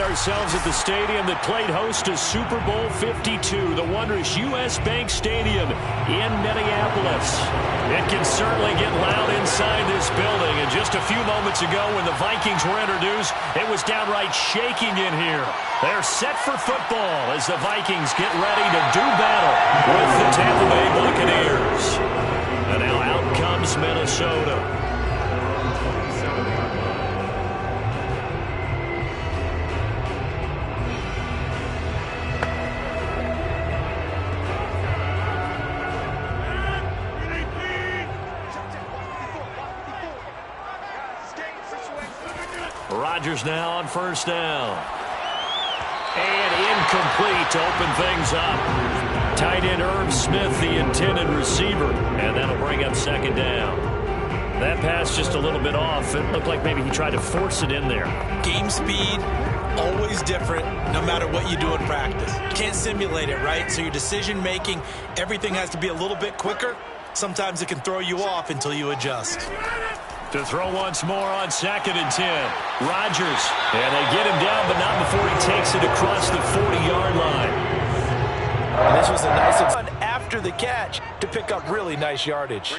ourselves at the stadium that played host to Super Bowl 52, the wondrous U.S. Bank Stadium in Minneapolis. It can certainly get loud inside this building, and just a few moments ago when the Vikings were introduced, it was downright shaking in here. They're set for football as the Vikings get ready to do battle with the Tampa Bay Buccaneers. And now out comes Minnesota. Rodgers now on first down. And incomplete to open things up. Tight end Irv Smith, the intended receiver. And that'll bring up second down. That pass just a little bit off. It looked like maybe he tried to force it in there. Game speed, always different, no matter what you do in practice. You can't simulate it, right? So your decision making, everything has to be a little bit quicker. Sometimes it can throw you off until you adjust. To throw once more on 2nd and 10. Rodgers. And they get him down, but not before he takes it across the 40-yard line. And this was a nice run after the catch to pick up really nice yardage.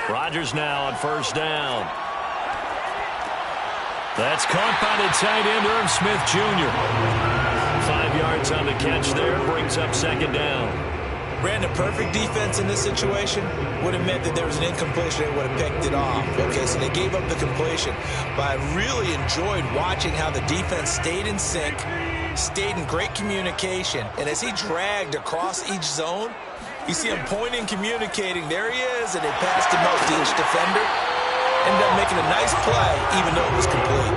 Rodgers now on first down. That's caught by the tight end, Irv Smith Jr. 5 yards on the catch there, brings up second down. Brandon, perfect defense in this situation would have meant that there was an incompletion. They would have picked it off. Okay, so they gave up the completion. But I really enjoyed watching how the defense stayed in sync, stayed in great communication. And as he dragged across each zone, you see him pointing, communicating. There he is, and they passed him up to each defender. Ended up making a nice play, even though it was complete.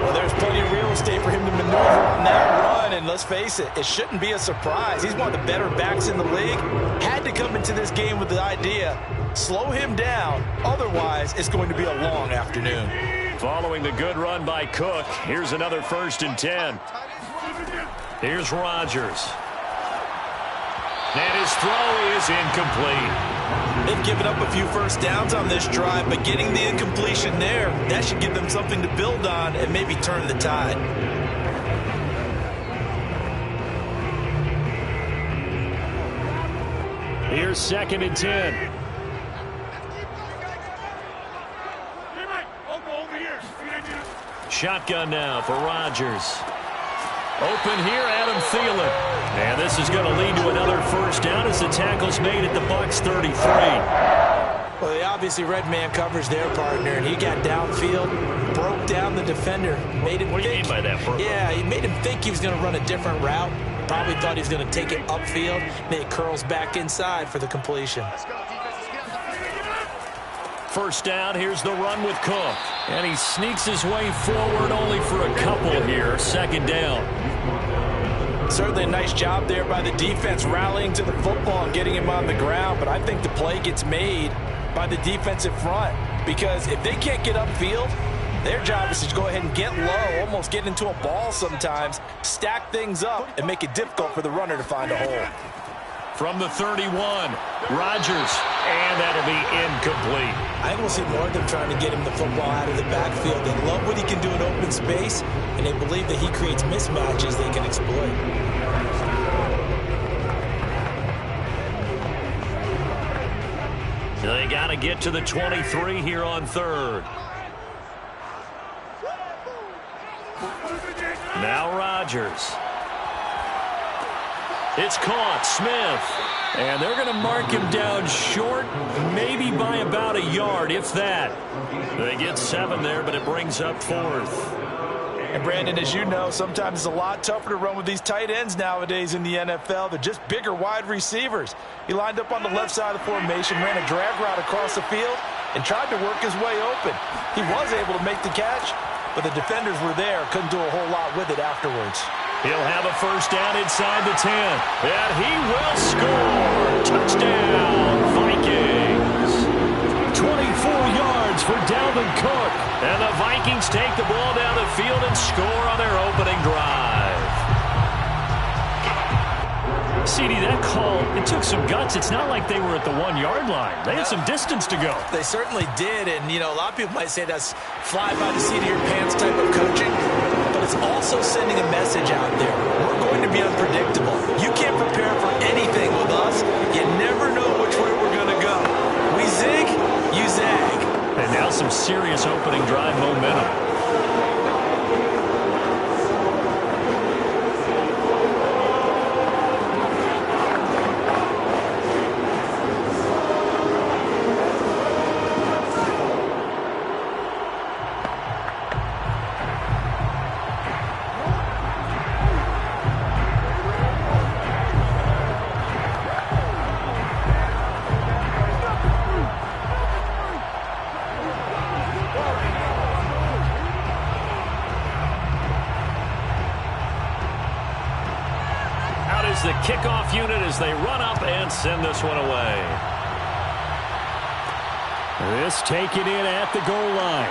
Well, there's plenty of real estate for him to maneuver on that run, and let's face it, it shouldn't be a surprise. He's one of the better backs in the league. Had to come into this game with the idea, slow him down, otherwise it's going to be a long afternoon. Following the good run by Cook, here's another 1st and 10. Here's Rodgers. And his throw is incomplete. They've given up a few first downs on this drive, but getting the incompletion there, that should give them something to build on and maybe turn the tide. Here's 2nd and 10. Shotgun now for Rodgers. Open here, Adam Thielen. And this is going to lead to another first down as the tackle's made at the Bucs 33. Well, they obviously red man covers their partner, and he got downfield, broke down the defender, made him What do you mean by that, bro? Yeah, he made him think he was going to run a different route. Probably thought he was going to take it upfield. Then it curls back inside for the completion. First down, here's the run with Cook. And he sneaks his way forward only for a couple here. 2nd down. Certainly a nice job there by the defense rallying to the football and getting him on the ground. But I think the play gets made by the defensive front. Because if they can't get upfield, their job is to go ahead and get low, almost get into a ball sometimes, stack things up, and make it difficult for the runner to find a hole. From the 31, Rodgers, and that'll be incomplete. I think we'll see more of them trying to get him the football out of the backfield. They love what he can do in open space, and they believe that he creates mismatches they can exploit. They got to get to the 23 here on 3rd. Now Rodgers. It's caught, Smith. And they're going to mark him down short, maybe by about a yard, if that. They get 7 there, but it brings up 4th. And Brandon, as you know, sometimes it's a lot tougher to run with these tight ends nowadays in the NFL. They're just bigger wide receivers. He lined up on the left side of the formation, ran a drag route across the field, and tried to work his way open. He was able to make the catch, but the defenders were there, couldn't do a whole lot with it afterwards. He'll have a first down inside the 10. And he will score. Touchdown, Vikings. 24 yards for Dalvin Cook. And the Vikings take the ball down the field and score on their opening drive. CD, that call, it took some guts. It's not like they were at the 1-yard line. They had some distance to go. They certainly did. And, you know, a lot of people might say that's fly by the seat of your pants type of coaching. also sending a message out there. We're going to be unpredictable. You can't prepare for anything with us. You never know which way we're going to go. We zig, you zag. And now some serious opening drive momentum. The kickoff unit as they run up and send this one away. This taken in at the goal line.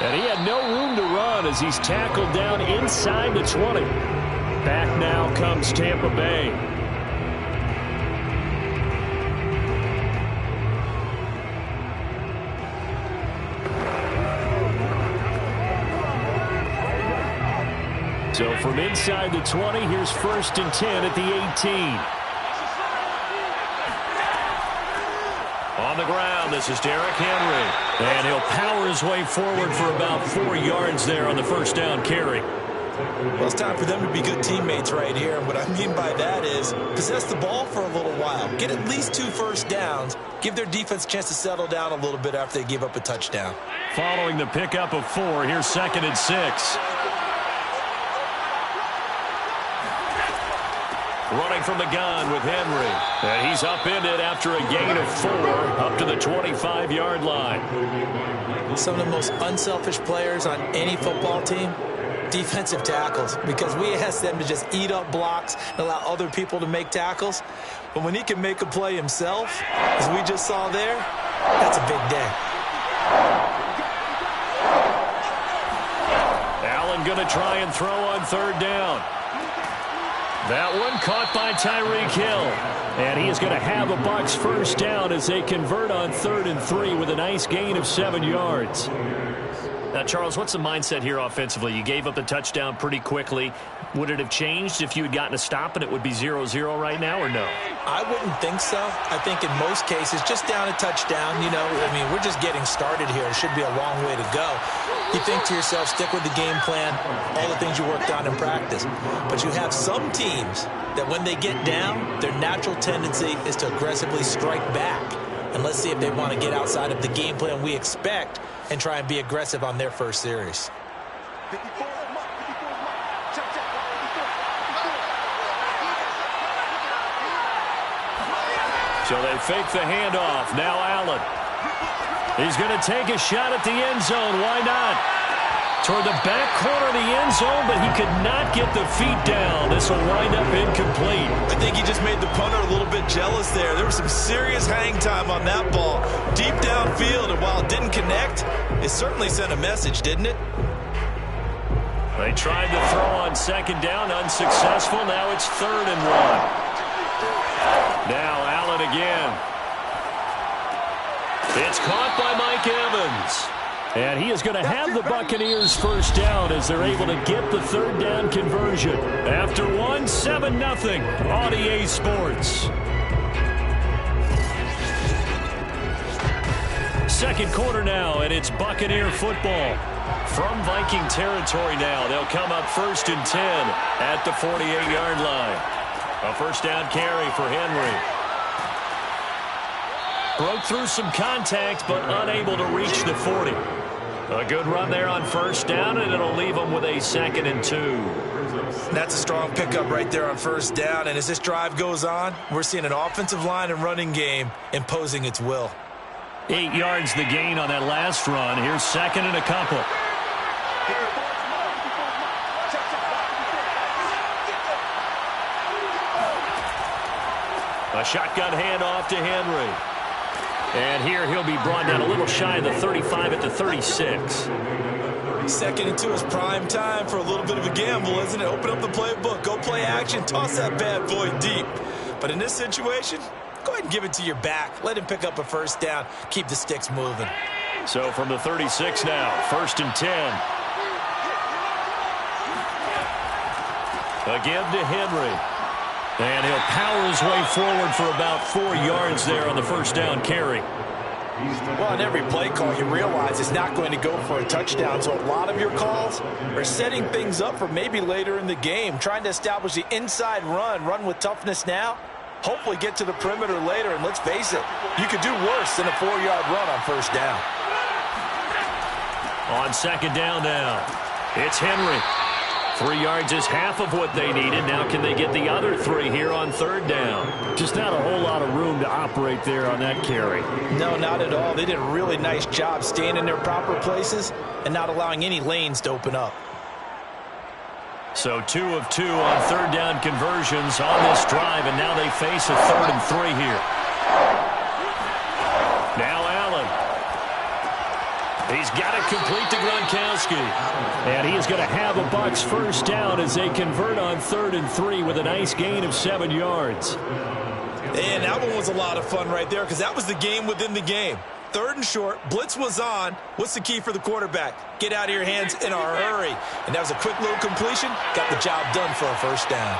And he had no room to run as he's tackled down inside the 20. Back now comes Tampa Bay. So from inside the 20, here's 1st and 10 at the 18. On the ground, this is Derrick Henry. And he'll power his way forward for about 4 yards there on the first down carry. Well, it's time for them to be good teammates right here. And what I mean by that is possess the ball for a little while. Get at least 2 first downs. Give their defense a chance to settle down a little bit after they give up a touchdown. Following the pickup of 4, here's 2nd and 6. Running from the gun with Henry. And he's upended after a gain of 4 up to the 25-yard line. Some of the most unselfish players on any football team, defensive tackles, because we ask them to just eat up blocks and allow other people to make tackles. But when he can make a play himself, as we just saw there, that's a big day. Allen going to try and throw on 3rd down. That one caught by Tyreek Hill. And he is going to have a Bucs first down as they convert on 3rd and 3 with a nice gain of 7 yards. Now, Charles, what's the mindset here offensively? You gave up the touchdown pretty quickly. Would it have changed if you had gotten a stop and it would be 0-0 right now, or no? I wouldn't think so. I think in most cases, just down a touchdown, you know, I mean, we're just getting started here. It should be a long way to go. You think to yourself, stick with the game plan, all the things you worked on in practice. But you have some teams that when they get down, their natural tendency is to aggressively strike back. And let's see if they want to get outside of the game plan we expect and try and be aggressive on their first series. So they fake the handoff. Now Allen. He's going to take a shot at the end zone. Why not? Toward the back corner of the end zone, but he could not get the feet down. This will wind up incomplete. I think he just made the punter a little bit jealous there. There was some serious hang time on that ball. Deep downfield, and while it didn't connect, it certainly sent a message, didn't it? They tried to throw on 2nd down, unsuccessful. Now it's 3rd and 1. Now Allen again. It's caught by Mike Evans. And he is going to have the Buccaneers first down as they're able to get the 3rd down conversion. After 1, 7-0 on EA Sports. Second quarter now, and it's Buccaneer football. From Viking territory now, they'll come up 1st and 10 at the 48-yard line. A first down carry for Henry. Broke through some contact, but unable to reach the 40. A good run there on first down, and it'll leave them with a 2nd and 2. That's a strong pickup right there on first down. And as this drive goes on, we're seeing an offensive line and running game imposing its will. 8 yards the gain on that last run. Here's 2nd and a couple. A shotgun handoff to Henry. And here he'll be brought down a little shy of the 35 at the 36. 2nd and 2 is prime time for a little bit of a gamble, isn't it? Open up the playbook, go play action, toss that bad boy deep. But in this situation, go ahead and give it to your back. Let him pick up a first down. Keep the sticks moving. So from the 36 now, 1st and 10. Again to Henry. And he'll power his way forward for about 4 yards there on the first down carry. Well, in every play call, you realize it's not going to go for a touchdown. So a lot of your calls are setting things up for maybe later in the game, trying to establish the inside run with toughness now, hopefully get to the perimeter later. And let's face it, you could do worse than a 4-yard run on first down. On second down now, it's Henry. 3 yards is half of what they needed. Now can they get the other 3 here on third down? Just not a whole lot of room to operate there on that carry. No, not at all. They did a really nice job staying in their proper places and not allowing any lanes to open up. So 2 of 2 on third down conversions on this drive, and now they face a 3rd and 3 here. Now Allen. He's got it complete to Gronkowski. And he is going to have a Bucs first down as they convert on 3rd and 3 with a nice gain of 7 yards. And that one was a lot of fun right there because that was the game within the game. 3rd and short, blitz was on. What's the key for the quarterback? Get out of your hands in a hurry. And that was a quick little completion. Got the job done for a first down.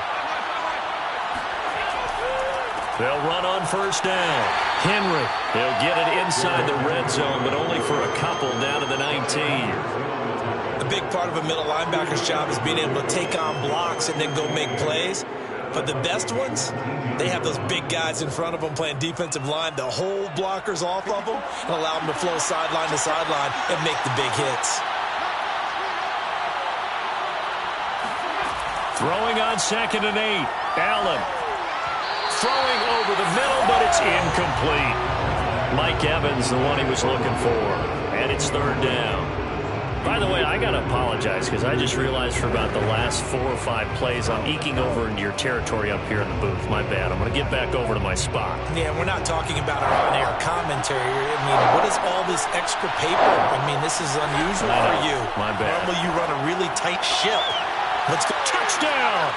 They'll run on first down. Henry. He'll get it inside the red zone, but only for a couple down to the 19. A big part of a middle linebacker's job is being able to take on blocks and then go make plays. But the best ones, they have those big guys in front of them playing defensive line to hold blockers off of them and allow them to flow sideline to sideline and make the big hits. Throwing on 2nd and 8. Allen. Throwing over the middle, but it's incomplete. Mike Evans, the one he was looking for. And it's 3rd down. By the way, I got to apologize because I just realized for about the last 4 or 5 plays, I'm eking over into your territory up here in the booth. My bad. I'm going to get back over to my spot. Yeah, we're not talking about our on-air commentary. I mean, what is all this extra paper? I mean, this is unusual for you. My bad. Normally you run a really tight ship. Let's go. Touchdown!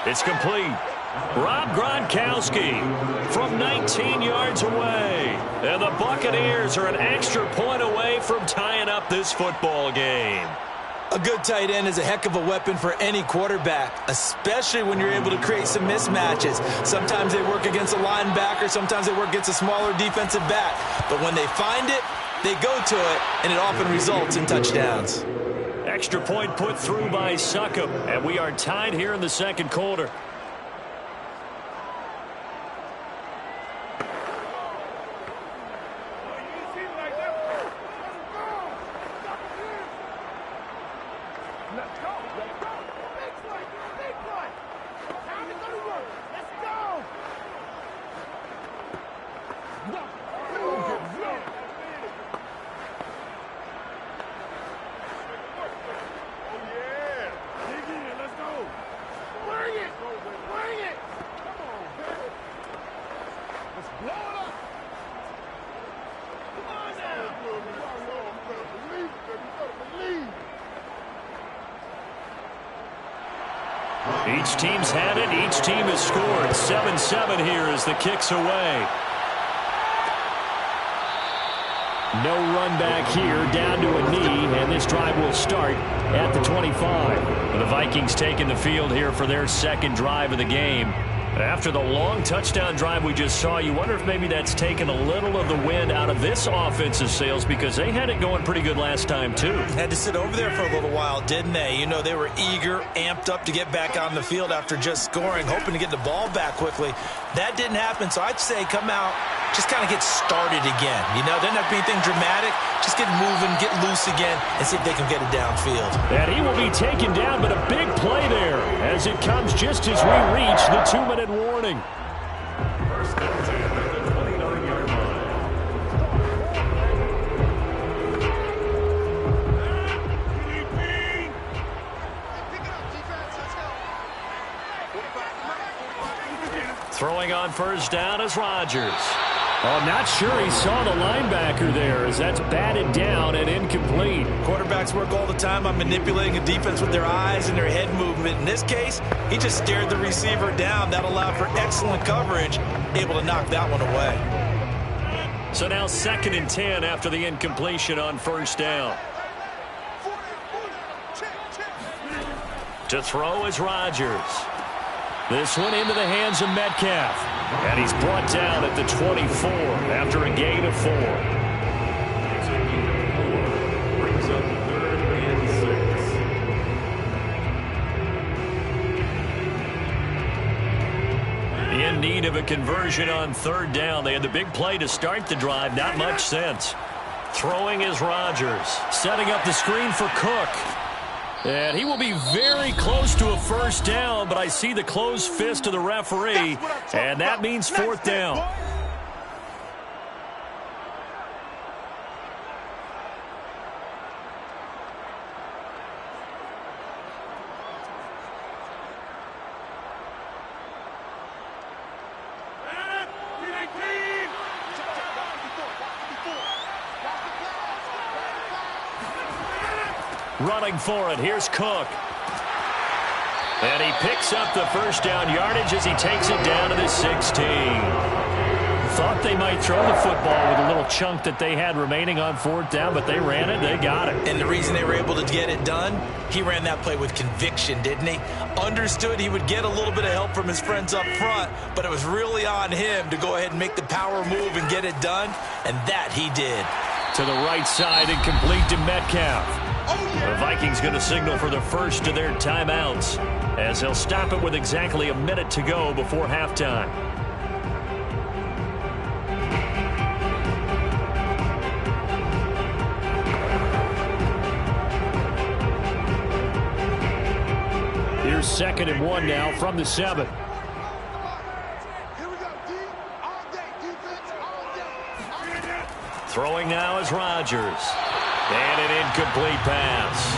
It's complete. Rob Gronkowski from 19 yards away. And the Buccaneers are an extra point away from tying up this football game. A good tight end is a heck of a weapon for any quarterback, especially when you're able to create some mismatches. Sometimes they work against a linebacker, sometimes they work against a smaller defensive back. But when they find it, they go to it, and it often results in touchdowns. Extra point put through by Succop, and we are tied here in the second quarter. Each team's had it. Each team has scored. 7-7 here as the kick's away. No run back here, down to a knee, and this drive will start at the 25. The Vikings taking the field here for their second drive of the game. After the long touchdown drive we just saw, you wonder if maybe that's taken a little of the wind out of this offensive sails because they had it going pretty good last time too. Had to sit over there for a little while, didn't they? You know, they were eager, amped up to get back on the field after just scoring, hoping to get the ball back quickly. That didn't happen, so I'd say come out, just kind of get started again. You know, doesn't have to be anything dramatic. Just get moving, get loose again, and see if they can get it downfield. And he will be taken down, but a big play there as it comes just as we reach the 2-minute warning. Throwing on first down is Rodgers. Oh, I'm not sure he saw the linebacker there as that's batted down and incomplete. Quarterbacks work all the time on manipulating a defense with their eyes and their head movement. In this case, he just stared the receiver down. That allowed for excellent coverage, able to knock that one away. So now 2nd and 10 after the incompletion on first down. To throw is Rodgers. This one into the hands of Metcalf. And he's brought down at the 24 after a gain of 4. Brings up 3rd and 6. In need of a conversion on 3rd down. They had the big play to start the drive. Not much sense. Throwing is Rodgers. Setting up the screen for Cook. And he will be very close to a 1st down, but I see the closed fist of the referee, and that means 4th down. Running for it, here's Cook. And he picks up the 1st down yardage as he takes it down to the 16. Thought they might throw the football with a little chunk that they had remaining on 4th down, but they ran it, they got it. And the reason they were able to get it done, he ran that play with conviction, didn't he? Understood he would get a little bit of help from his friends up front, but it was really on him to go ahead and make the power move and get it done, and that he did. To the right side and complete to Metcalf. The Vikings going to signal for the first of their timeouts as they'll stop it with exactly a minute to go before halftime. Here's 2nd and 1 now from the 7. Throwing now is Rodgers. And an incomplete pass.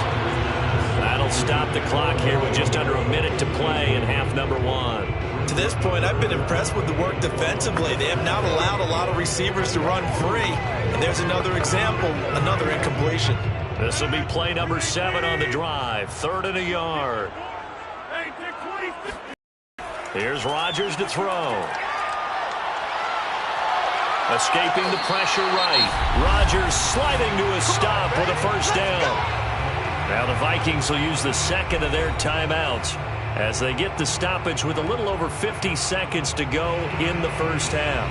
That'll stop the clock here with just under a minute to play in half number 1. To this point, I've been impressed with the work defensively. They have not allowed a lot of receivers to run free. And there's another example, another incompletion. This will be play number 7 on the drive. 3rd and a yard. Here's Rodgers to throw. Escaping the pressure right. Rodgers sliding to a stop with a 1st down. Now the Vikings will use the 2nd of their timeouts as they get the stoppage with a little over 50 seconds to go in the 1st half.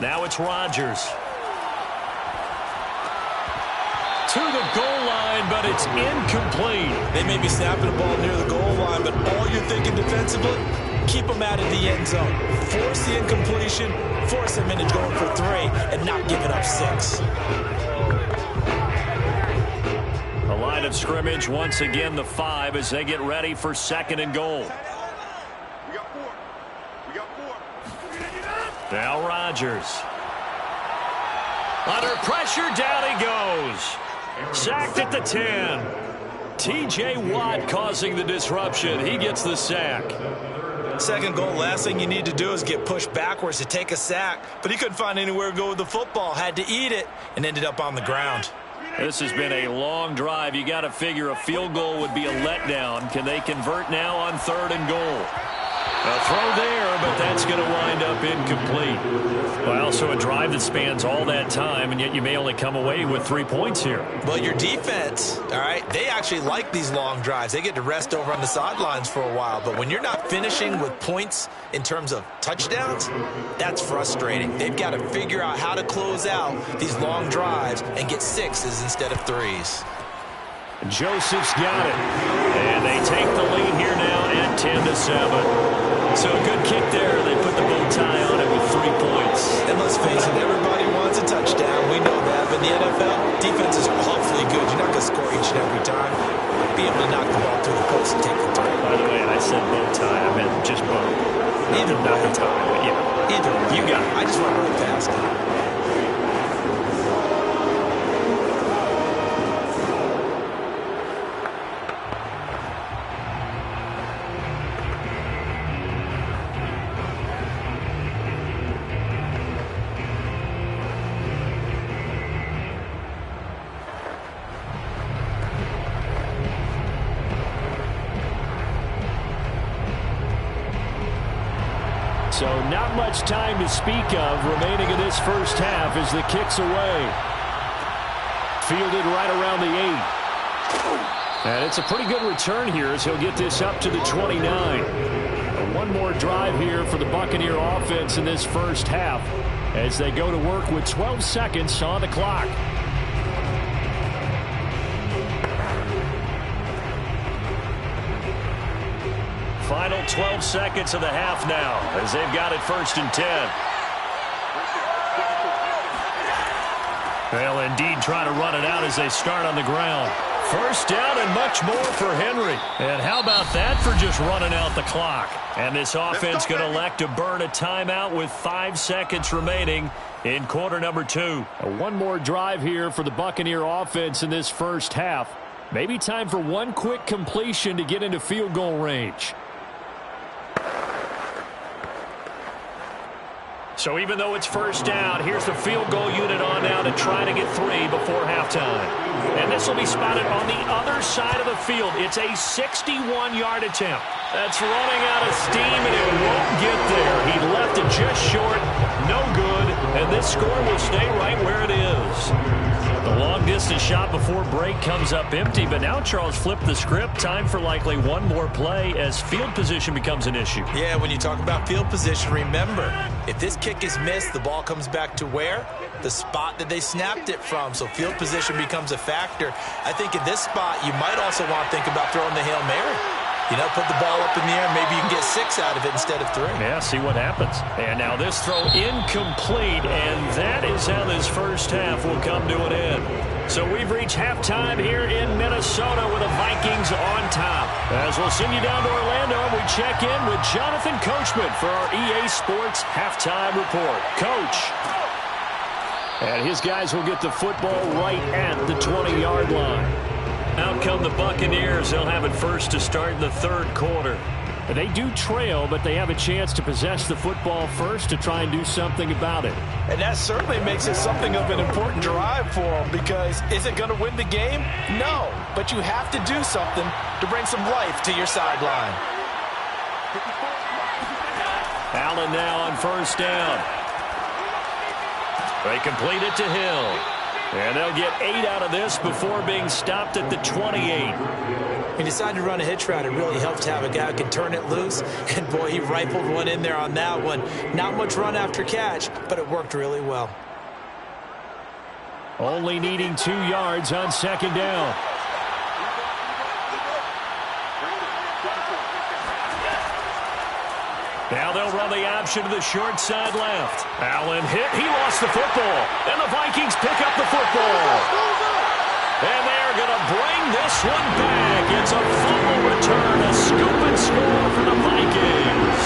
Now it's Rodgers. To the goal line, but it's incomplete. They may be snapping the ball near the goal line, but all you're thinking defensively, keep them out of the end zone. Force the incompletion, force them into going for 3, and not giving up 6. A line of scrimmage, once again the 5 as they get ready for 2nd and goal. Now Rodgers. Under pressure, down he goes. Sacked at the 10. T.J. Watt causing the disruption. He gets the sack. 2nd goal, last thing you need to do is get pushed backwards to take a sack. But he couldn't find anywhere to go with the football. Had to eat it and ended up on the ground. This has been a long drive. You got to figure a field goal would be a letdown. Can they convert now on 3rd and goal? A throw there, but that's going to wind up incomplete. Well, so a drive that spans all that time, and yet you may only come away with 3 points here. Well, your defense, all right, they actually like these long drives. They get to rest over on the sidelines for a while. But when you're not finishing with points in terms of touchdowns, that's frustrating. They've got to figure out how to close out these long drives and get 6s instead of 3s. Joseph's got it. And they take the lead here now at 10-7. So a good kick there. They put the bow tie on it with 3 points. And let's face it, everybody wants a touchdown. We know that. But in the NFL, defense is awfully good. You're not going to score each and every time. Be able to knock the ball through the post and take the 3. By the way, I said bow tie. I meant just bow. Either not the tie, but yeah. Either way. You got it. I just want to run past it. So not much time to speak of remaining in this first half as the kick's away. Fielded right around the 8. And it's a pretty good return here as he'll get this up to the 29. One more drive here for the Buccaneer offense in this first half as they go to work with 12 seconds on the clock. Final 12 seconds of the half now as they've got it 1st and 10. They'll indeed try to run it out as they start on the ground. 1st down and much more for Henry. And how about that for just running out the clock? And this offense going to elect to burn a timeout with 5 seconds remaining in quarter number 2. One more drive here for the Buccaneer offense in this first half. Maybe time for one quick completion to get into field goal range. So even though it's 1st down, here's the field goal unit on now to try to get 3 before halftime. And this will be spotted on the other side of the field. It's a 61-yard attempt. That's running out of steam, and it won't get there. He left it just short, no good, and this score will stay right where it is. The long-distance shot before break comes up empty, but now Charles flipped the script. Time for likely one more play as field position becomes an issue. Yeah, when you talk about field position, remember, if this kick is missed, the ball comes back to where? The spot that they snapped it from. So field position becomes a factor. I think in this spot, you might also want to think about throwing the Hail Mary. You know, put the ball up in the air. Maybe you can get 6 out of it instead of 3. Yeah, see what happens. And now this throw incomplete, and that is how this first half will come to an end. So we've reached halftime here in Minnesota with the Vikings on top. As we'll send you down to Orlando, we check in with Jonathan Coachman for our EA Sports Halftime Report. Coach. And his guys will get the football right at the 20-yard line. Out come the Buccaneers. They'll have it first to start in the 3rd quarter. They do trail, but they have a chance to possess the football first to try and do something about it. And that certainly makes it something of an important drive for them, because is it going to win the game? No, but you have to do something to bring some life to your sideline. Allen now on 1st down. They complete it to Hill. And they'll get 8 out of this before being stopped at the 28. When you decide to run a hitch route, it really helps to have a guy who can turn it loose. And, boy, he rifled one in there on that one. Not much run after catch, but it worked really well. Only needing 2 yards on 2nd down. Now they'll run the option to the short side left. Allen hit. He lost the football. And the Vikings pick up the football. And they're going to bring this one back. It's a fumble return. A scoop and score for the Vikings.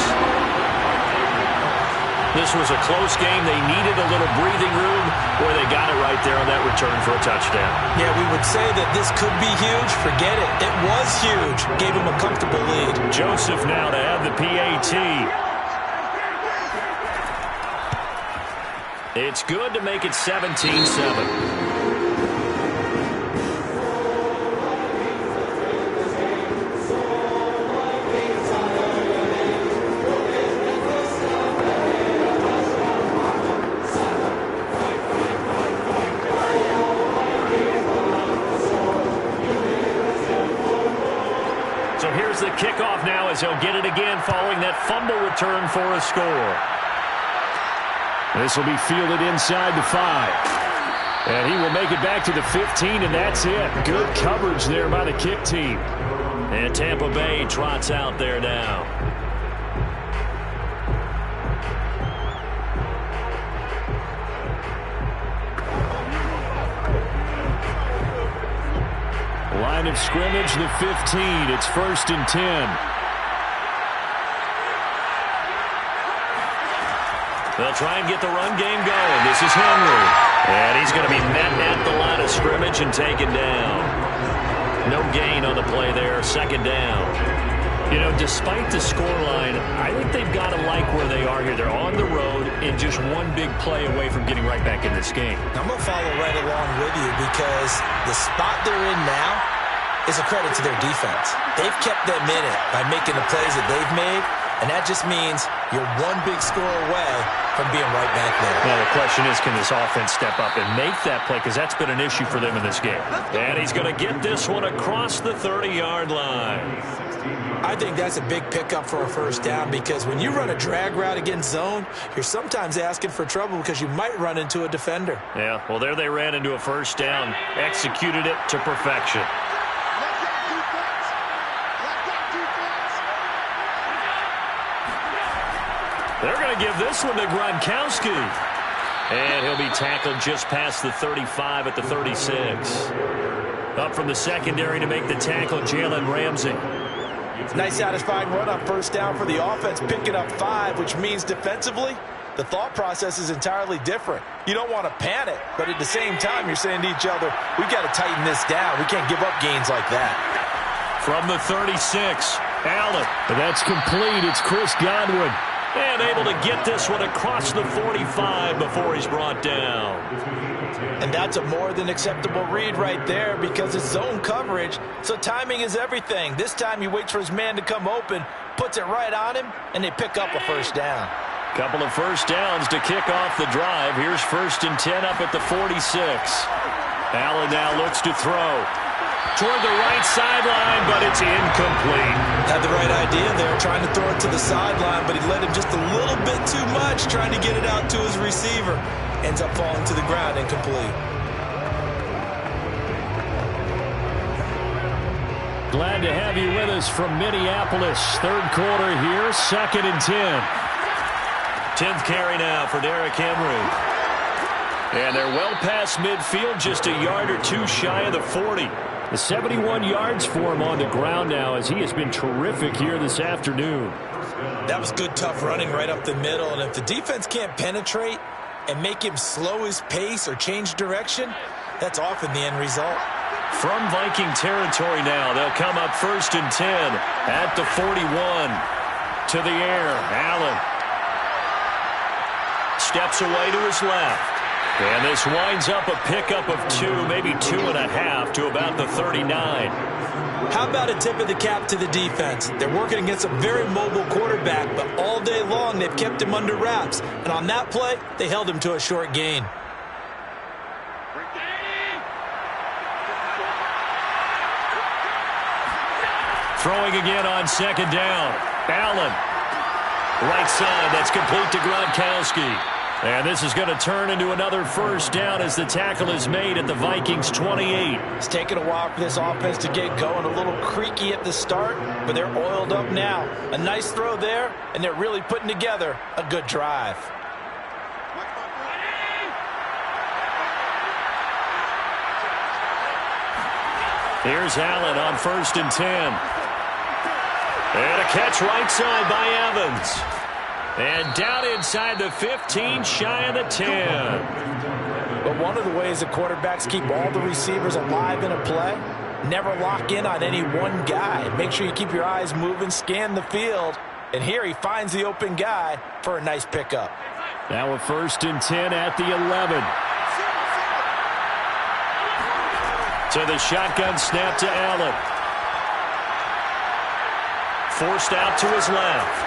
This was a close game. They needed a little breathing room, where they got it right there on that return for a touchdown. Yeah, we would say that this could be huge. Forget it. It was huge. Gave him a comfortable lead. Joseph now to have the PAT. It's good to make it 17-7. The kickoff now as he'll get it again following that fumble return for a score. This will be fielded inside the 5. And he will make it back to the 15, and that's it. Good coverage there by the kick team. And Tampa Bay trots out there now. Line of scrimmage, the 15. It's 1st and 10. They'll try and get the run game going. This is Henry. And he's going to be met at the line of scrimmage and taken down. No gain on the play there. 2nd down. You know, despite the scoreline, I think they've got to like where they are here. They're on the road and just one big play away from getting right back in this game. I'm going to follow right along with you, because the spot they're in now is a credit to their defense. They've kept them in it by making the plays that they've made. And that just means you're one big score away from being right back there. Well, the question is, can this offense step up and make that play? Because that's been an issue for them in this game. And he's going to get this one across the 30-yard line. I think that's a big pickup for a first down, because when you run a drag route against zone, you're sometimes asking for trouble because you might run into a defender. Yeah, well, there they ran into a first down, executed it to perfection. They're going to give this one to Gronkowski. And he'll be tackled just past the 35 at the 36. Up from the secondary to make the tackle, Jalen Ramsey. Nice satisfying run on first down for the offense, picking up 5, which means defensively, the thought process is entirely different. You don't want to panic, but at the same time, you're saying to each other, we got to tighten this down. We can't give up gains like that. From the 36, Allen. That's complete. It's Chris Godwin. And able to get this one across the 45 before he's brought down. And that's a more than acceptable read right there, because it's zone coverage, so timing is everything. This time he waits for his man to come open, puts it right on him, and they pick up a first down. Couple of first downs to kick off the drive. Here's 1st and 10 up at the 46. Allen now looks to throw toward the right sideline, but it's incomplete. Had the right idea there, trying to throw it to the sideline, but he led him just a little bit too much, trying to get it out to his receiver. Ends up falling to the ground, incomplete. Glad to have you with us from Minneapolis. Third quarter here, 2nd and 10. 10th carry now for Derrick Henry. And they're well past midfield, just a yard or two shy of the 40. The 71 yards for him on the ground now, as he has been terrific here this afternoon. That was good, tough running right up the middle. And if the defense can't penetrate and make him slow his pace or change direction, that's often the end result. From Viking territory now, they'll come up 1st and 10 at the 41. To the air, Allen steps away to his left. And this winds up a pickup of 2, maybe 2.5 to about the 39. How about a tip of the cap to the defense? They're working against a very mobile quarterback, but all day long they've kept him under wraps. And on that play, they held him to a short gain. Throwing again on 2nd down. Allen. Right side, that's complete to Gronkowski. And this is going to turn into another first down as the tackle is made at the Vikings 28. It's taken a while for this offense to get going. A little creaky at the start, but they're oiled up now. A nice throw there, and they're really putting together a good drive. Here's Allen on 1st and 10. And a catch right side by Evans. And down inside the 15, shy of the 10. But one of the ways the quarterbacks keep all the receivers alive in a play, never lock in on any one guy. Make sure you keep your eyes moving, scan the field. And here he finds the open guy for a nice pickup. Now a 1st and 10 at the 11. To the shotgun snap to Allen. Forced out to his left.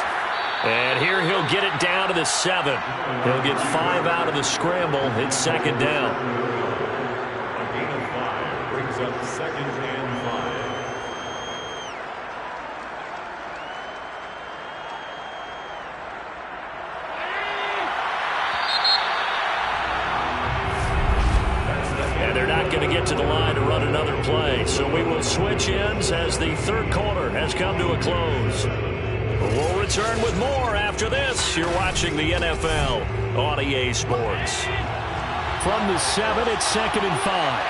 And here he'll get it down to the 7. He'll get 5 out of the scramble. It's 2nd down. Brings up 2nd and 5. And they're not going to get to the line to run another play. So we will switch ends as the third quarter has come to a close. We'll return with more after this. You're watching the NFL on EA Sports. From the 7, it's 2nd and 5.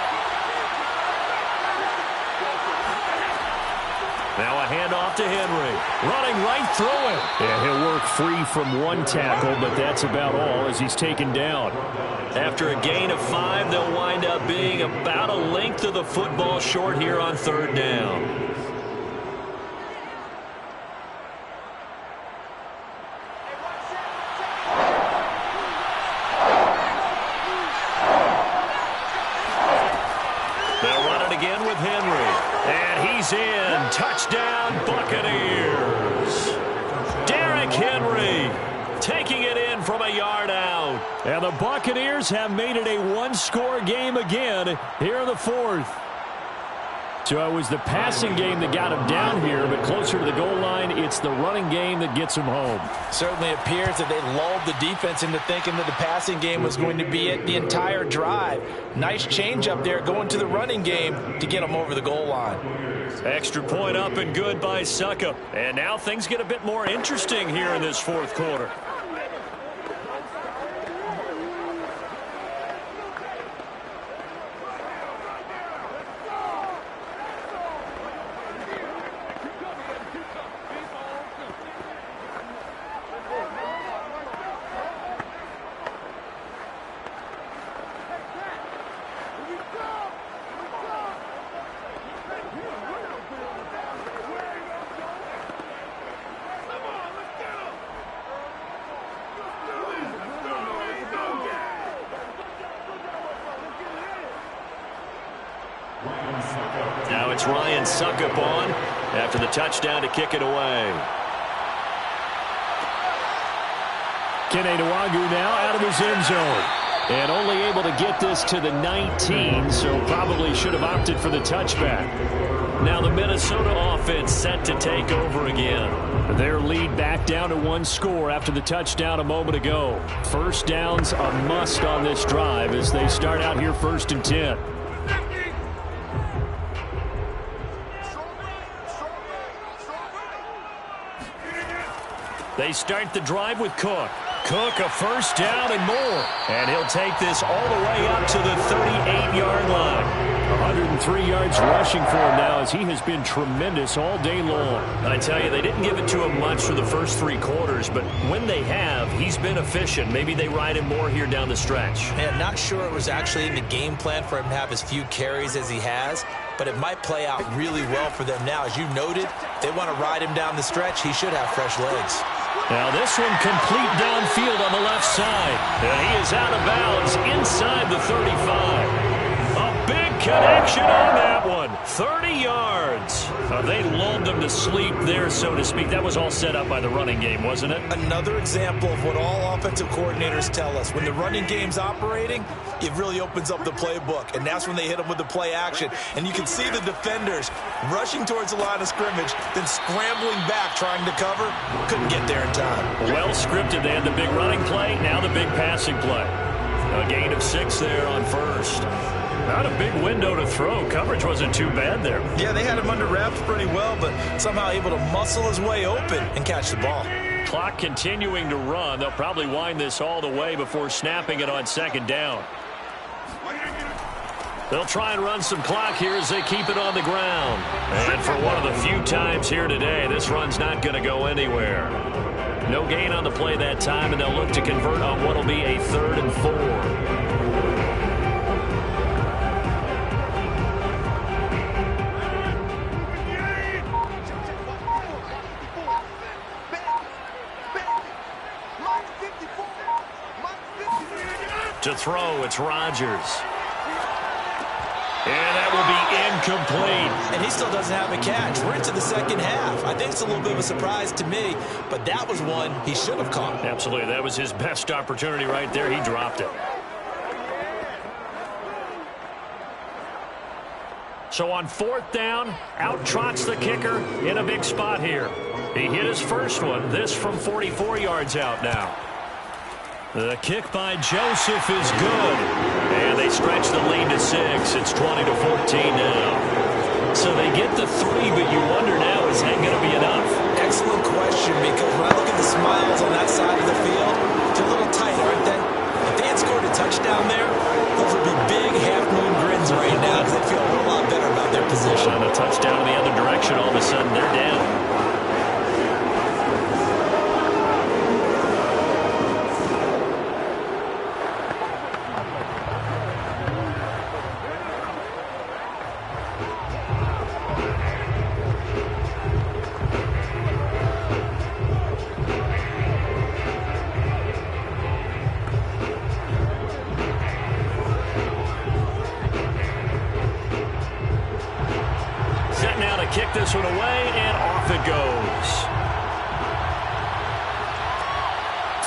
Now a handoff to Henry. Running right through him. And he'll work free from one tackle, but that's about all as he's taken down. After a gain of 5, they'll wind up being about a length of the football short here on 3rd down. In. Touchdown, Buccaneers. Derrick Henry taking it in from a yard out. And the Buccaneers have made it a one-score game again here in the fourth. So it was the passing game that got him down here, but closer to the goal line, it's the running game that gets him home. Certainly appears that they lulled the defense into thinking that the passing game was going to be it the entire drive. Nice change up there going to the running game to get him over the goal line. Extra point up and good by Suckup. And now things get a bit more interesting here in this fourth quarter. Now it's Ryan Suckup on after the touchdown to kick it away. Keneduagu now out of his end zone. And only able to get this to the 19, so probably should have opted for the touchback. Now the Minnesota offense set to take over again. Their lead back down to one score after the touchdown a moment ago. First down's a must on this drive as they start out here 1st and 10. They start the drive with Cook. Cook a first down and more. And he'll take this all the way up to the 38-yard line. 103 yards rushing for him now as he has been tremendous all day long. I tell you, they didn't give it to him much for the first 3 quarters, but when they have, he's been efficient. Maybe they ride him more here down the stretch. Man, not sure it was actually in the game plan for him to have as few carries as he has, but it might play out really well for them now. As you noted, if they want to ride him down the stretch, he should have fresh legs. Now this one complete downfield on the left side. And he is out of bounds inside the 35. A big connection on that one. 30 yards. They lulled them to sleep there, so to speak. That was all set up by the running game, wasn't it? Another example of what all offensive coordinators tell us. When the running game's operating, it really opens up the playbook. And that's when they hit them with the play action. And you can see the defenders rushing towards the line of scrimmage, then scrambling back trying to cover. Couldn't get there in time. Well scripted. They had the big running play, now the big passing play. A gain of 6 there on first. Not a big window to throw. Coverage wasn't too bad there. Yeah, they had him under wraps pretty well, but somehow able to muscle his way open and catch the ball. Clock continuing to run. They'll probably wind this all the way before snapping it on 2nd down. They'll try and run some clock here as they keep it on the ground. And for one of the few times here today, this run's not going to go anywhere. No gain on the play that time, and they'll look to convert on what will be a 3rd and 4. To throw, it's Rodgers. And that will be incomplete. And he still doesn't have a catch. We're into the second half. I think it's a little bit of a surprise to me, but that was one he should have caught. Absolutely. That was his best opportunity right there. He dropped it. So on 4th down, out trots the kicker in a big spot here. He hit his first one. This from 44 yards out now. The kick by Joseph is good. And they stretch the lead to 6. It's 20-14 now. So they get the 3, but you wonder now, is that going to be enough? Excellent question, because when I look at the smiles on that side of the field, they're a little tight, aren't they? If they had scored a touchdown there, those would be big half-moon grins right now because they feel a whole lot better about their position. And a touchdown in the other direction, all of a sudden they're down.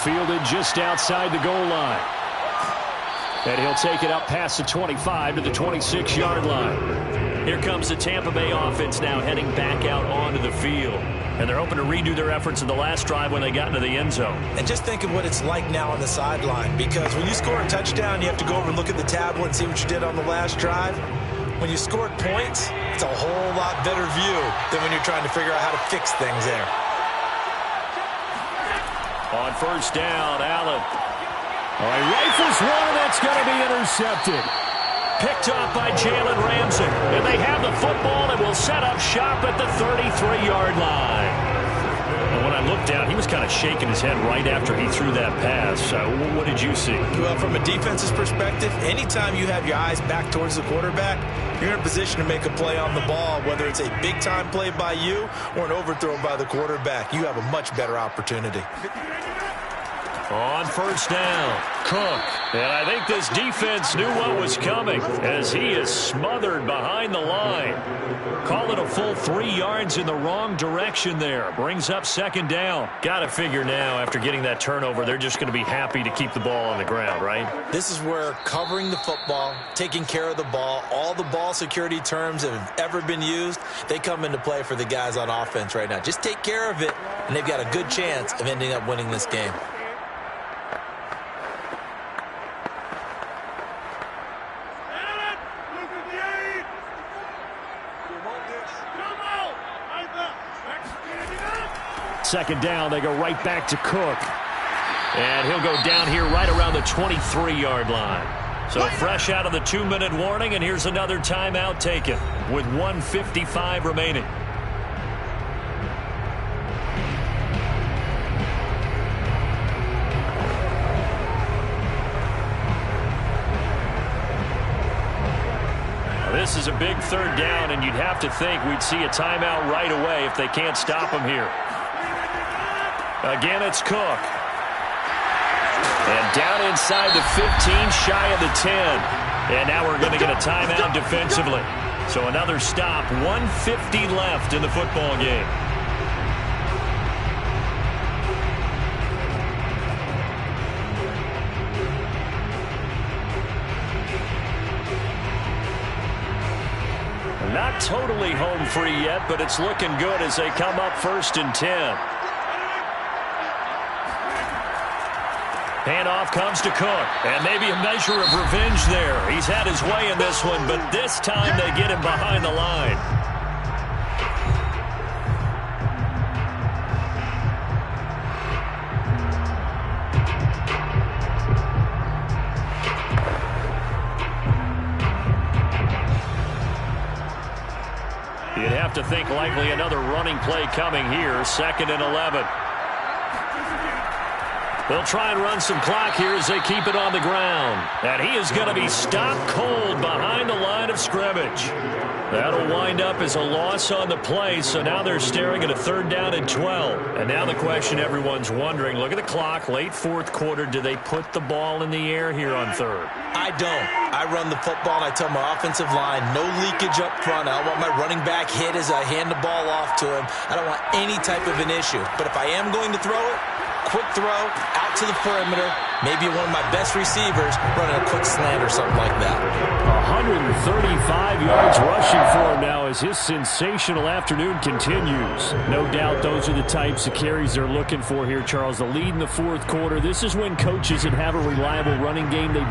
fielded just outside the goal line. And he'll take it up past the 25 to the 26-yard line. Here comes the Tampa Bay offense now heading back out onto the field. And they're hoping to redo their efforts in the last drive when they got into the end zone. And just think of what it's like now on the sideline, because when you score a touchdown, you have to go over and look at the tablet and see what you did on the last drive. When you scored points, it's a whole lot better view than when you're trying to figure out how to fix things there. On first down, Allen. All right, rifles one, and that's going to be intercepted. Picked off by Jalen Ramsey. And they have the football and will set up shop at the 33-yard line. And when I looked down, he was kind of shaking his head right after he threw that pass. What did you see? Well, from a defense's perspective, anytime you have your eyes back towards the quarterback, you're in a position to make a play on the ball, whether it's a big-time play by you or an overthrow by the quarterback. You have a much better opportunity. On first down, Cook. And I think this defense knew what was coming as he is smothered behind the line. Call it a full 3 yards in the wrong direction there. Brings up second down. Got to figure now after getting that turnover, they're just going to be happy to keep the ball on the ground, right? This is where covering the football, taking care of the ball, all the ball security terms that have ever been used, they come into play for the guys on offense right now. Just take care of it, and they've got a good chance of ending up winning this game. Second down, they go right back to Cook. And he'll go down here right around the 23-yard line. So fresh out of the 2-minute warning, and here's another timeout taken with 1:55 remaining. This is a big third down, and you'd have to think we'd see a timeout right away if they can't stop him here. Again, it's Cook. And down inside the 15, shy of the 10. And now we're going to get a timeout defensively. So another stop, 1:50 left in the football game. Not totally home free yet, but it's looking good as they come up 1st and 10. Handoff comes to Cook, and maybe a measure of revenge there. He's had his way in this one, but this time they get him behind the line. You'd have to think likely another running play coming here, 2nd and 11. They'll try and run some clock here as they keep it on the ground. And he is going to be stopped cold behind the line of scrimmage. That'll wind up as a loss on the play, so now they're staring at a 3rd down and 12. And now the question everyone's wondering, look at the clock, late 4th quarter, do they put the ball in the air here on 3rd? I don't. I run the football, and I tell my offensive line, no leakage up front. I don't want my running back hit as I hand the ball off to him. I don't want any type of an issue. But if I am going to throw it, quick throw, out to the perimeter, maybe one of my best receivers running a quick slant or something like that. 135 yards rushing for him now as his sensational afternoon continues. No doubt those are the types of carries they're looking for here, Charles. The lead in the 4th quarter. This is when coaches that have a reliable running game, they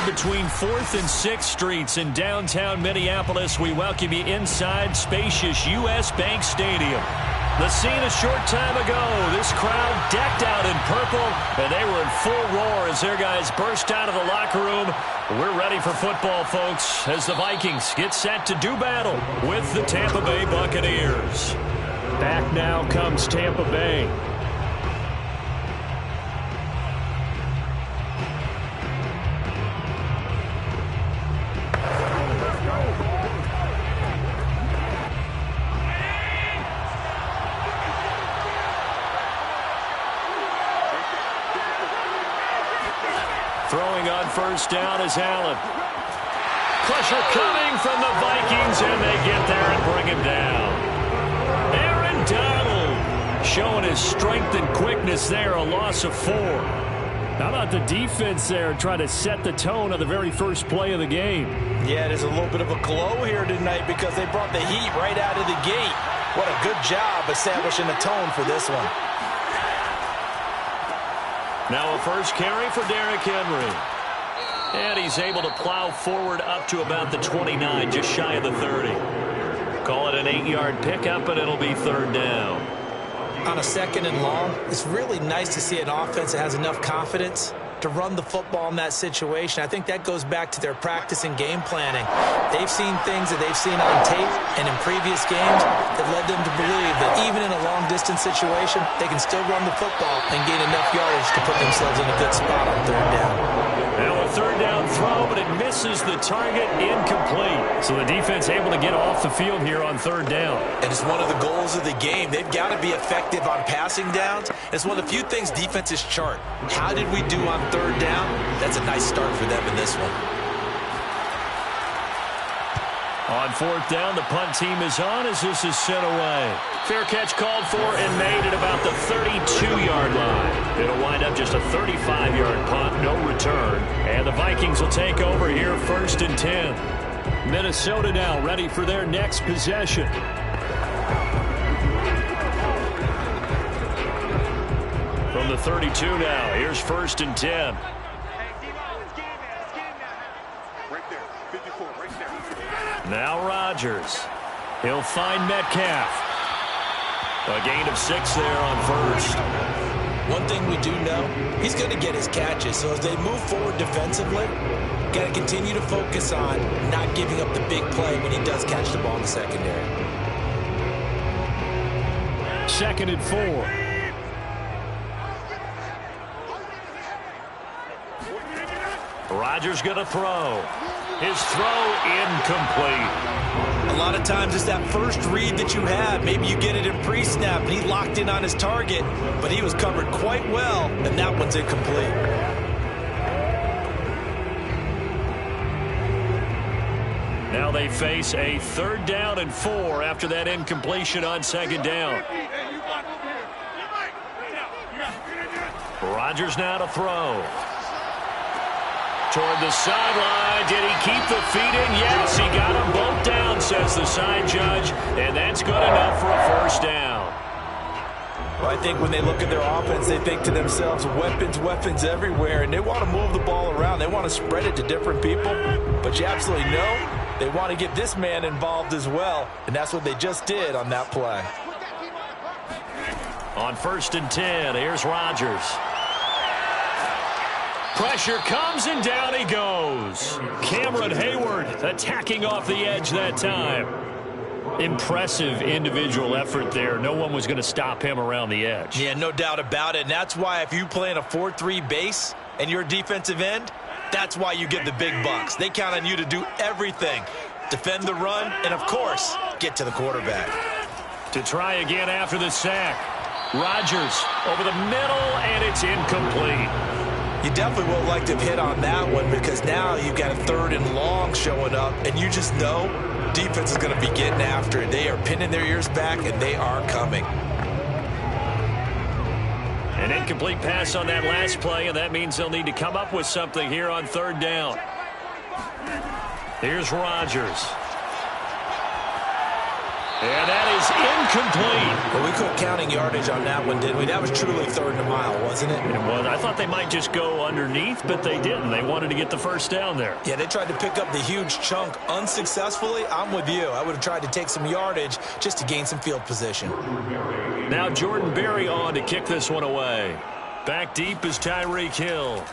Between 4th and 6th Streets in downtown Minneapolis, we welcome you inside spacious U.S. Bank Stadium. The scene a short time ago, this crowd decked out in purple, and they were in full roar as their guys burst out of the locker room. We're ready for football, folks, as the Vikings get set to do battle with the Tampa Bay Buccaneers. Back now comes Tampa Bay. Throwing on first down is Allen. Pressure coming from the Vikings, and they get there and bring him down. Aaron Donald showing his strength and quickness there, a loss of 4. How about the defense there trying to set the tone of the very first play of the game? Yeah, there's a little bit of a glow here tonight because they brought the heat right out of the gate. What a good job establishing the tone for this one. Now a first carry for Derrick Henry. And he's able to plow forward up to about the 29, just shy of the 30. Call it an 8-yard pickup, and it'll be 3rd down. On a 2nd and long, it's really nice to see an offense that has enough confidence to run the football in that situation. I think that goes back to their practice and game planning. They've seen things that they've seen on tape and in previous games that led them to believe that even in a long-distance situation, they can still run the football and gain enough yardage to put themselves in a good spot on 3rd down. Now a 3rd down throw, but it misses the target, incomplete. So the defense able to get off the field here on 3rd down. And it's one of the goals of the game. They've got to be effective on passing downs. It's one of the few things defenses chart. How did we do on 3rd down? That's a nice start for them in this one. On 4th down, the punt team is on as this is sent away. Fair catch called for and made at about the 32-yard line. It'll wind up just a 35-yard punt, no return. And the Vikings will take over here 1st and 10. Minnesota now ready for their next possession. From the 32 now, here's 1st and 10. Now Rodgers. He'll find Metcalf. A gain of 6 there on 1st. One thing we do know, he's going to get his catches. So as they move forward defensively, got to continue to focus on not giving up the big play when he does catch the ball in the secondary. 2nd and 4. Rodgers going to throw. His throw incomplete. A lot of times it's that first read that you have. Maybe you get it in pre-snap, and he locked in on his target, but he was covered quite well, and that one's incomplete. Now they face a 3rd down and 4 after that incompletion on 2nd down. Rodgers now to throw. Toward the sideline. Did he keep the feet in? Yes, he got them both down, says the side judge, and that's good enough for a 1st down. Well, I think when they look at their offense, they think to themselves, weapons, weapons everywhere, and they want to move the ball around. They want to spread it to different people, but you absolutely know they want to get this man involved as well, and that's what they just did on that play. On 1st and 10, here's Rodgers. Pressure comes, and down he goes. Cameron Hayward attacking off the edge that time. Impressive individual effort there. No one was going to stop him around the edge. Yeah, no doubt about it. And that's why if you play in a 4-3 base and you're a defensive end, that's why you get the big bucks. They count on you to do everything. Defend the run and, of course, get to the quarterback. To try again after the sack. Rodgers over the middle, and it's incomplete. You definitely would like to have hit on that one because now you've got a 3rd and long showing up, and you just know defense is going to be getting after it. They are pinning their ears back, and they are coming. An incomplete pass on that last play, and that means they'll need to come up with something here on 3rd down. Here's Rodgers. And that is incomplete. Well, we quit counting yardage on that one, didn't we? That was truly 3rd and a mile, wasn't it? It was. I thought they might just go underneath, but they didn't. They wanted to get the first down there. Yeah, they tried to pick up the huge chunk unsuccessfully. I'm with you. I would have tried to take some yardage just to gain some field position. Now Jordan Berry on to kick this one away. Back deep is Tyreek Hill.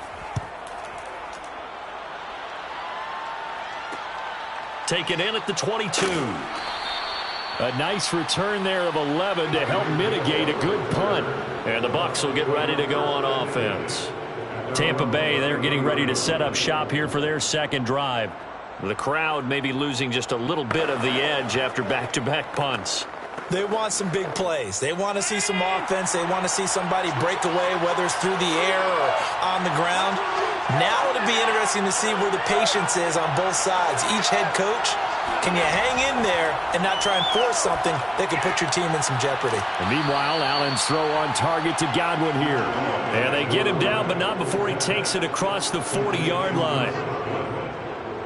Taken in at the 22. A nice return there of 11 to help mitigate a good punt. And the Bucs will get ready to go on offense. Tampa Bay, they're getting ready to set up shop here for their second drive. The crowd may be losing just a little bit of the edge after back-to-back punts. They want some big plays. They want to see some offense. They want to see somebody break away, whether it's through the air or on the ground. Now it'll be interesting to see where the patience is on both sides. Each head coach, can you hang in there and not try and force something that could put your team in some jeopardy? And meanwhile, Allen's throw on target to Godwin here. And they get him down, but not before he takes it across the 40-yard line.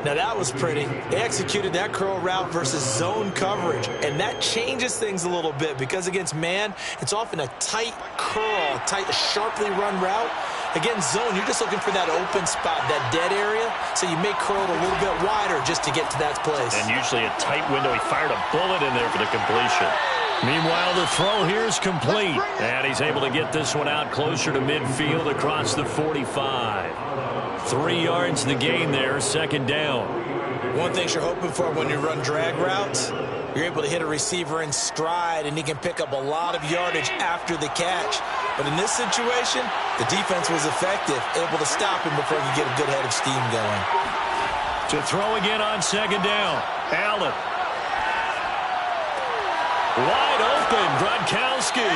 Now that was pretty. They executed that curl route versus zone coverage, and that changes things a little bit because against man, it's often a tight curl, tight, sharply run route. Against zone, you're just looking for that open spot, that dead area, so you may curl it a little bit wider just to get to that place. And usually a tight window. He fired a bullet in there for the completion. Meanwhile, the throw here is complete. And he's able to get this one out closer to midfield across the 45. 3 yards the gain there, second down. One thing you're hoping for when you run drag routes, you're able to hit a receiver in stride, and he can pick up a lot of yardage after the catch. But in this situation, the defense was effective, able to stop him before he could get a good head of steam going. To throw again on second down, Allen. Wide open, Gronkowski.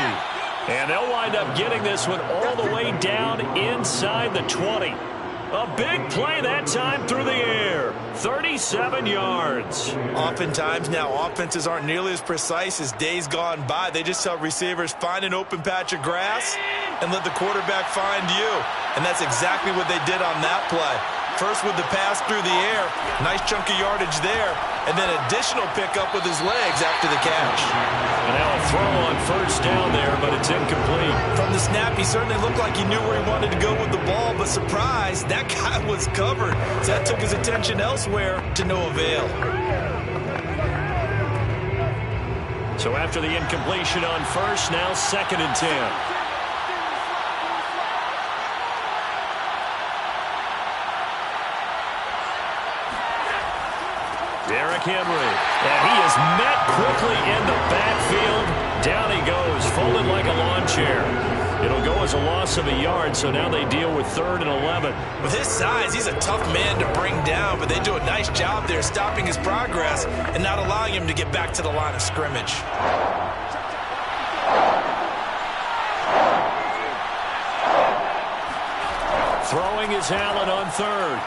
And they'll wind up getting this one all the way down inside the 20. A big play that time through the air. 37 yards. Oftentimes now, offenses aren't nearly as precise as days gone by. They just tell receivers, find an open patch of grass and let the quarterback find you. And that's exactly what they did on that play. First with the pass through the air, nice chunk of yardage there, and then additional pickup with his legs after the catch. And now a throw on first down there, but it's incomplete. From the snap, he certainly looked like he knew where he wanted to go with the ball, but surprise, that guy was covered. So that took his attention elsewhere to no avail. So after the incompletion on first, now 2nd and 10. Derrick Henry, and he is met quickly in the backfield. Down he goes, folded like a lawn chair. It'll go as a loss of a yard, so now they deal with 3rd and 11. With his size, he's a tough man to bring down, but they do a nice job there stopping his progress and not allowing him to get back to the line of scrimmage. Throwing is Allen on 3rd.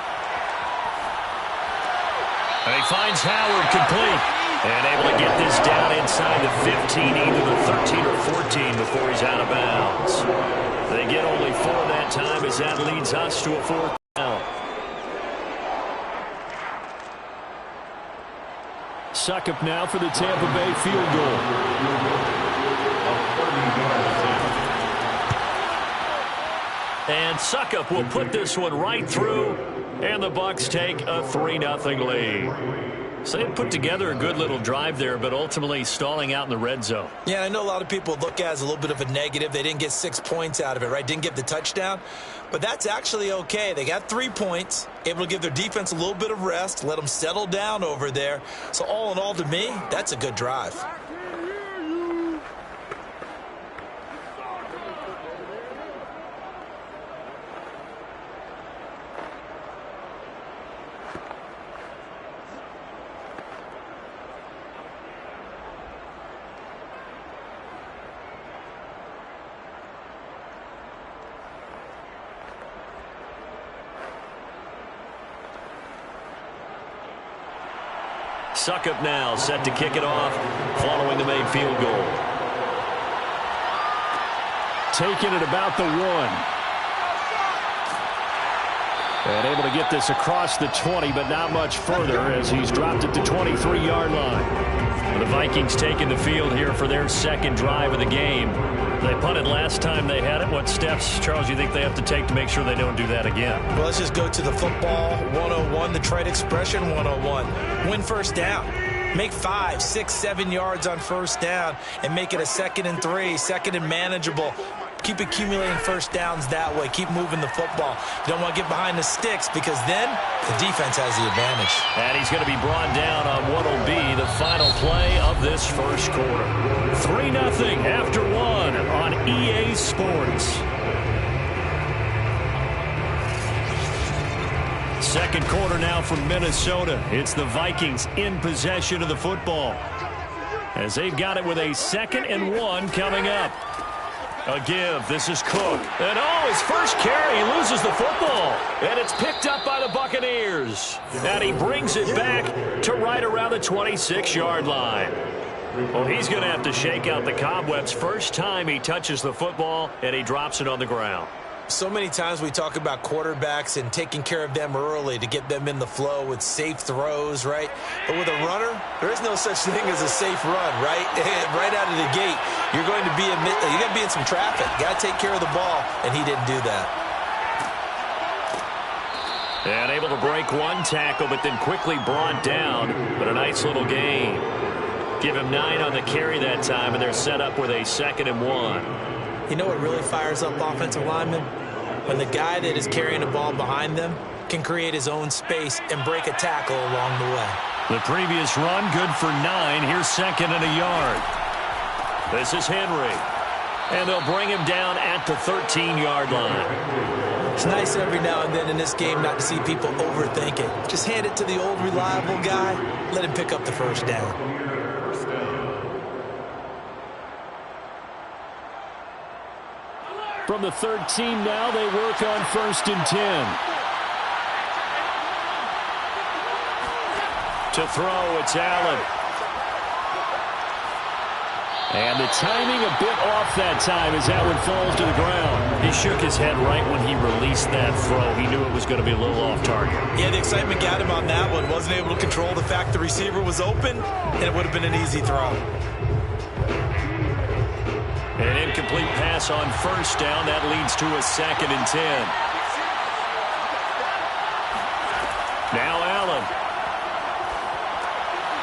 And he finds Howard complete. And able to get this down inside the 15, either the 13 or 14 before he's out of bounds. They get only 4 that time as that leads us to a 4th down. Succop now for the Tampa Bay field goal. And Suckup will put this one right through, and the Bucs take a 3-0 lead. So they put together a good little drive there, but ultimately stalling out in the red zone. Yeah, I know a lot of people look at it as a little bit of a negative. They didn't get 6 points out of it, right? Didn't get the touchdown. But that's actually okay. They got 3 points, able to give their defense a little bit of rest, let them settle down over there. So all in all, to me, that's a good drive. Suckup now set to kick it off following the made field goal. Taking it about the 1. And able to get this across the 20, but not much further as he's dropped it to 23-yard line. The Vikings taking the field here for their second drive of the game. They punted last time they had it. What steps, Charles, you think they have to take to make sure they don't do that again? Well, let's just go to the football 101, the trade expression 101. Win first down. Make 5, 6, 7 yards on first down and make it a 2nd and 3, 2nd and manageable. Keep accumulating first downs that way. Keep moving the football. You don't want to get behind the sticks because then the defense has the advantage. And he's going to be brought down on what will be the final play of this first quarter. 3-0 after 1 on EA Sports. Second quarter now from Minnesota. It's the Vikings in possession of the football as they've got it with a 2nd and 1 coming up. A give. This is Cook. And his first carry. He loses the football. And it's picked up by the Buccaneers. And he brings it back to right around the 26-yard line. Well, he's going to have to shake out the cobwebs first time he touches the football, and he drops it on the ground. So many times we talk about quarterbacks and taking care of them early to get them in the flow with safe throws, right? But with a runner, there is no such thing as a safe run, right? Right out of the gate, you're going to be in some traffic. You got to take care of the ball, and he didn't do that. And able to break one tackle, but then quickly brought down. But a nice little gain. Give him 9 on the carry that time, and they're set up with a 2nd and 1. You know what really fires up offensive linemen? When the guy that is carrying the ball behind them can create his own space and break a tackle along the way. The previous run, good for 9. Here's 2nd and a yard. This is Henry. And they'll bring him down at the 13-yard line. It's nice every now and then in this game not to see people overthink it. Just hand it to the old reliable guy. Let him pick up the first down. From the 13 now, they work on 1st and 10. To throw, it's Allen. And the timing a bit off that time as that one falls to the ground. He shook his head right when he released that throw. He knew it was going to be a little off target. Yeah, the excitement got him on that one. Wasn't able to control the fact the receiver was open, and it would have been an easy throw. An incomplete pass on first down. That leads to a 2nd and 10. Now Allen.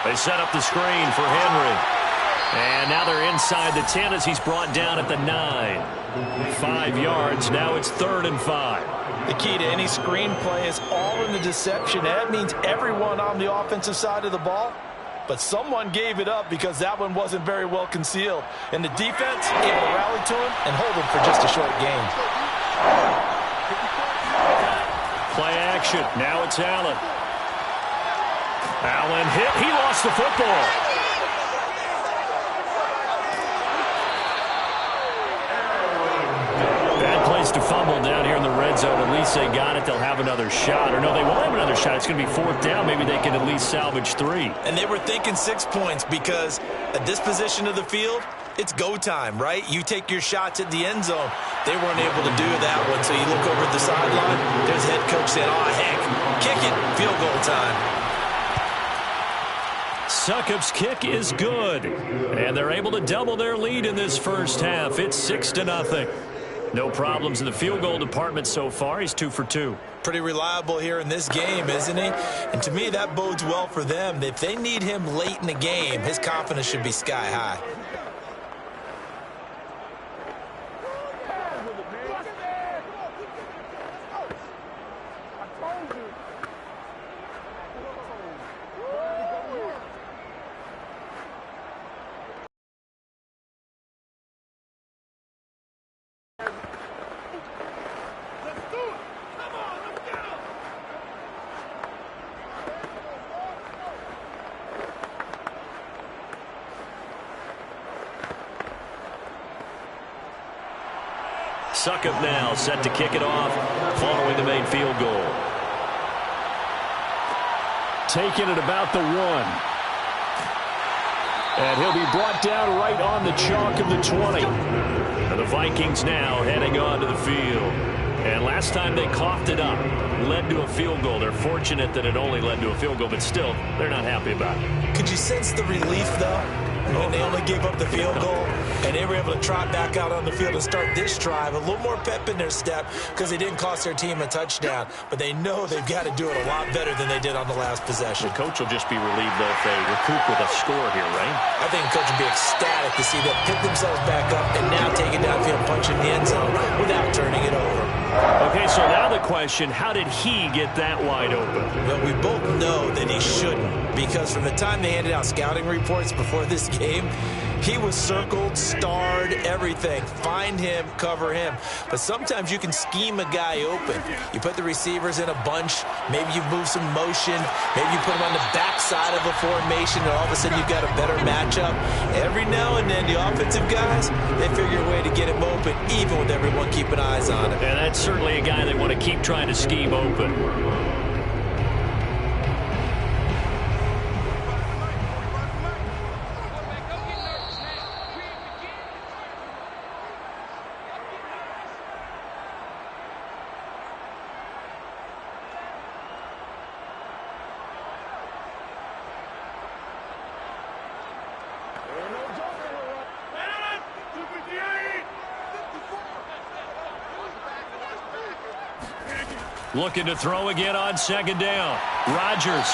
They set up the screen for Henry. And now they're inside the 10 as he's brought down at the 9. 5 yards. Now it's 3rd and 5. The key to any screen play is all in the deception. That means everyone on the offensive side of the ball. But someone gave it up because that one wasn't very well concealed. And the defense able to rally to him and hold him for just a short gain. Play action. Now it's Allen. Allen hit. He lost the football. Bad place to fumble down here in the red zone. At least they got it. They'll have another shot. Or no, they won't have another shot. It's going to be 4th down. Maybe they can at least salvage 3. And they were thinking 6 points because at this position of the field, it's go time, right? You take your shots at the end zone. They weren't able to do that one. So you look over at the sideline. There's the head coach saying, oh, heck, kick it. Field goal time. Suckup's kick is good. And they're able to double their lead in this first half. It's 6-0. No problems in the field goal department so far. He's 2 for 2. Pretty reliable here in this game, isn't he? And to me, that bodes well for them. If they need him late in the game, his confidence should be sky high. Succop now set to kick it off following the made field goal. Taking it about the 1. And he'll be brought down right on the chalk of the 20. And the Vikings now heading onto the field. And last time they coughed it up, led to a field goal. They're fortunate that it only led to a field goal, but still, they're not happy about it. Could you sense the relief, though? When they only gave up the field goal, and they were able to trot back out on the field and start this drive. A little more pep in their step because they didn't cost their team a touchdown. But they know they've got to do it a lot better than they did on the last possession. The coach will just be relieved, though, if they recoup with a score here, right? I think the coach will be ecstatic to see them pick themselves back up and now take it downfield, punch in the end zone without turning it over. Okay, so now the question, how did he get that wide open? Well, we both know that he shouldn't, because from the time they handed out scouting reports before this game, he was circled, starred, everything. Find him, cover him. But sometimes you can scheme a guy open. You put the receivers in a bunch. Maybe you move some motion. Maybe you put them on the backside of a formation, and all of a sudden you've got a better matchup. Every now and then, the offensive guys, they figure a way to get him open, even with everyone keeping eyes on him. And that's certainly a guy they want to keep trying to scheme open. Looking to throw again on second down. Rodgers.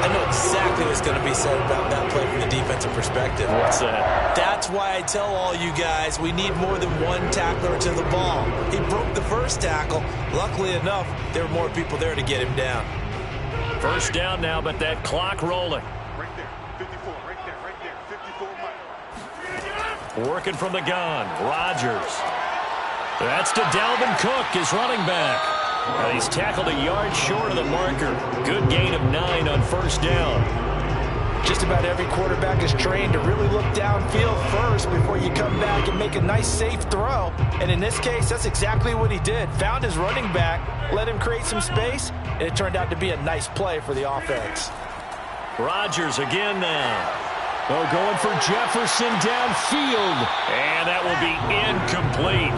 I know exactly what's going to be said about that play from the defensive perspective. What's that? That's why I tell all you guys we need more than one tackler to the ball. He broke the first tackle. Luckily enough, there were more people there to get him down. First down now, but that clock rolling. Right there, 54, right there, 54, Mike. Working from the gun. Rodgers. That's to Dalvin Cook, his running back. And he's tackled a yard short of the marker. Good gain of 9 on first down. Just about every quarterback is trained to really look downfield first before you come back and make a nice, safe throw. And in this case, that's exactly what he did. Found his running back, let him create some space, and it turned out to be a nice play for the offense. Rodgers again now. Oh, going for Jefferson downfield. And that will be incomplete.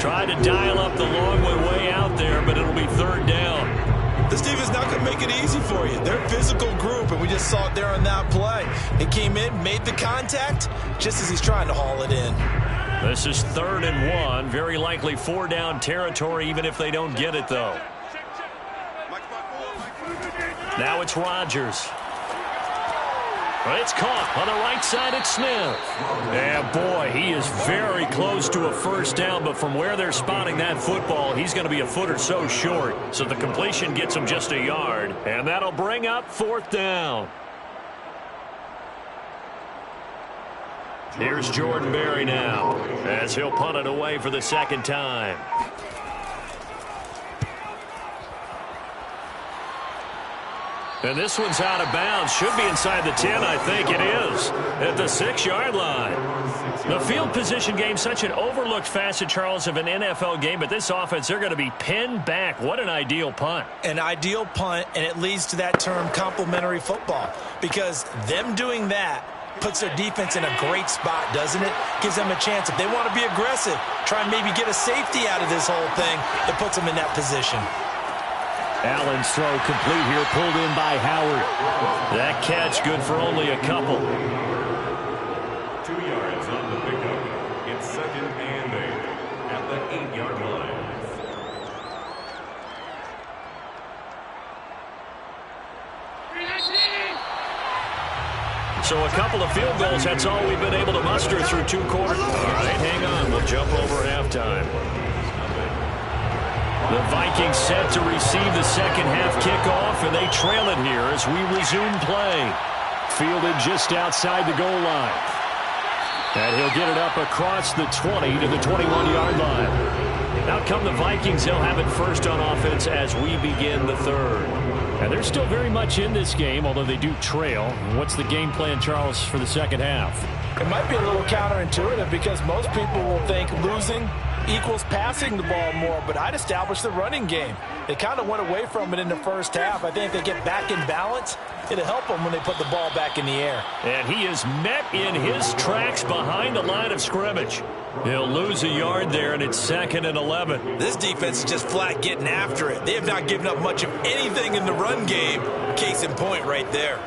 Tried to dial up the long way out there, but it'll be third down. This defense not going to make it easy for you. They're a physical group, and we just saw it there on that play. He came in, made the contact, just as he's trying to haul it in. This is 3rd and 1. Very likely 4-down territory, even if they don't get it, though. Now it's Rodgers. It's caught on the right side at Smith. And boy, he is very close to a first down, but from where they're spotting that football, he's going to be a foot or so short. So the completion gets him just a yard, and that'll bring up 4th down. Here's Jordan Berry now, as he'll punt it away for the second time. And this one's out of bounds. Should be inside the 10, I think it is. At the 6-yard line. The field position game, such an overlooked facet, Charles, of an NFL game. But this offense, they're going to be pinned back. What an ideal punt. An ideal punt, and it leads to that term complementary football. Because them doing that puts their defense in a great spot, doesn't it? Gives them a chance. If they want to be aggressive, try and maybe get a safety out of this whole thing, it puts them in that position. Allen's throw complete here, pulled in by Howard. That catch good for only a couple. 2 yards on the pickup. It's 2nd 8-yard line. So a couple of field goals, that's all we've been able to muster through 2 quarters. All right, hang on. We'll jump over halftime. The Vikings set to receive the second half kickoff, and they trail it here as we resume play. Fielded just outside the goal line. And he'll get it up across the 20 to the 21-yard line. Out come the Vikings. They'll have it first on offense as we begin the third. And they're still very much in this game, although they do trail. What's the game plan, Charles, for the second half? It might be a little counterintuitive because most people will think losing equals passing the ball more, but I'd establish the running game. They kind of went away from it in the first half. I think if they get back in balance, it'll help them when they put the ball back in the air. And he is met in his tracks behind the line of scrimmage. He'll lose a yard there, and it's 2nd and 11. This defense is just flat getting after it. They have not given up much of anything in the run game. Case in point right there.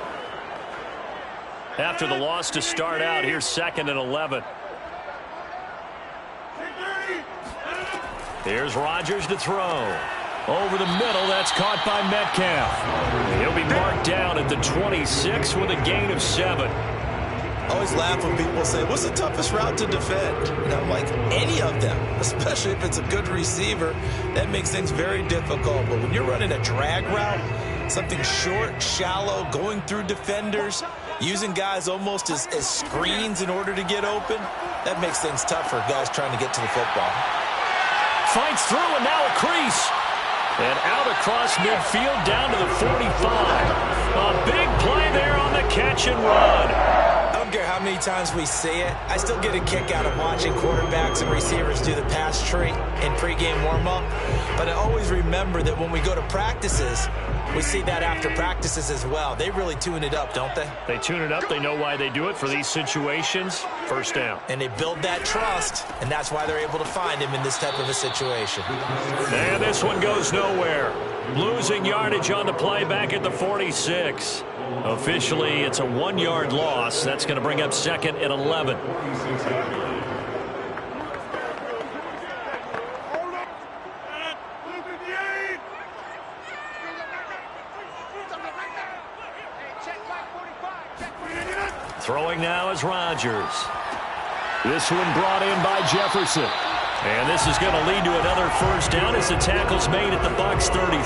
After the loss to start out, here's 2nd and 11. Here's Rodgers to throw. Over the middle, that's caught by Metcalf. He'll be marked down at the 26 with a gain of 7. I always laugh when people say, what's the toughest route to defend? And I'm like, any of them, especially if it's a good receiver. That makes things very difficult. But when you're running a drag route, something short, shallow, going through defenders, using guys almost as screens in order to get open, that makes things tough for guys trying to get to the football. Fights through, and now a crease. And out across midfield down to the 45. A big play there on the catch and run. I don't care how many times we see it. I still get a kick out of watching quarterbacks and receivers do the pass tree in pregame warm-up. But I always remember that when we go to practices, we see that after practices as well. They really tune it up, don't they? They tune it up. They know why they do it for these situations. First down. And they build that trust, and that's why they're able to find him in this type of a situation. And this one goes nowhere. Losing yardage on the play back at the 46. Officially, it's a 1-yard loss. That's going to bring up 2nd and 11. Throwing now is Rodgers. This one brought in by Jefferson. And this is going to lead to another first down as the tackle's made at the Bucs 33.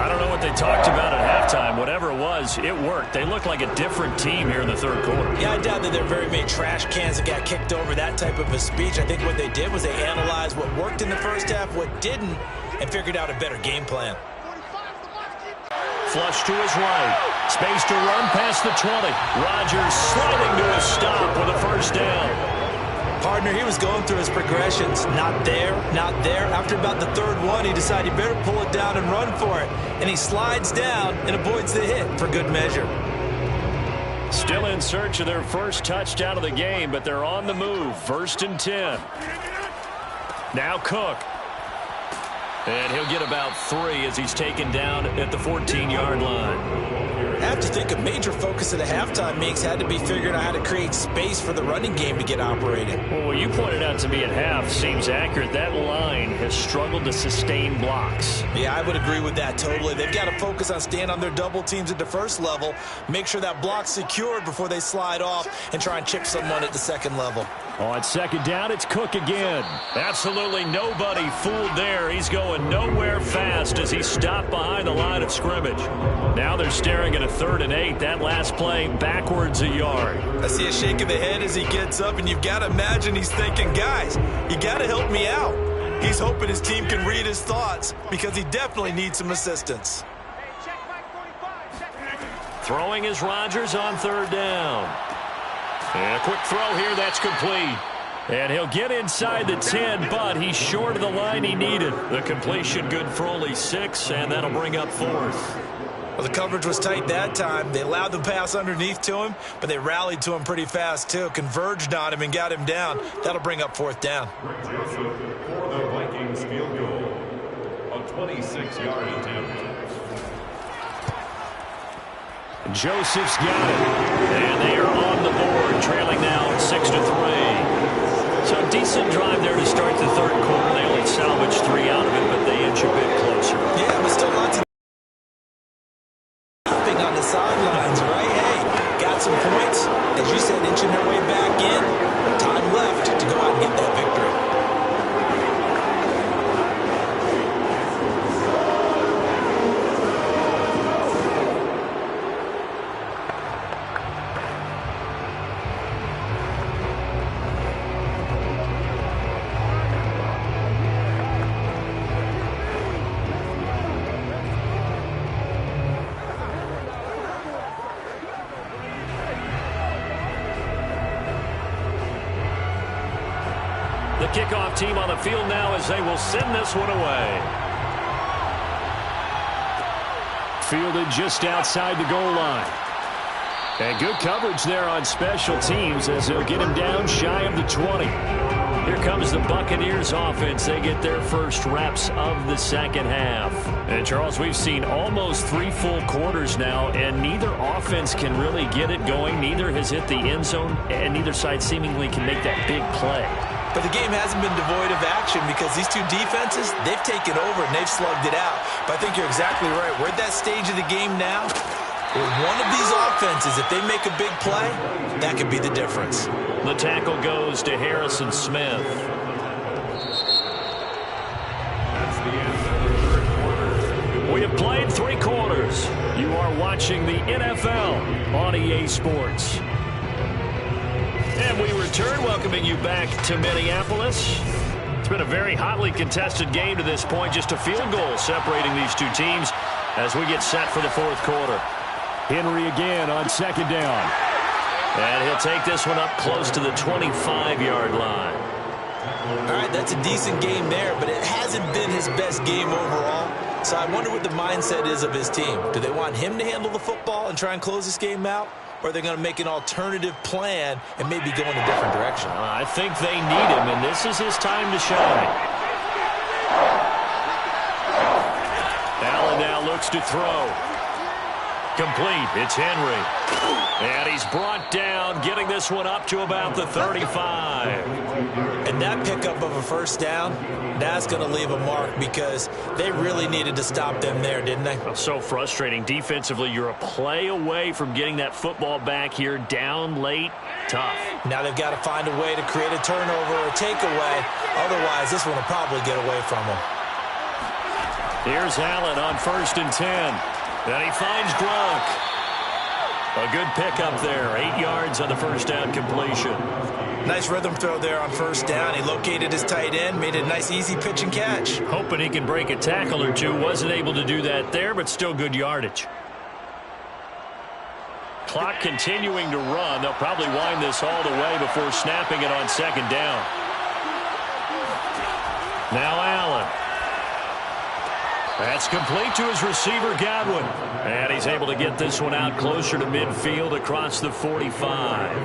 I don't know what they talked about at halftime. Whatever it was, it worked. They look like a different team here in the third quarter. Yeah, I doubt that there are very many trash cans that got kicked over that type of a speech. I think what they did was they analyzed what worked in the first half, what didn't, and figured out a better game plan. Flush to his right. Space to run past the 20. Rodgers sliding to a stop with a first down. Partner, he was going through his progressions. Not there, not there. After about the third one, he decided he better pull it down and run for it. And he slides down and avoids the hit for good measure. Still in search of their first touchdown of the game, but they're on the move. 1st and 10. Now Cook. And he'll get about 3 as he's taken down at the 14-yard line. I have to think a major focus of the halftime makes had to be figuring out how to create space for the running game to get operating. Well, what you pointed out to me at half seems accurate. That line has struggled to sustain blocks. Yeah, I would agree with that totally. They've got to focus on staying on their double teams at the first level, make sure that block's secured before they slide off and try and chip someone at the second level. On 2nd down, it's Cook again. Absolutely nobody fooled there. He's going nowhere fast as he stopped behind the line of scrimmage. Now they're staring at a 3rd and 8. That last play backwards a yard. I see a shake of the head as he gets up, and you've got to imagine he's thinking, guys, you got to help me out. He's hoping his team can read his thoughts because he definitely needs some assistance. Throwing is Rodgers on 3rd down. And a quick throw here, that's complete. And he'll get inside the 10, but he's short of the line he needed. The completion good for only 6, and that'll bring up 4th. Well, the coverage was tight that time. They allowed the pass underneath to him, but they rallied to him pretty fast, too. Converged on him and got him down. That'll bring up 4th down. For the Vikings field goal, a 26-yard attempt. Joseph's got it. And they are on the board, trailing now 6-3. So a decent drive there to start the third quarter. They only kickoff team on the field now as they will send this one away. Fielded just outside the goal line. And good coverage there on special teams as they'll get him down shy of the 20. Here comes the Buccaneers offense. They get their first reps of the second half. And, Charles, we've seen almost 3 full quarters now, and neither offense can really get it going. Neither has hit the end zone, and neither side seemingly can make that big play. But the game hasn't been devoid of action because these two defenses, they've taken over and they've slugged it out. But I think you're exactly right. We're at that stage of the game now where one of these offenses, if they make a big play, that could be the difference. The tackle goes to Harrison Smith. That's the end of the third quarter. We have played 3 quarters. You are watching the NFL on EA Sports. And we return, welcoming you back to Minneapolis. It's been a very hotly contested game to this point. Just a field goal separating these two teams as we get set for the fourth quarter. Henry again on second down. And he'll take this one up close to the 25-yard line. All right, that's a decent game there, but it hasn't been his best game overall. So I wonder what the mindset is of his team. Do they want him to handle the football and try and close this game out? Or are they going to make an alternative plan and maybe go in a different direction? I think they need him, and this is his time to shine. Allen now looks to throw. Complete. It's Henry. And he's brought down, getting this one up to about the 35. And that pickup of a first down, that's going to leave a mark because they really needed to stop them there, didn't they? So frustrating. Defensively, you're a play away from getting that football back here down late. Tough. Now they've got to find a way to create a turnover or a takeaway. Otherwise, this one will probably get away from them. Here's Allen on 1st and 10. Then he finds Gronk. A good pickup there. 8 yards on the first down completion. Nice rhythm throw there on first down. He located his tight end, made a nice easy pitch and catch. Hoping he can break a tackle or two. Wasn't able to do that there, but still good yardage. Clock continuing to run. They'll probably wind this all the way before snapping it on second down. Now Allen. That's complete to his receiver, Godwin. And he's able to get this one out closer to midfield across the 45.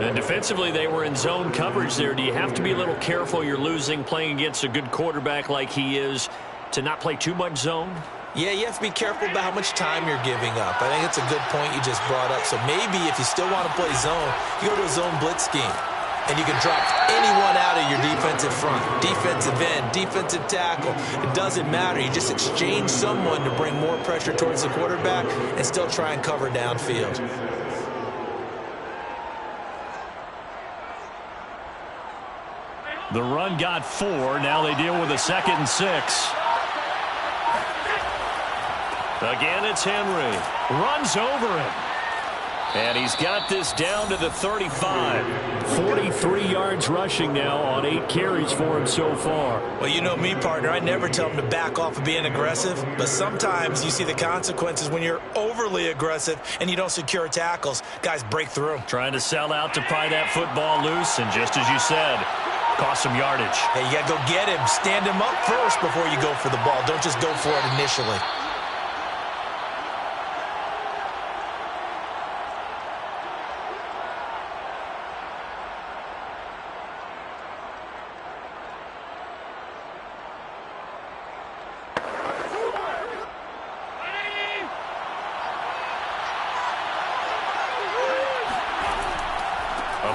And defensively, they were in zone coverage there. Do you have to be a little careful? You're losing, playing against a good quarterback like he is, to not play too much zone? Yeah, you have to be careful about how much time you're giving up. I think it's a good point you just brought up. So maybe if you still want to play zone, you go to a zone blitz scheme. And you can drop anyone out of your defensive front. Defensive end, defensive tackle. It doesn't matter. You just exchange someone to bring more pressure towards the quarterback and still try and cover downfield. The run got 4. Now they deal with a 2nd and 6. Again, it's Henry. Runs over him. And he's got this down to the 35. 43 yards rushing now on 8 carries for him so far. Well, you know me, partner. I never tell him to back off of being aggressive. But sometimes you see the consequences when you're overly aggressive and you don't secure tackles. Guys break through. Trying to sell out to pry that football loose. And just as you said, cost some yardage. Hey, you got to go get him. Stand him up first before you go for the ball. Don't just go for it initially.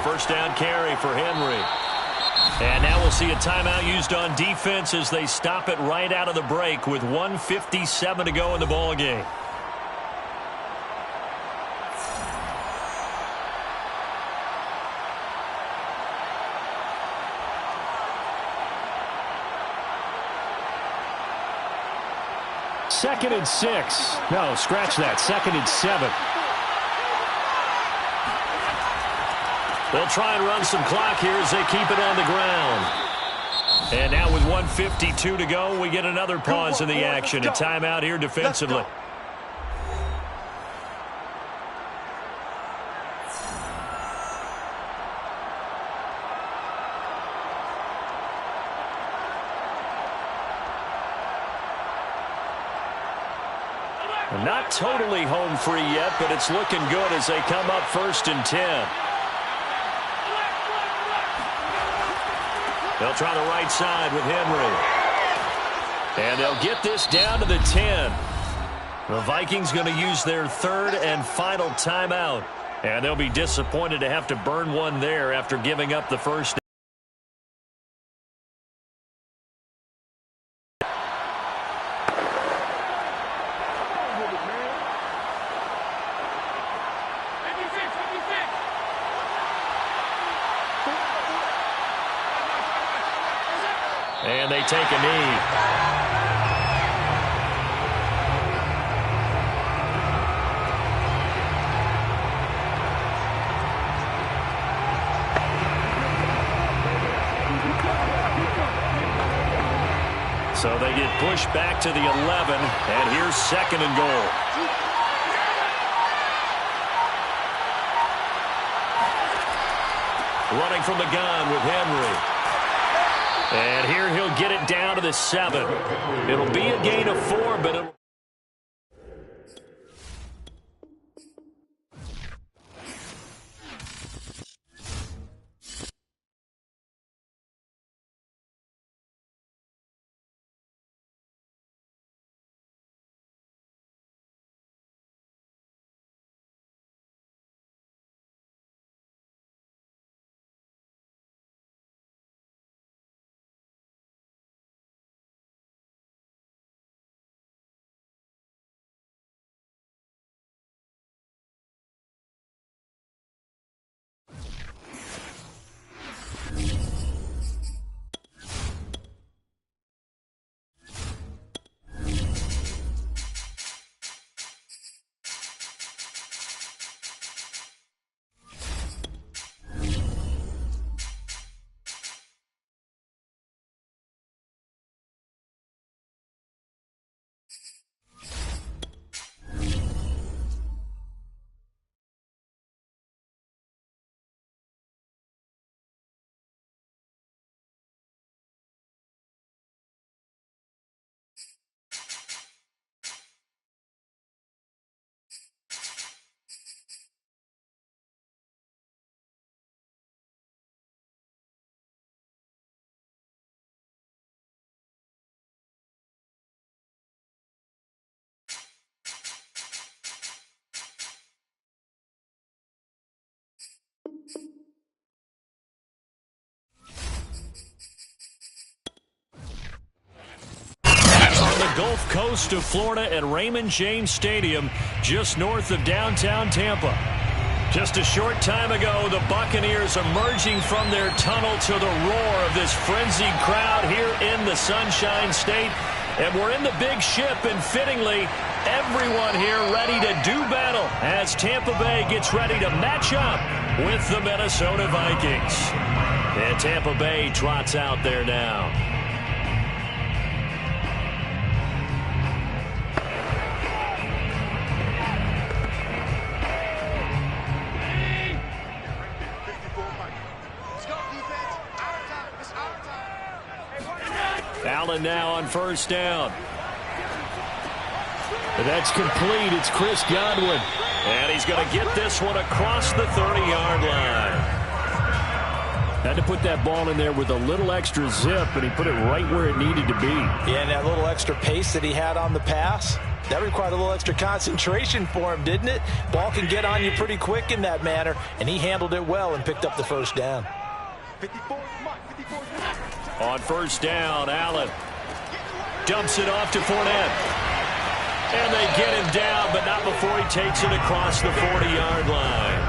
First down carry for Henry. And now we'll see a timeout used on defense as they stop it right out of the break with 1:57 to go in the ball game. Second and 6. No, scratch that. 2nd and 7. They'll try and run some clock here as they keep it on the ground. And now with 1:52 to go, we get another pause in the action. A timeout here defensively. Not totally home free yet, but it's looking good as they come up 1st and 10. They'll try the right side with Henry. And they'll get this down to the 10. The Vikings going to use their 3rd and final timeout. And they'll be disappointed to have to burn one there after giving up the first. And they take a knee. So they get pushed back to the 11, and here's 2nd and goal. Running from the gun with Henry. And here he'll get it down to the 7. It'll be a gain of 4, but it'll... On the Gulf Coast of Florida at Raymond James Stadium, just north of downtown Tampa. Just a short time ago, the Buccaneers emerging from their tunnel to the roar of this frenzied crowd here in the Sunshine State. And we're in the big ship, and fittingly, everyone here ready to do battle as Tampa Bay gets ready to match up with the Minnesota Vikings. And Tampa Bay trots out there now. Allen now on 1st down. That's complete. It's Chris Godwin. And he's going to get this one across the 30-yard line. Had to put that ball in there with a little extra zip, and he put it right where it needed to be. Yeah, and that little extra pace that he had on the pass, that required a little extra concentration for him, didn't it? Ball can get on you pretty quick in that manner, and he handled it well and picked up the 1st down. On 1st down, Allen dumps it off to Fournette. And they get him down, but not before he takes it across the 40-yard line.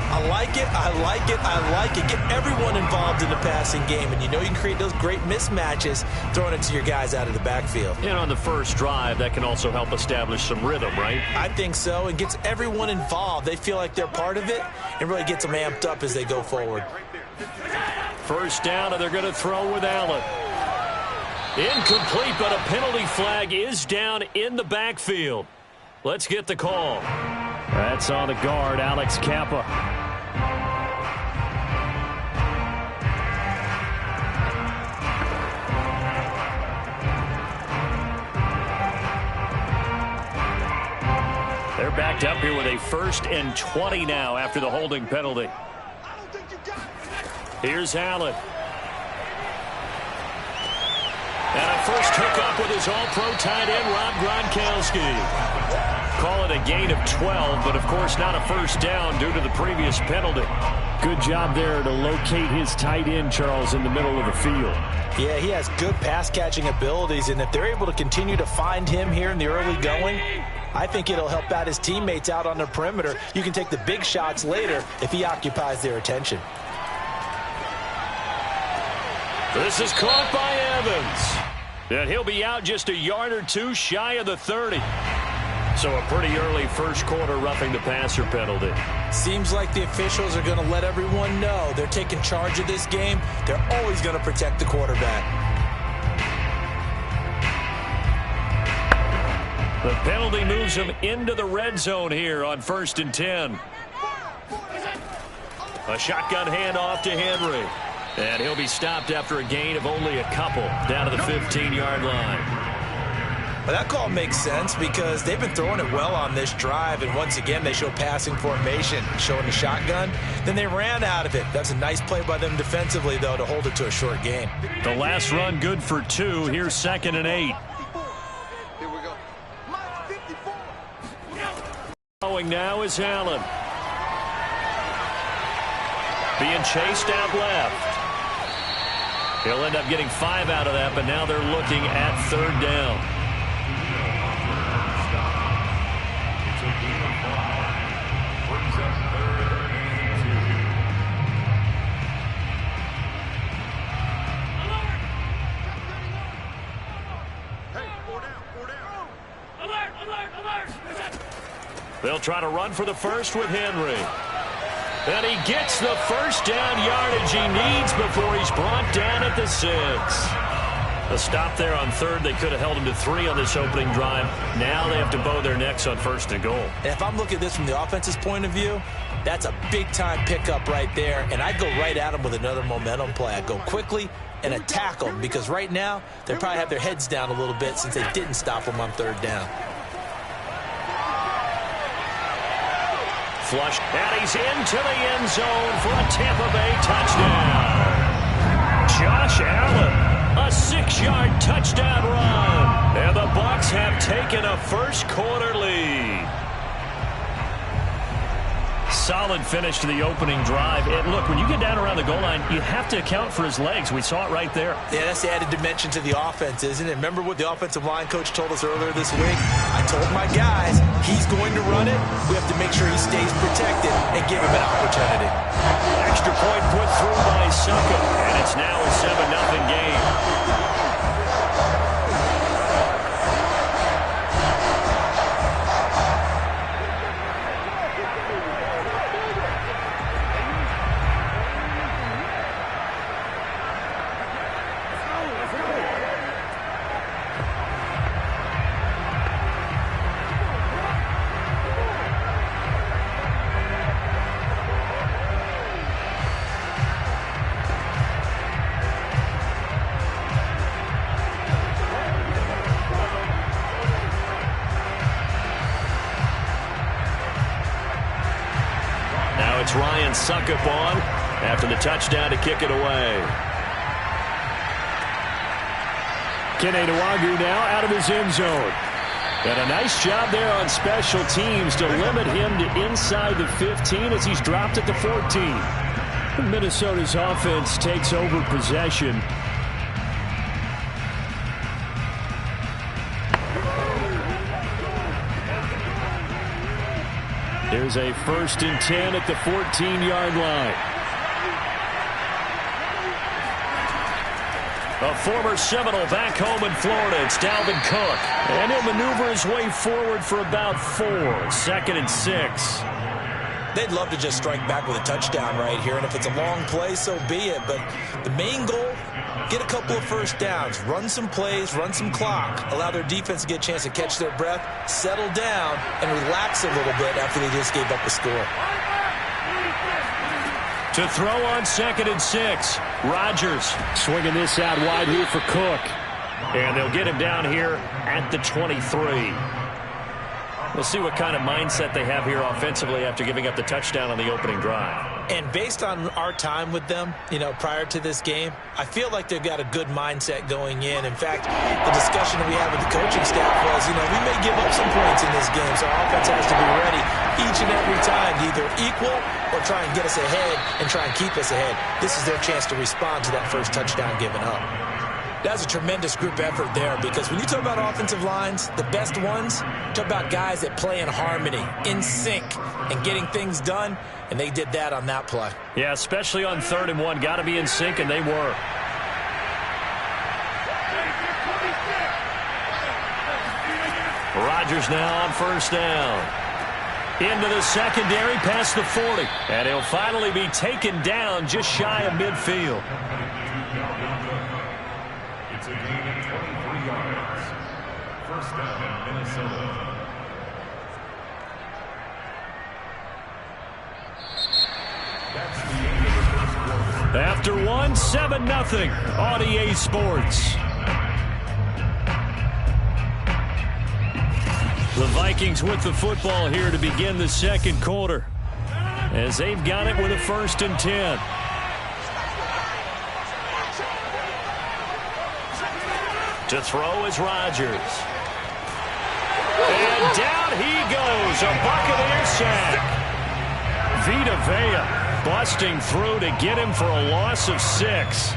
I like it, I like it, I like it. Get everyone involved in the passing game, and you know you can create those great mismatches throwing it to your guys out of the backfield. And on the first drive, that can also help establish some rhythm, right? I think so. It gets everyone involved. They feel like they're part of it, and really gets them amped up as they go forward. 1st down, and they're going to throw with Allen. Incomplete, but a penalty flag is down in the backfield. Let's get the call. That's on the guard, Alex Kappa. Picked up here with a 1st and 20 now after the holding penalty. Here's Allen. And a first hookup with his all-pro tight end, Rob Gronkowski. Call it a gain of 12, but of course not a first down due to the previous penalty. Good job there to locate his tight end, Charles, in the middle of the field. Yeah, he has good pass-catching abilities, and if they're able to continue to find him here in the early going, I think it'll help out his teammates out on the perimeter. You can take the big shots later if he occupies their attention. This is caught by Evans. And he'll be out just a yard or two shy of the 30. So a pretty early first quarter roughing the passer penalty. Seems like the officials are going to let everyone know they're taking charge of this game. They're always going to protect the quarterback. The penalty moves him into the red zone here on 1st and 10. A shotgun handoff to Henry. And he'll be stopped after a gain of only a couple down to the 15-yard line. Well, that call makes sense because they've been throwing it well on this drive, and once again they show passing formation, showing the shotgun. Then they ran out of it. That's a nice play by them defensively, though, to hold it to a short gain. The last run good for 2. Here's 2nd and 8. Here we go. Going now is Allen. Being chased out left. He'll end up getting 5 out of that, but now they're looking at 3rd down. They'll try to run for the first with Henry. And he gets the first down yardage he needs before he's brought down at the 6. A stop there on 3rd. They could have held him to 3 on this opening drive. Now they have to bow their necks on 1st and goal. And if I'm looking at this from the offense's point of view, that's a big-time pickup right there. And I'd go right at him with another momentum play. I'd go quickly and attack them because right now they probably have their heads down a little bit since they didn't stop them on 3rd down. Flush, and he's into the end zone for a Tampa Bay touchdown. Josh Allen, a 6-yard touchdown run. And the Bucs have taken a first quarter lead. Solid finish to the opening drive. And look, when you get down around the goal line, you have to account for his legs. We saw it right there. Yeah, that's the added dimension to the offense, isn't it? Remember what the offensive line coach told us earlier this week? I told my guys, he's going to run it. We have to make sure he stays protected and give him an opportunity. Extra point put through by Suckup. And it's now a 7-0 game. It's Ryan Suckup on after the touchdown to kick it away. Kene Nwangwu now out of his end zone. And a nice job there on special teams to limit him to inside the 15 as he's dropped at the 14. Minnesota's offense takes over possession. There's a 1st and 10 at the 14-yard line. A former Seminole back home in Florida. It's Dalvin Cook. And he'll maneuver his way forward for about 4. 2nd and 6. They'd love to just strike back with a touchdown right here. And if it's a long play, so be it. But the main goal, get a couple of first downs. Run some plays, run some clock. Allow their defense to get a chance to catch their breath, settle down, and relax a little bit after they just gave up a score. To throw on 2nd and 6. Rodgers swinging this out wide here for Cook. And they'll get him down here at the 23. We'll see what kind of mindset they have here offensively after giving up the touchdown on the opening drive. And based on our time with them, prior to this game, I feel like they've got a good mindset going in. In fact, the discussion that we had with the coaching staff was, we may give up some points in this game, so our offense has to be ready each and every time to either equal or try and get us ahead and try and keep us ahead. This is their chance to respond to that first touchdown given up. That's a tremendous group effort there, because when you talk about offensive lines, the best ones, talk about guys that play in harmony, in sync, and getting things done, and they did that on that play. Yeah, especially on 3rd and 1. Got to be in sync, and they were. Rodgers now on 1st down. Into the secondary, past the 40. And he'll finally be taken down just shy of midfield. It's a gain of 23 yards. 1st down, Minnesota. That's the end of the 1st quarter. After 1, 7-0 on EA Sports. The Vikings with the football here to begin the 2nd quarter, as they've got it with a 1st and 10. To throw is Rodgers. And down he goes. A Buccaneer sack. Vita Vea busting through to get him for a loss of 6.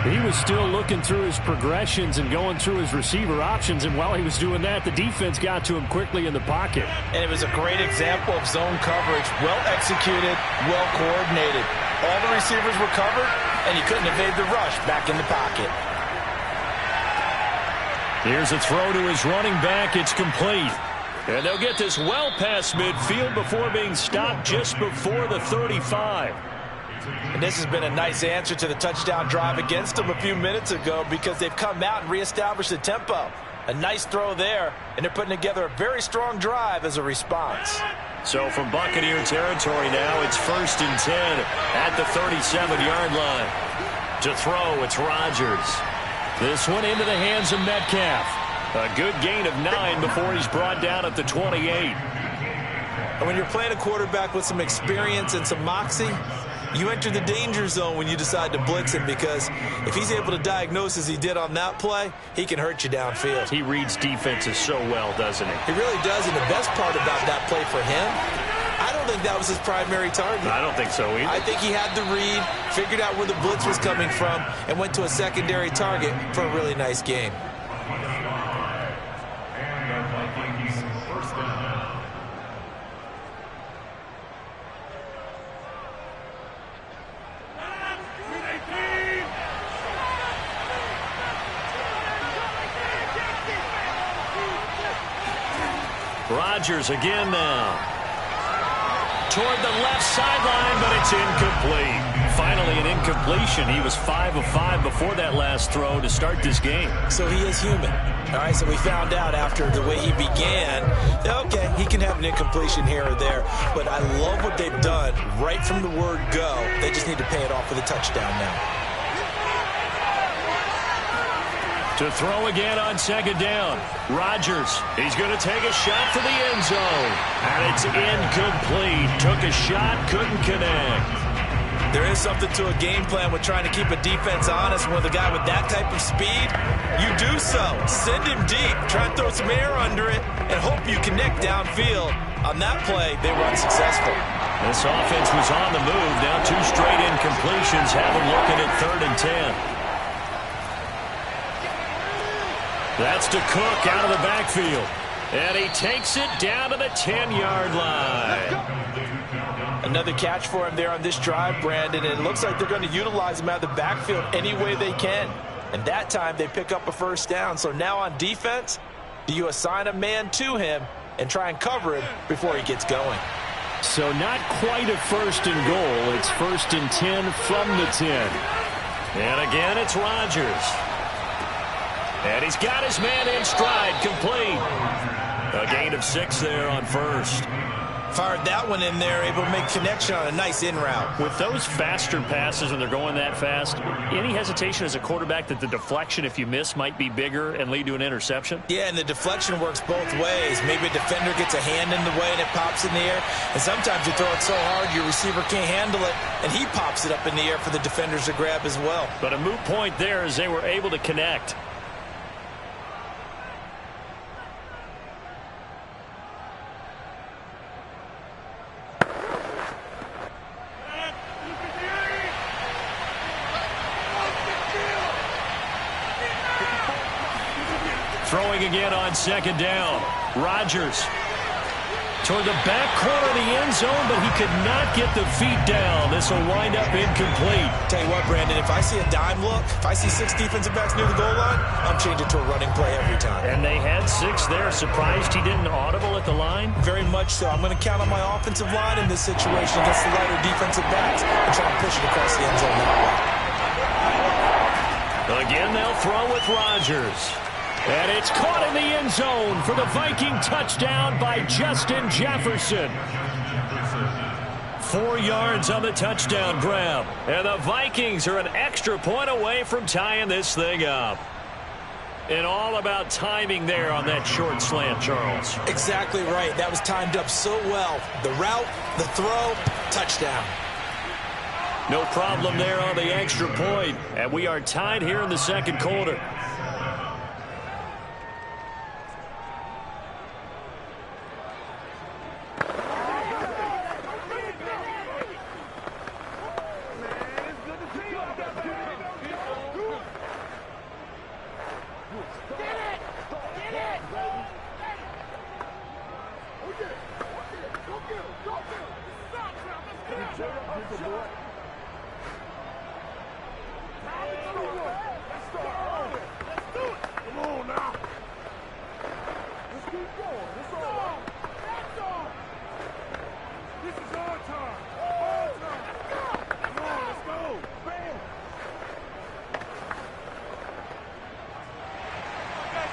He was still looking through his progressions and going through his receiver options, and while he was doing that, the defense got to him quickly in the pocket. And it was a great example of zone coverage. Well executed, well coordinated. All the receivers were covered, and he couldn't evade the rush back in the pocket. Here's a throw to his running back. It's complete. And they'll get this well past midfield before being stopped just before the 35. And this has been a nice answer to the touchdown drive against them a few minutes ago, because they've come out and reestablished the tempo. A nice throw there, and they're putting together a very strong drive as a response. So from Buccaneer territory now, it's 1st and 10 at the 37-yard line. To throw, it's Rodgers. This one into the hands of Metcalf. A good gain of 9 before he's brought down at the 28. And when you're playing a quarterback with some experience and some moxie, you enter the danger zone when you decide to blitz him, because if he's able to diagnose as he did on that play, he can hurt you downfield. He reads defenses so well, doesn't he? He really does, and the best part about that play for him, I don't think that was his primary target. I don't think so either. I think he had the read, figured out where the blitz was coming from, and went to a secondary target for a really nice game. And the Vikings 1st down. Rodgers again now. Toward the left sideline, but it's incomplete. Finally an incompletion. He was 5 of 5 before that last throw to start this game. So he is human. All right, so we found out after the way he began, okay, he can have an incompletion here or there, but I love what they've done right from the word go. They just need to pay it off with a touchdown now. To throw again on 2nd down. Rodgers, he's going to take a shot for the end zone. And it's incomplete. Took a shot, couldn't connect. There is something to a game plan with trying to keep a defense honest. With a guy with that type of speed, you do so. Send him deep. Try and throw some air under it and hope you connect downfield. On that play, they were unsuccessful. This offense was on the move. Now 2 straight incompletions have them looking at 3rd and 10. That's to Cook out of the backfield. And he takes it down to the 10-yard line. Another catch for him there on this drive, Brandon. And it looks like they're going to utilize him out of the backfield any way they can. And that time they pick up a 1st down. So now on defense, do you assign a man to him and try and cover him before he gets going? So not quite a 1st and goal. It's 1st and 10 from the 10. And again, it's Rodgers. And he's got his man in stride, complete. A gain of 6 there on 1st. Fired that one in there, able to make connection on a nice in route. With those faster passes when they're going that fast, any hesitation as a quarterback that the deflection, if you miss, might be bigger and lead to an interception? Yeah, and the deflection works both ways. Maybe a defender gets a hand in the way and it pops in the air. And sometimes you throw it so hard your receiver can't handle it, and he pops it up in the air for the defenders to grab as well. But a moot point there as they were able to connect. Throwing again on second down. Rodgers toward the back corner of the end zone, but he could not get the feet down. This will wind up incomplete. Tell you what, Brandon, if I see a dime look, if I see 6 defensive backs near the goal line, I'm changing to a running play every time. And they had 6 there. Surprised he didn't audible at the line? Very much so. I'm going to count on my offensive line in this situation against the lighter defensive backs and try and push it across the end zone that way. Again, they'll throw with Rodgers. And it's caught in the end zone for the Viking touchdown by Justin Jefferson. 4 yards on the touchdown grab. And the Vikings are an extra point away from tying this thing up. And all about timing there on that short slant, Charles. Exactly right. That was timed up so well. The route, the throw, touchdown. No problem there on the extra point. And we are tied here in the second quarter.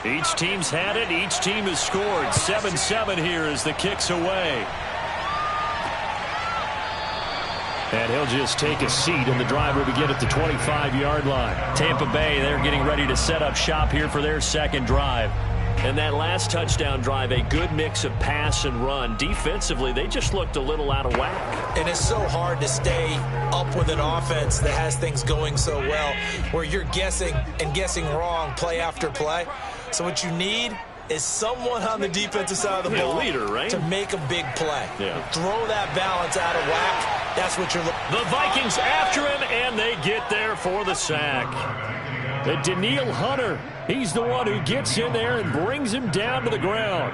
Each team's had it. Each team has scored. 7-7 here as the kick's away. And he'll just take a seat, and the drive will begin at the 25-yard line. Tampa Bay, they're getting ready to set up shop here for their second drive. And that last touchdown drive, a good mix of pass and run. Defensively, they just looked a little out of whack. And it's so hard to stay up with an offense that has things going so well, where you're guessing and guessing wrong play after play. So what you need is someone on the defensive side of the ball leader, right? to make a big play. Yeah. Throw that balance out of whack. That's what you're looking for. The Vikings after him, and they get there for the sack. Daniil Hunter, he's the one who gets in there and brings him down to the ground.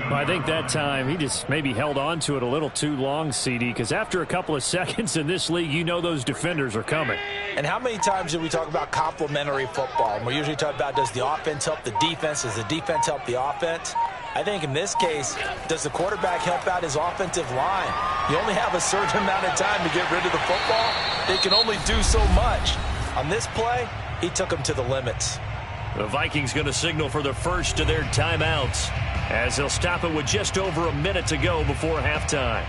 I think that time he just maybe held on to it a little too long, CD, because after a couple of seconds in this league, you know those defenders are coming. And how many times do we talk about complementary football? And we usually talk about, does the offense help the defense? Does the defense help the offense? I think in this case, does the quarterback help out his offensive line? You only have a certain amount of time to get rid of the football. They can only do so much. On this play, he took him to the limits. The Vikings going to signal for the first of their timeouts as they'll stop it with just over a minute to go before halftime.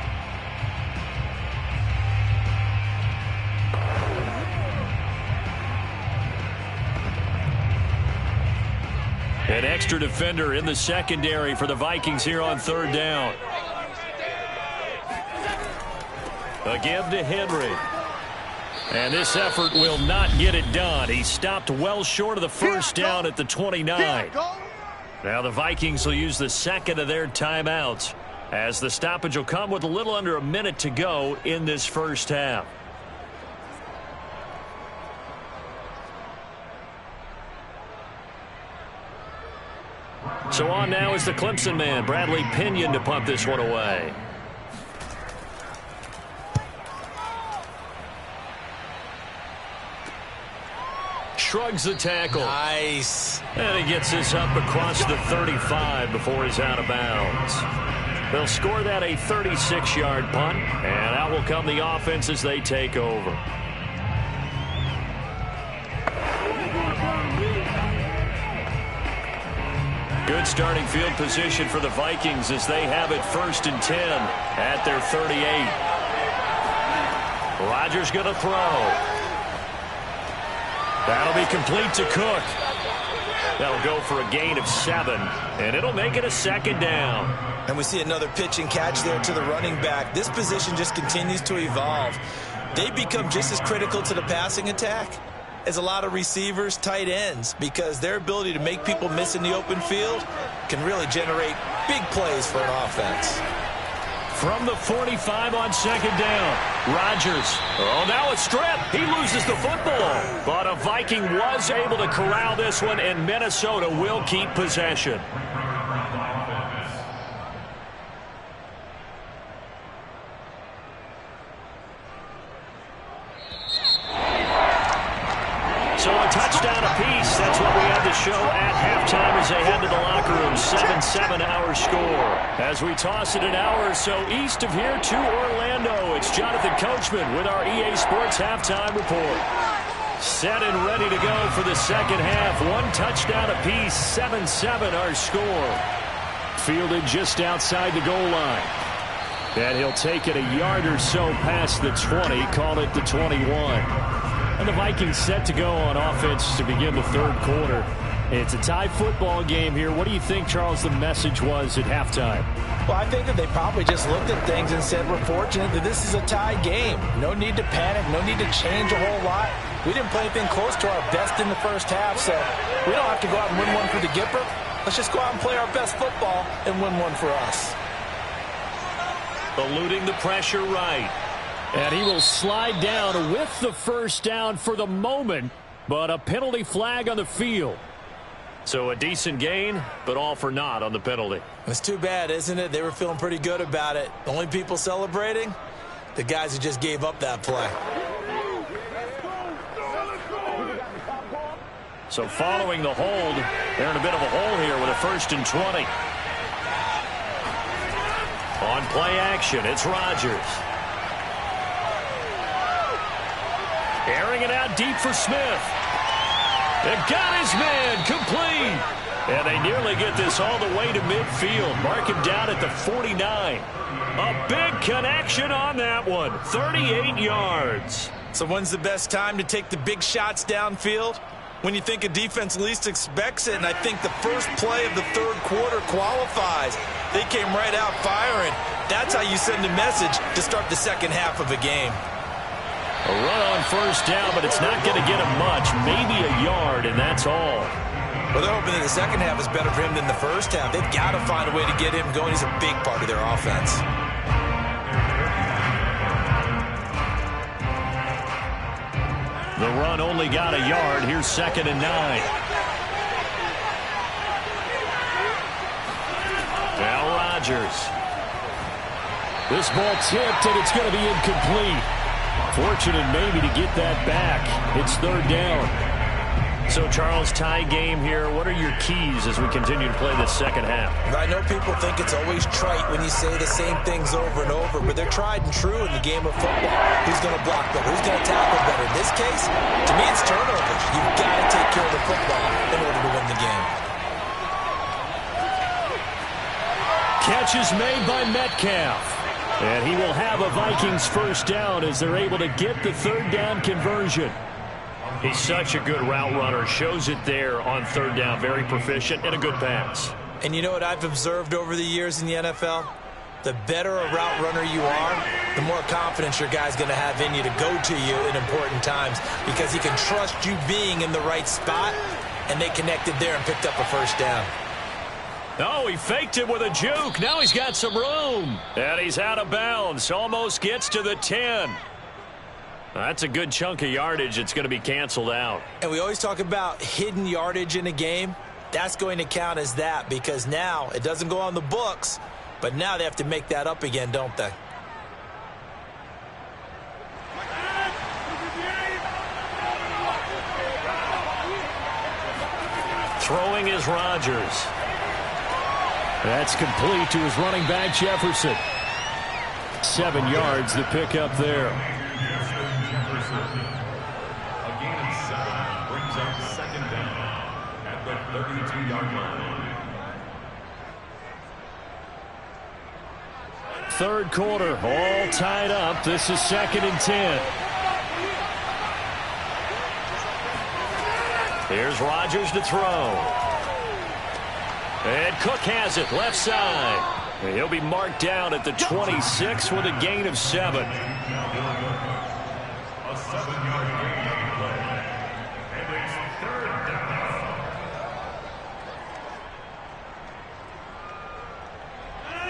An extra defender in the secondary for the Vikings here on third down. Again to Henry. And this effort will not get it done. He stopped well short of the first down at the 29. Now the Vikings will use the second of their timeouts as the stoppage will come with a little under a minute to go in this first half. So on now is the Clemson man, Bradley Pinion, to punt this one away. Shrugs the tackle. Nice. And he gets this up across the 35 before he's out of bounds. They'll score that a 36-yard punt, and out will come the offense as they take over. Good starting field position for the Vikings as they have it 1st and 10 at their 38. Rodgers going to throw. That'll be complete to Cook. That'll go for a gain of 7, and it'll make it a 2nd down. And we see another pitch and catch there to the running back. This position just continues to evolve. They become just as critical to the passing attack as a lot of receivers, tight ends, because their ability to make people miss in the open field can really generate big plays for an offense. From the 45 on 2nd down, Rodgers. Oh, now a strip. He loses the football. But a Viking was able to corral this one, and Minnesota will keep possession. So a touchdown apiece. That's what we had to show at halftime as they head to the locker room. 7-7 our score. As we toss it an hour or so east of here to Orlando, it's Jonathan Coachman with our EA Sports halftime report. Set and ready to go for the second half. 1 touchdown apiece. 7-7 our score. Fielded just outside the goal line. And he'll take it a yard or so past the 20. Call it the 21. And the Vikings set to go on offense to begin the 3rd quarter. It's a tie football game here. What do you think, Charles, the message was at halftime? Well, I think that they probably just looked at things and said, we're fortunate that this is a tie game. No need to panic. No need to change a whole lot. We didn't play anything close to our best in the first half, so we don't have to go out and win one for the Gipper. Let's just go out and play our best football and win one for us. Eluding the pressure right. And he will slide down with the 1st down for the moment, but a penalty flag on the field. So a decent gain, but all for naught on the penalty. It's too bad, isn't it? They were feeling pretty good about it. The only people celebrating, the guys who just gave up that play. So following the hold, they're in a bit of a hole here with a 1st and 20. On play action, it's Rodgers. Airing it out deep for Smith. They got his man complete. And they nearly get this all the way to midfield. Mark him down at the 49. A big connection on that one. 38 yards. So when's the best time to take the big shots downfield? When you think a defense least expects it, and I think the first play of the 3rd quarter qualifies. They came right out firing. That's how you send a message to start the second half of a game. A run on 1st down, but it's not going to get him much. Maybe a yard, and that's all. Well, they're hoping that the second half is better for him than the first half. They've got to find a way to get him going. He's a big part of their offense. The run only got a yard. Here's 2nd and 9. Now Rodgers. This ball tipped, and it's going to be incomplete. Fortunate maybe to get that back. It's 3rd down. So, Charles, tie game here. What are your keys as we continue to play this second half? I know people think it's always trite when you say the same things over and over, but they're tried and true in the game of football. Who's going to block better? Who's going to tackle better? In this case, to me, it's turnovers. You've got to take care of the football in order to win the game. Catch is made by Metcalf. And he will have a Vikings 1st down as they're able to get the 3rd down conversion. He's such a good route runner. Shows it there on 3rd down. Very proficient and a good pass. And you know what I've observed over the years in the NFL? The better a route runner you are, the more confidence your guy's going to have in you to go to you in important times because he can trust you being in the right spot, and they connected there and picked up a 1st down. Oh, he faked it with a juke. Now he's got some room. And he's out of bounds. Almost gets to the 10. That's a good chunk of yardage. It's going to be canceled out. And we always talk about hidden yardage in a game. That's going to count as that because now it doesn't go on the books, but now they have to make that up again, don't they? Throwing is Rodgers. That's complete to his running back, Jefferson. 7 yards, the pickup there. Jefferson. A gain of 7 brings up 2nd down at the 32-yard line. third quarter, all tied up. This is 2nd and 10. Here's Rodgers to throw. And Cook has it, left side. He'll be marked down at the 26 with a gain of 7. A 7-yard gain on the play. And it's 3rd down.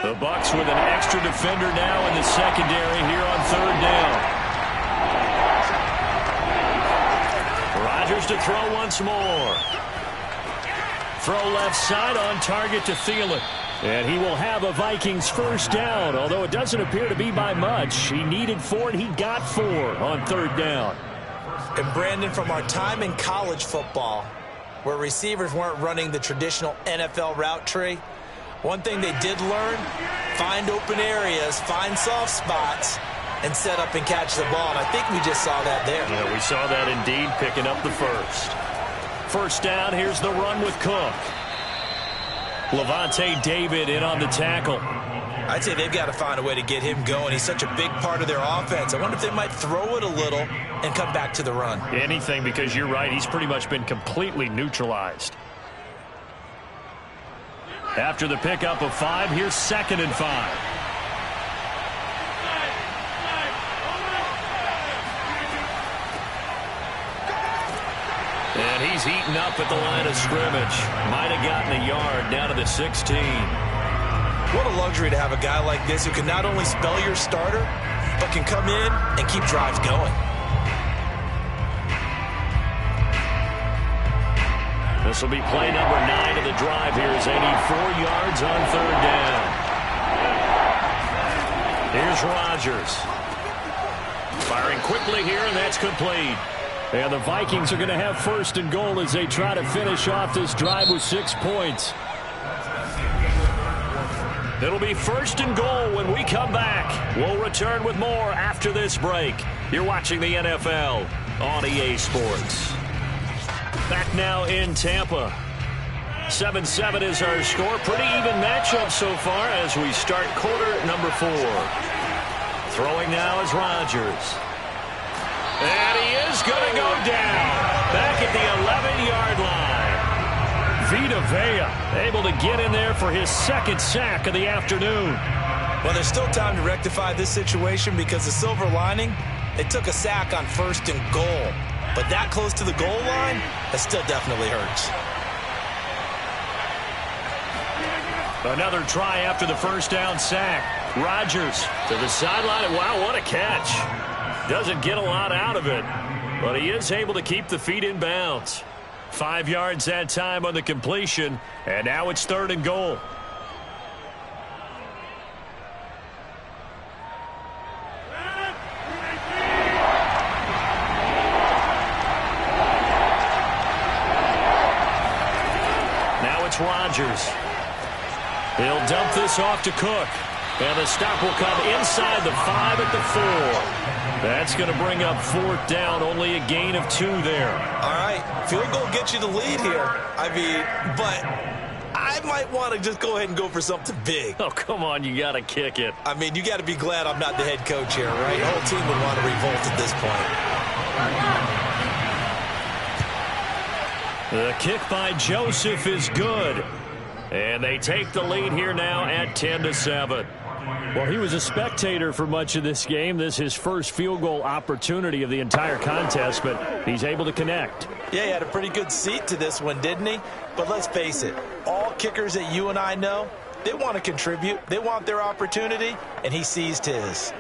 The Bucs with an extra defender now in the secondary here on 3rd down. Rodgers to throw once more. Throw left side on target to Thielen. And he will have a Vikings first down, although it doesn't appear to be by much. He needed 4, and he got 4 on 3rd down. And Brandon, from our time in college football, where receivers weren't running the traditional NFL route tree, one thing they did learn, find open areas, find soft spots, and set up and catch the ball. And I think we just saw that there. Yeah, we saw that indeed, picking up the first. First down, here's the run with Cook. Levante David in on the tackle. I'd say they've got to find a way to get him going. He's such a big part of their offense. I wonder if they might throw it a little and come back to the run. Anything, because you're right, he's pretty much been completely neutralized. After the pickup of 5, here's 2nd and 5. And he's heating up at the line of scrimmage. Might have gotten a yard down to the 16. What a luxury to have a guy like this who can not only spell your starter, but can come in and keep drives going. This will be play number 9 of the drive here as they need 4 yards on 3rd down. Here's Rodgers. Firing quickly here, and that's complete. And the Vikings are going to have 1st and goal as they try to finish off this drive with 6 points. It'll be 1st and goal when we come back. We'll return with more after this break. You're watching the NFL on EA Sports. Back now in Tampa. 7-7 is our score. Pretty even matchup so far as we start quarter number 4. Throwing now is Rodgers. And he is going to go down back at the 11-yard line. Vita Vea able to get in there for his 2nd sack of the afternoon. Well, there's still time to rectify this situation because the silver lining, they took a sack on 1st and goal. But that close to the goal line, that still definitely hurts. Another try after the 1st down sack. Rodgers to the sideline. Wow, what a catch. Doesn't get a lot out of it, but he is able to keep the feet in bounds. 5 yards that time on the completion, and now it's 3rd and goal. Now it's Rodgers. He'll dump this off to Cook. And the stop will come inside the 5 at the 4. That's going to bring up 4th down. Only a gain of 2 there. All right. Field goal gets you the lead here. I mean, but I might want to just go ahead and go for something big. Oh, come on. You got to kick it. I mean, you got to be glad I'm not the head coach here, right? The whole team would want to revolt at this point. The kick by Joseph is good. And they take the lead here now at 10-7. Well, he was a spectator for much of this game. This is his first field goal opportunity of the entire contest, but he's able to connect. Yeah, he had a pretty good seat to this one, didn't he? But let's face it, all kickers that you and I know, they want to contribute. They want their opportunity, and he seized his.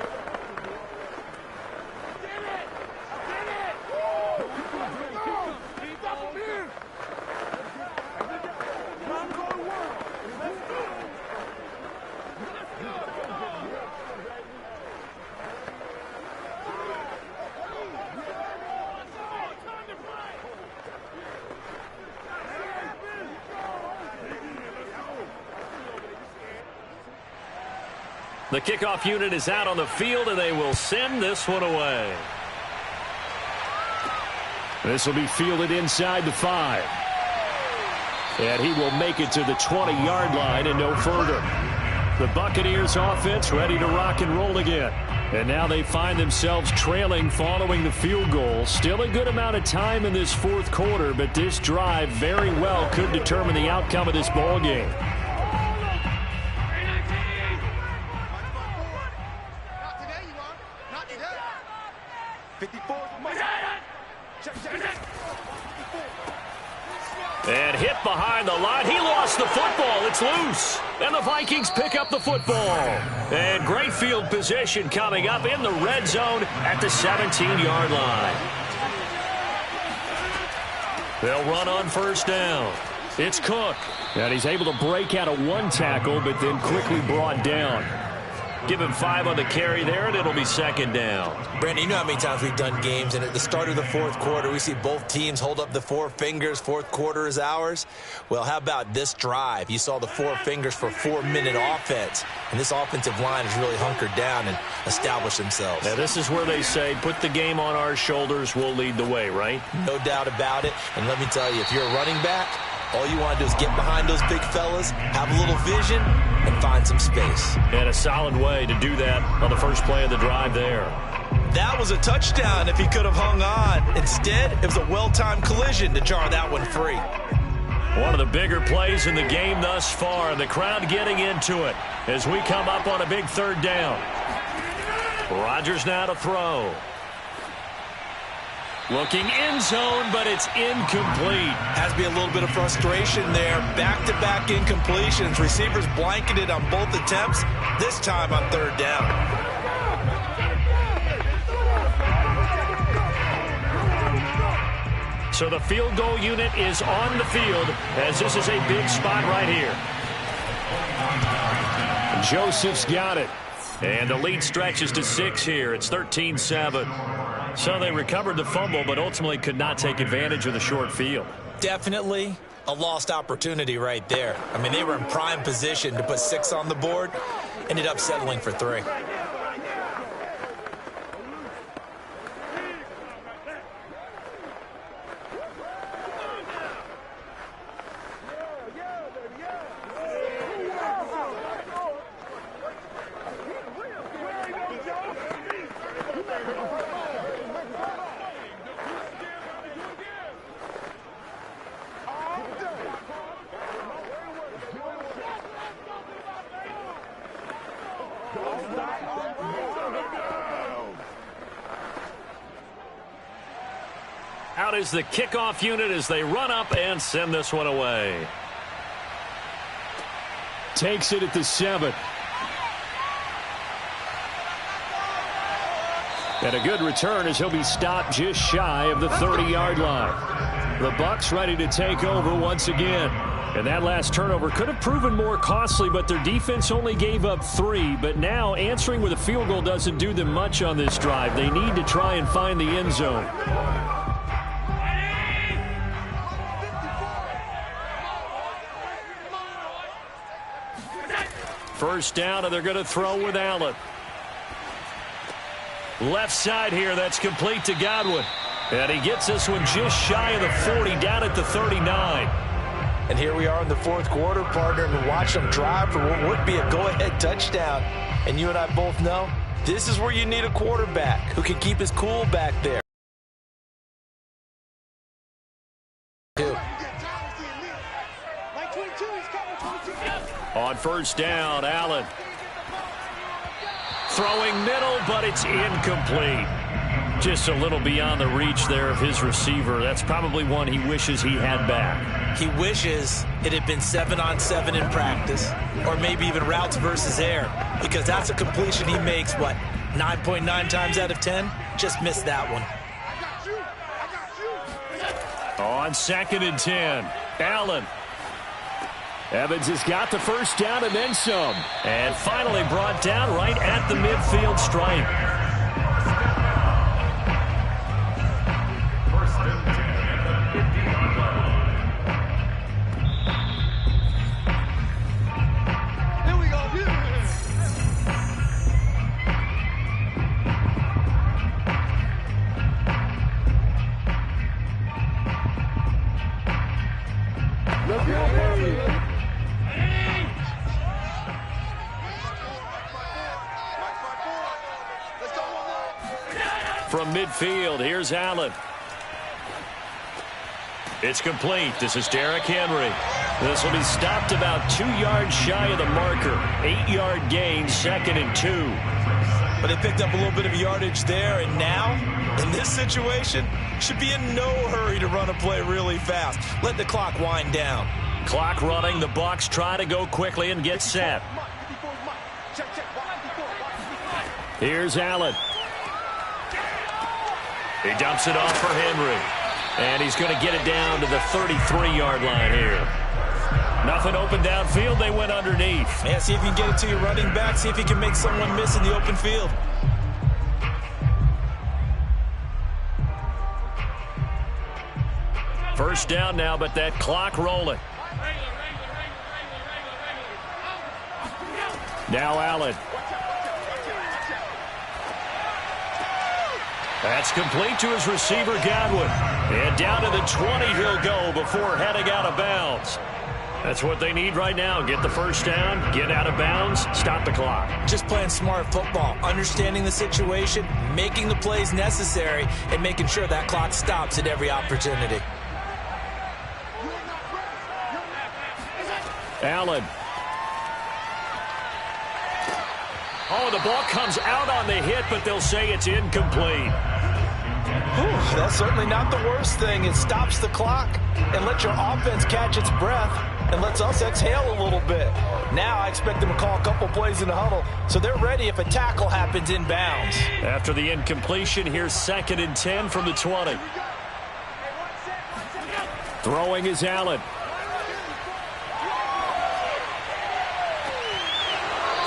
The kickoff unit is out on the field, and they will send this one away. This will be fielded inside the 5. And he will make it to the 20-yard line and no further. The Buccaneers offense ready to rock and roll again. And now they find themselves trailing following the field goal. Still a good amount of time in this fourth quarter, but this drive very well could determine the outcome of this ball game. And hit behind the line. He lost the football. It's loose. And the Vikings pick up the football. And great field position coming up in the red zone at the 17-yard line. They'll run on first down. It's Cook. And he's able to break out of one tackle, but then quickly brought down. Give him 5 on the carry there, and it'll be second down. Brandon, you know how many times we've done games, and at the start of the fourth quarter, we see both teams hold up the 4 fingers. Fourth quarter is ours. Well, how about this drive? You saw the 4 fingers for 4-minute offense, and this offensive line has really hunkered down and established themselves. Now, this is where they say, put the game on our shoulders, we'll lead the way, right? No doubt about it. And let me tell you, if you're a running back, all you want to do is get behind those big fellas, have a little vision, and find some space. And a solid way to do that on the first play of the drive there. That was a touchdown if he could have hung on. Instead, it was a well-timed collision to jar that one free. One of the bigger plays in the game thus far, and the crowd getting into it as we come up on a big third down. Rodgers now to throw. Looking end zone, but it's incomplete. Has to be a little bit of frustration there. Back-to-back incompletions. Receivers blanketed on both attempts, this time on third down. So the field goal unit is on the field as this is a big spot right here. Joseph's got it. And the lead stretches to 6 here. It's 13-7. So they recovered the fumble, but ultimately could not take advantage of the short field. Definitely a lost opportunity right there. I mean, they were in prime position to put 6 on the board. Ended up settling for 3. Out is the kickoff unit as they run up and send this one away. Takes it at the 7. And a good return as he'll be stopped just shy of the 30-yard line. The Bucs ready to take over once again. And that last turnover could have proven more costly, but their defense only gave up 3. But now answering with a field goal doesn't do them much on this drive. They need to try and find the end zone. First down, and they're going to throw with Allen. Left side here, that's complete to Godwin. And he gets this one just shy of the 40, down at the 39. And here we are in the fourth quarter, partner, and watch them drive for what would be a go-ahead touchdown. And you and I both know this is where you need a quarterback who can keep his cool back there. On first down, Allen. Throwing middle, but it's incomplete. Just a little beyond the reach there of his receiver. That's probably one he wishes he had back. He wishes it had been 7-on-7 in practice, or maybe even routes versus air, because that's a completion he makes, what, 9.9 times out of 10? Just missed that one. On 2nd and 10, Allen. Evans has got the first down and then some. And finally brought down right at the midfield stripe. First and 10 at the 50-yard line. Here we go. Let's go. from midfield. Here's Allen. It's complete. This is Derrick Henry. This will be stopped about 2 yards shy of the marker. 8-yard gain, 2nd and 2. But they picked up a little bit of yardage there, and now, in this situation, should be in no hurry to run a play really fast. Let the clock wind down. Clock running. The Bucs try to go quickly and get set. Here's Allen. He dumps it off for Henry. And he's going to get it down to the 33-yard line here. Nothing open downfield. They went underneath. Yeah, see if you can get it to your running back. See if you can make someone miss in the open field. First down now, but that clock rolling. Now Allen. That's complete to his receiver, Godwin. And down to the 20 he'll go before heading out of bounds. That's what they need right now. Get the first down, get out of bounds, stop the clock. Just playing smart football, understanding the situation, making the plays necessary, and making sure that clock stops at every opportunity. Allen. Oh, the ball comes out on the hit, but they'll say it's incomplete. Whew, that's certainly not the worst thing. It stops the clock and lets your offense catch its breath and lets us exhale a little bit. Now I expect them to call a couple plays in the huddle, so they're ready if a tackle happens in bounds. After the incompletion, here's 2nd and 10 from the 20. Throwing is Allen.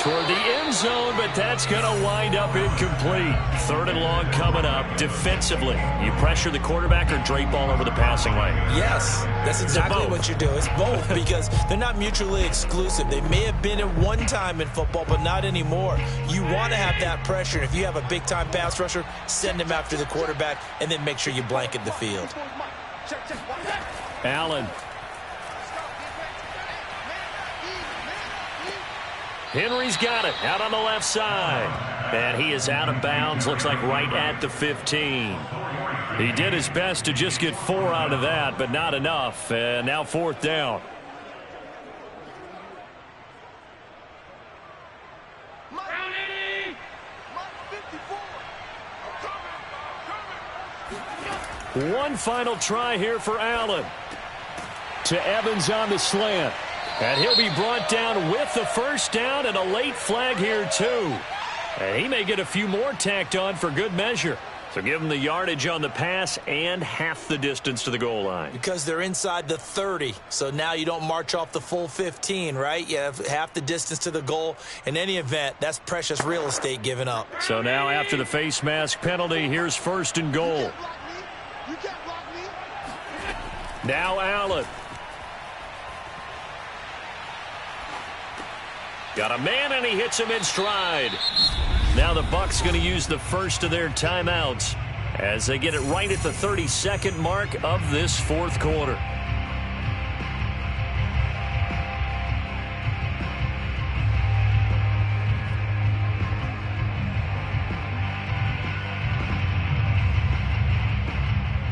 Toward the end zone, but that's going to wind up incomplete. 3rd and long coming up. Defensively, you pressure the quarterback or drape all over the passing lane? Yes, that's exactly what you do. It's both because they're not mutually exclusive. They may have been at one time in football, but not anymore. You want to have that pressure. And if you have a big-time pass rusher, send him after the quarterback, and then make sure you blanket the field. Allen. Henry's got it out on the left side. And he is out of bounds, looks like right at the 15. He did his best to just get 4 out of that, but not enough. And now 4th down. One final try here for Allen. To Evans on the slant. And he'll be brought down with the first down and a late flag here, too. And he may get a few more tacked on for good measure. So give him the yardage on the pass and half the distance to the goal line. Because they're inside the 30. So now you don't march off the full 15, right? You have half the distance to the goal. In any event, that's precious real estate given up. So now after the face mask penalty, here's 1st and goal. Now Allen. Got a man, and he hits him in stride. Now the Bucs going to use the first of their timeouts as they get it right at the 32nd mark of this 4th quarter.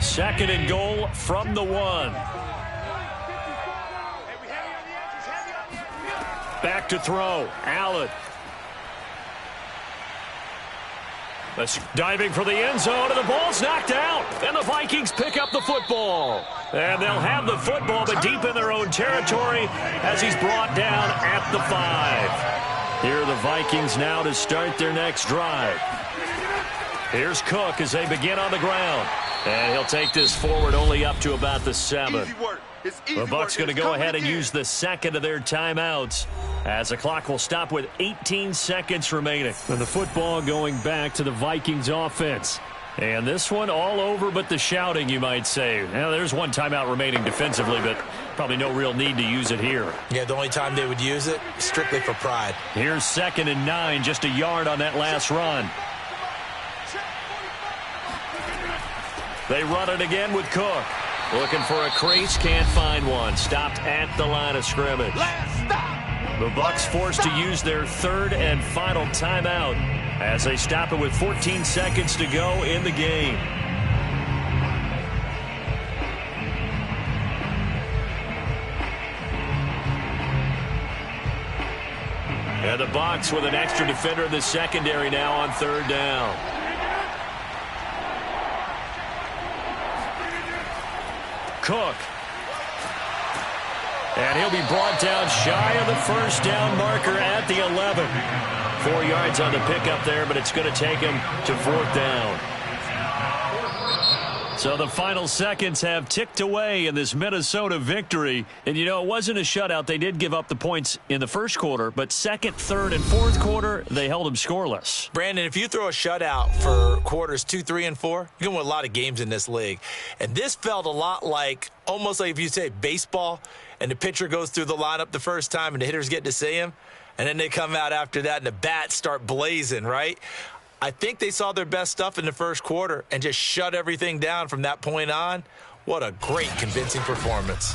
Second and goal from the 1. Back to throw. Allen. Diving for the end zone, and the ball's knocked out. And the Vikings pick up the football. And they'll have the football, but deep in their own territory as he's brought down at the 5. Here are the Vikings now to start their next drive. Here's Cook as they begin on the ground. And he'll take this forward only up to about the 7. The Bucs going to go ahead and use the second of their timeouts as the clock will stop with 18 seconds remaining. And the football going back to the Vikings offense. And this one all over but the shouting, you might say. Now, there's one timeout remaining defensively, but probably no real need to use it here. Yeah, the only time they would use it, strictly for pride. Here's 2nd and 9, just a yard on that last run. They run it again with Cook. Looking for a crease, can't find one. Stopped at the line of scrimmage. The Bucs forced to use their 3rd and final timeout as they stop it with 14 seconds to go in the game. And the Bucs with an extra defender in the secondary now on third down. Cook. And he'll be brought down shy of the first down marker at the 11. 4 yards on the pickup there, but it's going to take him to fourth down. So the final seconds have ticked away in this Minnesota victory. And, you know, it wasn't a shutout. They did give up the points in the first quarter, but second, third, and fourth quarter, they held them scoreless. Brandon, if you throw a shutout for quarters 2, 3, and 4, you can win a lot of games in this league. And this felt a lot like, almost like if you say baseball, and the pitcher goes through the lineup the first time and the hitters get to see him, and then they come out after that and the bats start blazing, right? I think they saw their best stuff in the first quarter and just shut everything down from that point on. What a great, convincing performance.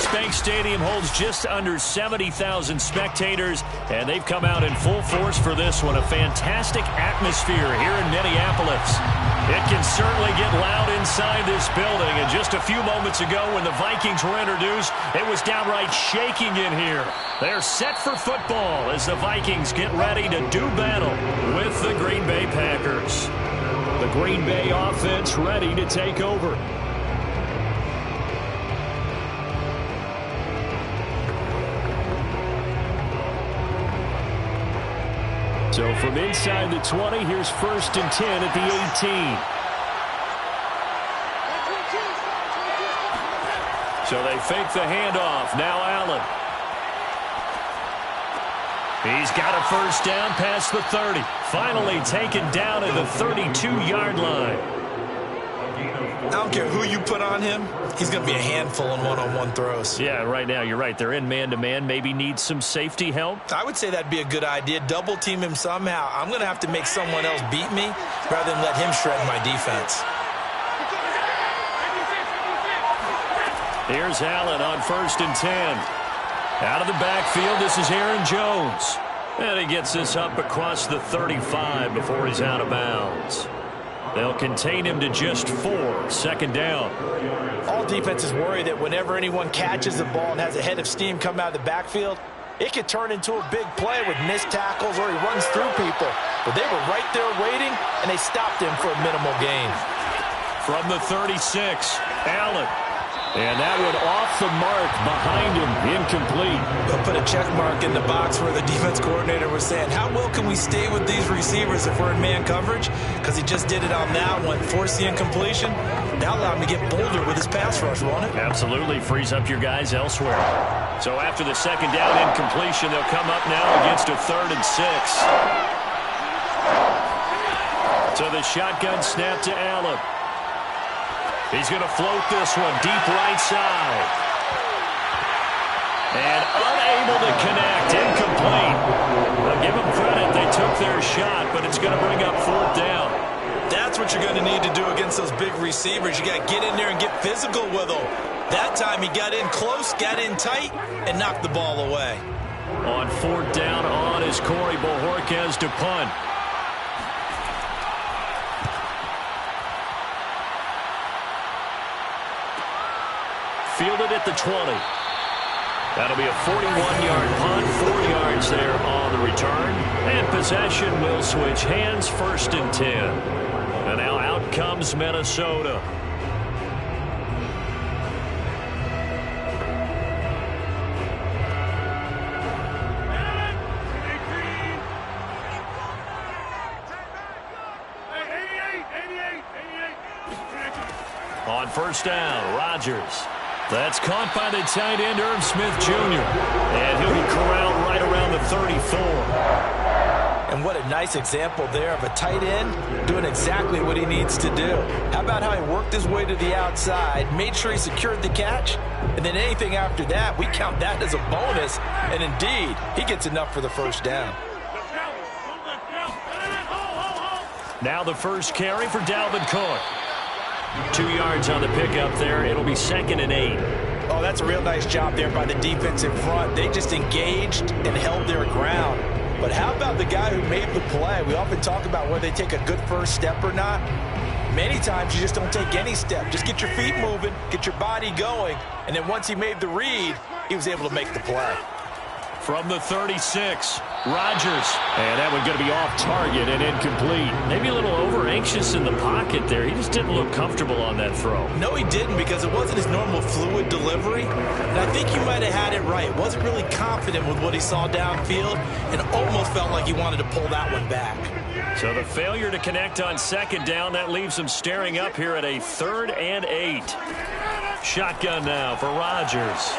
US Bank Stadium holds just under 70,000 spectators, and they've come out in full force for this one. A fantastic atmosphere here in Minneapolis. It can certainly get loud inside this building. And just a few moments ago when the Vikings were introduced, it was downright shaking in here. They're set for football as the Vikings get ready to do battle with the Green Bay Packers. The Green Bay offense ready to take over. So from inside the 20, here's 1st and 10 at the 18. So they fake the handoff. Now Allen. He's got a 1st down past the 30. Finally taken down at the 32-yard line. I don't care who you put on him. He's going to be a handful in one-on-one throws. Yeah, right now you're right. They're in man-to-man. Maybe need some safety help. I would say that'd be a good idea. Double team him somehow. I'm going to have to make someone else beat me rather than let him shred my defense. Here's Allen on 1st and 10. Out of the backfield, this is Aaron Jones. And he gets this up across the 35 before he's out of bounds. They'll contain him to just 4. 2nd down. All defenses worry that whenever anyone catches the ball and has a head of steam come out of the backfield, it could turn into a big play with missed tackles or he runs through people. But they were right there waiting, and they stopped him for a minimal gain. From the 36, Allen. And that one off the mark behind him, incomplete. They'll put a check mark in the box where the defense coordinator was saying, how well can we stay with these receivers if we're in man coverage? Because he just did it on that one, forced the incompletion. Now allow him to get bolder with his pass rush, won't it? Absolutely, frees up your guys elsewhere. So after the 2nd down incompletion, they'll come up now against a 3rd and 6. So the shotgun snap to Allen. He's going to float this one deep right side. And unable to connect, incomplete. I'll give them credit, they took their shot, but it's going to bring up 4th down. That's what you're going to need to do against those big receivers. You got to get in there and get physical with them. That time he got in close, got in tight, and knocked the ball away. On 4th down, on is Corey Bojorquez to punt. Fielded at the 20. That'll be a 41-yard punt, 4 yards there on the return. And possession will switch hands, 1st and 10. And now out comes Minnesota. On 1st down, Rodgers. That's caught by the tight end, Irv Smith Jr. And he'll be corralled right around the 34. And what a nice example there of a tight end doing exactly what he needs to do. How about how he worked his way to the outside, made sure he secured the catch, and then anything after that, we count that as a bonus. And indeed, he gets enough for the 1st down. Now the first carry for Dalvin Cook. 2 yards on the pickup there. It'll be 2nd and 8. Oh, that's a real nice job there by the defense in front. They just engaged and held their ground. But how about the guy who made the play? We often talk about whether they take a good first step or not. Many times you just don't take any step. Just get your feet moving, get your body going, and then once he made the read, he was able to make the play. From the 36, Rodgers. And that one going to be off target and incomplete. Maybe a little over-anxious in the pocket there. He just didn't look comfortable on that throw. No, he didn't, because it wasn't his normal fluid delivery. And I think he might have had it right. Wasn't really confident with what he saw downfield and almost felt like he wanted to pull that one back. So the failure to connect on 2nd down, that leaves him staring up here at a 3rd and 8. Shotgun now for Rodgers.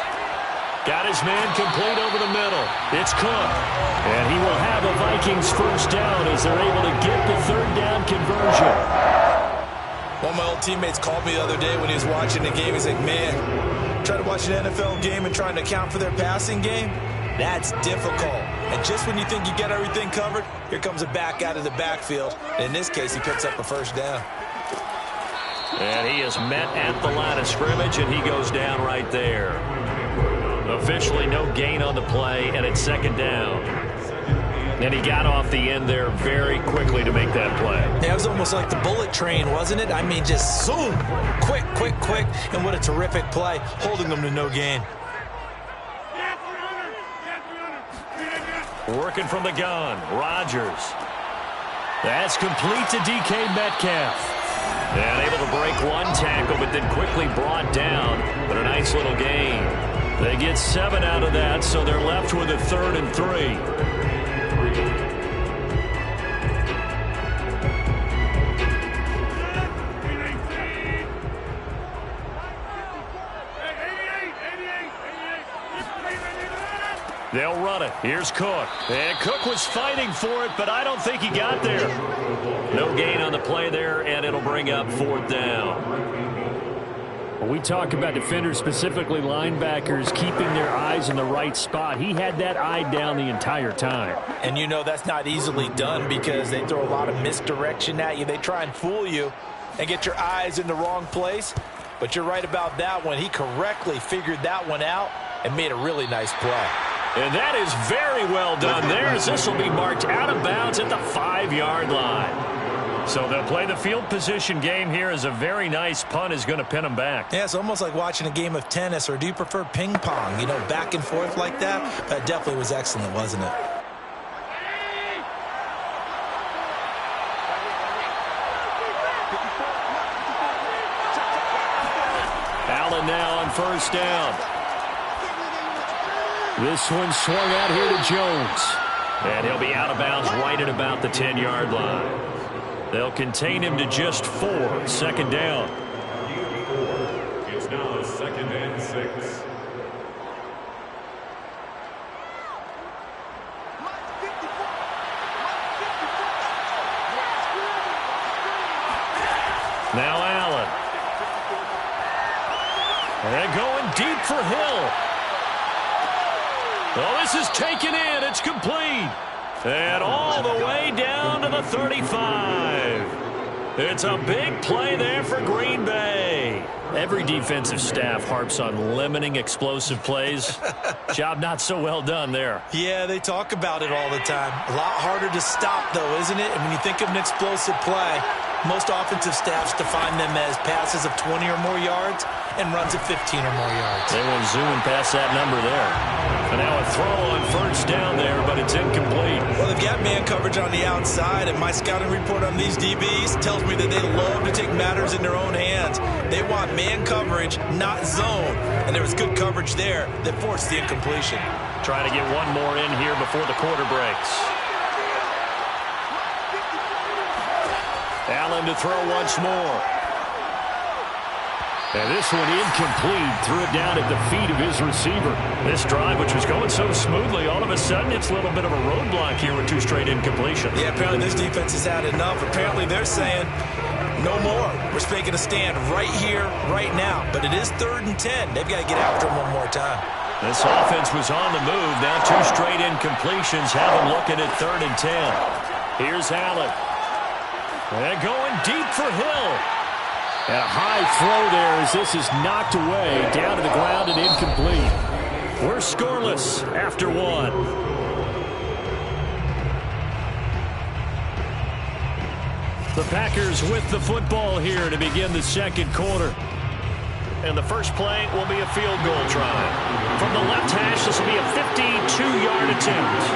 Got his man complete over the middle. It's Cook. And he will have a Vikings 1st down as they're able to get the 3rd down conversion. One of my old teammates called me the other day when he was watching the game. He's like, man, trying to watch an NFL game and trying to account for their passing game? That's difficult. And just when you think you get everything covered, here comes a back out of the backfield. And in this case, he picks up a 1st down. And he is met at the line of scrimmage, and he goes down right there. Officially no gain on the play, and it's 2nd down. And he got off the end there very quickly to make that play. Yeah, it was almost like the bullet train, wasn't it? I mean, just zoom, quick, quick, quick, and what a terrific play, holding them to no gain. Working from the gun, Rodgers. That's complete to DK Metcalf. And able to break one tackle, but then quickly brought down. But a nice little gain. They get 7 out of that, so they're left with a 3rd and 3. They'll run it. Here's Cook. And Cook was fighting for it, but I don't think he got there. No gain on the play there, and it'll bring up 4th down. When we talk about defenders, specifically linebackers, keeping their eyes in the right spot, he had that eye down the entire time. And you know that's not easily done because they throw a lot of misdirection at you. They try and fool you and get your eyes in the wrong place. But you're right about that one. He correctly figured that one out and made a really nice play. And that is very well done there, as this will be marked out of bounds at the 5-yard line. So they'll play the field position game here as a very nice punt is going to pin them back. Yeah, it's almost like watching a game of tennis, or do you prefer ping pong? You know, back and forth like that? That definitely was excellent, wasn't it? Allen now on 1st down. This one swung out here to Jones. And he'll be out of bounds right at about the 10-yard line. They'll contain him to just 4. 2nd down. It's now a 2nd and 6. Now Allen. And going deep for Hill. Oh, this is taken in. It's complete. And all the way down to the 35. It's a big play there for Green Bay. Every defensive staff harps on limiting explosive plays. Job not so well done there. Yeah, they talk about it all the time. A lot harder to stop, though, isn't it? And when you think of an explosive play, most offensive staffs define them as passes of 20 or more yards and runs of 15 or more yards. They went zooming past that number there. And now a throw on 1st down there, but it's incomplete. Well, they've got man coverage on the outside, and my scouting report on these DBs tells me that they love to take matters in their own hands. They want man coverage, not zone. And there was good coverage there that forced the incompletion. Trying to get one more in here before the quarter breaks. Allen to throw once more. And this one incomplete. Threw it down at the feet of his receiver. This drive, which was going so smoothly, all of a sudden it's a little bit of a roadblock here with 2 straight incompletions. Yeah, apparently this defense has had enough. Apparently they're saying, no more. We're making a stand right here, right now. But it is 3rd and 10. They've got to get after him one more time. This offense was on the move. Now 2 straight incompletions have them looking at 3rd and 10. Here's Allen. And going deep for Hill. And a high throw there as this is knocked away, down to the ground and incomplete. We're scoreless after 1. The Packers with the football here to begin the 2nd quarter. And the first play will be a field goal try. From the left hash, this will be a 52-yard attempt.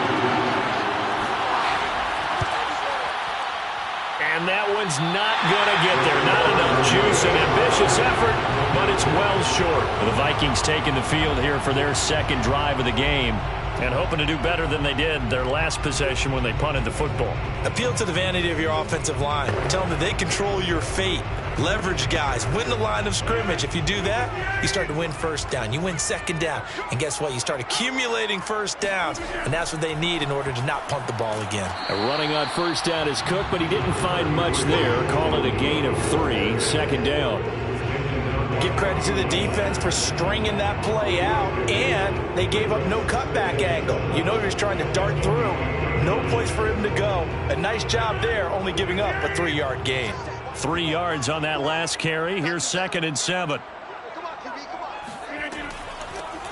And that one's not going to get there. Not enough juice. An ambitious effort, but it's well short. The Vikings taking the field here for their 2nd drive of the game and hoping to do better than they did their last possession when they punted the football. Appeal to the vanity of your offensive line. Tell them that they control your fate. Leverage guys. Win the line of scrimmage. If you do that, you start to win 1st down. You win 2nd down. And guess what? You start accumulating 1st downs. And that's what they need in order to not punt the ball again. Running on 1st down is Cook, but he didn't find much there. Call it a gain of 3. 2nd down. Give credit to the defense for stringing that play out. And they gave up no cutback angle. You know he was trying to dart through. No place for him to go. A nice job there, only giving up a 3-yard gain. 3 yards on that last carry. Here's 2nd and 7.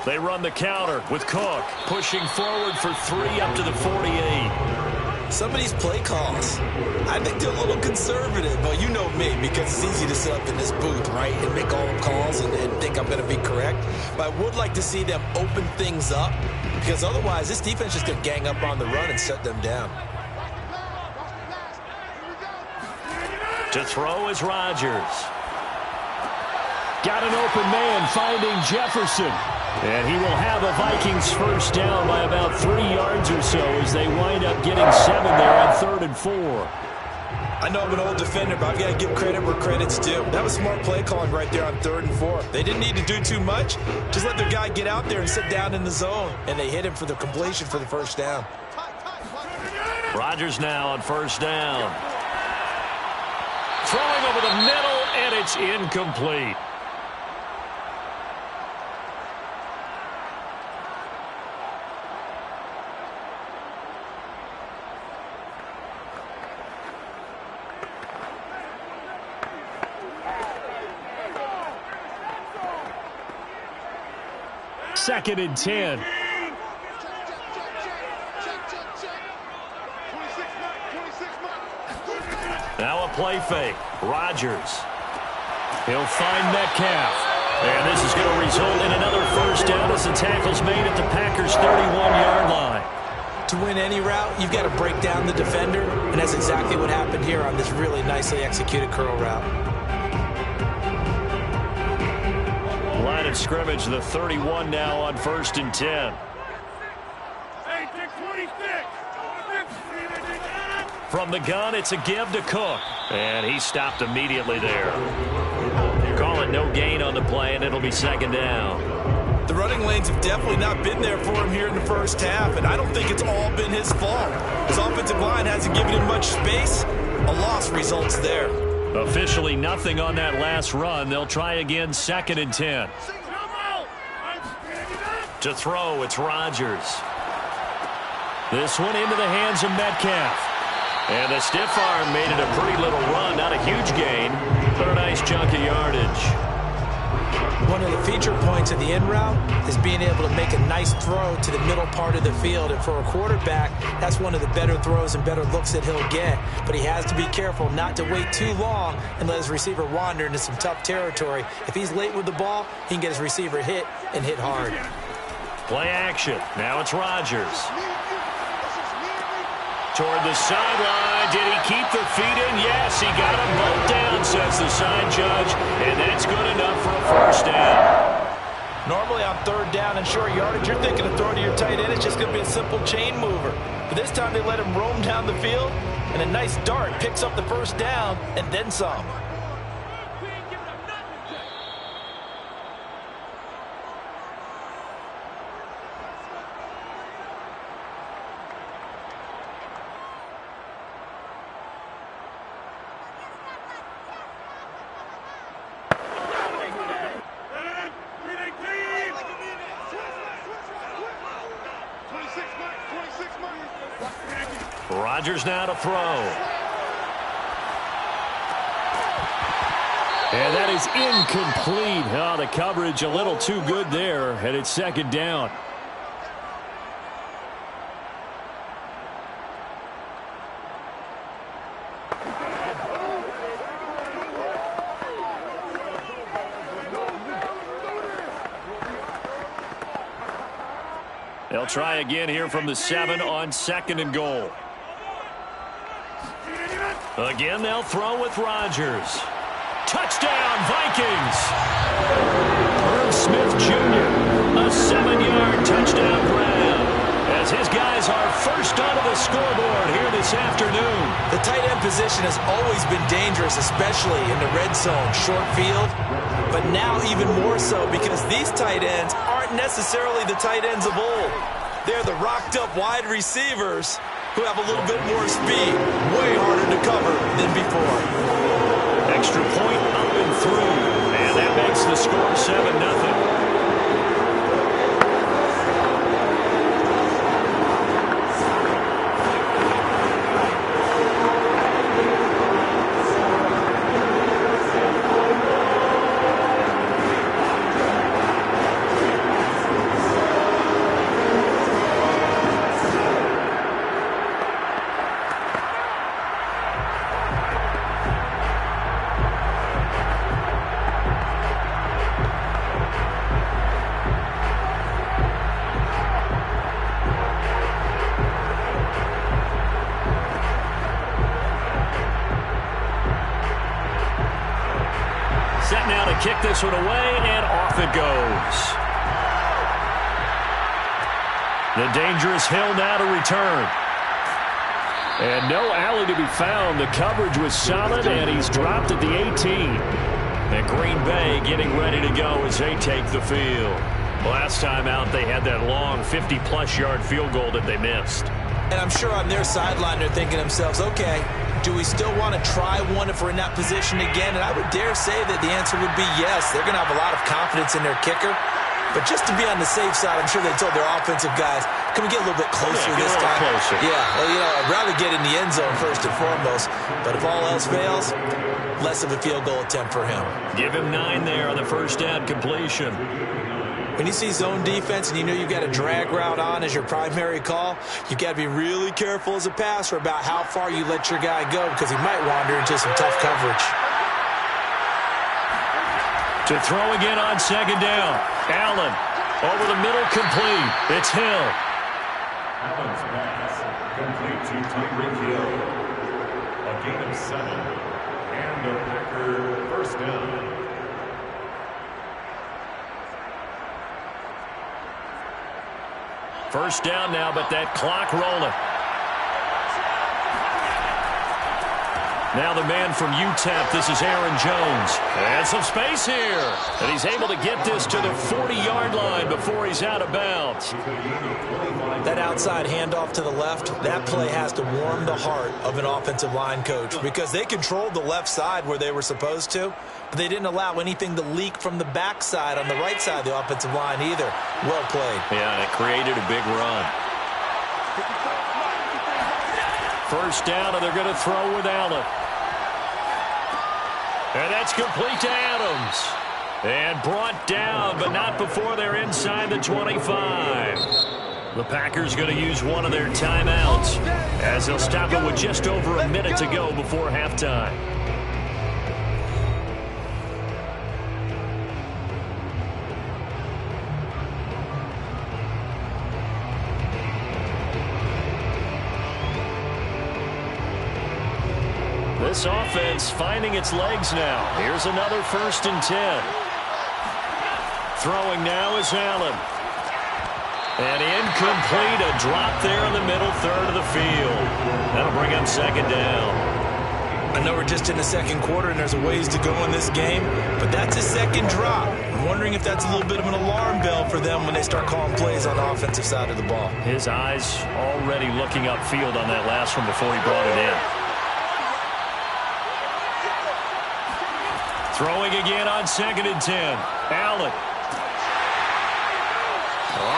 They run the counter with Cook, pushing forward for 3 up to the 48. Some of these play calls, I think they're a little conservative. But you know me, because it's easy to sit up in this booth, right, and make all the calls and think I'm going to be correct. But I would like to see them open things up, because otherwise this defense is going to gang up on the run and shut them down. To throw is Rodgers. Got an open man finding Jefferson. And he will have a Vikings first down by about 3 yards or so as they wind up getting 7 there on 3rd and 4. I know I'm an old defender, but I've got to give credit where credit's due. That was smart play calling right there on 3rd and 4. They didn't need to do too much. Just let their guy get out there and sit down in the zone. And they hit him for the completion for the first down. Rodgers now on first down. Throwing over the middle, and it's incomplete. Second and 10. Now a play fake. Rodgers. He'll find Metcalf. And this is going to result in another first down as the tackle's made at the Packers' 31-yard line. To win any route, you've got to break down the defender, and that's exactly what happened here on this really nicely executed curl route. Line of scrimmage, the 31 now on 1st and 10. From the gun, it's a give to Cook. And he stopped immediately there. Call it no gain on the play, and it'll be 2nd down. The running lanes have definitely not been there for him here in the first half, and I don't think it's all been his fault. His offensive line hasn't given him much space. A loss results there. Officially nothing on that last run. They'll try again, 2nd and 10. To throw, it's Rodgers. This one into the hands of Metcalf. And the stiff arm made it a pretty little run. Not a huge gain, but a nice chunk of yardage. One of the feature points of the in route is being able to make a nice throw to the middle part of the field. And for a quarterback, that's one of the better throws and better looks that he'll get. But he has to be careful not to wait too long and let his receiver wander into some tough territory. If he's late with the ball, he can get his receiver hit and hit hard. Play action. Now it's Rodgers. Toward the sideline. Did he keep the feet in? Yes, he got them both down, says the side judge. And that's good enough for a first down. Normally on 3rd down and short yardage, you're thinking of throwing to your tight end. It's just going to be a simple chain mover. But this time they let him roam down the field, and a nice dart picks up the first down and then some. Rodgers now to throw. And that is incomplete. Oh, the coverage a little too good there, and it's 2nd down. They'll try again here from the 7 on 2nd and goal. Again, they'll throw with Rodgers. Touchdown, Vikings! Irv Smith Jr., a 7-yard touchdown grab, as his guys are first onto the scoreboard here this afternoon. The tight end position has always been dangerous, especially in the red zone, short field, but now even more so because these tight ends aren't necessarily the tight ends of old. They're the rocked-up wide receivers who have a little bit more speed, way harder to cover than before. Extra point up and through, and that makes the score 7-0. kick this one away, and off it goes. The dangerous Hill now to return. And no alley to be found. The coverage was solid, and he's dropped at the 18. And Green Bay getting ready to go as they take the field. Last time out, they had that long 50-plus yard field goal that they missed. And I'm sure on their sideline they're thinking to themselves, okay, do we still want to try one if we're in that position again? And I would dare say that the answer would be yes. They're going to have a lot of confidence in their kicker. But just to be on the safe side, I'm sure they told their offensive guys, can we get a little bit closer this time? Closer. Yeah, well, I'd rather get in the end zone first and foremost. But if all else fails, less of a field goal attempt for him. Give him 9 there on the first down completion. When you see zone defense and you know you've got a drag route on as your primary call, you've got to be really careful as a passer about how far you let your guy go because he might wander into some tough coverage. To throw again on second down. Allen over the middle, complete. It's Hill. Allen's pass complete to Tyreek Hill. A gain of 7. And a Packer first down. First down now, but that clock rolling. Now the man from UTEP, this is Aaron Jones. And some space here. And he's able to get this to the 40-yard line before he's out of bounds. That outside handoff to the left, that play has to warm the heart of an offensive line coach because they controlled the left side where they were supposed to, but they didn't allow anything to leak from the backside on the right side of the offensive line either. Well played. Yeah, and it created a big run. First down, and they're going to throw with Allen. And that's complete to Adams. And brought down, but not before they're inside the 25. The Packers going to use one of their timeouts as they'll stop it with just over a minute to go before halftime. This offense finding its legs now. Here's another 1st and 10. Throwing now is Allen. And incomplete, a drop there in the middle third of the field. That'll bring up second down. I know we're just in the second quarter and there's a ways to go in this game, but that's a second drop. I'm wondering if that's a little bit of an alarm bell for them when they start calling plays on the offensive side of the ball. His eyes already looking upfield on that last one before he brought it in. Throwing again on 2nd and 10. Allen.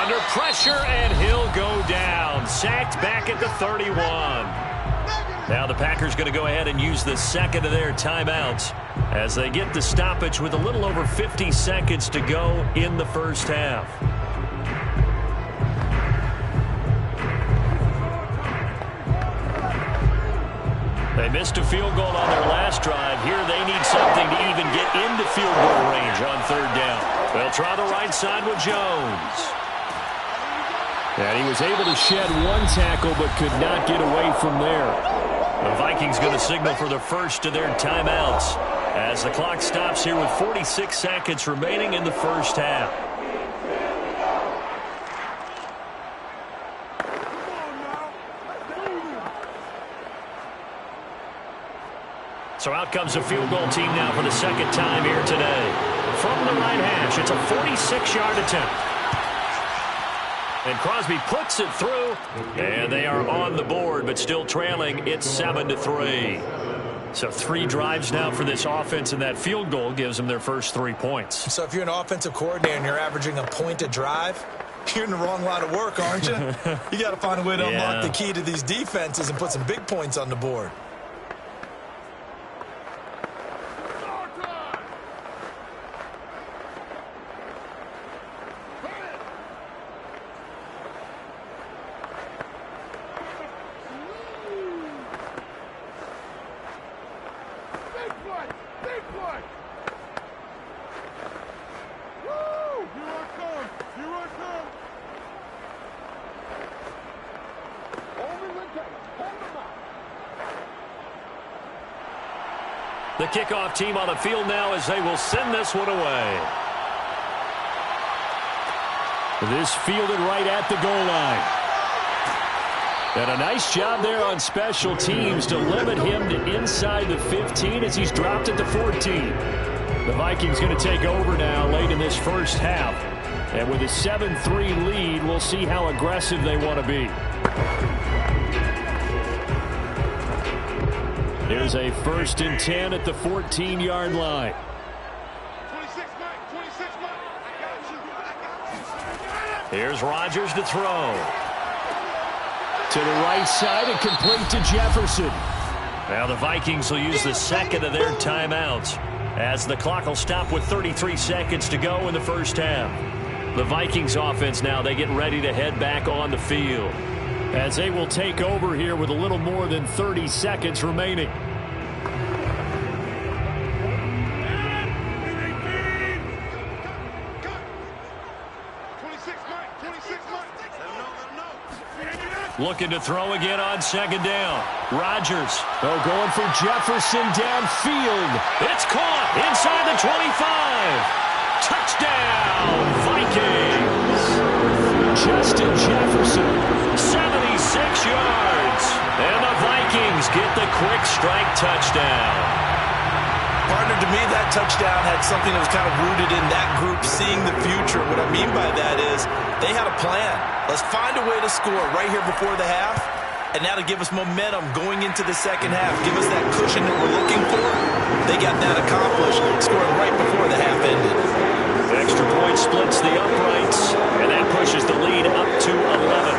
Under pressure, and he'll go down. Sacked back at the 31. Now the Packers going to go ahead and use the second of their timeouts as they get the stoppage with a little over 50 seconds to go in the first half. They missed a field goal on their last drive. Here they need something to even get into field goal range on 3rd down. They'll try the right side with Jones. And he was able to shed one tackle but could not get away from there. The Vikings going to signal for the first of their timeouts as the clock stops here with 46 seconds remaining in the first half. So out comes the field goal team now for the second time here today. From the right hash, it's a 46-yard attempt. And Crosby puts it through, and they are on the board, but still trailing. It's 7-3. So 3 drives now for this offense, and that field goal gives them their first 3 points. So if you're an offensive coordinator and you're averaging a point a drive, you're in the wrong line of work, aren't you? You got to find a way to unlock the key to these defenses and put some big points on the board. The kickoff team on the field now as they will send this one away. This fielded right at the goal line. And a nice job there on special teams to limit him to inside the 15 as he's dropped at the 14. The Vikings going to take over now late in this first half. And with a 7-3 lead, we'll see how aggressive they want to be. Here's a 1st and 10 at the 14-yard line. 26, Mike. 26, Mike. I got you. Here's Rodgers to throw. To the right side and complete to Jefferson. Now the Vikings will use the second of their timeouts as the clock will stop with 33 seconds to go in the first half. The Vikings offense now, they get ready to head back on the field as they will take over here with a little more than 30 seconds remaining. Looking to throw again on second down. Rodgers. Oh, going for Jefferson downfield. It's caught inside the 25. Touchdown, Vikings. Justin Jefferson, 76 yards. And the Vikings get the quick strike touchdown. Partner, to me, that touchdown had something that was kind of rooted in that group seeing the future. What I mean by that is they had a plan. Let's find a way to score right here before the half, and now to give us momentum going into the second half. Give us that cushion that we're looking for. They got that accomplished, scoring right before the half ended. Extra point splits the uprights, and that pushes the lead up to 11.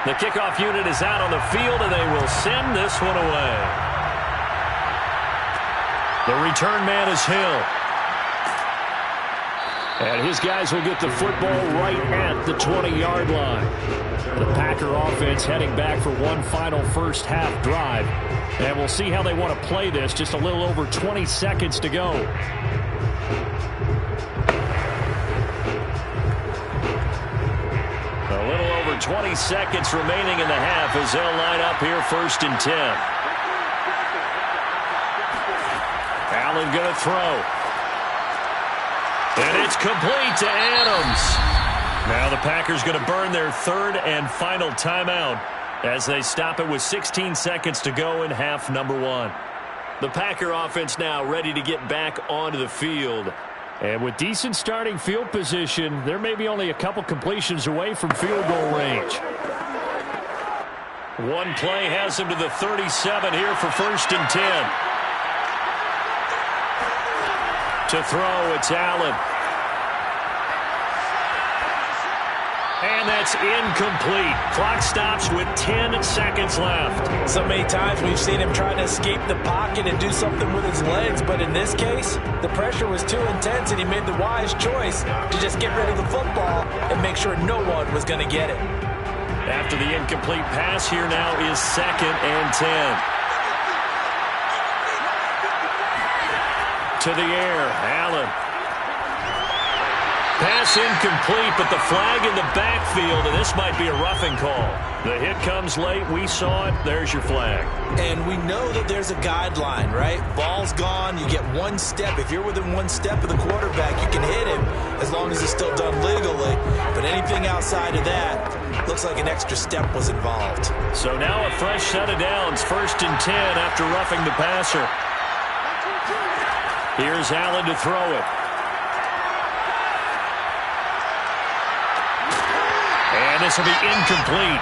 The kickoff unit is out on the field, and they will send this one away. The return man is Hill. And his guys will get the football right at the 20-yard line. The Packer offense heading back for one final first half drive. And we'll see how they want to play this. Just a little over 20 seconds to go. A little over 20 seconds remaining in the half as they'll line up here 1st and 10. Allen going to throw. And it's complete to Adams. Now the Packers going to burn their 3rd and final timeout as they stop it with 16 seconds to go in half number 1. The Packer offense now ready to get back onto the field. And with decent starting field position, there may be only a couple completions away from field goal range. One play has him to the 37 here for 1st and 10. To throw, it's Allen. And that's incomplete. Clock stops with 10 seconds left. So many times we've seen him try to escape the pocket and do something with his legs, but in this case, the pressure was too intense and he made the wise choice to just get rid of the football and make sure no one was going to get it. After the incomplete pass, here now is 2nd and 10. To the air, Allen. Pass incomplete, but the flag in the backfield, and this might be a roughing call. The hit comes late. We saw it. There's your flag. And we know that there's a guideline, right? Ball's gone. You get one step. If you're within one step of the quarterback, you can hit him as long as it's still done legally. But anything outside of that, looks like an extra step was involved. So now a fresh set of downs. 1st and 10 after roughing the passer. Here's Allen to throw it. And this will be incomplete.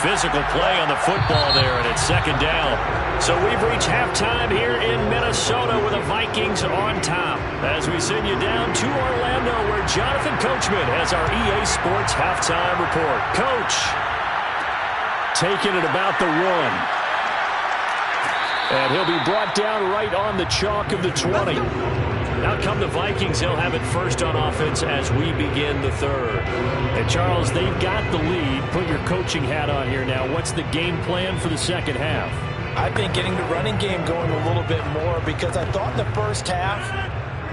Physical play on the football there, and it's 2nd down. So we've reached halftime here in Minnesota. Minnesota with the Vikings on top as we send you down to Orlando where Jonathan Coachman has our EA Sports halftime report. Coach, taking it about the 1. And he'll be brought down right on the chalk of the 20. Out come the Vikings. They'll have it first on offense as we begin the third. And Charles, they've got the lead. Put your coaching hat on here now. What's the game plan for the second half? I think getting the running game going a little bit more because I thought in the first half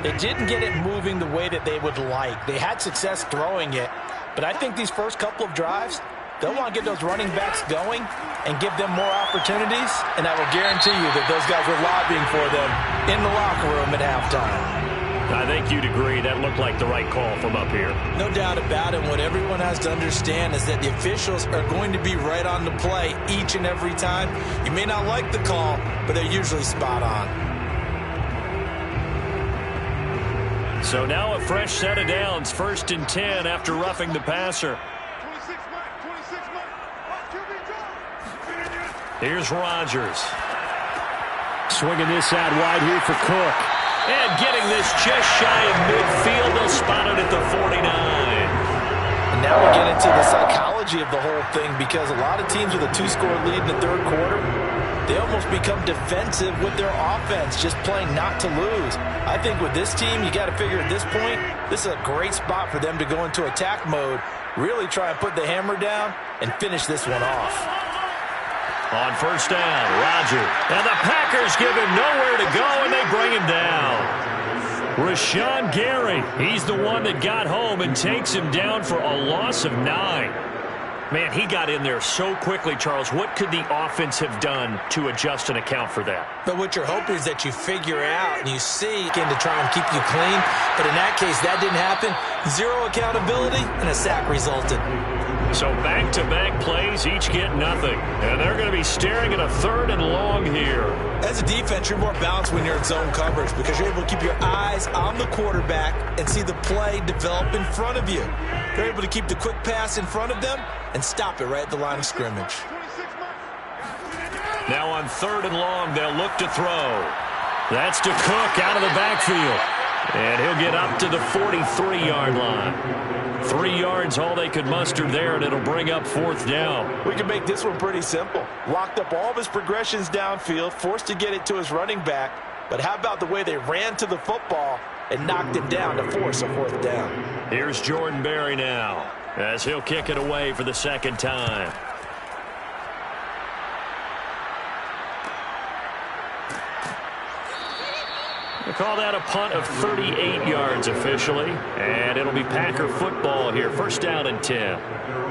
they didn't get it moving the way that they would like. They had success throwing it, but I think these first couple of drives, they'll want to get those running backs going and give them more opportunities, and I will guarantee you that those guys were lobbying for them in the locker room at halftime. I think you'd agree that looked like the right call from up here. No doubt about it. What everyone has to understand is that the officials are going to be right on the play each and every time. You may not like the call, but they're usually spot on. So now a fresh set of downs, 1st and 10 after roughing the passer. 26 Mike. Watch QB draw. Here's Rodgers. Swinging this out wide here for Cook. And getting this just shy of midfield. They'll spot it at the 49. And now we get into the psychology of the whole thing because a lot of teams with a 2-score lead in the third quarter, they almost become defensive with their offense, just playing not to lose. I think with this team, you got to figure at this point, this is a great spot for them to go into attack mode, really try and put the hammer down and finish this one off. On first down, Rodgers. And the Packers give him nowhere to go, and they bring him down. Rashawn Gary, he's the one that got home and takes him down for a loss of 9. Man, he got in there so quickly, Charles. What could the offense have done to adjust and account for that? But what you're hoping is that you figure out and you see again to try and keep you clean. But in that case, that didn't happen. 0 accountability, and a sack resulted. So back-to-back plays, each get nothing. And they're going to be staring at a 3rd and long here. As a defense, you're more balanced when you're in zone coverage because you're able to keep your eyes on the quarterback and see the play develop in front of you. You're able to keep the quick pass in front of them and stop it right at the line of scrimmage. Now on 3rd and long, they'll look to throw. That's to Cook out of the backfield. And he'll get up to the 43-yard line. 3 yards, all they could muster there, and it'll bring up 4th down. We can make this one pretty simple. Locked up all of his progressions downfield, forced to get it to his running back. But how about the way they ran to the football and knocked him down to force a 4th down? Here's Jordan Berry now as he'll kick it away for the 2nd time. They call that a punt of 38 yards officially, and it'll be Packer football here. 1st down and 10.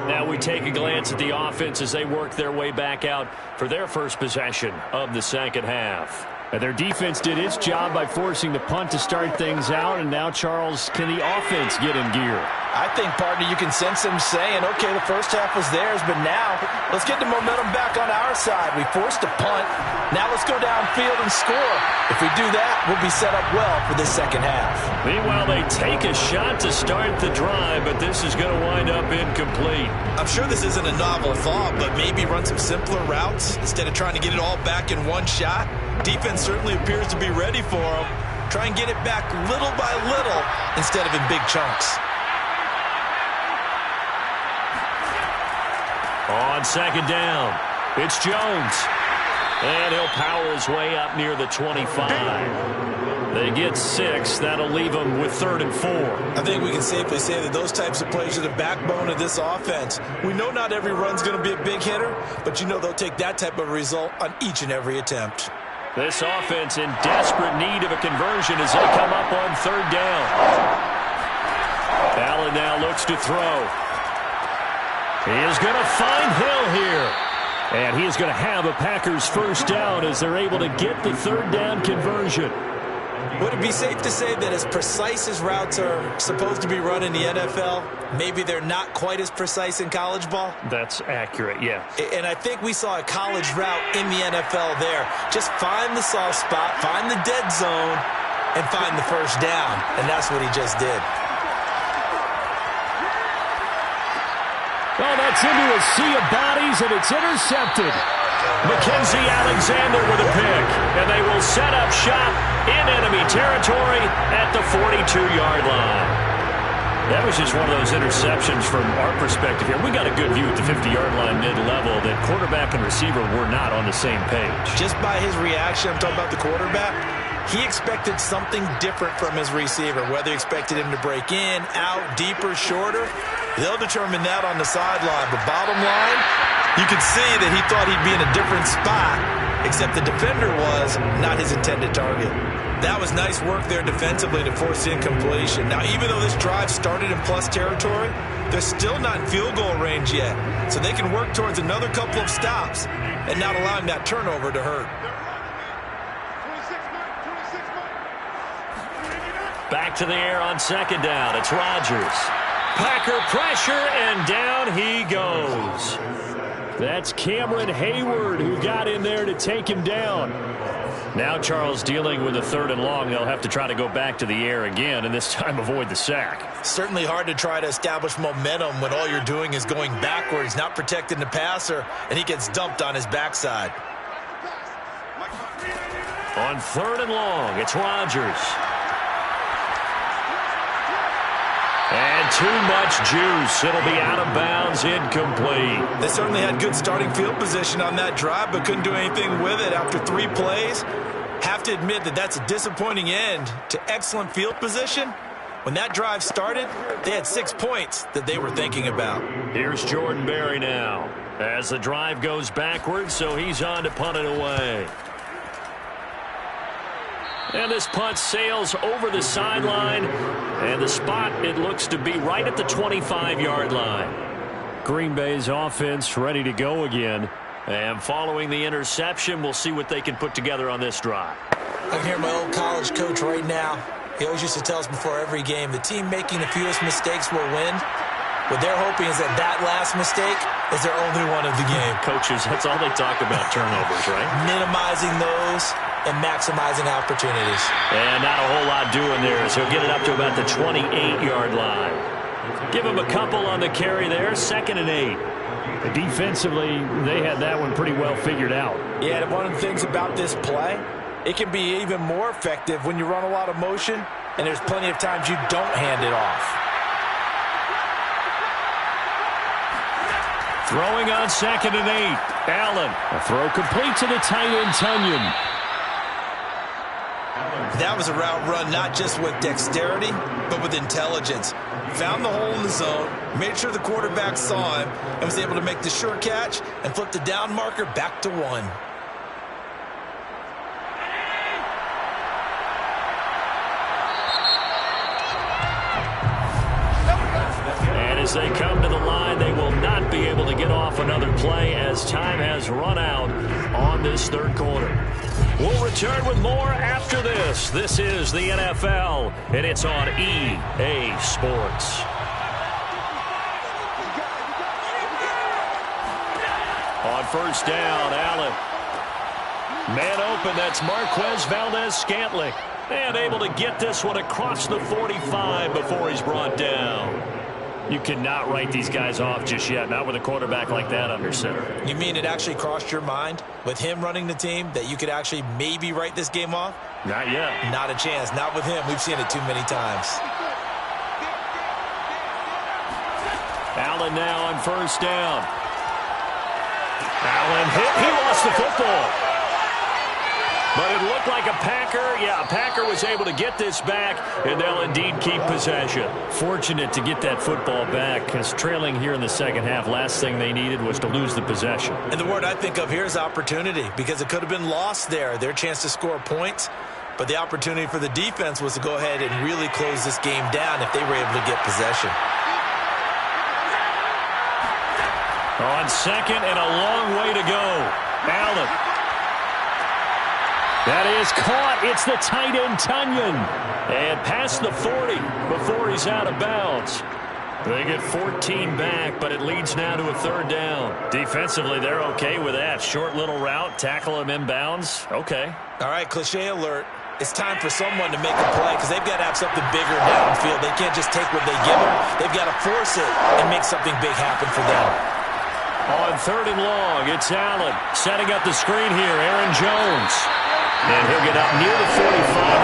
Now we take a glance at the offense as they work their way back out for their first possession of the second half. And their defense did its job by forcing the punt to start things out, and now, Charles, can the offense get in gear? I think, partner, you can sense them saying, okay, the first half was theirs, but now let's get the momentum back on our side. We forced a punt. Now let's go downfield and score. If we do that, we'll be set up well for this second half. Meanwhile, they take a shot to start the drive, but this is going to wind up incomplete. I'm sure this isn't a novel thought, but maybe run some simpler routes instead of trying to get it all back in one shot. Defense certainly appears to be ready for them. Try and get it back little by little instead of in big chunks. On 2nd down, it's Jones. And he'll power his way up near the 25. They get 6. That'll leave them with 3rd and 4. I think we can safely say that those types of plays are the backbone of this offense. We know not every run's going to be a big hitter, but you know they'll take that type of result on each and every attempt. This offense in desperate need of a conversion as they come up on 3rd down. Allen now looks to throw. He is going to find Hill here. And he is going to have a Packers 1st down as they're able to get the 3rd down conversion. Would it be safe to say that as precise as routes are supposed to be run in the NFL, maybe they're not quite as precise in college ball? That's accurate, yeah. And I think we saw a college route in the NFL there. Just find the soft spot, find the dead zone, and find the 1st down. And that's what he just did. Oh, that's into a sea of bodies, and it's intercepted. Mackenzie Alexander with a pick, and they will set up shop in enemy territory at the 42-yard line. That was just one of those interceptions from our perspective here. We got a good view at the 50-yard line mid-level that quarterback and receiver were not on the same page. Just by his reaction, I'm talking about the quarterback, he expected something different from his receiver, whether he expected him to break in, out, deeper, shorter. They'll determine that on the sideline. But bottom line, you could see that he thought he'd be in a different spot, except the defender was not his intended target. That was nice work there defensively to force the incompletion. Now, even though this drive started in plus territory, they're still not in field goal range yet. So they can work towards another couple of stops and not allowing that turnover to hurt. Back to the air on second down. It's Rodgers. Packer pressure, and down he goes. That's Cameron Hayward who got in there to take him down. Now Charles dealing with a 3rd and long. They'll have to try to go back to the air again, and this time avoid the sack. Certainly hard to try to establish momentum when all you're doing is going backwards, not protecting the passer, and he gets dumped on his backside. On 3rd and long, it's Rodgers. And too much juice. It'll be out of bounds, incomplete. They certainly had good starting field position on that drive, but couldn't do anything with it after 3 plays. Have to admit that that's a disappointing end to excellent field position. When that drive started, they had 6 points that they were thinking about. Here's Jordan Berry now as the drive goes backwards, so he's on to punt it away. And this punt sails over the sideline, and the spot, it looks to be right at the 25-yard line. Green Bay's offense ready to go again. And following the interception, we'll see what they can put together on this drive. I can hear my old college coach right now. He always used to tell us before every game, the team making the fewest mistakes will win. What they're hoping is that that last mistake is their only one of the game. Coaches, that's all they talk about, turnovers, right? Minimizing those and maximizing opportunities. And not a whole lot doing there, so he'll get it up to about the 28-yard line. Give him a couple on the carry there, 2nd and 8. Defensively, they had that one pretty well figured out. Yeah, and one of the things about this play, it can be even more effective when you run a lot of motion, and there's plenty of times you don't hand it off. Throwing on 2nd and 8. Allen. A throw complete to the tight end, Tunyon. That was a route run not just with dexterity, but with intelligence. Found the hole in the zone, made sure the quarterback saw him, and was able to make the sure catch and flip the down marker back to 1. And as they come to the line, they will not be able to get off another play as time has run out on this 3rd quarter. We'll return with more after this. This is the NFL, and it's on EA Sports. On 1st down, Allen. Man open, that's Marquez Valdez-Scantling. And able to get this one across the 45 before he's brought down. You cannot write these guys off just yet, not with a quarterback like that under center. You mean it actually crossed your mind with him running the team that you could actually maybe write this game off? Not yet. Not a chance. Not with him. We've seen it too many times. Allen now on 1st down. Allen hit. He lost the football. But it looked like a Packer. Yeah, a Packer was able to get this back, and they'll indeed keep possession. Fortunate to get that football back, because trailing here in the 2nd half, last thing they needed was to lose the possession. And the word I think of here is opportunity, because it could have been lost there. Their chance to score points, but the opportunity for the defense was to go ahead and really close this game down if they were able to get possession. On 2nd and a long way to go. Allen. That is caught. It's the tight end, Tunyon. And past the 40 before he's out of bounds. They get 14 back, but it leads now to a 3rd down. Defensively, they're okay with that. Short little route, tackle him inbounds. Okay. All right, cliche alert. It's time for someone to make a play because they've got to have something bigger downfield. They can't just take what they give them. They've got to force it and make something big happen for them. On 3rd and long, it's Allen setting up the screen here. Aaron Jones. And he'll get up near the 45.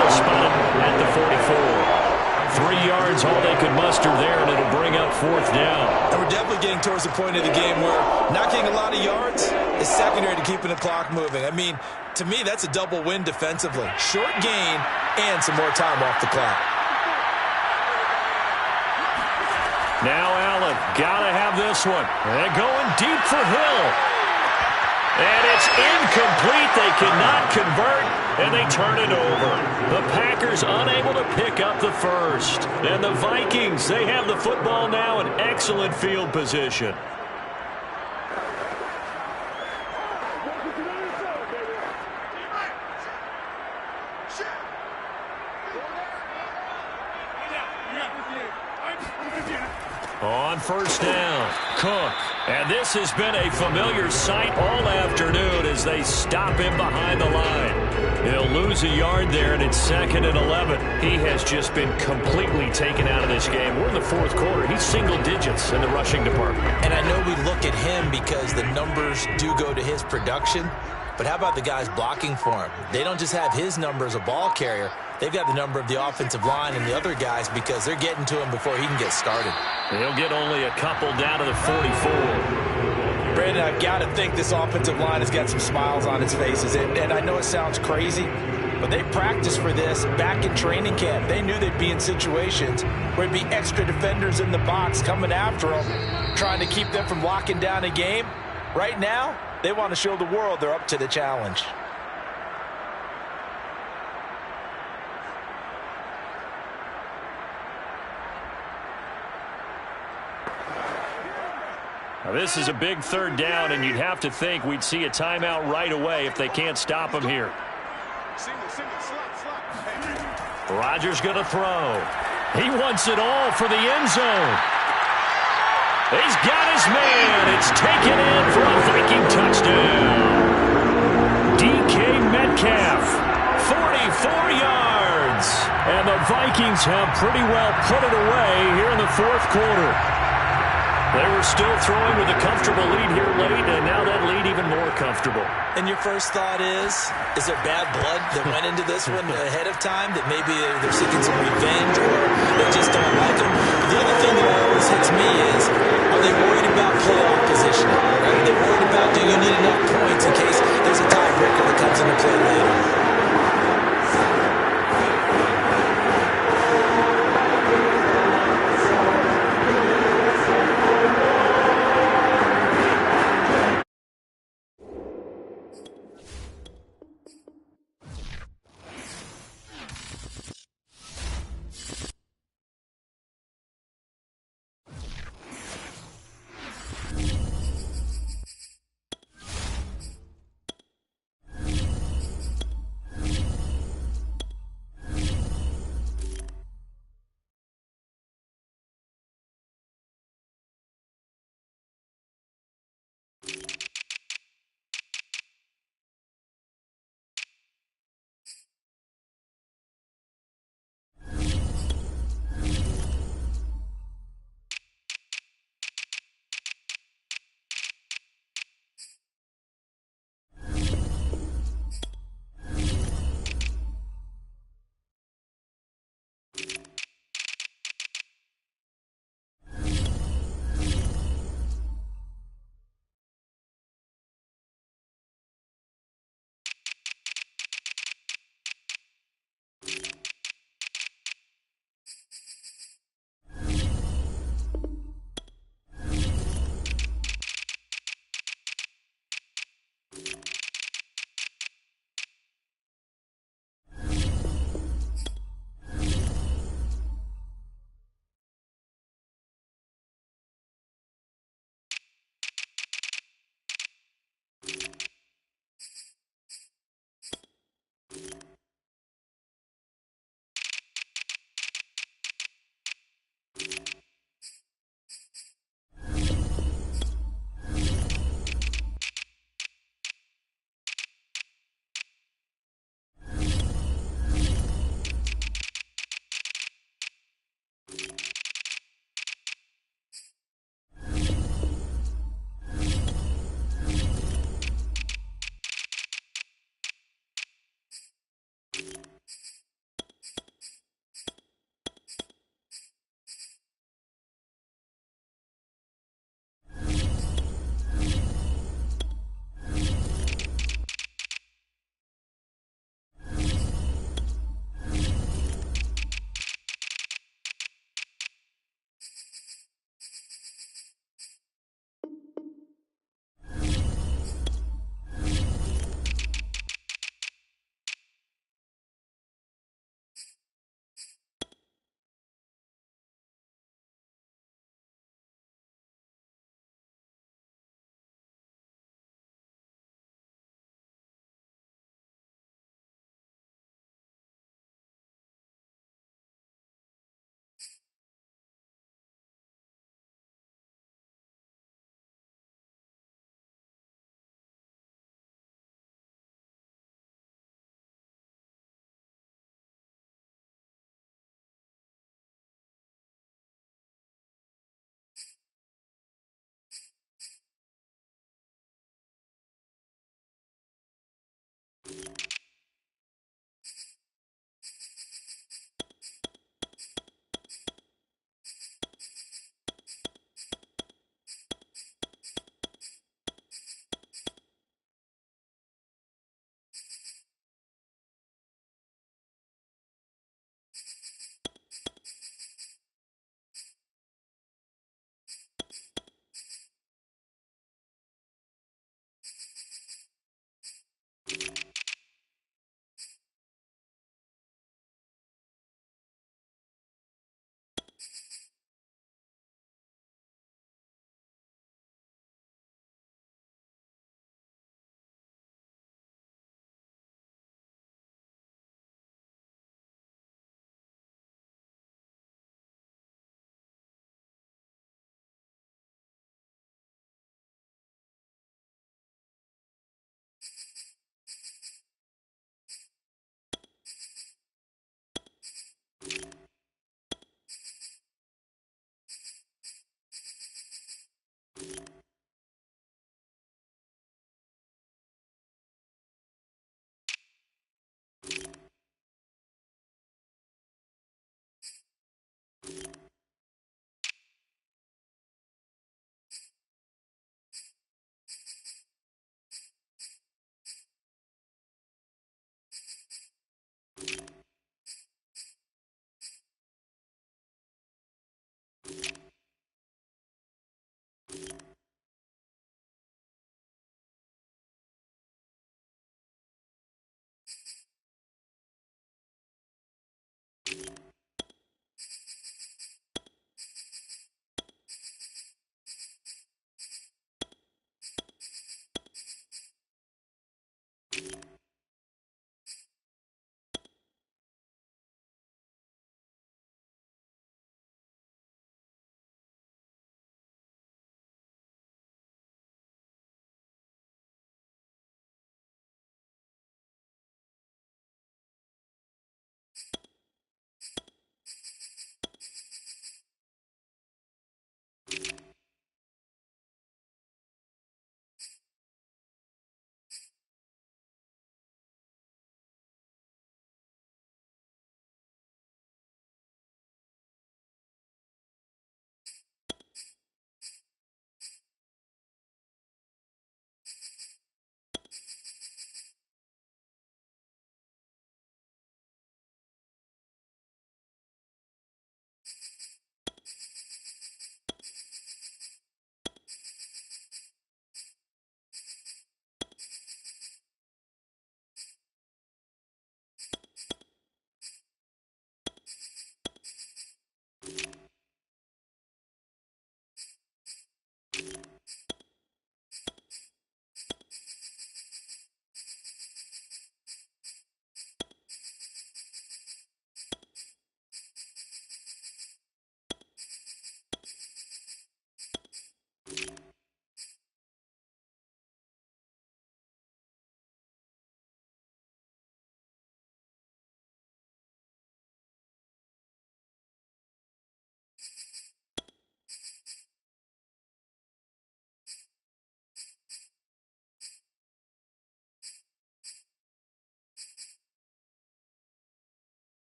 They'll spot him at the 44. 3 yards, all they could muster there, and it'll bring up 4th down. And we're definitely getting towards the point of the game where not getting a lot of yards is secondary to keeping the clock moving. I mean, to me, that's a double win defensively. Short gain and some more time off the clock. Now Allen, gotta have this one. They're going deep for Hill. And it's incomplete. They cannot convert, and they turn it over. The Packers unable to pick up the first. And the Vikings, they have the football now in excellent field position. On 1st down, Cook. And this has been a familiar sight all afternoon as they stop him behind the line. He'll lose a yard there, and it's 2nd and 11. He has just been completely taken out of this game. We're in the 4th quarter. He's single digits in the rushing department. And I know we look at him because the numbers do go to his production. But how about the guys blocking for him? They don't just have his number as a ball carrier. They've got the number of the offensive line and the other guys because they're getting to him before he can get started. He'll get only a couple down to the 44. Brandon, I've got to think this offensive line has got some smiles on its faces. And I know it sounds crazy, but they practiced for this back in training camp. They knew they'd be in situations where there'd be extra defenders in the box coming after them, trying to keep them from locking down a game. Right now, they want to show the world they're up to the challenge. Now this is a big 3rd down, and you'd have to think we'd see a timeout right away if they can't stop him here. Rodgers going to throw. He wants it all for the end zone. He's got his man. It's taken in for a Viking touchdown. DK Metcalf, 44 yards. And the Vikings have pretty well put it away here in the 4th quarter. They were still throwing with a comfortable lead here late, and now that lead even more comfortable. And your first thought is there bad blood that went into this one ahead of time, that maybe they're seeking some revenge or they just don't like them? The other thing that always hits me is, are they worried about playoff positioning? Are they worried about, do you need enough points in case there's a tiebreaker that comes into play later?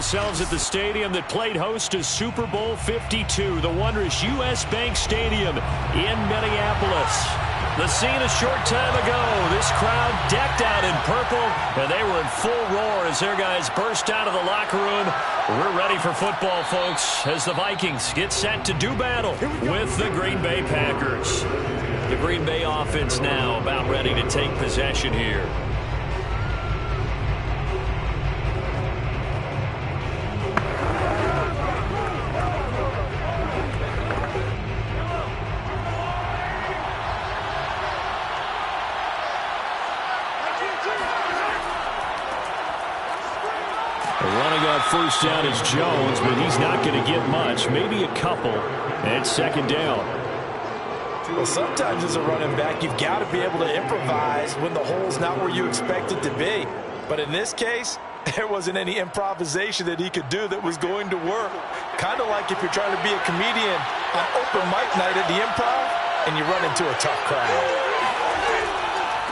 ourselves at the stadium that played host to Super Bowl 52, the wondrous U.S. Bank Stadium in Minneapolis. The scene a short time ago, this crowd decked out in purple, and they were in full roar as their guys burst out of the locker room. We're ready for football, folks, as the Vikings get set to do battle with the Green Bay Packers. The Green Bay offense now about ready to take possession here. Running on first down is Jones, but he's not going to get much, maybe a couple, and second down. Well, sometimes as a running back, you've got to be able to improvise when the hole's not where you expect it to be. But in this case, there wasn't any improvisation that he could do that was going to work. Kind of like if you're trying to be a comedian on open mic night at the Improv and you run into a tough crowd.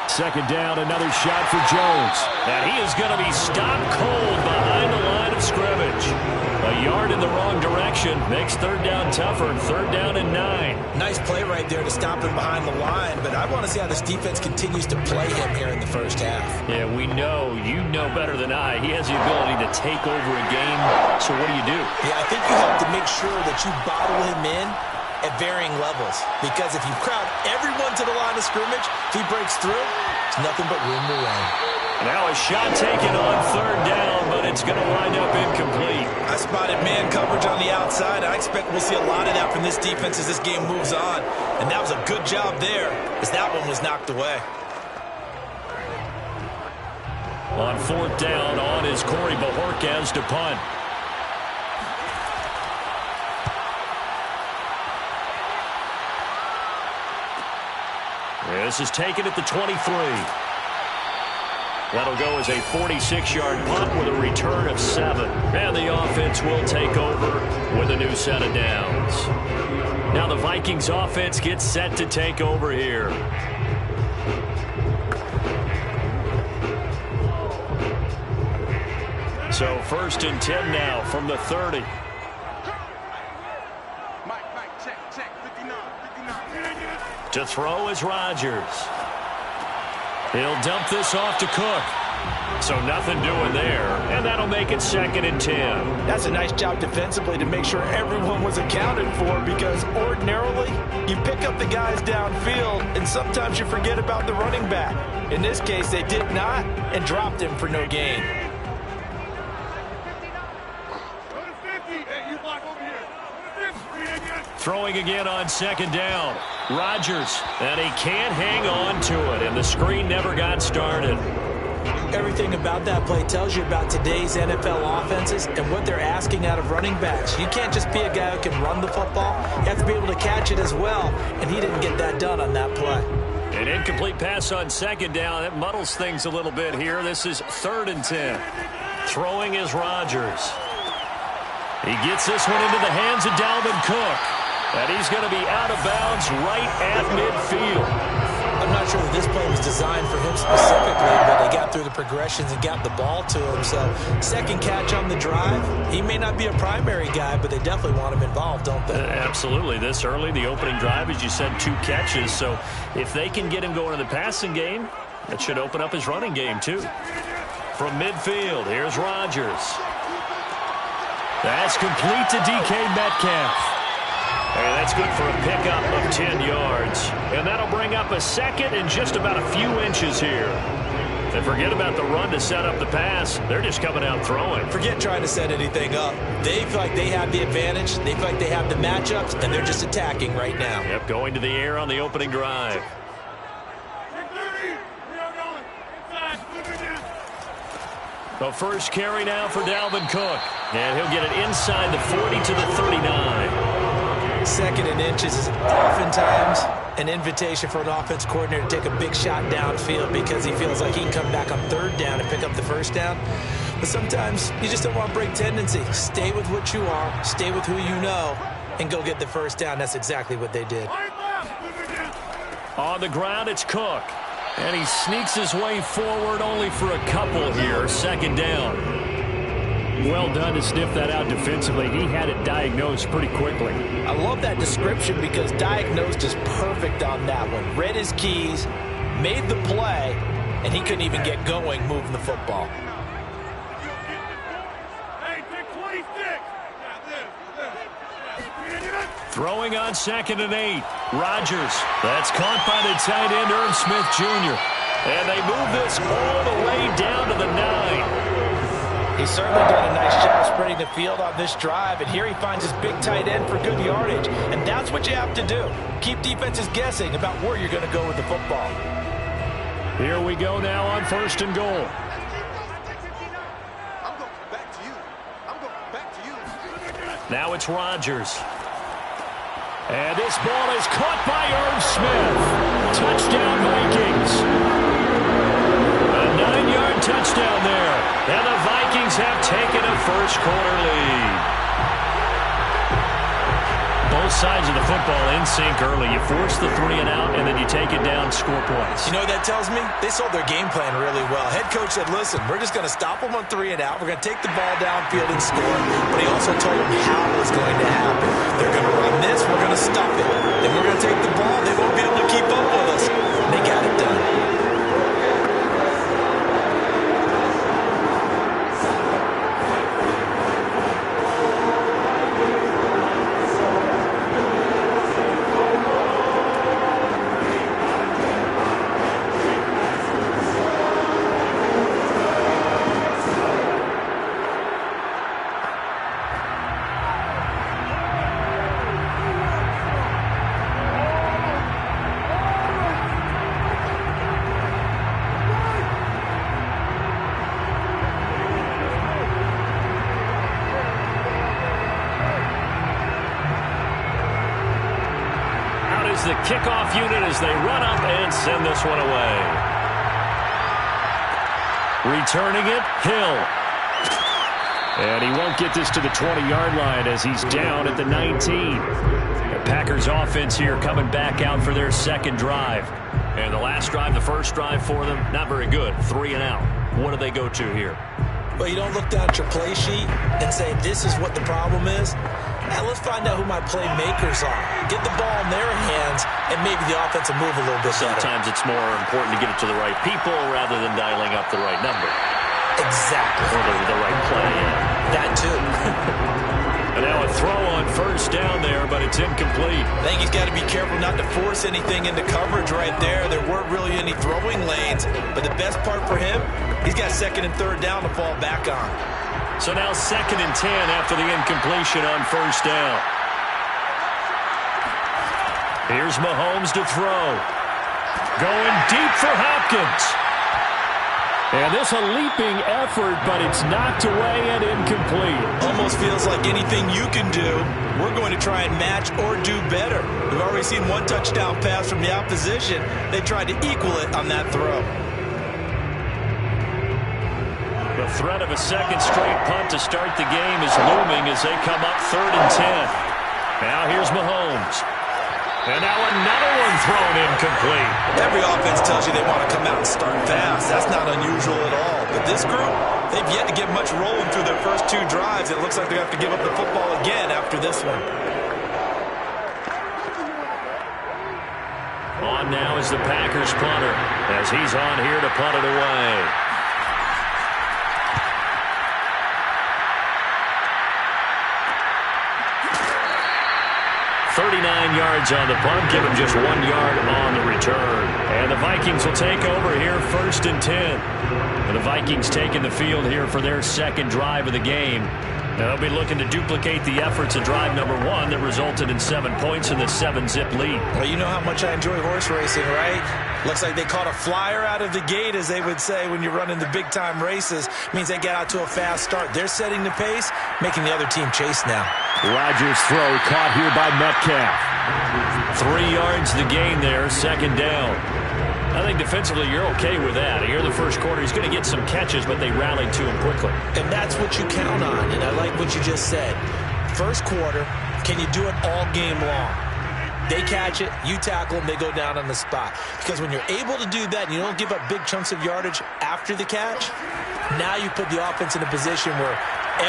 Second down, another shot for Jones. And he is going to be stopped cold behind the line of scrimmage. A yard in the wrong direction makes third down tougher. Third down and 9. Nice play right there to stop him behind the line, but I want to see how this defense continues to play him here in the first half. Yeah, we know, you know better than I, he has the ability to take over a game. So what do you do? Yeah, I think you have to make sure that you bottle him in at varying levels, because if you crowd everyone to the line of scrimmage, if he breaks through, it's nothing but room to run. Now a shot taken on third down, but it's going to wind up incomplete. I spotted man coverage on the outside. I expect we'll see a lot of that from this defense as this game moves on, and that was a good job there as that one was knocked away. On fourth down, on is Corey Bajorquez to punt. This is taken at the 23. That'll go as a 46-yard punt with a return of 7. And the offense will take over with a new set of downs. Now the Vikings offense gets set to take over here. So first and 10 now from the 30. To throw is Rodgers. He'll dump this off to Cook. So nothing doing there, and that'll make it second and 10. That's a nice job defensively to make sure everyone was accounted for, because ordinarily you pick up the guys downfield and sometimes you forget about the running back. In this case, they did not and dropped him for no gain. Throwing again on second down. Rodgers, and he can't hang on to it, and the screen never got started. Everything about that play tells you about today's NFL offenses and what they're asking out of running backs. You can't just be a guy who can run the football. You have to be able to catch it as well, and he didn't get that done on that play. An incomplete pass on second down. That muddles things a little bit here. This is third and 10. Throwing is Rodgers. He gets this one into the hands of Dalvin Cook. And he's going to be out of bounds right at midfield. I'm not sure that this play was designed for him specifically, but they got through the progressions and got the ball to him. So second catch on the drive. He may not be a primary guy, but they definitely want him involved, don't they? Absolutely. This early, the opening drive, as you said, 2 catches. So if they can get him going in the passing game, that should open up his running game too. From midfield, here's Rodgers. That's complete to DK Metcalf. And that's good for a pickup of 10 yards. And that'll bring up a second and just about a few inches here. And forget about the run to set up the pass. They're just coming out throwing. Forget trying to set anything up. They feel like they have the advantage. They feel like they have the matchups, and they're just attacking right now. Yep, going to the air on the opening drive. The first carry now for Dalvin Cook. And he'll get it inside the 40 to the 39. Second and inches is oftentimes an invitation for an offense coordinator to take a big shot downfield because he feels like he can come back on third down and pick up the first down. But sometimes you just don't want to break tendency. Stay with what you are, stay with who you know, and go get the first down. That's exactly what they did. On the ground, it's Cook. And he sneaks his way forward only for a couple here. Second down. Well done to sniff that out defensively. He had it diagnosed pretty quickly. I love that description because diagnosed is perfect on that one. Read his keys, made the play, and he couldn't even get going moving the football. Throwing on 2nd and 8. Rodgers. That's caught by the tight end, Irv Smith Jr. And they move this all the way down to the 9. He's certainly done a nice job spreading the field on this drive, and here he finds his big tight end for good yardage. And that's what you have to do. Keep defenses guessing about where you're going to go with the football. Here we go now on 1st and goal. Now it's Rodgers. And this ball is caught by Irv Smith. Touchdown, Vikings. A 9-yard touchdown there. And the Vikings have taken a first-quarter lead. Both sides of the football in sync early. You force the 3 and out, and then you take it down, score points. You know what that tells me? They sold their game plan really well. Head coach said, listen, we're just going to stop them on 3 and out. We're going to take the ball downfield and score. But he also told them how it was going to happen. They're going to run this. We're going to stop it. Then we're going to take the ball. They won't be able to keep up with us. And they got it done. The kickoff unit as they run up and send this one away. Returning it, Hill. And he won't get this to the 20-yard line as he's down at the 19. The Packers offense here coming back out for their second drive. And the last drive, the first drive for them, not very good. 3 and out. What do they go to here? Well, you don't look down at your play sheet and say, this is what the problem is. Now let's find out who my playmakers are. Get the ball in their hands, and maybe the offense will move a little bit better. Sometimes it's more important to get it to the right people rather than dialing up the right number. Exactly. Or the right play. That too. And now a throw on first down there, but it's incomplete. I think he's got to be careful not to force anything into coverage right there. There weren't really any throwing lanes, but the best part for him, he's got 2nd and 3rd down to fall back on. So now 2nd and 10 after the incompletion on first down. Here's Mahomes to throw. Going deep for Hopkins. And this a leaping effort, but it's knocked away and incomplete. Almost feels like anything you can do, we're going to try and match or do better. We've already seen one touchdown pass from the opposition. They tried to equal it on that throw. The threat of a second straight punt to start the game is looming as they come up 3rd and 10. Now here's Mahomes. And now another one thrown incomplete. Every offense tells you they want to come out and start fast. That's not unusual at all. But this group, they've yet to get much rolling through their first 2 drives. It looks like they have to give up the football again after this one. On now is the Packers punter as he's on here to punt it away. 39 yards on the punt, give him just 1 yard on the return. And the Vikings will take over here 1st and 10. And the Vikings taking the field here for their second drive of the game. They'll be looking to duplicate the efforts of drive number 1 that resulted in 7 points in the 7-zip lead. Well, you know how much I enjoy horse racing, right? Looks like they caught a flyer out of the gate, as they would say when you're running the big-time races. Means they get out to a fast start. They're setting the pace, making the other team chase now. Rodgers' throw caught here by Metcalf. 3 yards the gain there, 2nd down. I think defensively you're okay with that. Here in the first quarter, he's going to get some catches, but they rallied to him quickly. And that's what you count on, and I like what you just said. First quarter, can you do it all game long? They catch it, you tackle them, they go down on the spot. Because when you're able to do that and you don't give up big chunks of yardage after the catch, now you put the offense in a position where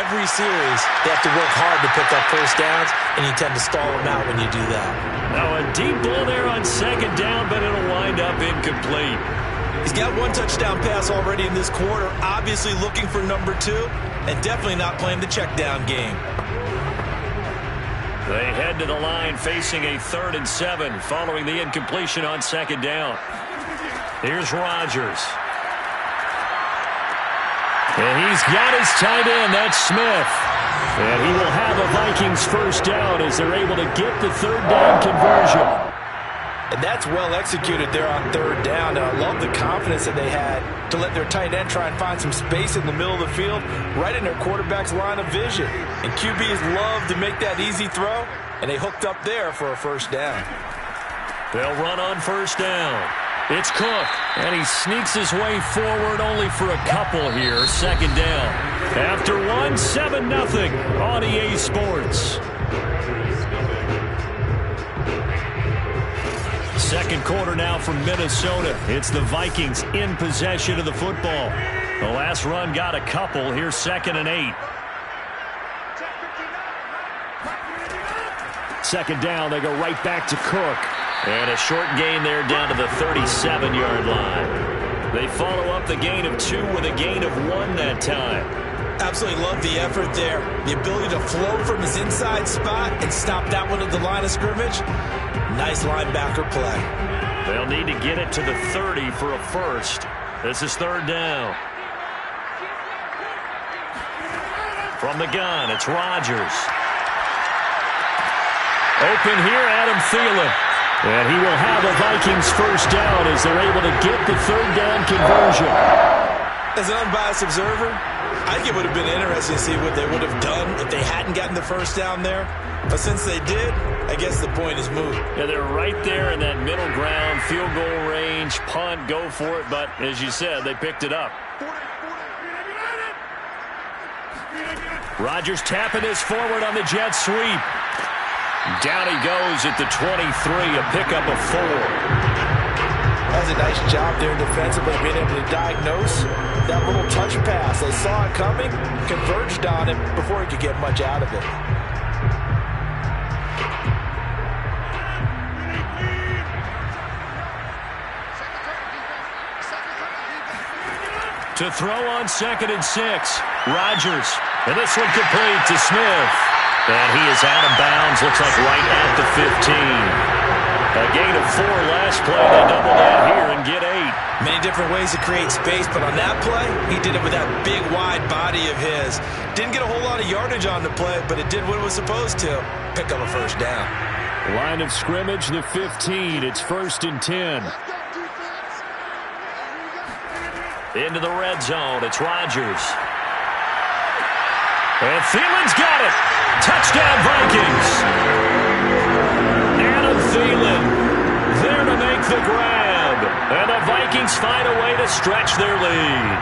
every series, they have to work hard to pick up first downs, and you tend to stall them out when you do that. Now a deep ball there on second down, but it'll wind up incomplete. He's got one touchdown pass already in this quarter, obviously looking for number 2, and definitely not playing the check down game. They head to the line facing a 3rd and 7 following the incompletion on second down. Here's Rodgers. And he's got his tight end, that's Smith. And he will have a Vikings first down as they're able to get the 3rd down conversion. And that's well executed there on 3rd down. And I love the confidence that they had to let their tight end try and find some space in the middle of the field, right in their quarterback's line of vision. And QBs love to make that easy throw, and they hooked up there for a first down. They'll run on first down. It's Cook, and he sneaks his way forward only for a couple here. Second down. After one, 7-0 on EA Sports. Second quarter now from Minnesota. It's the Vikings in possession of the football. The last run got a couple. Here's 2nd and 8. Second down, they go right back to Cook. And a short gain there down to the 37-yard line. They follow up the gain of 2 with a gain of 1 that time. Absolutely love the effort there. The ability to float from his inside spot and stop that one at the line of scrimmage. Nice linebacker play. They'll need to get it to the 30 for a first. This is 3rd down. From the gun, it's Rodgers. Open here, Adam Thielen. And he will have a Vikings first down as they're able to get the 3rd down conversion. As an unbiased observer, I think it would have been interesting to see what they would have done if they hadn't gotten the first down there. But since they did, I guess the point is moot. Yeah, they're right there in that middle ground, field goal range, punt, go for it. But as you said, they picked it up. Rodgers tapping this forward on the jet sweep. Down he goes at the 23, a pickup of 4. That's a nice job there defensively, being able to diagnose that little touch pass. They saw it coming, converged on him before he could get much out of it. To throw on 2nd and 6, Rodgers. And this one complete to Smith. And he is out of bounds, looks like right at the 15. A gain of 4 last play. They double down here and get 8. Many different ways to create space, but on that play, he did it with that big, wide body of his. Didn't get a whole lot of yardage on the play, but it did what it was supposed to. Pick up a first down. Line of scrimmage, the 15. It's 1st and 10. Into the red zone. It's Rodgers. And Thielen's got it. Touchdown, Vikings. Adam Thielen there to make the grab. And the Vikings find a way to stretch their lead.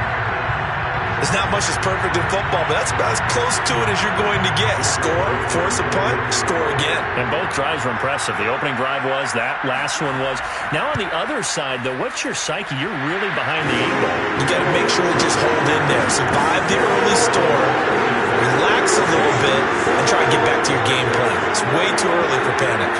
There's not much that's perfect in football, but that's about as close to it as you're going to get. Score, force a punt, score again. And both drives were impressive. The opening drive was, that last one was. Now on the other side, though, what's your psyche? You're really behind the 8 ball. You got to make sure to just hold in there. Survive the early storm, relax a little bit, and try and get back to your game plan. It's way too early for panic.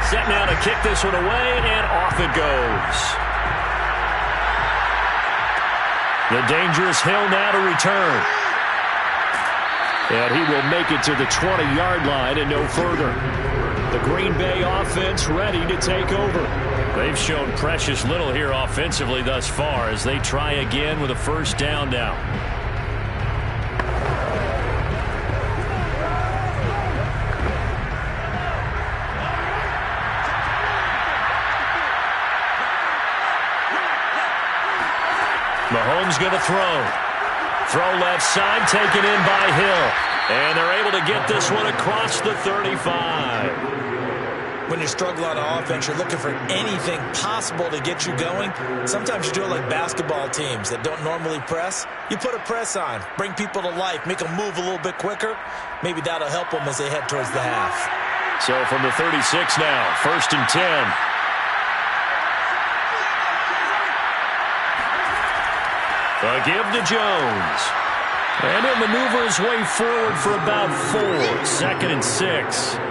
Set now to kick this one away, and off it goes. The dangerous Hill now to return. And he will make it to the 20-yard line and no further. The Green Bay offense ready to take over. They've shown precious little here offensively thus far as they try again with a first down now. Mahomes going to throw. Throw left side, taken in by Hill. And they're able to get this one across the 35. When you're struggling on offense, you're looking for anything possible to get you going. Sometimes you do it like basketball teams that don't normally press. You put a press on, bring people to life, make them move a little bit quicker. Maybe that'll help them as they head towards the half. So from the 36 now, 1st and 10. A give to Jones. And he'll maneuver his way forward for about 4. 2nd and 6.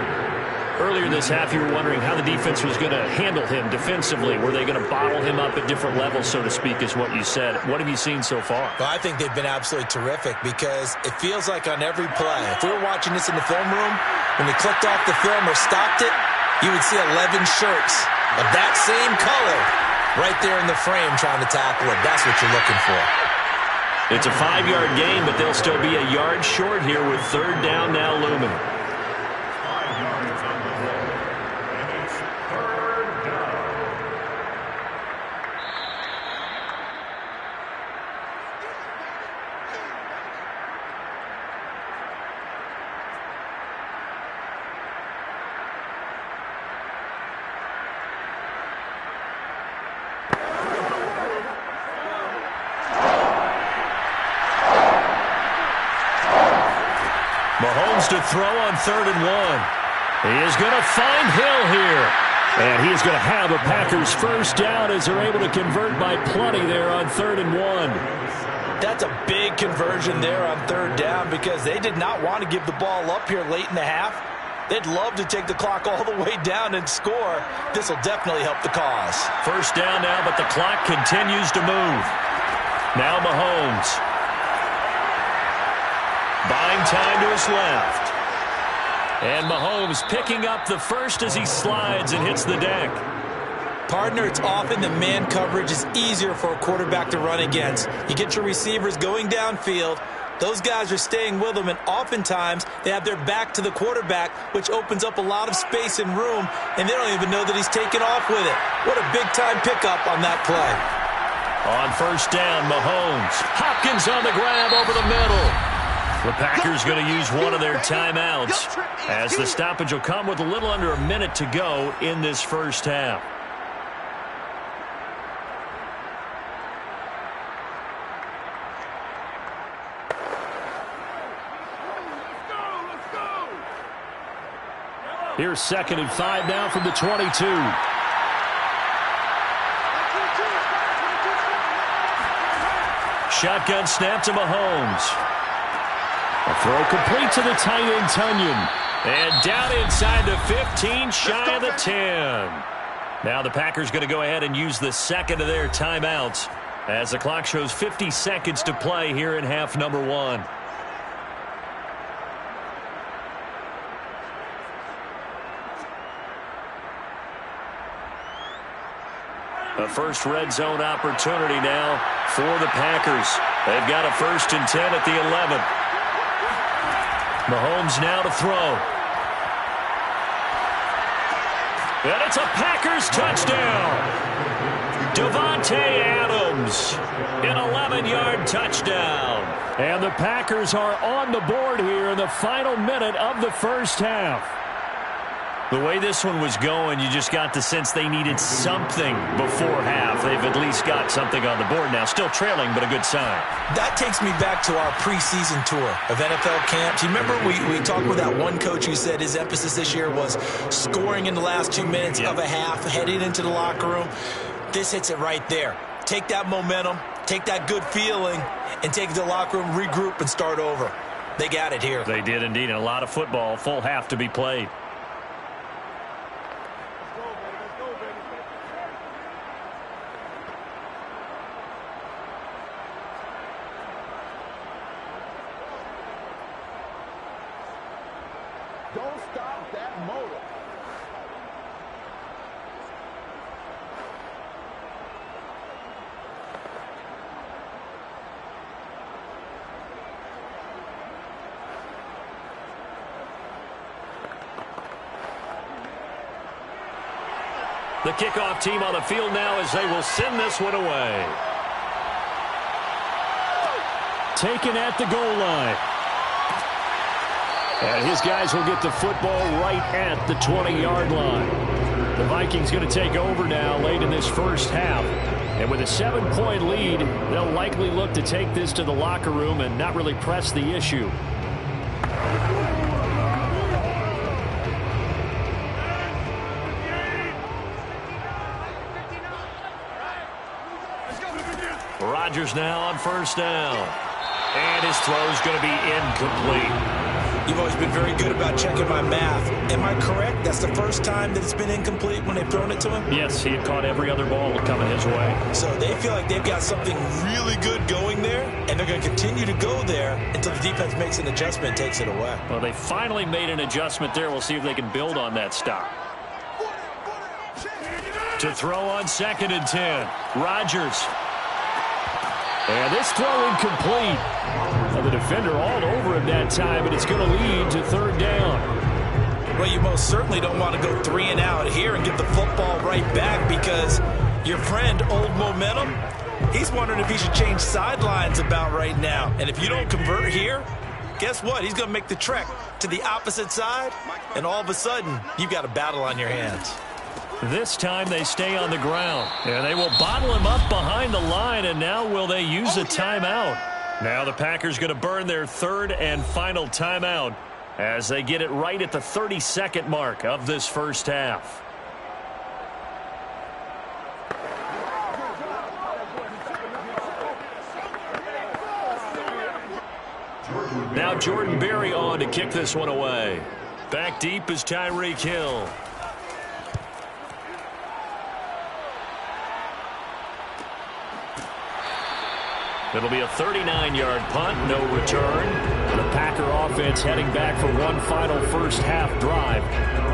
Earlier this half, you were wondering how the defense was going to handle him defensively. Were they going to bottle him up at different levels, so to speak, is what you said. What have you seen so far? Well, I think they've been absolutely terrific because it feels like on every play, if we were watching this in the film room, when they clicked off the film or stopped it, you would see 11 shirts of that same color right there in the frame trying to tackle it. That's what you're looking for. It's a 5-yard gain, but they'll still be a yard short here with 3rd down now looming. 5 yards on the play, and it's 3rd down. Mahomes to throw on 3rd and 1. He is going to find Hill here. And he's going to have a Packers first down as they're able to convert by plenty there on 3rd and 1. That's a big conversion there on 3rd down because they did not want to give the ball up here late in the half. They'd love to take the clock all the way down and score. This will definitely help the cause. First down now, but the clock continues to move. Now Mahomes. Buying time to his left. And Mahomes picking up the first as he slides and hits the deck. Partner, it's often the man coverage is easier for a quarterback to run against. You get your receivers going downfield. Those guys are staying with them, and oftentimes they have their back to the quarterback, which opens up a lot of space and room, and they don't even know that he's taken off with it. What a big-time pickup on that play. On first down, Mahomes. Hopkins on the grab over the middle. The Packers going to use one of their timeouts as the stoppage will come with a little under a minute to go in this first half. Here's 2nd and 5 now from the 22. Shotgun snap to Mahomes. A throw complete to the tight end, Tunyon. And down inside the 15, shy of the 10. Now the Packers going to go ahead and use the second of their timeouts as the clock shows 50 seconds to play here in half number 1. A first red zone opportunity now for the Packers. They've got a 1st and 10 at the 11. Mahomes now to throw. And it's a Packers touchdown. Davante Adams, an 11-yard touchdown. And the Packers are on the board here in the final minute of the first half. The way this one was going, you just got the sense they needed something before half. They've at least got something on the board now. Still trailing, but a good sign. That takes me back to our preseason tour of NFL camps. You remember we talked with that one coach who said his emphasis this year was scoring in the last 2 minutes of a half, heading into the locker room. This hits it right there. Take that momentum, take that good feeling, and take it to the locker room, regroup, and start over. They got it here. They did indeed. And a lot of football, full half to be played. Don't stop that motor. The kickoff team on the field now as they will send this one away. taken at the goal line. And his guys will get the football right at the 20-yard line. The Vikings going to take over now late in this first half. And with a 7-point lead, they'll likely look to take this to the locker room and not really press the issue. Rodgers now on first down. And his throw is going to be incomplete. You've always been very good about checking my math. Am I correct? That's the first time that it's been incomplete when they've thrown it to him? Yes, he had caught every other ball coming his way. So they feel like they've got something really good going there, and they're going to continue to go there until the defense makes an adjustment and takes it away. Well, they finally made an adjustment there. We'll see if they can build on that stop. To throw on 2nd and 10. Rodgers. And this throw incomplete. Well, the defender all over him that time, and it's going to lead to 3rd down. Well, you most certainly don't want to go 3 and out here and get the football right back because your friend, Old Momentum, he's wondering if he should change sidelines about right now. And if you don't convert here, guess what? He's going to make the trek to the opposite side, and all of a sudden, you've got a battle on your hands. This time they stay on the ground. And they will bottle him up behind the line, and now will they use a timeout? Now the Packers going to burn their 3rd and final timeout as they get it right at the 32nd mark of this first half. Now Jordan Berry on to kick this one away. Back deep is Tyreek Hill. It'll be a 39-yard punt, no return. The Packer offense heading back for one final first half drive.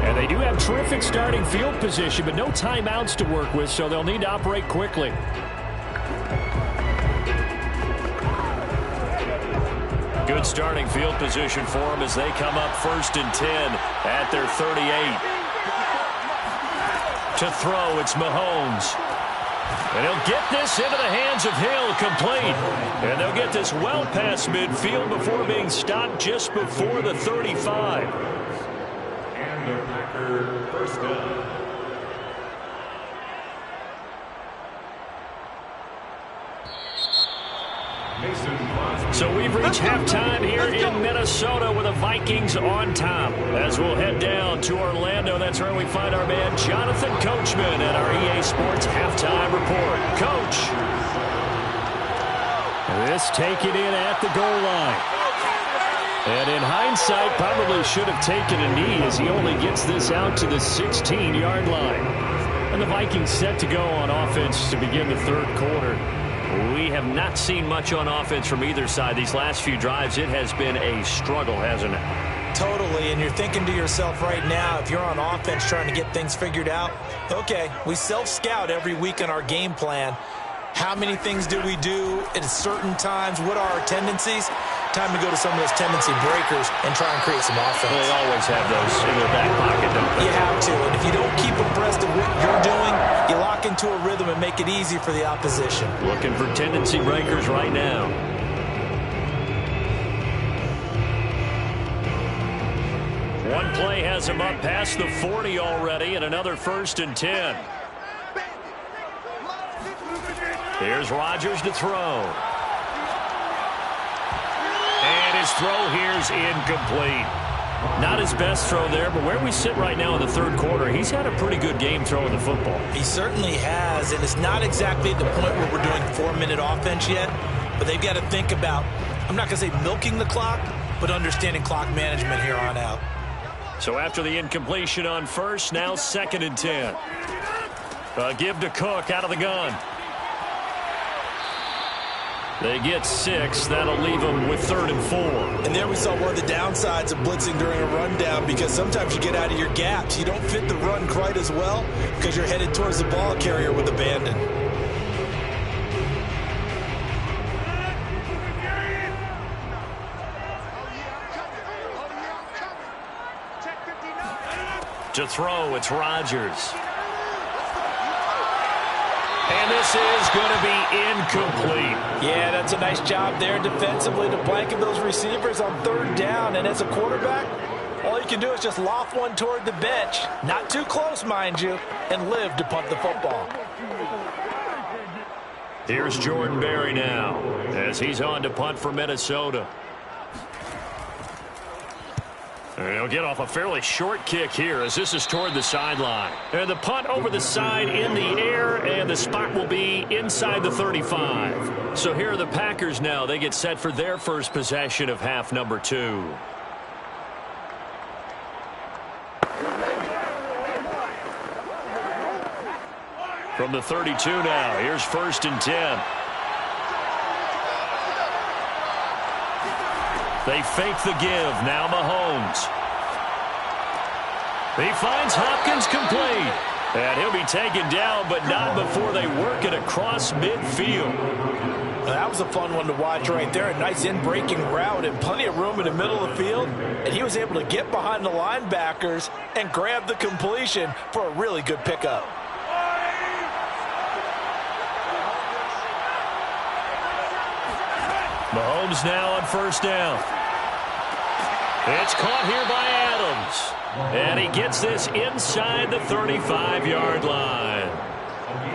And they do have terrific starting field position, but no timeouts to work with, so they'll need to operate quickly. Good starting field position for them as they come up 1st and 10 at their 38. To throw, it's Mahomes. And he'll get this into the hands of Hill, complete. And they'll get this well past midfield before being stopped just before the 35. And the Packer first down. So we've reached halftime here in Minnesota with the Vikings on top. As we'll head down to Orlando, that's where we find our man Jonathan Coachman at our EA Sports Halftime Report. Coach. This taken in at the goal line. And in hindsight, probably should have taken a knee as he only gets this out to the 16-yard line. And the Vikings set to go on offense to begin the 3rd quarter. We have not seen much on offense from either side. These last few drives, it has been a struggle, hasn't it? Totally, and you're thinking to yourself right now, if you're on offense trying to get things figured out, okay, we self-scout every week in our game plan. How many things do we do at certain times? What are our tendencies? Time to go to some of those tendency breakers and try and create some offense. Well, they always have those in their back pocket, don't they? You have to, and if you don't keep abreast of what you're doing, you lock into a rhythm and make it easy for the opposition. Looking for tendency breakers right now. One play has him up past the 40 already, and another 1st and 10. Here's Rodgers to throw. And his throw here's incomplete. Not his best throw there, but where we sit right now in the 3rd quarter, he's had a pretty good game throwing the football. He certainly has, and it's not exactly at the point where we're doing 4-minute offense yet, but they've got to think about, I'm not going to say milking the clock, but understanding clock management here on out. So after the incompletion on 1st, now 2nd and 10. Give to Cook out of the gun. They get 6. That'll leave them with 3rd and 4. And there we saw one of the downsides of blitzing during a rundown, because sometimes you get out of your gaps. You don't fit the run quite as well because you're headed towards the ball carrier with abandon. To throw, it's Rodgers. And this is going to be incomplete. Yeah, that's a nice job there defensively to blanket those receivers on third down. And as a quarterback, all you can do is just loft one toward the bench. Not too close, mind you, and live to punt the football. Here's Jordan Berry now as he's on to punt for Minnesota. And he'll get off a fairly short kick here as this is toward the sideline. And the punt over the side in the air, and the spot will be inside the 35. So here are the Packers now. They get set for their first possession of half number 2. From the 32 now, here's 1st and 10. They fake the give. Now Mahomes. He finds Hopkins complete. And he'll be taken down, but not before they work it across midfield. That was a fun one to watch right there. A nice in-breaking route and plenty of room in the middle of the field. And he was able to get behind the linebackers and grab the completion for a really good pickup. Mahomes now on 1st down. It's caught here by Adams. And he gets this inside the 35-yard line.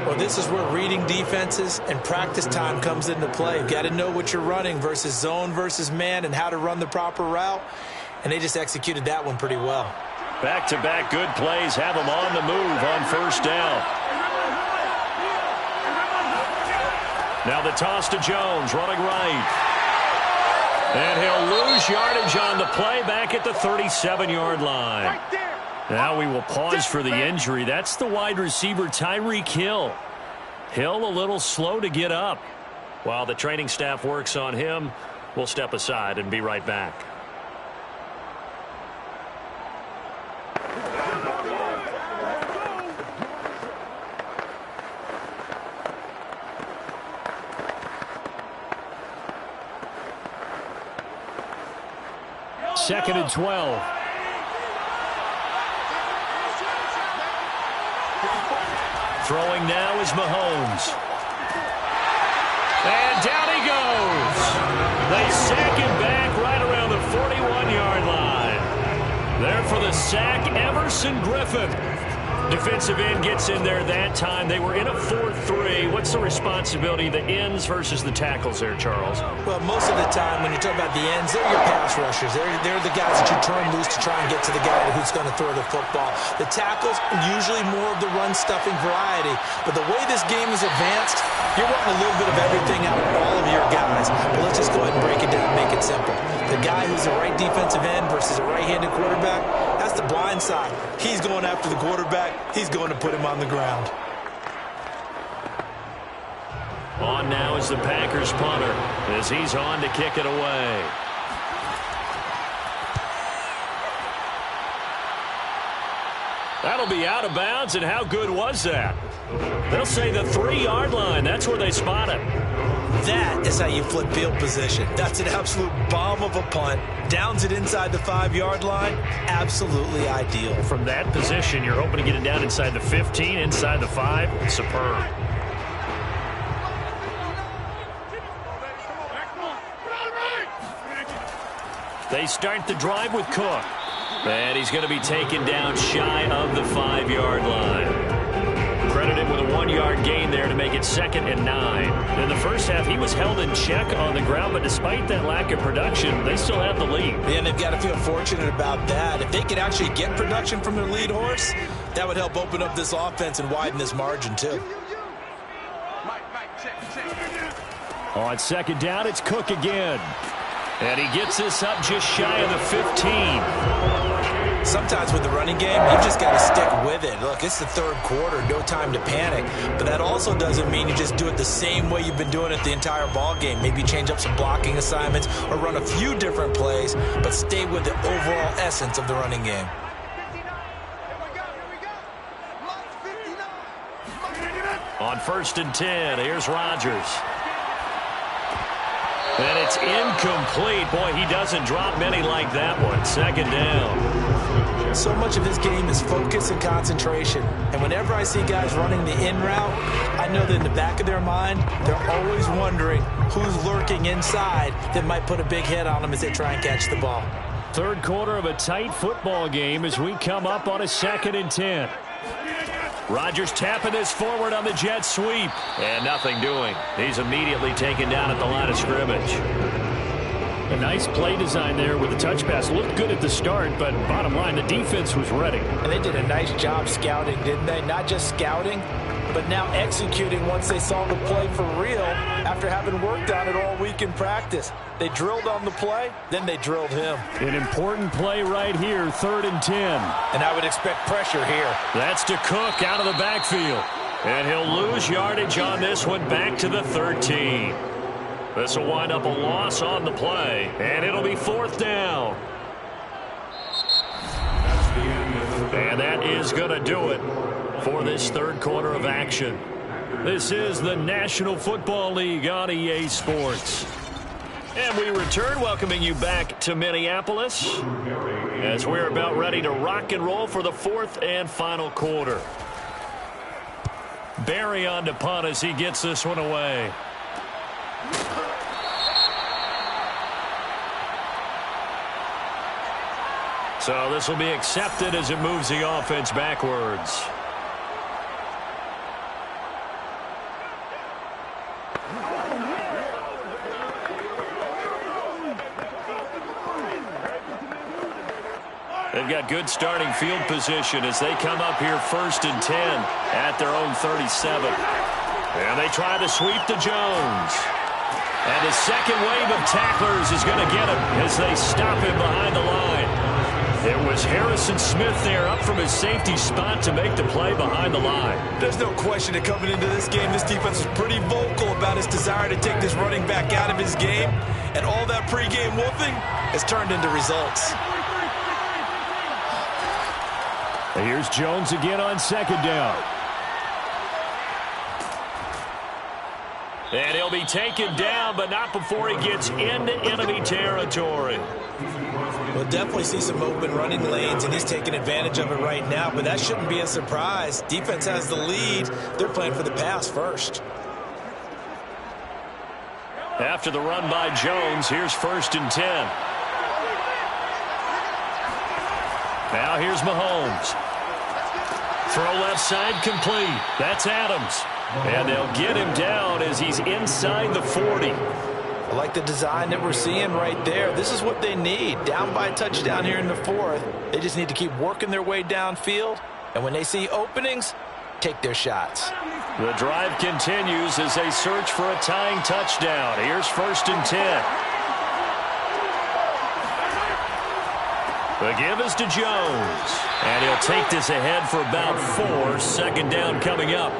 Well, this is where reading defenses and practice time comes into play. You've got to know what you're running versus zone versus man and how to run the proper route. And they just executed that one pretty well. Back-to-back good plays have him on the move on 1st down. Now the toss to Jones, running right. And he'll lose yardage on the play back at the 37-yard line. Now we will pause for the injury. That's the wide receiver, Tyreek Hill. Hill a little slow to get up. While the training staff works on him, we'll step aside and be right back. Second and 12. Throwing now is Mahomes. And down he goes. They sack him back right around the 41-yard line. There for the sack, Everson Griffin. Defensive end gets in there that time. They were in a 4-3. What's the responsibility, the ends versus the tackles there, Charles? Well, most of the time when you talk about the ends, they're your pass rushers. They're the guys that you turn loose to try and get to the guy who's going to throw the football. The tackles, usually more of the run-stuffing variety. But the way this game is advanced, you're wanting a little bit of everything out of all of your guys. But let's just go ahead and break it down and make it simple. The guy who's the right defensive end versus a right-handed quarterback, that's the blind side. He's going after the quarterback. He's going to put him on the ground. On now is the Packers punter as he's on to kick it away. That'll be out of bounds, and how good was that? They'll say the 3-yard line. That's where they spot it. That is how you flip field position. That's an absolute bomb of a punt. Downs it inside the 5-yard line. Absolutely ideal. From that position, you're hoping to get it down inside the 15, inside the 5. Superb. They start the drive with Cook. And he's going to be taken down shy of the 5-yard line. Credited with a 1-yard gain there to make it 2nd and 9. In the first half, he was held in check on the ground, but despite that lack of production, they still have the lead. Yeah, and they've got to feel fortunate about that. If they could actually get production from their lead horse, that would help open up this offense and widen this margin, too. On 2nd down, it's Cook again. And he gets this up just shy of the 15. Sometimes with the running game, you've just got to stick with it. Look, it's the 3rd quarter, no time to panic. But that also doesn't mean you just do it the same way you've been doing it the entire ball game. Maybe change up some blocking assignments or run a few different plays, but stay with the overall essence of the running game. On 1st and 10, here's Rodgers. And it's incomplete. Boy, he doesn't drop many like that one. 2nd down. So much of his game is focus and concentration. And whenever I see guys running the in route, I know that in the back of their mind, they're always wondering who's lurking inside that might put a big hit on them as they try and catch the ball. Third quarter of a tight football game as we come up on a 2nd and 10. Rodgers tapping this forward on the jet sweep. And nothing doing. He's immediately taken down at the line of scrimmage. A nice play design there with the touch pass. Looked good at the start, but bottom line, the defense was ready. And they did a nice job scouting, didn't they? Not just scouting, but now executing once they saw the play for real after having worked on it all week in practice. They drilled on the play, then they drilled him. An important play right here, 3rd and 10. And I would expect pressure here. That's to Cook out of the backfield. And he'll lose yardage on this one back to the 13. This will wind up a loss on the play, and it'll be 4th down. And that is going to do it for this third quarter of action. This is the National Football League on EA Sports. And we return, welcoming you back to Minneapolis as we're about ready to rock and roll for the 4th and final quarter. Barry on to punt as he gets this one away. So this will be accepted as it moves the offense backwards. They've got good starting field position as they come up here 1st and 10 at their own 37. And they try to sweep to Jones. And the second wave of tacklers is going to get him as they stop him behind the line. It was Harrison Smith there up from his safety spot to make the play behind the line. There's no question that coming into this game, this defense was pretty vocal about his desire to take this running back out of his game. And all that pregame wolfing has turned into results. Here's Jones again on 2nd down. And he'll be taken down, but not before he gets into enemy territory. We'll definitely see some open running lanes, and he's taking advantage of it right now, but that shouldn't be a surprise. Defense has the lead. They're playing for the pass first. After the run by Jones, here's 1st and 10. Now here's Mahomes. Throw left side complete. That's Adams. And they'll get him down as he's inside the 40. I like the design that we're seeing right there. This is what they need. Down by a touchdown here in the 4th. They just need to keep working their way downfield. And when they see openings, take their shots. The drive continues as they search for a tying touchdown. Here's 1st and 10. The give is to Jones. And he'll take this ahead for about 4. 2nd down coming up.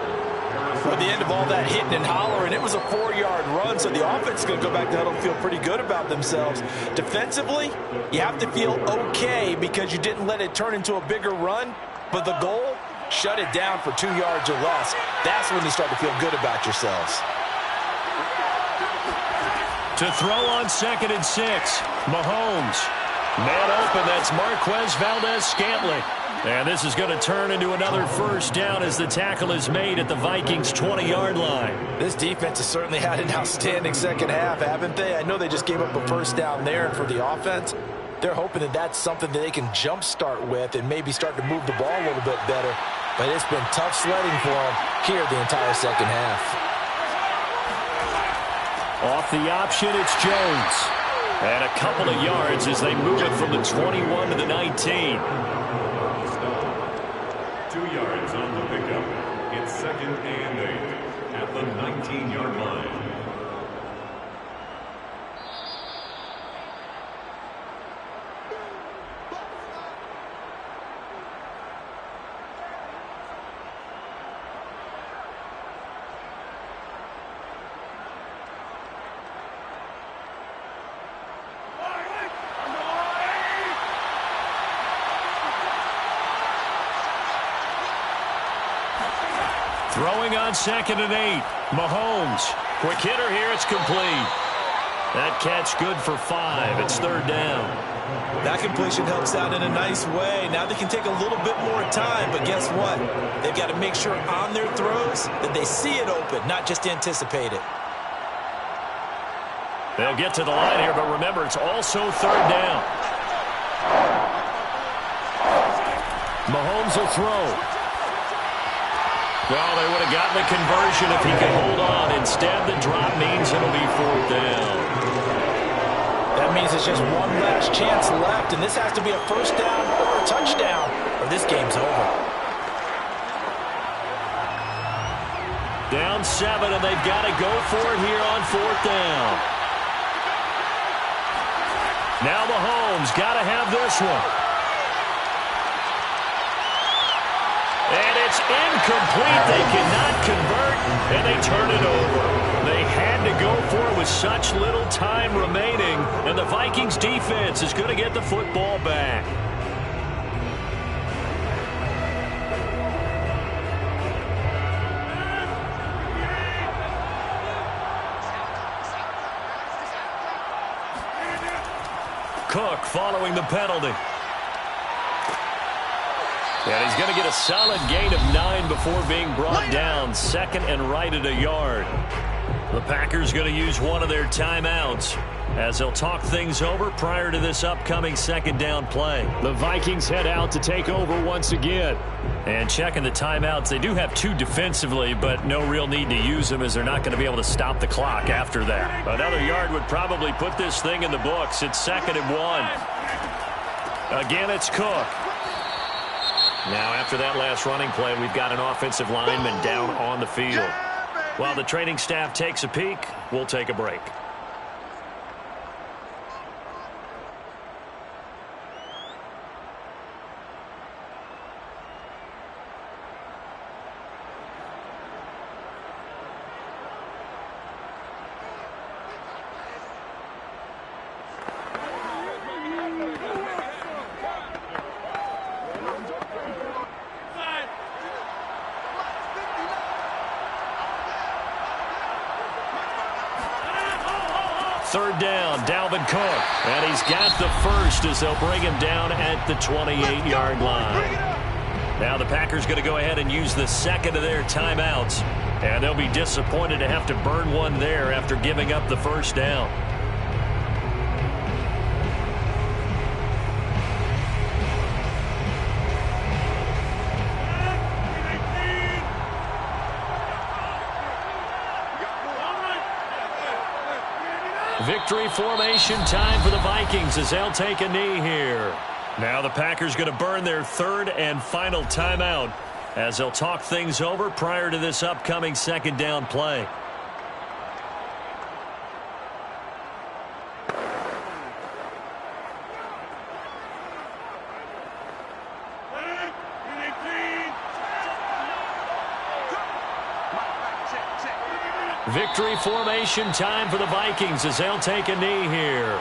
At the end of all that hitting and hollering, it was a 4-yard run, so the offense is going to go back to huddle and feel pretty good about themselves. Defensively, you have to feel okay because you didn't let it turn into a bigger run, but the goal, shut it down for 2 yards or less. That's when you start to feel good about yourselves. To throw on 2nd and 6, Mahomes. Man open, that's Marquez Valdez-Scantling. And this is going to turn into another 1st down as the tackle is made at the Vikings' 20-yard line. This defense has certainly had an outstanding second half, haven't they? I know they just gave up a 1st down there, and for the offense, they're hoping that that's something that they can jumpstart with and maybe start to move the ball a little bit better. But it's been tough sledding for them here the entire second half. Off the option, it's Jones. And a couple of yards as they move it from the 21 to the 19. 2 yards on the pickup. It's 2nd and 8 at the 19-yard line. Throwing on 2nd and 8. Mahomes. Quick hitter here. It's complete. That catch good for 5. It's third down. That completion helps out in a nice way. Now they can take a little bit more time, but guess what? They've got to make sure on their throws that they see it open, not just anticipate it. They'll get to the line here, but remember, it's also third down. Mahomes will throw. Well, they would have gotten the conversion if he could hold on. Instead, the drop means it'll be fourth down. That means it's just one last chance left, and this has to be a first down or a touchdown, or this game's over. Down 7, and they've got to go for it here on fourth down. Now Mahomes got to have this one. And it's incomplete. They cannot convert, and they turn it over. They had to go for it with such little time remaining, and the Vikings defense is going to get the football back. Cook following the penalty. And he's going to get a solid gain of 9 before being brought down. Second and right at a yard. The Packers going to use one of their timeouts as they'll talk things over prior to this upcoming second down play. The Vikings head out to take over once again. And checking the timeouts, they do have 2 defensively, but no real need to use them as they're not going to be able to stop the clock after that. Another yard would probably put this thing in the books. It's second and 1. Again, it's Cook. Now, after that last running play, we've got an offensive lineman down on the field. While the training staff takes a peek, we'll take a break. Third down, Dalvin Cook. And he's got the first as they'll bring him down at the 28-yard line. Now the Packers going to go ahead and use the second of their timeouts. And they'll be disappointed to have to burn one there after giving up the first down. Victory formation time for the Vikings as they'll take a knee here. Now the Packers going to burn their third and final timeout as they'll talk things over prior to this upcoming second down play. Victory formation time for the Vikings as they'll take a knee here.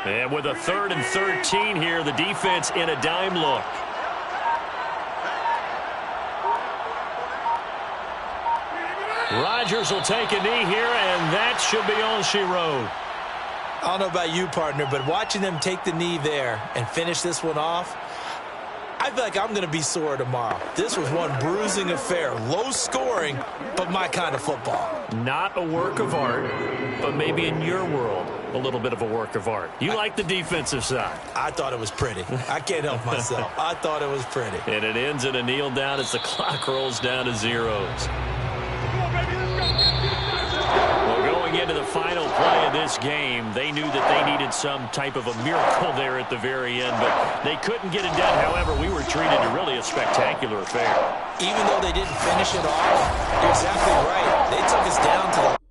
And with a 3rd and 13 here, the defense in a dime look. Rodgers will take a knee here, and that should be all she wrote. I don't know about you, partner, but watching them take the knee there and finish this one off, I feel like I'm going to be sore tomorrow. This was one bruising affair. Low scoring, but my kind of football. Not a work of art, but maybe in your world, a little bit of a work of art. You like the defensive side. I thought it was pretty. I can't help myself. I thought it was pretty. And it ends in a kneel down as the clock rolls down to zeros. Into the final play of this game, they knew that they needed some type of a miracle there at the very end, but they couldn't get it done. However, we were treated to really a spectacular affair. Even though they didn't finish it off, you're exactly right. They took us down to the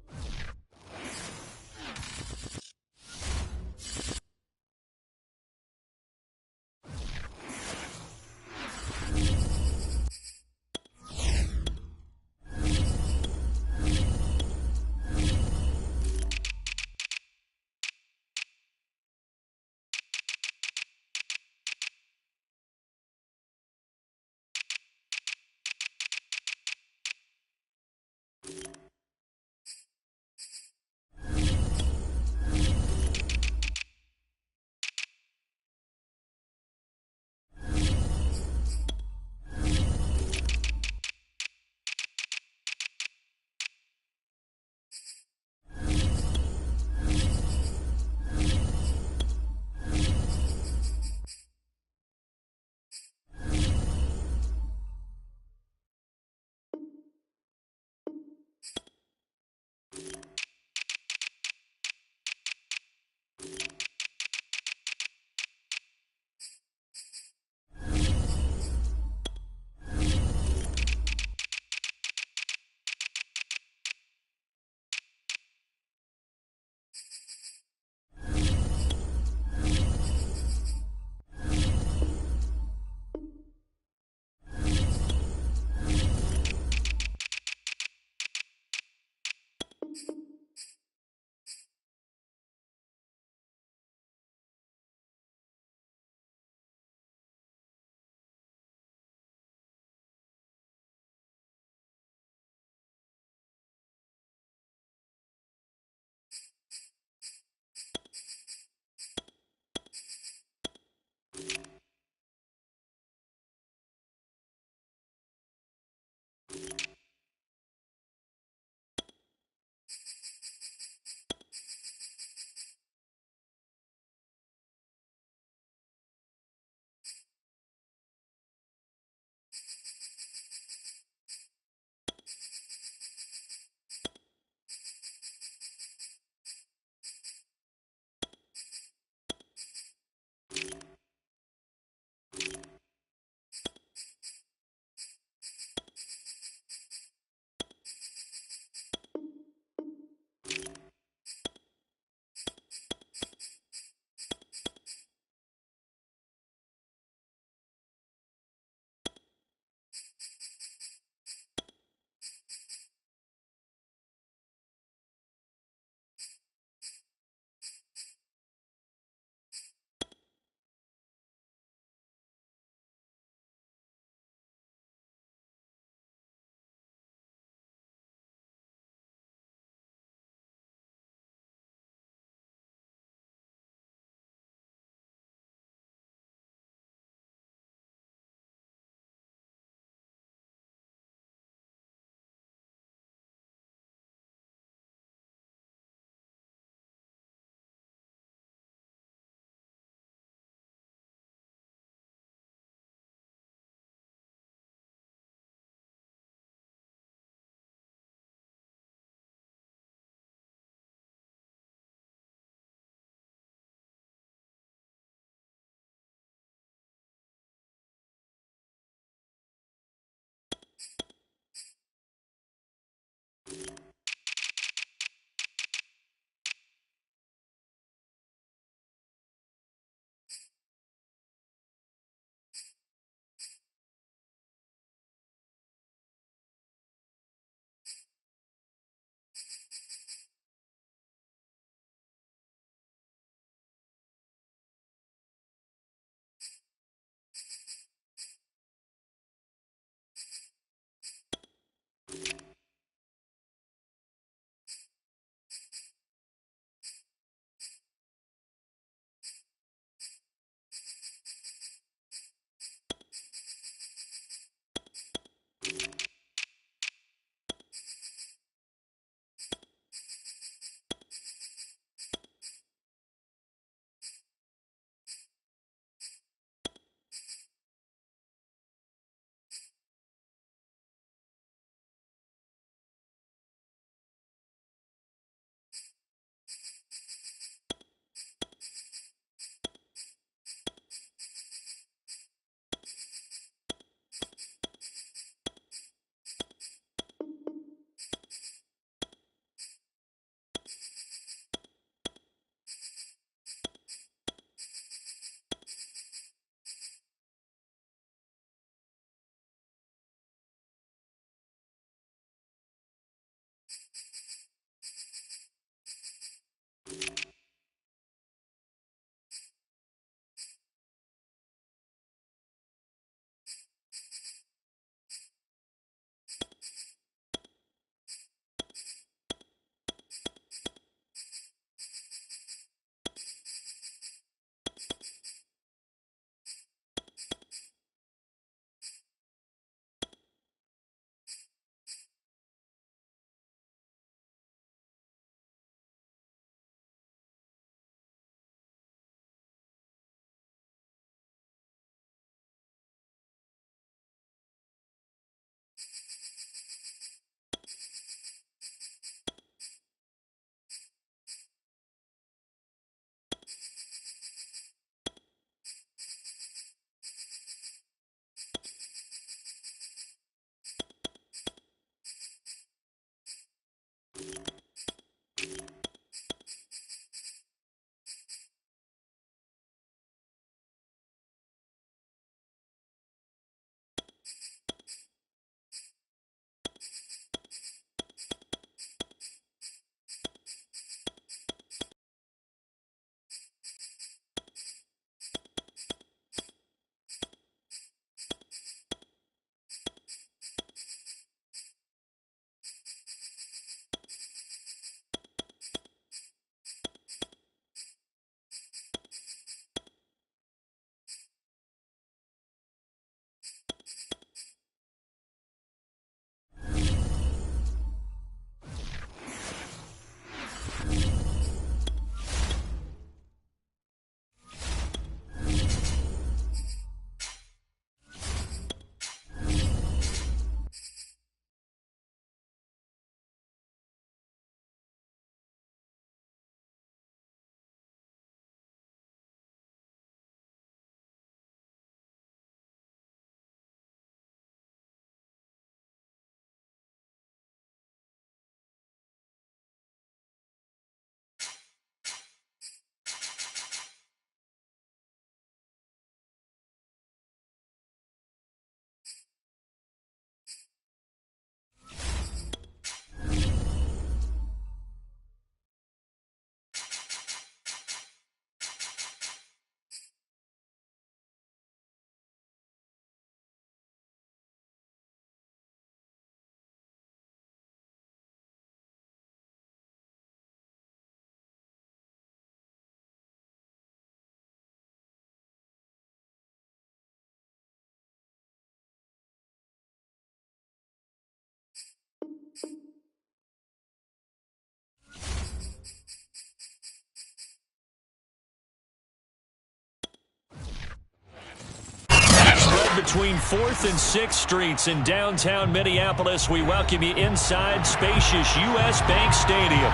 between 4th and 6th Streets in downtown Minneapolis. We welcome you inside spacious U.S. Bank Stadium.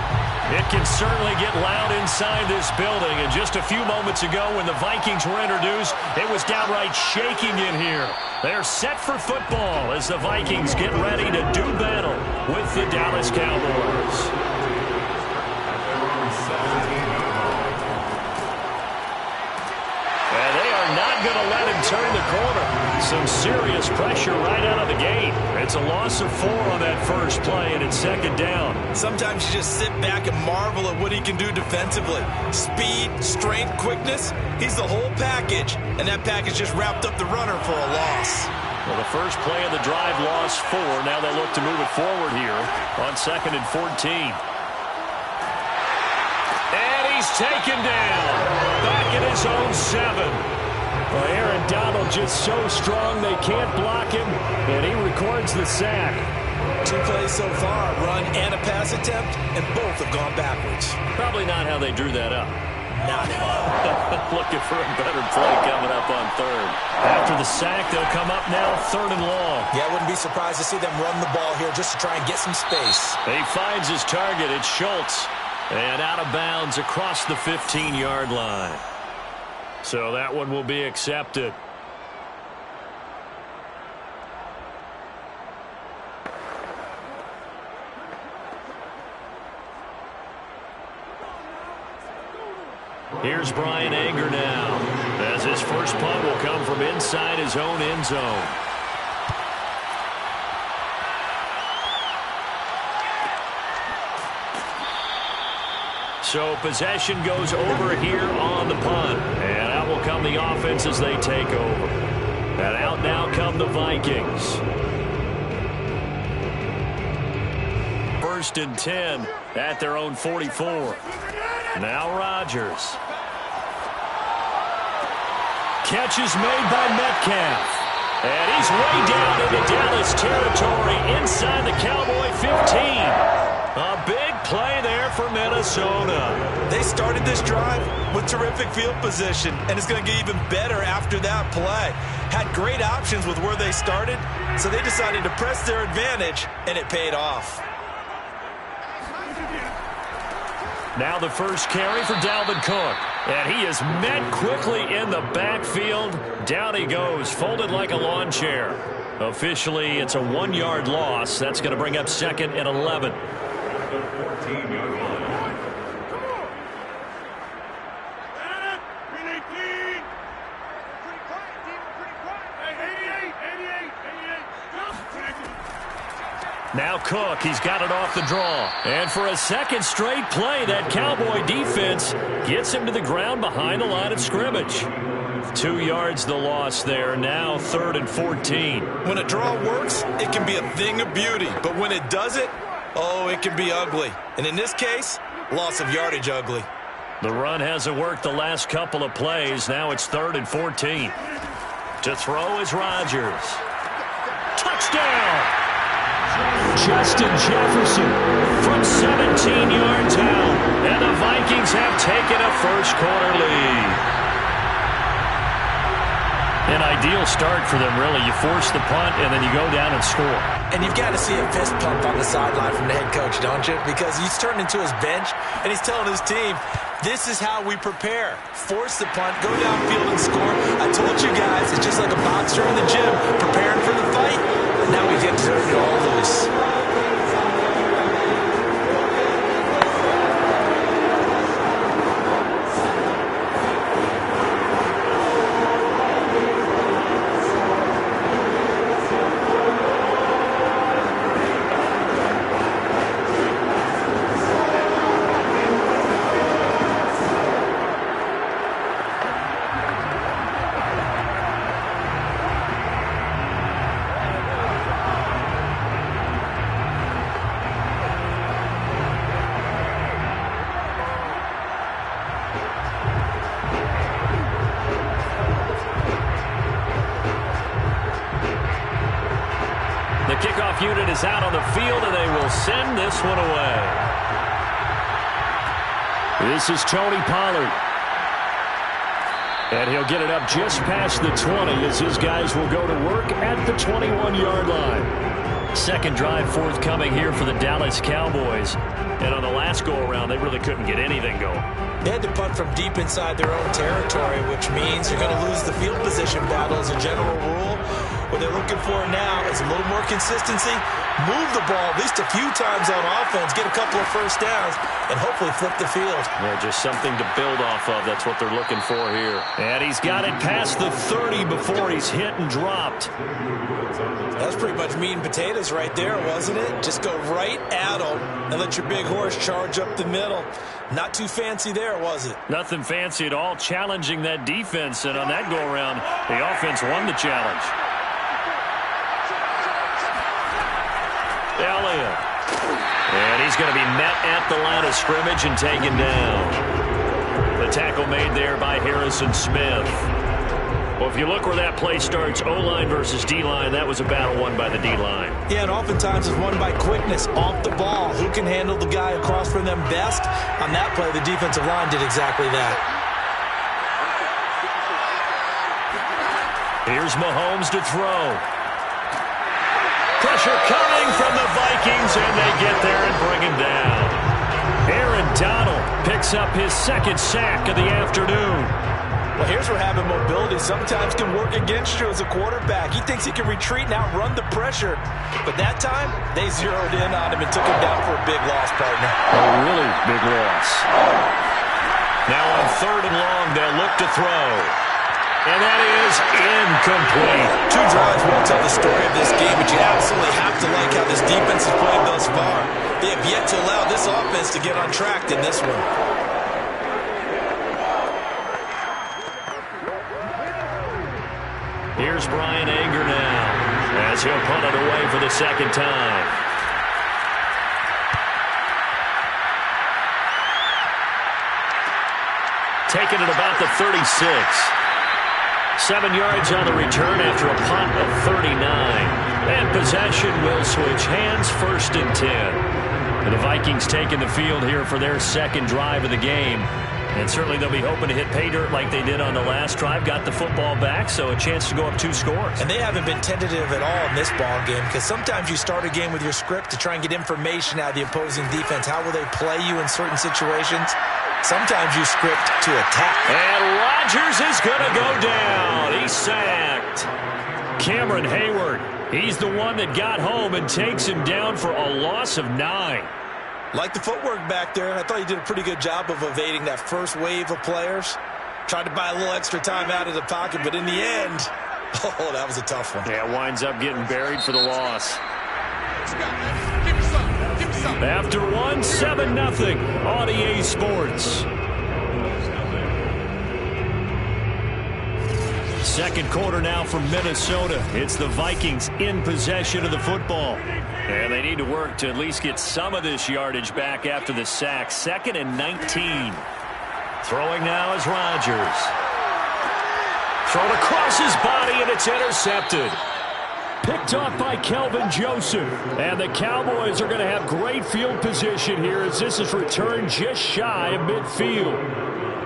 It can certainly get loud inside this building. And just a few moments ago when the Vikings were introduced, it was downright shaking in here. They're set for football as the Vikings get ready to do battle with the Dallas Cowboys. Not going to let him turn the corner. Some serious pressure right out of the gate. It's a loss of 4 on that first play, and it's 2nd down. Sometimes you just sit back and marvel at what he can do defensively. Speed, strength, quickness. He's the whole package, and that package just wrapped up the runner for a loss. Well, the first play of the drive lost 4. Now they look to move it forward here on 2nd and 14. And he's taken down. Back at his own 7. Well, Aaron Donald just so strong they can't block him, and he records the sack. 2 plays so far, run and a pass attempt, and both have gone backwards. Probably not how they drew that up. Not at all. Looking for a better play coming up on 3rd. After the sack, they'll come up now 3rd and long. Yeah, I wouldn't be surprised to see them run the ball here just to try and get some space. He finds his target. It's Schultz. And out of bounds across the 15-yard line. So that one will be accepted. Here's Brian Anger now, as his first punt will come from inside his own end zone. So possession goes over here on the punt. And out will come the offense as they take over. And out now come the Vikings. 1st and 10 at their own 44. Now Rodgers. Catch is made by Metcalf. And he's way down into Dallas territory inside the Cowboy 15. A big play there for Minnesota. They started this drive with terrific field position, and it's going to get even better after that play. Had great options with where they started, so they decided to press their advantage, and it paid off. Now the first carry for Dalvin Cook. And he is met quickly in the backfield. Down he goes, folded like a lawn chair. Officially, it's a 1-yard loss. That's going to bring up 2nd and 11. The 14-yard line. Now Cook, he's got it off the draw. And for a 2nd straight play, that Cowboy defense gets him to the ground behind the line of scrimmage. 2 yards the loss there. Now 3rd and 14. When a draw works, it can be a thing of beauty. But when it doesn't, oh, it can be ugly. And in this case, loss of yardage ugly. The run hasn't worked the last couple of plays. Now it's 3rd and 14. To throw is Rodgers. Touchdown! Justin Jefferson from 17 yards out. And the Vikings have taken a first-quarter lead. An ideal start for them, really. You force the punt, and then you go down and score. And you've got to see a fist pump on the sideline from the head coach, don't you? Because he's turned into his bench, and he's telling his team, this is how we prepare. Force the punt, go downfield and score. I told you guys, it's just like a boxer in the gym, preparing for the fight. And now we get to turn it all loose. Unit is out on the field, and they will send this one away. This is Tony Pollard. And he'll get it up just past the 20 as his guys will go to work at the 21-yard line. Second drive forthcoming here for the Dallas Cowboys. And on the last go-around, they really couldn't get anything going. They had to punt from deep inside their own territory, which means you're going to lose the field position battle as a general rule. What they're looking for now is a little more consistency, move the ball at least a few times on offense, get a couple of first downs, and hopefully flip the field. Yeah, just something to build off of. That's what they're looking for here. And he's got it past the 30 before he's hit and dropped. That's pretty much meat and potatoes right there, wasn't it? Just go right at them and let your big horse charge up the middle. Not too fancy there, was it? Nothing fancy at all, challenging that defense. And on that go-around, the offense won the challenge. Elliott. And he's going to be met at the line of scrimmage and taken down. The tackle made there by Harrison Smith. Well, if you look where that play starts, O-line versus D-line, that was a battle won by the D-line. Yeah, and oftentimes it's won by quickness off the ball. Who can handle the guy across from them best? On that play, the defensive line did exactly that. Here's Mahomes to throw. Pressure coming from the Vikings, and they get there and bring him down. Aaron Donald picks up his second sack of the afternoon. Well, here's where having mobility sometimes can work against you as a quarterback. He thinks he can retreat and outrun the pressure. But that time, they zeroed in on him and took him down for a big loss, partner. A really big loss. Now on 3rd and long, they'll look to throw. And that is incomplete. 2 drives won't tell the story of this game, but you absolutely have to like how this defense has played thus far. They have yet to allow this offense to get on track in this one. Here's Brian Anger now as he'll punt it away for the second time. Taking it about the 36. 7 yards on the return after a punt of 39. And possession will switch hands, 1st and 10. And the Vikings taking the field here for their second drive of the game. And certainly they'll be hoping to hit pay dirt like they did on the last drive. Got the football back, so a chance to go up 2 scores. And they haven't been tentative at all in this ball game, because sometimes you start a game with your script to try and get information out of the opposing defense. How will they play you in certain situations? Sometimes you script to attack. And Rodgers is going to go down. He's sacked. Cameron Hayward, he's the one that got home and takes him down for a loss of 9. Like the footwork back there, I thought he did a pretty good job of evading that first wave of players. Tried to buy a little extra time out of the pocket, but in the end, oh, that was a tough one. Yeah, winds up getting buried for the loss. After 1, 7-0 on EA Sports. Second quarter now from Minnesota. It's the Vikings in possession of the football. And they need to work to at least get some of this yardage back after the sack. 2nd and 19. Throwing now is Rodgers. Thrown across his body, and it's intercepted. Picked off by Kelvin Joseph. And the Cowboys are going to have great field position here as this is returned just shy of midfield.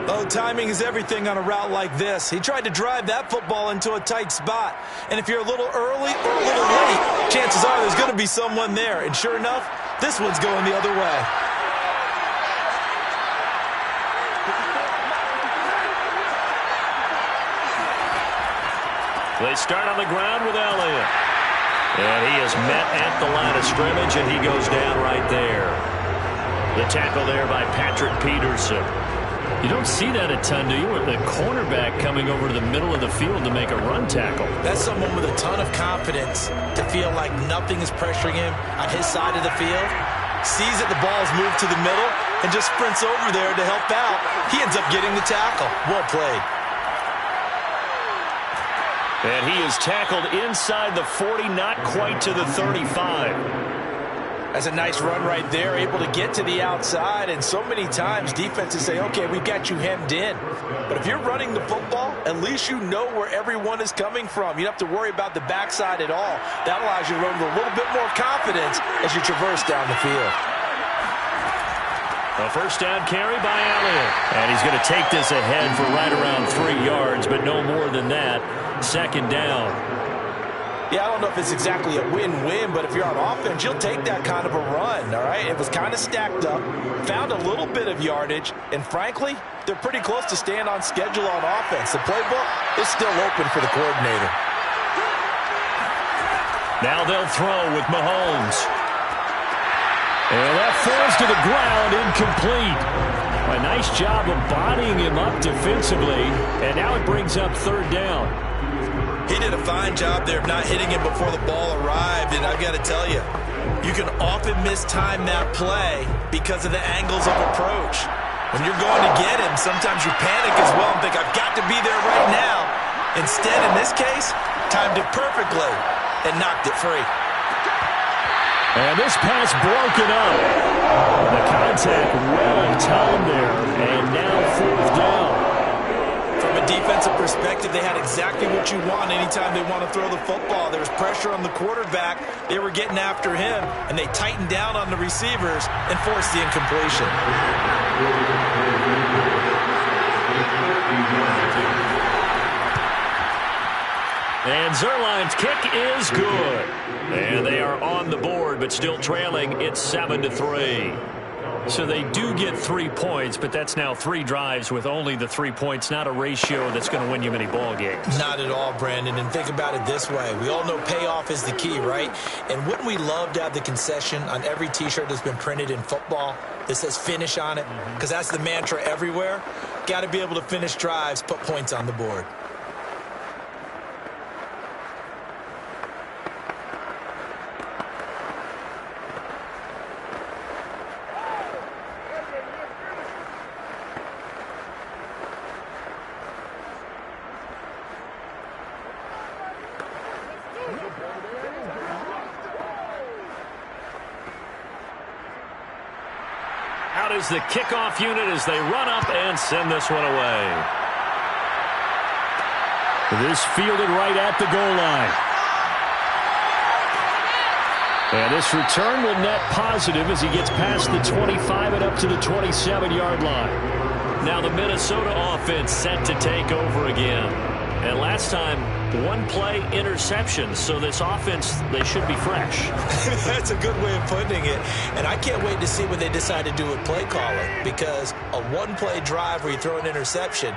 Oh, timing is everything on a route like this. He tried to drive that football into a tight spot. And if you're a little early or a little late, chances are there's going to be someone there. And sure enough, this one's going the other way. They start on the ground with Elliott. And he is met at the line of scrimmage, and he goes down right there. The tackle there by Patrick Peterson. You don't see that a ton, do you, with the cornerback coming over to the middle of the field to make a run tackle? That's someone with a ton of confidence to feel like nothing is pressuring him on his side of the field. Sees that the ball's moved to the middle and just sprints over there to help out. He ends up getting the tackle. Well played. And he is tackled inside the 40, not quite to the 35. That's a nice run right there, able to get to the outside. And so many times defenses say, okay, we've got you hemmed in. But if you're running the football, at least you know where everyone is coming from. You don't have to worry about the backside at all. That allows you to run with a little bit more confidence as you traverse down the field. A first down carry by Elliott. And he's going to take this ahead for right around 3 yards, but no more than that. Second down. Yeah, I don't know if it's exactly a win-win, but if you're on offense, you'll take that kind of a run, all right? It was kind of stacked up, found a little bit of yardage, and frankly, they're pretty close to staying on schedule on offense. The playbook is still open for the coordinator. Now they'll throw with Mahomes. And that falls to the ground, incomplete. A nice job of bodying him up defensively, and now it brings up third down. He did a fine job there of not hitting him before the ball arrived, and I've got to tell you, you can often mistime that play because of the angles of approach. When you're going to get him, sometimes you panic as well and think, I've got to be there right now. Instead, in this case, timed it perfectly and knocked it free. And this pass broken up. The contact well timed there, and now fourth down. From a defensive perspective, they had exactly what you want anytime they want to throw the football. There was pressure on the quarterback. They were getting after him, and they tightened down on the receivers and forced the incompletion. And Zerline's kick is good. And they are on the board, but still trailing. It's 7-3. So they do get 3 points, but that's now 3 drives with only the 3 points, not a ratio that's going to win you many ball games. Not at all, Brandon. And think about it this way. We all know payoff is the key, right? And wouldn't we love to have the concession on every T-shirt that's been printed in football that says finish on it? Because that's the mantra everywhere. Got to be able to finish drives, put points on the board. Out is the kickoff unit as they run up and send this one away. This fielded right at the goal line. And this return will net positive as he gets past the 25 and up to the 27-yard line. Now the Minnesota offense set to take over again. And last time, 1 play interception. So this offense, they should be fresh. That's a good way of putting it. And I can't wait to see what they decide to do with play calling. Because a 1-play drive where you throw an interception,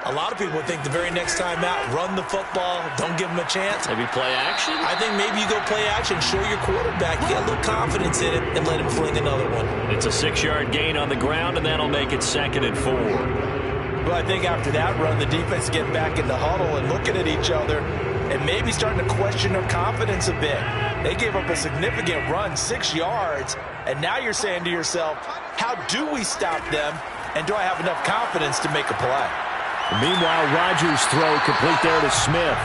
a lot of people think the very next time out, run the football, don't give them a chance. Maybe play action? I think maybe you go play action, show your quarterback, you got a little confidence in it, and let him fling another one. It's a 6-yard gain on the ground, and that'll make it 2nd and 4. Well, I think after that run, the defense getting back in the huddle and looking at each other and maybe starting to question their confidence a bit. They gave up a significant run, 6 yards, and now you're saying to yourself, how do we stop them, and do I have enough confidence to make a play? Meanwhile, Rodgers' throw complete there to Smith.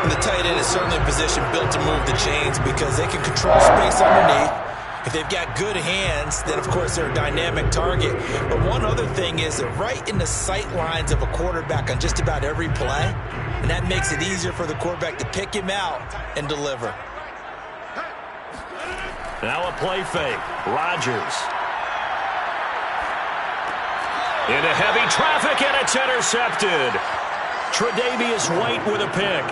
And the tight end is certainly a position built to move the chains because they can control space underneath. If they've got good hands, then, of course, they're a dynamic target. But one other thing is they're right in the sight lines of a quarterback on just about every play, and that makes it easier for the quarterback to pick him out and deliver. Now a play fake. Rodgers. Into heavy traffic, and it's intercepted. Tre'Davious White with a pick.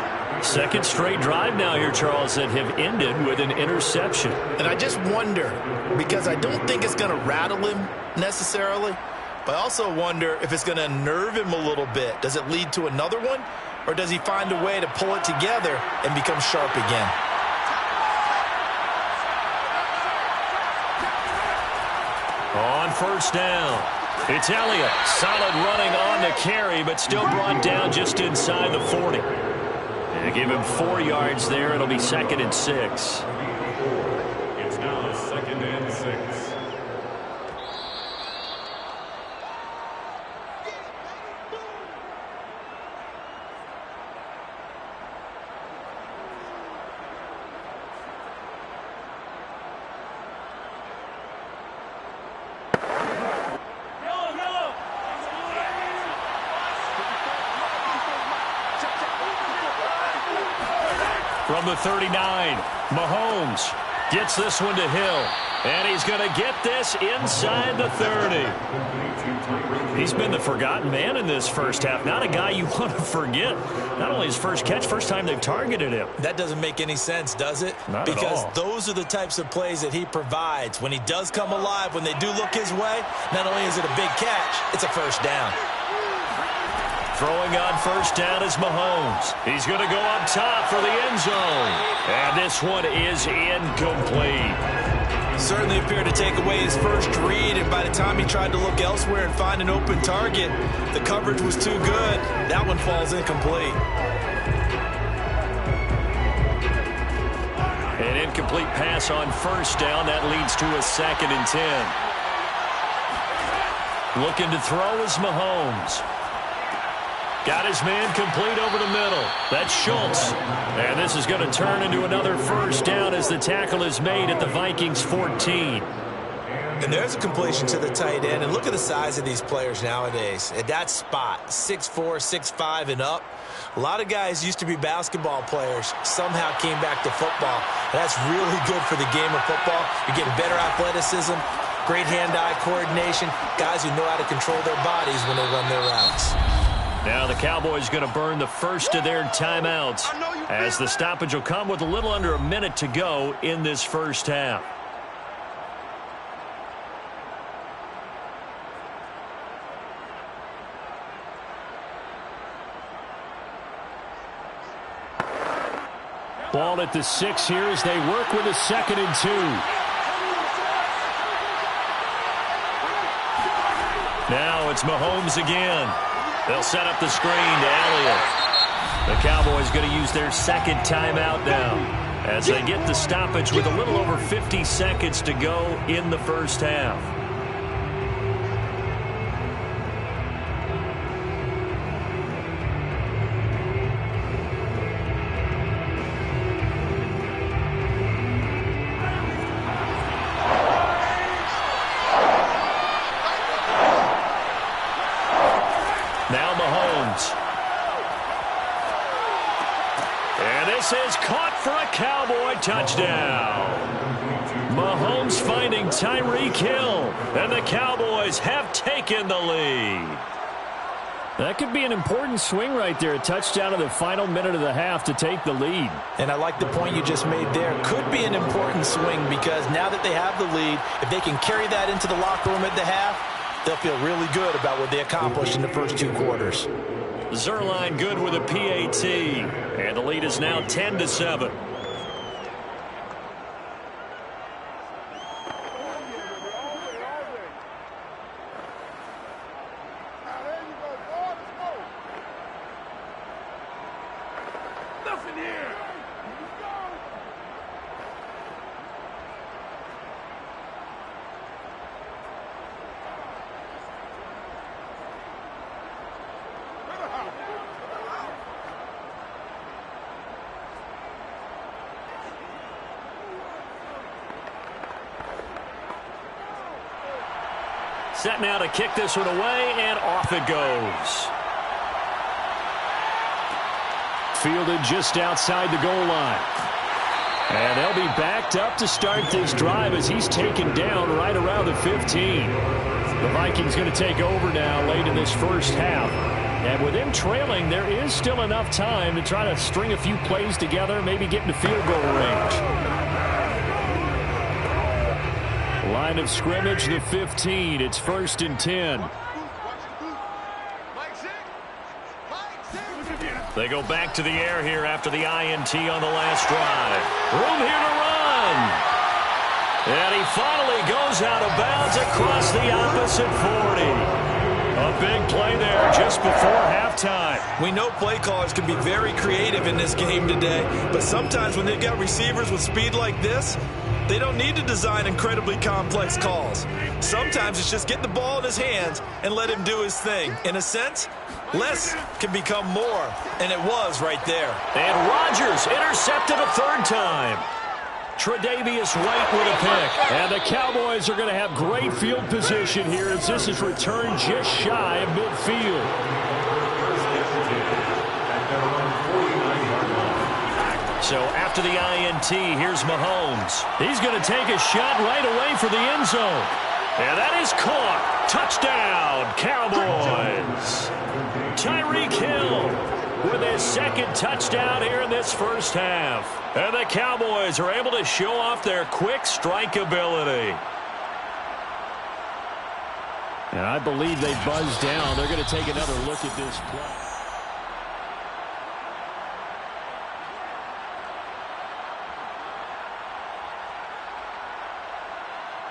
Second straight drive now here, Charles, that have ended with an interception. And I just wonder, because I don't think it's going to rattle him necessarily, but I also wonder if it's going to unnerve him a little bit. Does it lead to another one, or does he find a way to pull it together and become sharp again? On first down, it's Elliott. Solid running on the carry, but still brought down just inside the 40. They give him 4 yards there. It'll be 2nd and 6. It's now 2nd and 6. From the 39, Mahomes Gets this one to Hill. And he's going to get this inside the 30. He's been the forgotten man in this first half. Not a guy you want to forget. Not only his first catch, first time they've targeted him. That doesn't make any sense, does it? Not because at all. Those are the types of plays that he provides. When he does come alive, when they do look his way, not only is it a big catch, it's a first down. Throwing on first down is Mahomes. He's going to go up top for the end zone. And this one is incomplete. Certainly appeared to take away his first read, and by the time he tried to look elsewhere and find an open target, the coverage was too good. That one falls incomplete. An incomplete pass on first down. That leads to a 2nd and 10. Looking to throw is Mahomes. Got his man complete over the middle. That's Schultz. And this is going to turn into another first down as the tackle is made at the Vikings 14. And there's a completion to the tight end. And look at the size of these players nowadays. At that spot, 6'4", 6'5", and up. A lot of guys used to be basketball players, somehow came back to football. And that's really good for the game of football. You're getting better athleticism, great hand-eye coordination, guys who know how to control their bodies when they run their routes. Now the Cowboys going to burn the first of their timeouts as the stoppage will come with a little under a minute to go in this first half. Ball at the 6 here as they work with a 2nd and 2. Now it's Mahomes again. They'll set up the screen to Elliott. The Cowboys going to use their 2nd timeout now as they get the stoppage with a little over 50 seconds to go in the first half. Is caught for a Cowboy touchdown. Mahomes finding Tyreek Hill, and the Cowboys have taken the lead. That could be an important swing right there, a touchdown in the final minute of the half to take the lead. And I like the point you just made there. Could be an important swing because now that they have the lead, if they can carry that into the locker room at the half, they'll feel really good about what they accomplished in the first 2 quarters. Zerline good with a PAT, and the lead is now 10-7. Nothing here. Set now to kick this one away, and off it goes. Fielded just outside the goal line. And they'll be backed up to start this drive as he's taken down right around the 15. The Vikings going to take over now late in this first half. And with them trailing, there is still enough time to try to string a few plays together, maybe get into field goal range. Line of scrimmage, the 15. It's 1st and 10. They go back to the air here after the INT on the last drive. Room here to run. And he finally goes out of bounds across the opposite 40. A big play there just before halftime. We know play callers can be very creative in this game today, but sometimes when they've got receivers with speed like this, they don't need to design incredibly complex calls. Sometimes it's just get the ball in his hands and let him do his thing. In a sense, less can become more, and it was right there. And Rodgers intercepted a 3rd time. Tre'Davious White with a pick. And the Cowboys are going to have great field position here as this is returned just shy of midfield. So after the INT, here's Mahomes. He's going to take a shot right away for the end zone. And that is caught. Touchdown, Cowboys. Tyreek Hill with his second touchdown here in this first half. And the Cowboys are able to show off their quick strike ability. And I believe they buzzed down. They're going to take another look at this play.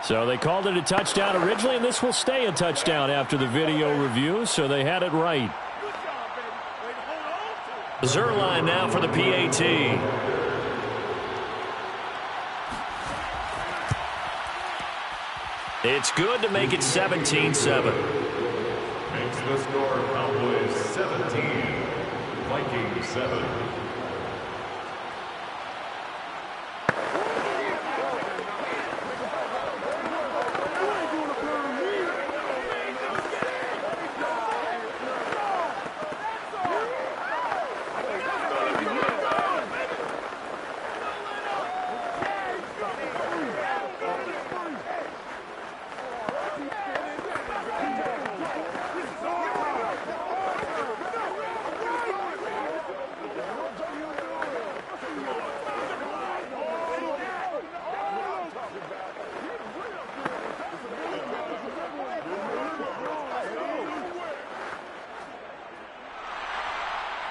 So they called it a touchdown originally, and this will stay a touchdown after the video review, so they had it right. Zerline now for the PAT. It's good to make it 17-7. Makes the score Cowboys 17, Vikings 7.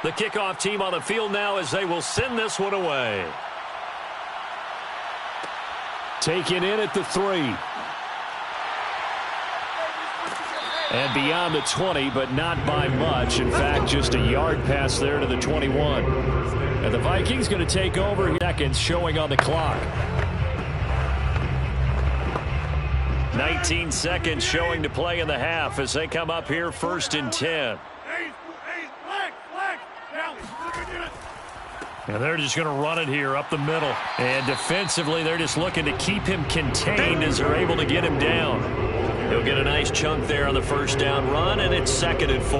The kickoff team on the field now as they will send this one away. Taken in at the 3. And beyond the 20, but not by much. In fact, just a yard pass there to the 21. And the Vikings going to take over. Seconds showing on the clock. 19 seconds showing to play in the half as they come up here 1st and 10. And they're just going to run it here up the middle. And defensively, they're just looking to keep him contained as they're able to get him down. He'll get a nice chunk there on the first down run, and it's 2nd and 4.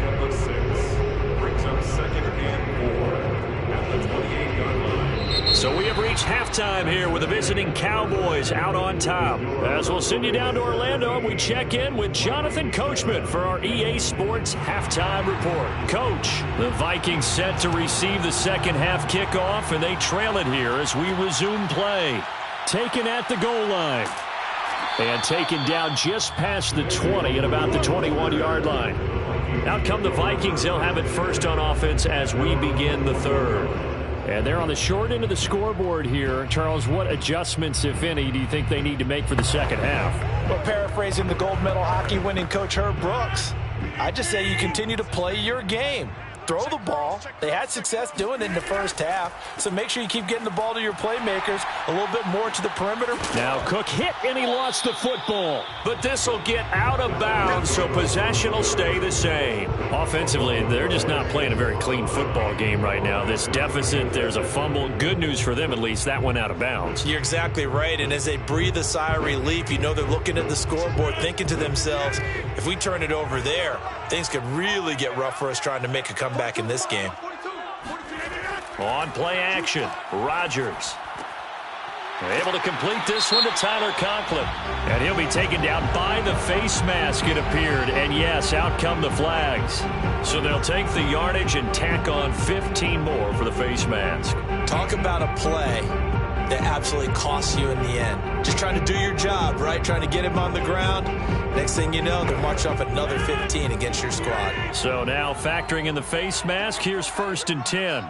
Number 6 brings up 2nd and 4 at the 28-yard line. So we have reached halftime here with the visiting Cowboys out on top. As we'll send you down to Orlando, we check in with Jonathan Coachman for our EA Sports halftime report. Coach, the Vikings set to receive the second half kickoff, and they trail it here as we resume play. Taken at the goal line. And taken down just past the 20 at about the 21-yard line. Out come the Vikings. They'll have it first on offense as we begin the third. And they're on the short end of the scoreboard here. Charles, what adjustments, if any, do you think they need to make for the second half? Well, paraphrasing the gold medal hockey winning coach Herb Brooks, I just say you continue to play your game. Throw the ball. They had success doing it in the first half, so make sure you keep getting the ball to your playmakers a little bit more to the perimeter. Now Cook hit, and he lost the football. But this will get out of bounds, so possession will stay the same. Offensively, they're just not playing a very clean football game right now. This deficit, there's a fumble. Good news for them, at least. That went out of bounds. You're exactly right, and as they breathe a sigh of relief, you know they're looking at the scoreboard, thinking to themselves, if we turn it over there, things could really get rough for us trying to make a comeback in this game. On play action, Rodgers. Able to complete this one to Tyler Conklin. And he'll be taken down by the face mask, it appeared. And yes, out come the flags. So they'll take the yardage and tack on 15 more for the face mask. Talk about a play that absolutely costs you in the end. Just trying to do your job, right? Trying to get him on the ground. Next thing you know, they're marching off another 15 against your squad. So now factoring in the face mask, here's 1st and 10.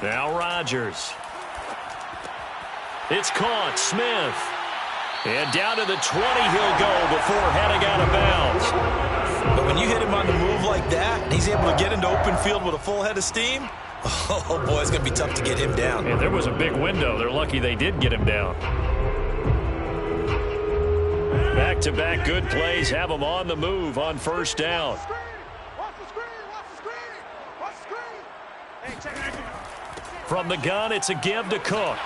Now Rodgers. It's caught. Smith. And down to the 20 he'll go before heading out of bounds. But when you hit him on the move like that, and he's able to get into open field with a full head of steam, oh boy, it's going to be tough to get him down. And there was a big window. They're lucky they did get him down. Back-to-back good plays have them on the move on first down. From the gun, it's a give to Cook.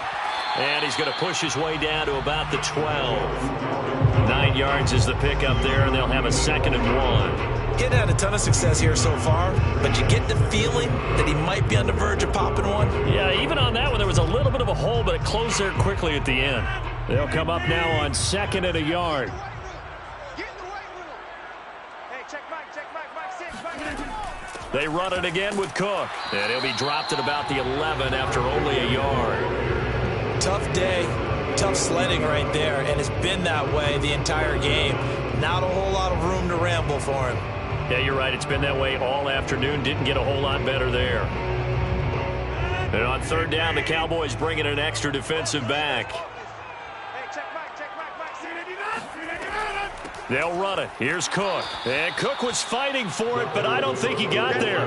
And he's going to push his way down to about the 12. 9 yards is the pickup there, and they'll have a 2nd and 1. He hadn't had a ton of success here so far, but you get the feeling that he might be on the verge of popping one. Yeah, even on that one, there was a little bit of a hole, but it closed there quickly at the end. They'll come up now on 2nd and a yard. They run it again with Cook, and he'll be dropped at about the 11 after only a yard. Tough day, tough sledding right there, and it's been that way the entire game. Not a whole lot of room to ramble for him. Yeah, you're right. It's been that way all afternoon. Didn't get a whole lot better there. And on 3rd down, the Cowboys bring in an extra defensive back. They'll run it. Here's Cook. And Cook was fighting for it, but I don't think he got there.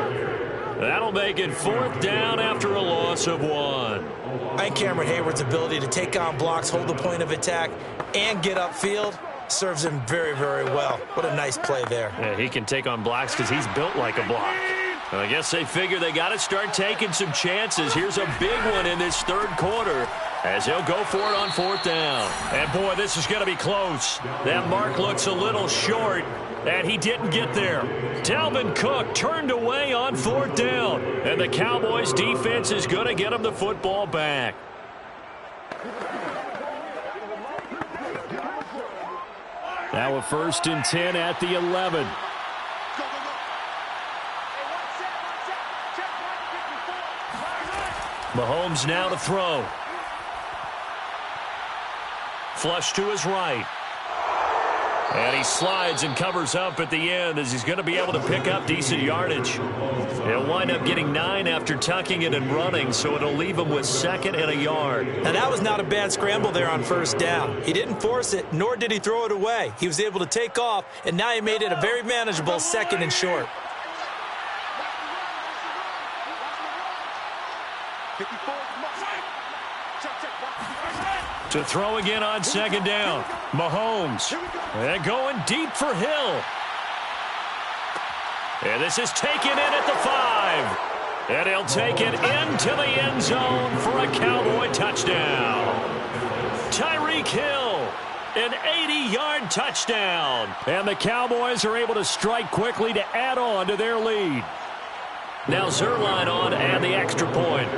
That'll make it 4th down after a loss of 1. I think Cameron Hayward's ability to take on blocks, hold the point of attack, and get upfield serves him very, very well. What a nice play there. Yeah, he can take on blocks because he's built like a block. Well, I guess they figure they got to start taking some chances. Here's a big one in this 3rd quarter as he'll go for it on 4th down. And, boy, this is going to be close. That mark looks a little short, and he didn't get there. Dalvin Cook turned away on 4th down, and the Cowboys' defense is going to get him the football back. Now a 1st and 10 at the 11. Mahomes now to throw. Flush to his right. And he slides and covers up at the end as he's going to be able to pick up decent yardage. He'll wind up getting 9 after tucking it and running, so it'll leave him with 2nd and a yard. Now, that was not a bad scramble there on 1st down. He didn't force it, nor did he throw it away. He was able to take off, and now he made it a very manageable 2nd and short. To throw again on 2nd down. Mahomes. And going deep for Hill. And this is taken in at the 5. And he'll take it into the end zone for a Cowboy touchdown. Tyreek Hill, an 80-yard touchdown. And the Cowboys are able to strike quickly to add on to their lead. Now Zerline on to add the extra point.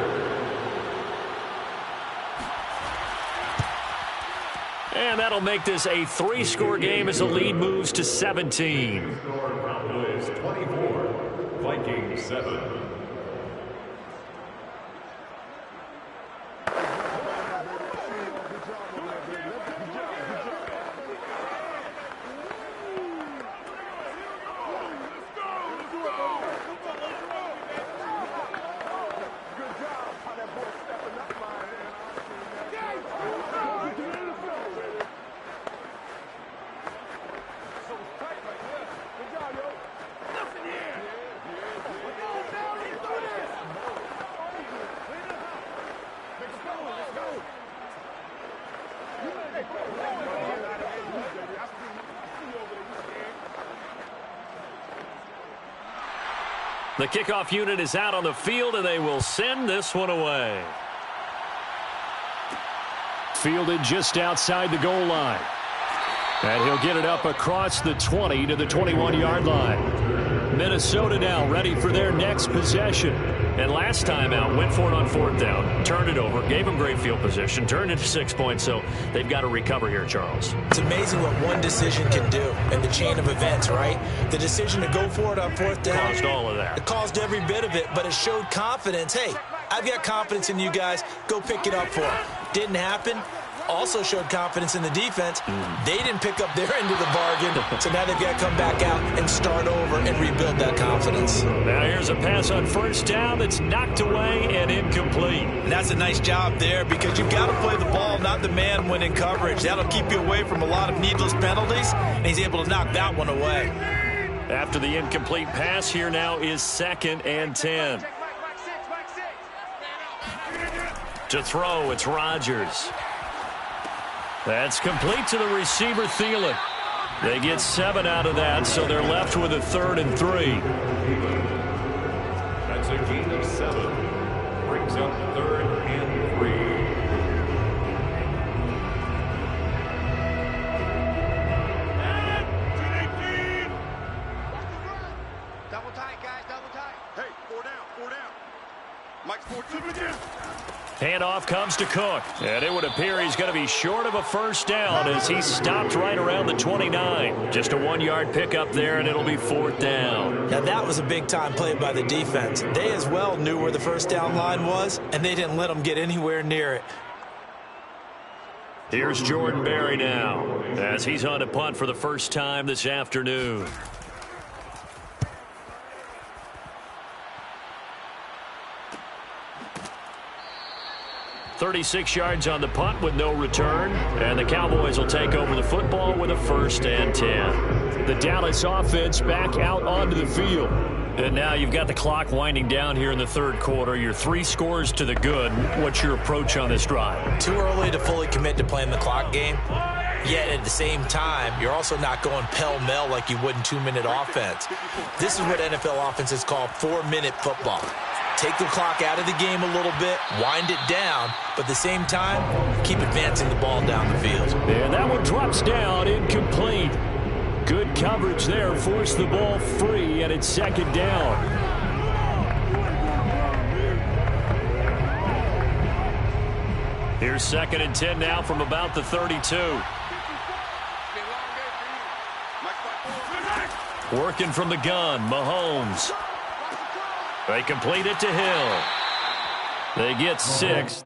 And that'll make this a 3-score game as the lead moves to 17. Cowboys 24, Vikings 7. The kickoff unit is out on the field, and they will send this one away. Fielded just outside the goal line. And he'll get it up across the 20 to the 21-yard line. Minnesota now ready for their next possession. And last time out, went for it on 4th down, turned it over, gave them great field position, turned it to 6 points, so they've got to recover here, Charles. It's amazing what one decision can do in the chain of events, right? The decision to go for it on 4th down. Caused all of that. It caused every bit of it, but it showed confidence. Hey, I've got confidence in you guys. Go pick it up for them. Didn't happen. Also showed confidence in the defense. They didn't pick up their end of the bargain, so now they've got to come back out and start over and rebuild that confidence. Now here's a pass on 1st down that's knocked away and incomplete. And that's a nice job there because you've got to play the ball, not the man when in coverage. That'll keep you away from a lot of needless penalties, and he's able to knock that one away. After the incomplete pass, here now is 2nd and 10. To throw, it's Rodgers. That's complete to the receiver, Thielen. They get 7 out of that, so they're left with a 3rd and 3. That's a gain of 7. Brings up 3rd and 3. Handoff comes to Cook. And it would appear he's going to be short of a first down as he stopped right around the 29. Just a 1-yard pickup there, and it'll be 4th down. Now, that was a big-time play by the defense. They as well knew where the first down line was, and they didn't let them get anywhere near it. Here's Jordan Berry now as he's on to punt for the first time this afternoon. "36 yards on the punt with no return, and the Cowboys will take over the football with a 1st and 10. The Dallas offense back out onto the field. And now you've got the clock winding down here in the 3rd quarter. You're 3 scores to the good. What's your approach on this drive? Too early to fully commit to playing the clock game. Yet at the same time, you're also not going pell-mell like you would in 2-minute offense. This is what NFL offenses call 4-minute football. Take the clock out of the game a little bit, wind it down, but at the same time, keep advancing the ball down the field. And that one drops down, incomplete. Good coverage there, forced the ball free, and it's 2nd down. Here's 2nd and 10 now from about the 32. Working from the gun, Mahomes. They complete it to Hill. They get 6.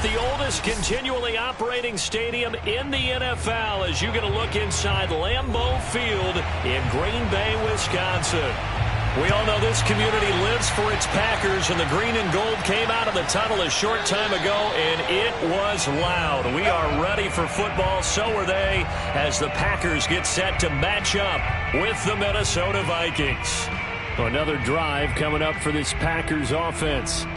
The oldest continually operating stadium in the NFL as you get a look inside Lambeau Field in Green Bay, Wisconsin. We all know this community lives for its Packers, and the green and gold came out of the tunnel a short time ago, and it was loud. We are ready for football, so are they, as the Packers get set to match up with the Minnesota Vikings. Another drive coming up for this Packers offense.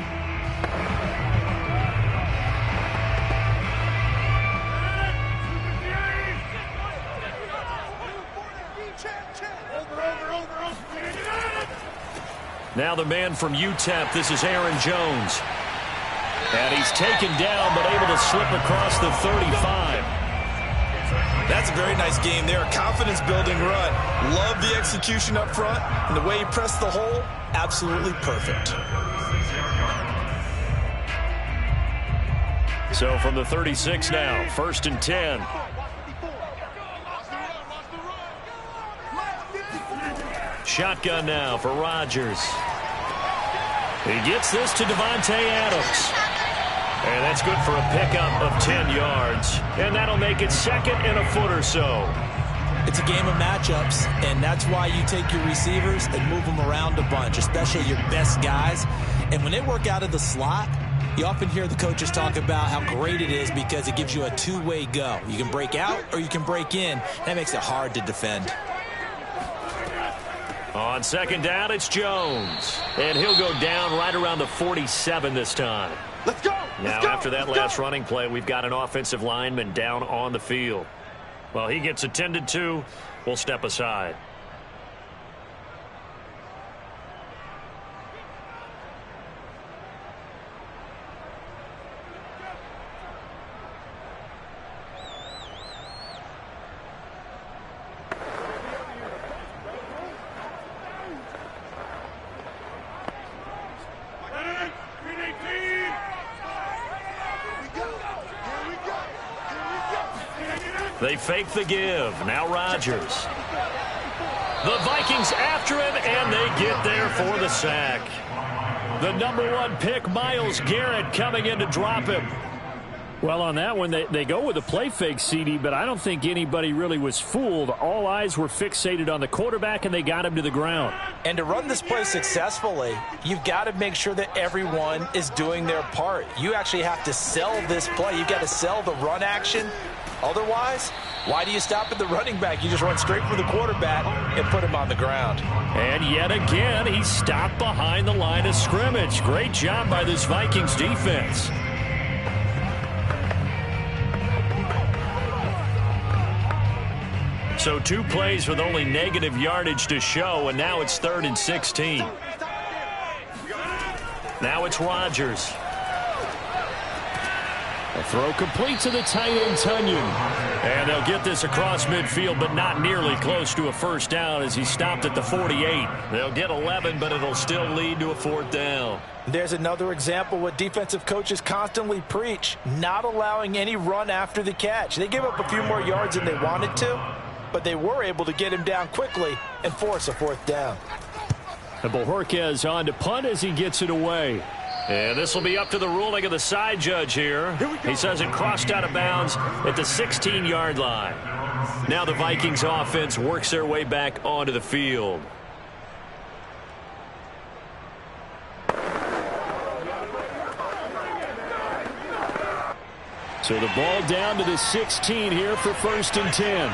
Now the man from UTEP, this is Aaron Jones. And he's taken down, but able to slip across the 35. That's a very nice game there. Confidence-building run. Love the execution up front. And the way he pressed the hole, absolutely perfect. So from the 36 now, 1st and 10. Shotgun now for Rodgers. He gets this to Devontae Adams. And that's good for a pickup of 10 yards. And that'll make it 2nd and a foot or so. It's a game of matchups, and that's why you take your receivers and move them around a bunch, especially your best guys. And when they work out of the slot, you often hear the coaches talk about how great it is because it gives you a two-way go. You can break out or you can break in. That makes it hard to defend. On 2nd down, it's Jones. And he'll go down right around the 47 this time. Let's go! Now, after that last running play, we've got an offensive lineman down on the field. Well, he gets attended to. We'll step aside. They fake the give. Now Rodgers. The Vikings after him, and they get there for the sack. The #1 pick, Myles Garrett, coming in to drop him. Well, on that one, they go with a play fake, CD, but I don't think anybody really was fooled. All eyes were fixated on the quarterback, and they got him to the ground. And to run this play successfully, you've got to make sure that everyone is doing their part. You actually have to sell this play. You've got to sell the run action Otherwise, why do you stop at the running back? You just run straight for the quarterback and put him on the ground. And yet again, he stopped behind the line of scrimmage. Great job by this Vikings defense. So 2 plays with only negative yardage to show, and now it's 3rd and 16. Now it's Rodgers. A throw complete to the tight end, Tunyon. And they'll get this across midfield, but not nearly close to a first down as he stopped at the 48. They'll get 11, but it'll still lead to a 4th down. There's another example what defensive coaches constantly preach, not allowing any run after the catch. They gave up a few more yards than they wanted to, but they were able to get him down quickly and force a 4th down. And Bojorquez on to punt as he gets it away. And this will be up to the ruling of the side judge here. He says it crossed out of bounds at the 16-yard line. Now the Vikings offense works their way back onto the field. So the ball down to the 16 here for 1st and 10.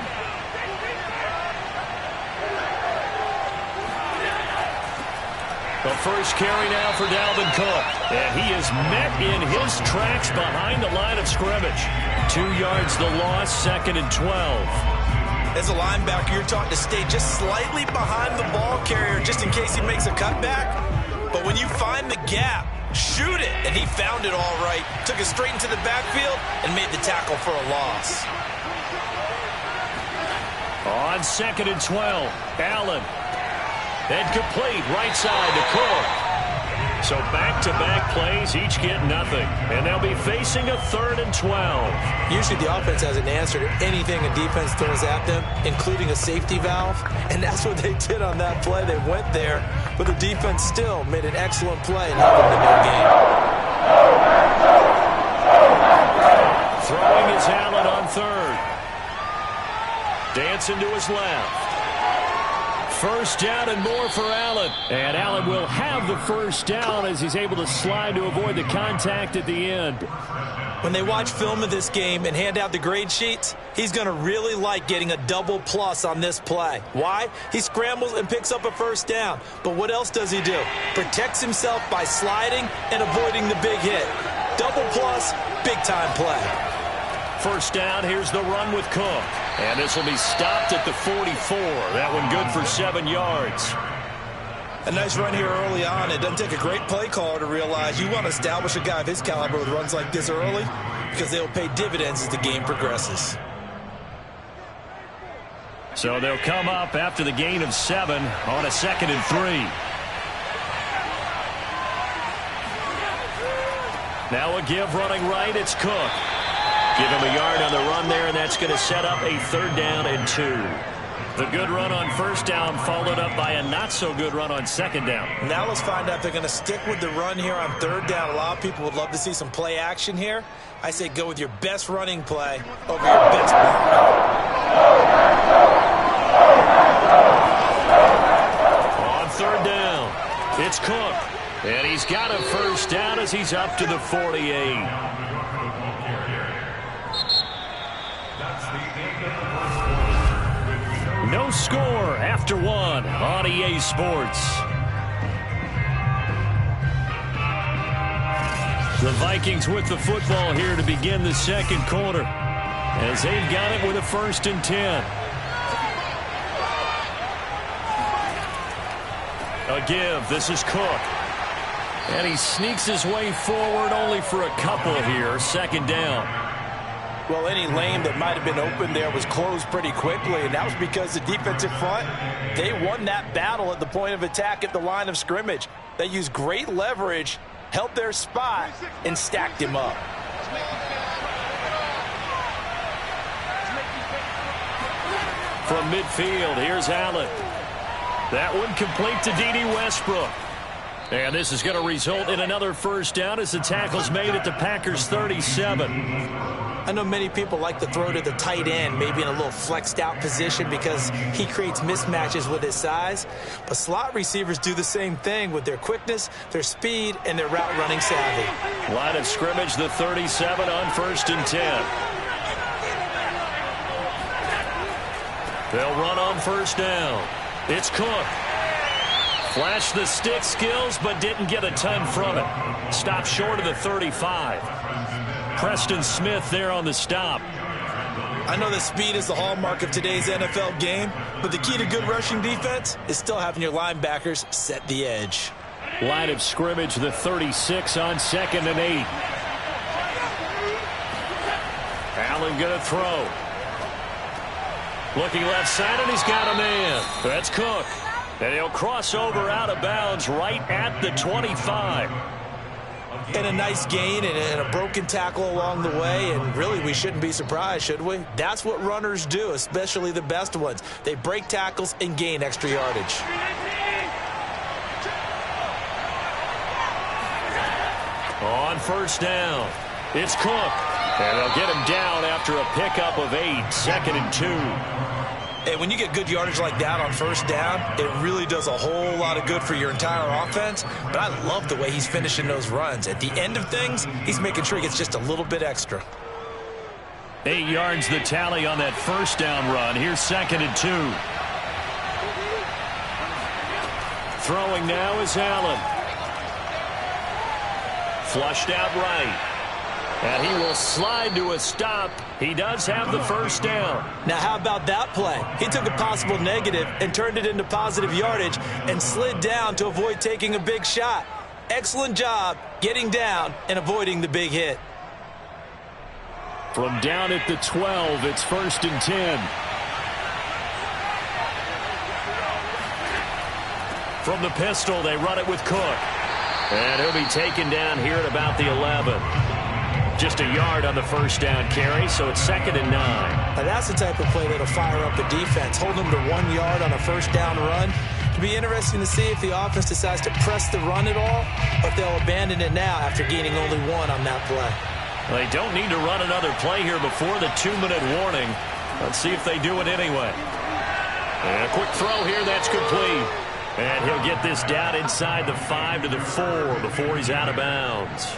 The first carry now for Dalvin Cook. And he is met in his tracks behind the line of scrimmage. 2 yards the loss, 2nd and 12. As a linebacker, you're taught to stay just slightly behind the ball carrier just in case he makes a cutback. But when you find the gap, shoot it. And he found it all right. Took it straight into the backfield and made the tackle for a loss. On 2nd and 12, Allen. And complete right side to Cook. So back-to-back plays, each get nothing. And they'll be facing a 3rd and 12. Usually the offense has an answer to anything a defense throws at them, including a safety valve. And that's what they did on that play. They went there, but the defense still made an excellent play and held them in their game. Throwing is Allen on 3rd. Dancing to his left. First down and more for Allen. And Allen will have the first down as he's able to slide to avoid the contact at the end. When they watch film of this game and hand out the grade sheets, he's going to really like getting a double plus on this play. Why? He scrambles and picks up a first down. But what else does he do? Protects himself by sliding and avoiding the big hit. Double plus, big-time play. First down, here's the run with Cook. And this will be stopped at the 44. That one good for 7 yards. A nice run here early on. It doesn't take a great play caller to realize you want to establish a guy of his caliber with runs like this early because they'll pay dividends as the game progresses. So they'll come up after the gain of 7 on a 2nd and 3. Now a give running right, it's Cook. Give him a yard on the run there, and that's going to set up a 3rd down and 2. The good run on 1st down followed up by a not-so-good run on 2nd down. Now let's find out if they're going to stick with the run here on 3rd down. A lot of people would love to see some play action here. I say go with your best running play over your best block. On 3rd down, it's Cook. And he's got a first down as he's up to the 48. No score after 1 on EA Sports. The Vikings with the football here to begin the 2nd quarter as they've got it with a 1st and 10. A give. This is Cook. And he sneaks his way forward only for a couple here. 2nd down. Well, any lane that might have been open there was closed pretty quickly, and that was because the defensive front, they won that battle at the point of attack at the line of scrimmage. They used great leverage, held their spot, and stacked him up. From midfield, here's Allen. That one complete to D.D. Westbrook. And this is going to result in another first down as the tackle's made at the Packers' 37. I know many people like to throw to the tight end, maybe in a little flexed out position because he creates mismatches with his size. But slot receivers do the same thing with their quickness, their speed, and their route running savvy. Line of scrimmage, the 37 on 1st and 10. They'll run on first down. It's Cook. Flashed the stick skills, but didn't get a ton from it. Stopped short of the 35. Preston Smith there on the stop. I know that speed is the hallmark of today's NFL game, but the key to good rushing defense is still having your linebackers set the edge. Line of scrimmage, the 36 on 2nd and 8. Allen going to throw. Looking left side, and he's got a man. That's Cook. And he'll cross over out of bounds right at the 25. And a nice gain and a broken tackle along the way, and really we shouldn't be surprised, should we? That's what runners do, especially the best ones. They break tackles and gain extra yardage. On first down, it's Cook. And they'll get him down after a pickup of 8, 2nd and 2. And when you get good yardage like that on first down, it really does a whole lot of good for your entire offense. But I love the way he's finishing those runs. At the end of things, he's making sure he gets just a little bit extra. 8 yards the tally on that first down run. Here's 2nd and 2. Throwing now is Allen. Flushed out right. And he will slide to a stop. He does have the first down. Now, how about that play? He took a possible negative and turned it into positive yardage and slid down to avoid taking a big shot. Excellent job getting down and avoiding the big hit. From down at the 12, it's 1st and 10. From the pistol, they run it with Cook. And he'll be taken down here at about the 11. Just a yard on the first down carry, so it's 2nd and 9. Now that's the type of play that'll fire up a defense. Hold them to 1 yard on a first down run. It'll be interesting to see if the offense decides to press the run at all, or if they'll abandon it now after gaining only 1 on that play. They don't need to run another play here before the 2-minute warning. Let's see if they do it anyway. And a quick throw here, that's complete. And he'll get this down inside the 5 to the 4 before he's out of bounds.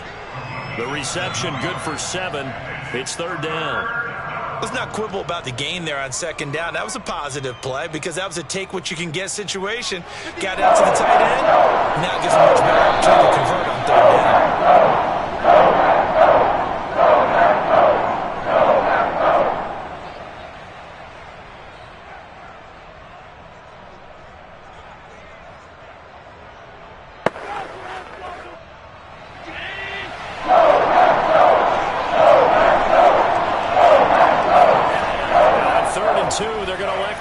The reception good for 7. It's 3rd down. Let's not quibble about the gain there on 2nd down. That was a positive play because that was a take-what-you-can-get situation. Got out to the tight end. Now gives a much better opportunity to convert on 3rd down.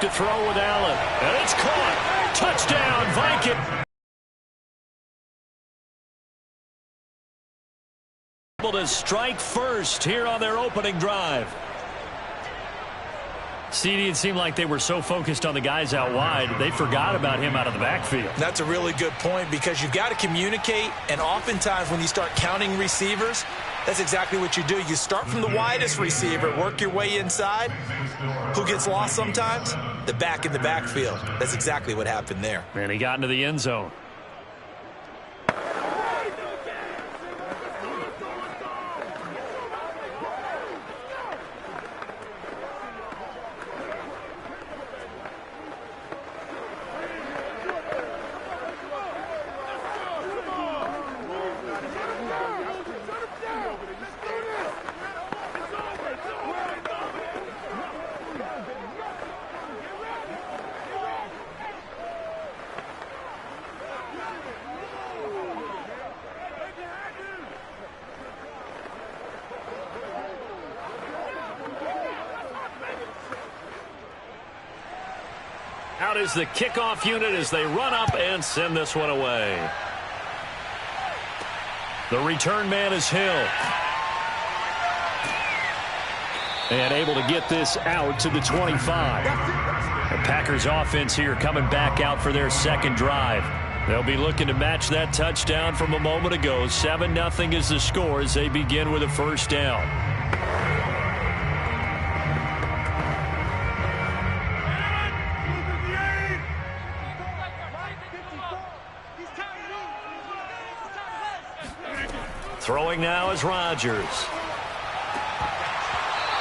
To throw with Allen, and it's caught. Touchdown, Viking. Able to strike first here on their opening drive. CD, it seemed like they were so focused on the guys out wide, they forgot about him out of the backfield. That's a really good point because you've got to communicate, and oftentimes when you start counting receivers, that's exactly what you do. You start from the widest receiver, work your way inside. Who gets lost sometimes? The back in the backfield. That's exactly what happened there. And he got into the end zone. Out is the kickoff unit as they run up and send this one away. The return man is Hill. And able to get this out to the 25. The Packers offense here coming back out for their 2nd drive. They'll be looking to match that touchdown from a moment ago. 7-0 is the score as they begin with a first down. Throwing now is Rodgers.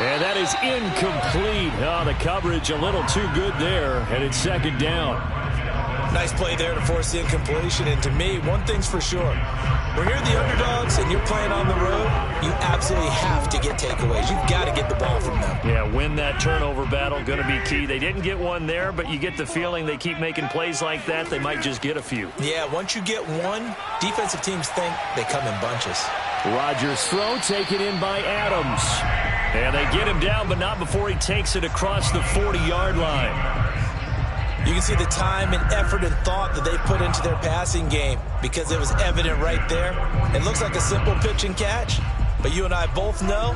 And that is incomplete. Oh, the coverage a little too good there, and it's second down. Nice play there to force the incompletion. And to me, one thing's for sure. When you're the underdogs and you're playing on the road, you absolutely have to get takeaways. You've got to get the ball from them. Yeah, win that turnover battle, going to be key. They didn't get one there, but you get the feeling they keep making plays like that, they might just get a few. Yeah, once you get one, defensive teams think they come in bunches. Rodgers' throw taken in by Adams. And they get him down, but not before he takes it across the 40-yard line. You can see the time and effort and thought that they put into their passing game because it was evident right there. It looks like a simple pitch and catch, but you and I both know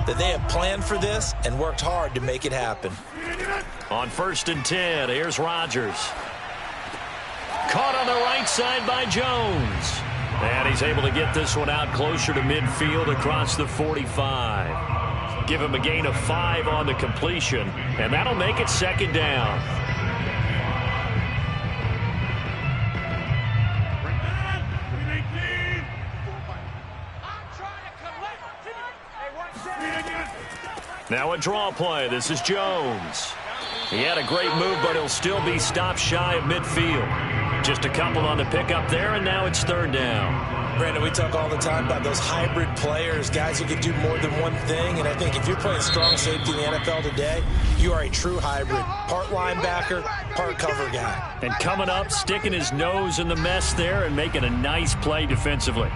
that they have planned for this and worked hard to make it happen. On 1st and 10, here's Rodgers. Caught on the right side by Jones. And he's able to get this one out closer to midfield across the 45. Give him a gain of 5 on the completion, and that'll make it second down. Now a draw play. This is Jones. He had a great move, but he'll still be stopped shy of midfield. Just a couple on the pickup there, and now it's third down. Brandon, we talk all the time about those hybrid players, guys who can do more than one thing. And I think if you're playing strong safety in the NFL today, you are a true hybrid. Part linebacker, part cover guy. And coming up, sticking his nose in the mess there and making a nice play defensively.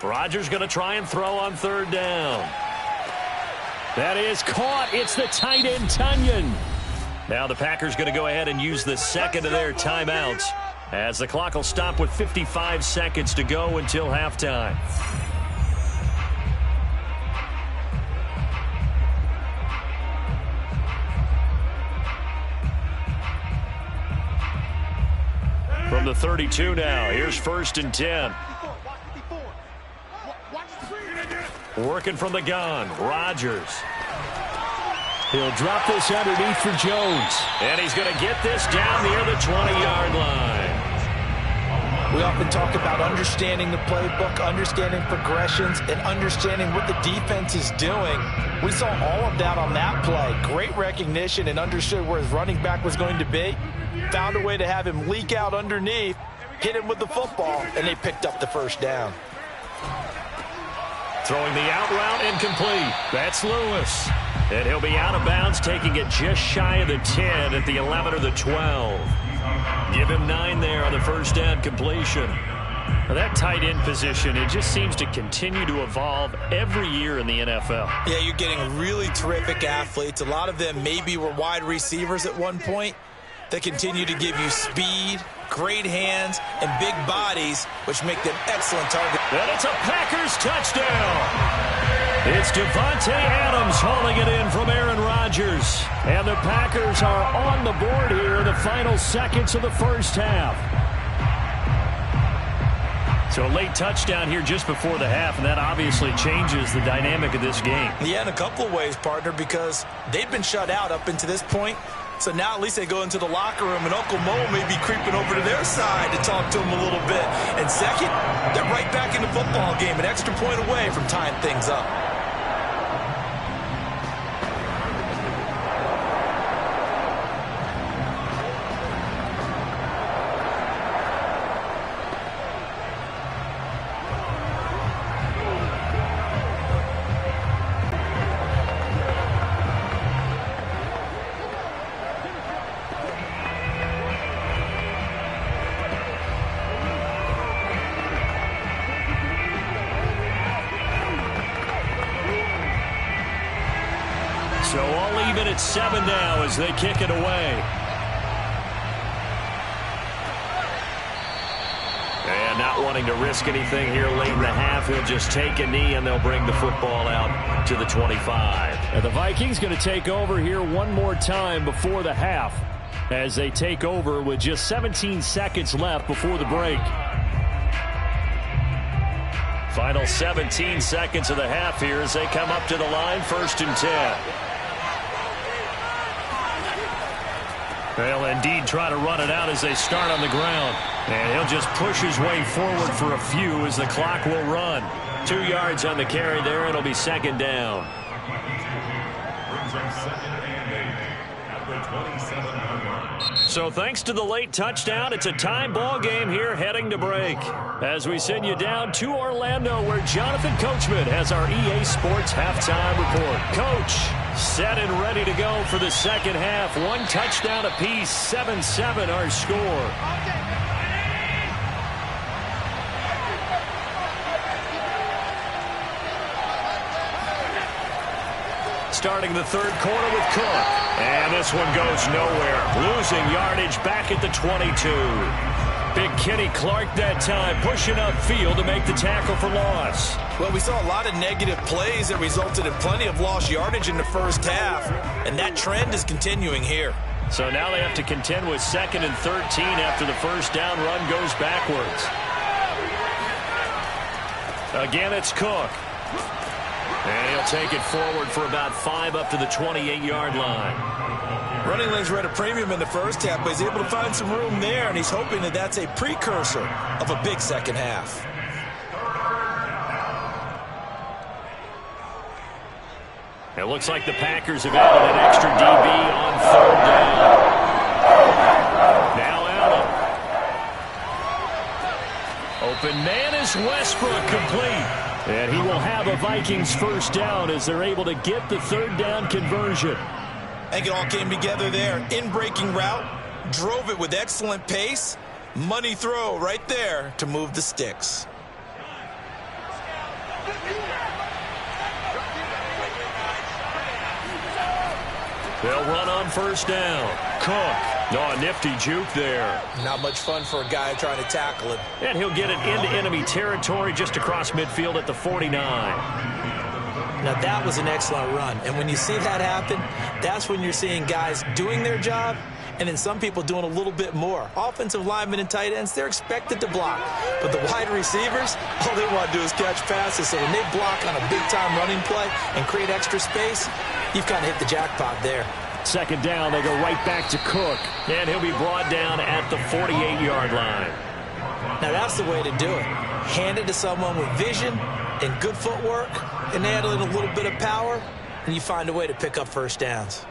Rodgers going to try and throw on third down. That is caught. It's the tight end, Tunyon. Now the Packers going to go ahead and use the second of their timeouts as the clock will stop with 55 seconds to go until halftime. From the 32 now, here's 1st and 10. Working from the gun, Rodgers. He'll drop this underneath for Jones. And he's going to get this down near the 20-yard line. We often talk about understanding the playbook, understanding progressions, and understanding what the defense is doing. We saw all of that on that play. Great recognition and understood where his running back was going to be. Found a way to have him leak out underneath, hit him with the football, and they picked up the first down. Throwing the out route incomplete. That's Lewis. And he'll be out of bounds, taking it just shy of the 10 at the 11 or the 12. Give him 9 there on the first down completion. Now that tight end position, it just seems to continue to evolve every year in the NFL. Yeah, you're getting really terrific athletes. A lot of them maybe were wide receivers at one point. They continue to give you speed, great hands, and big bodies, which make them excellent targets. And it's a Packers touchdown. It's Devontae Adams hauling it in from Aaron Rodgers. And the Packers are on the board here in the final seconds of the first half. So a late touchdown here just before the half, and that obviously changes the dynamic of this game. Yeah, in a couple of ways, partner, because they've been shut out up until this point. So now at least they go into the locker room, and Uncle Mo may be creeping over to their side to talk to them a little bit. And second, they're right back in the football game, an extra point away from tying things up. So all even at 7 now as they kick it away. And not wanting to risk anything here late in the half, he'll just take a knee and they'll bring the football out to the 25. And the Vikings going to take over here one more time before the half as they take over with just 17 seconds left before the break. Final 17 seconds of the half here as they come up to the line, 1st and 10. They'll indeed try to run it out as they start on the ground. And he'll just push his way forward for a few as the clock will run. 2 yards on the carry there, and it'll be 2nd down. Brings up 2nd and 8 at the 27-yard line. So thanks to the late touchdown, it's a tie ball game here heading to break. As we send you down to Orlando, where Jonathan Coachman has our EA Sports halftime report. Coach, set and ready to go for the second half. 1 touchdown apiece, 7-7 our score. Starting the 3rd quarter with Cook. And this one goes nowhere. Losing yardage back at the 22. Big Kenny Clark that time pushing upfield to make the tackle for loss. Well, we saw a lot of negative plays that resulted in plenty of lost yardage in the first half. And that trend is continuing here. So now they have to contend with 2nd and 13 after the first down run goes backwards. Again, it's Cook. And he'll take it forward for about 5 up to the 28-yard line. Running lanes were at a premium in the first half, but he's able to find some room there, and he's hoping that that's a precursor of a big second half. It looks like the Packers have added an extra DB on 3rd down. Now Allen. Open man is Westbrook, complete. And he will have a Vikings first down as they're able to get the 3rd down conversion. I think it all came together there. In-breaking route, drove it with excellent pace. Money throw right there to move the sticks. They'll run on first down. Cook. Oh, nifty juke there. Not much fun for a guy trying to tackle it. And he'll get it into enemy territory just across midfield at the 49. Now, that was an excellent run. And when you see that happen, that's when you're seeing guys doing their job and then some people doing a little bit more. Offensive linemen and tight ends, they're expected to block. But the wide receivers, all they want to do is catch passes. So when they block on a big-time running play and create extra space, you've kind of hit the jackpot there. 2nd down, they go right back to Cook. And he'll be brought down at the 48-yard line. Now, that's the way to do it. Hand it to someone with vision and good footwork and add in a little bit of power, and you find a way to pick up first downs.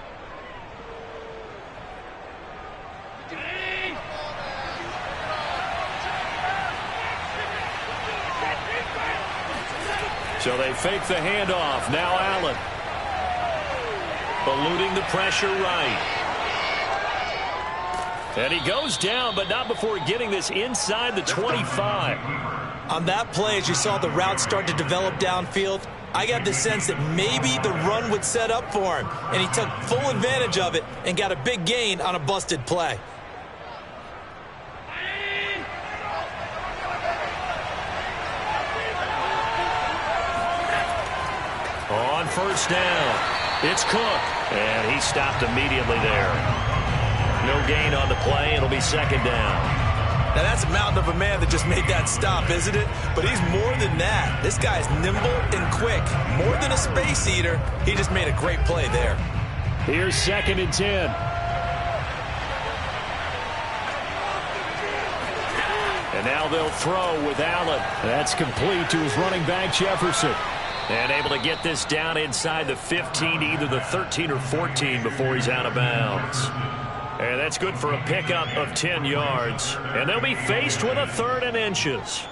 So they fake the handoff. Now Allen. Eluding the pressure right. And he goes down, but not before getting this inside the 25. On that play, as you saw the route start to develop downfield, I got the sense that maybe the run would set up for him. And he took full advantage of it and got a big gain on a busted play. On first down, it's Cook. And he stopped immediately there. No gain on the play. It'll be 2nd down. Now, that's a mountain of a man that just made that stop, isn't it? But he's more than that. This guy's nimble and quick. More than a space eater, he just made a great play there. Here's 2nd and 10. And now they'll throw with Allen. That's complete to his running back, Jefferson. And able to get this down inside the 15, either the 13 or 14 before he's out of bounds. And that's good for a pickup of 10 yards. And they'll be faced with a 3rd and inches.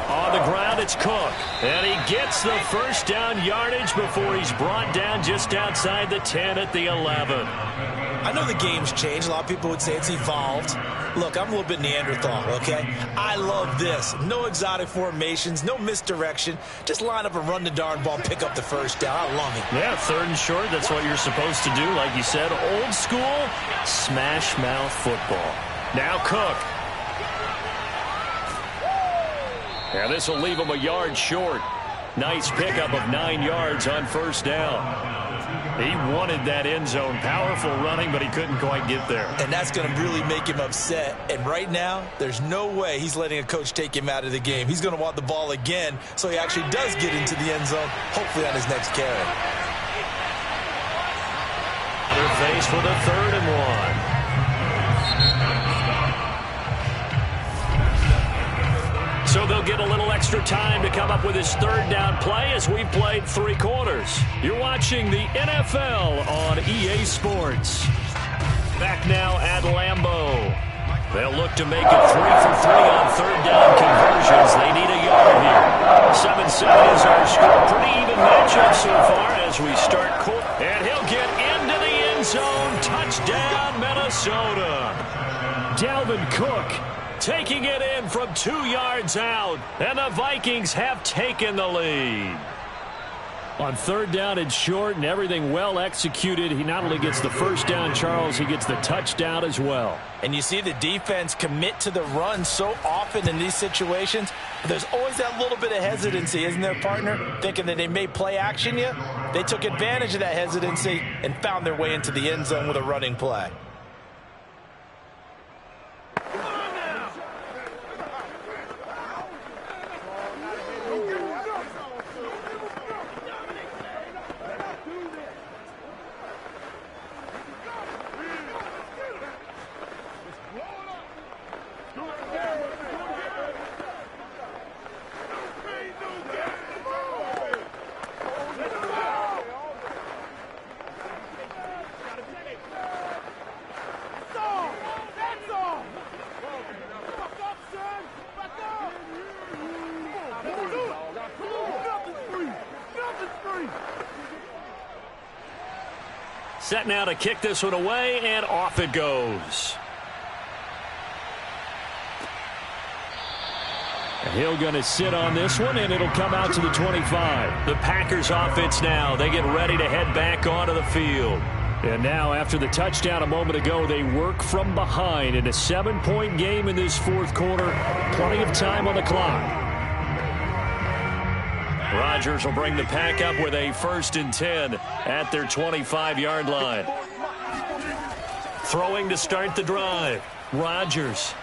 On the ground, it's Cook. And he gets the first down yardage before he's brought down just outside the 10 at the 11. I know the game's changed. A lot of people would say it's evolved. Look, I'm a little bit Neanderthal, okay? I love this. No exotic formations, no misdirection. Just line up and run the darn ball, pick up the first down. I love it. Yeah, 3rd and short, that's what you're supposed to do. Like you said, old school, smash mouth football. Now Cook. And this will leave him a yard short. Nice pickup of 9 yards on first down. He wanted that end zone. Powerful running, but he couldn't quite get there. And that's going to really make him upset. And right now, there's no way he's letting a coach take him out of the game. He's going to want the ball again so he actually does get into the end zone, hopefully on his next carry. They're faced with a 3rd and 1. So they'll get a little extra time to come up with his 3rd down play as we've played 3 quarters. You're watching the NFL on EA Sports. Back now at Lambeau. They'll look to make it 3 for 3 on 3rd down conversions. They need a yard here. 7-7 is our score. Pretty even matchup so far as we start. And he'll get into the end zone. Touchdown, Minnesota. Dalvin Cook taking it in from 2 yards out, and the Vikings have taken the lead. On 3rd down and short and everything well executed, he not only gets the 1st down, Charles, he gets the touchdown as well. And you see the defense commit to the run so often in these situations, but there's always that little bit of hesitancy, isn't there, partner? Thinking that they may play action you. They took advantage of that hesitancy and found their way into the end zone with a running play. Set now to kick this one away, and off it goes. And he'll going to sit on this one, and it'll come out to the 25. The Packers offense now, they get ready to head back onto the field. And now, after the touchdown a moment ago, they work from behind in a 7-point game in this 4th quarter. Plenty of time on the clock. Rodgers will bring the pack up with a 1st and 10 at their 25-yard line. Throwing to start the drive. Rodgers.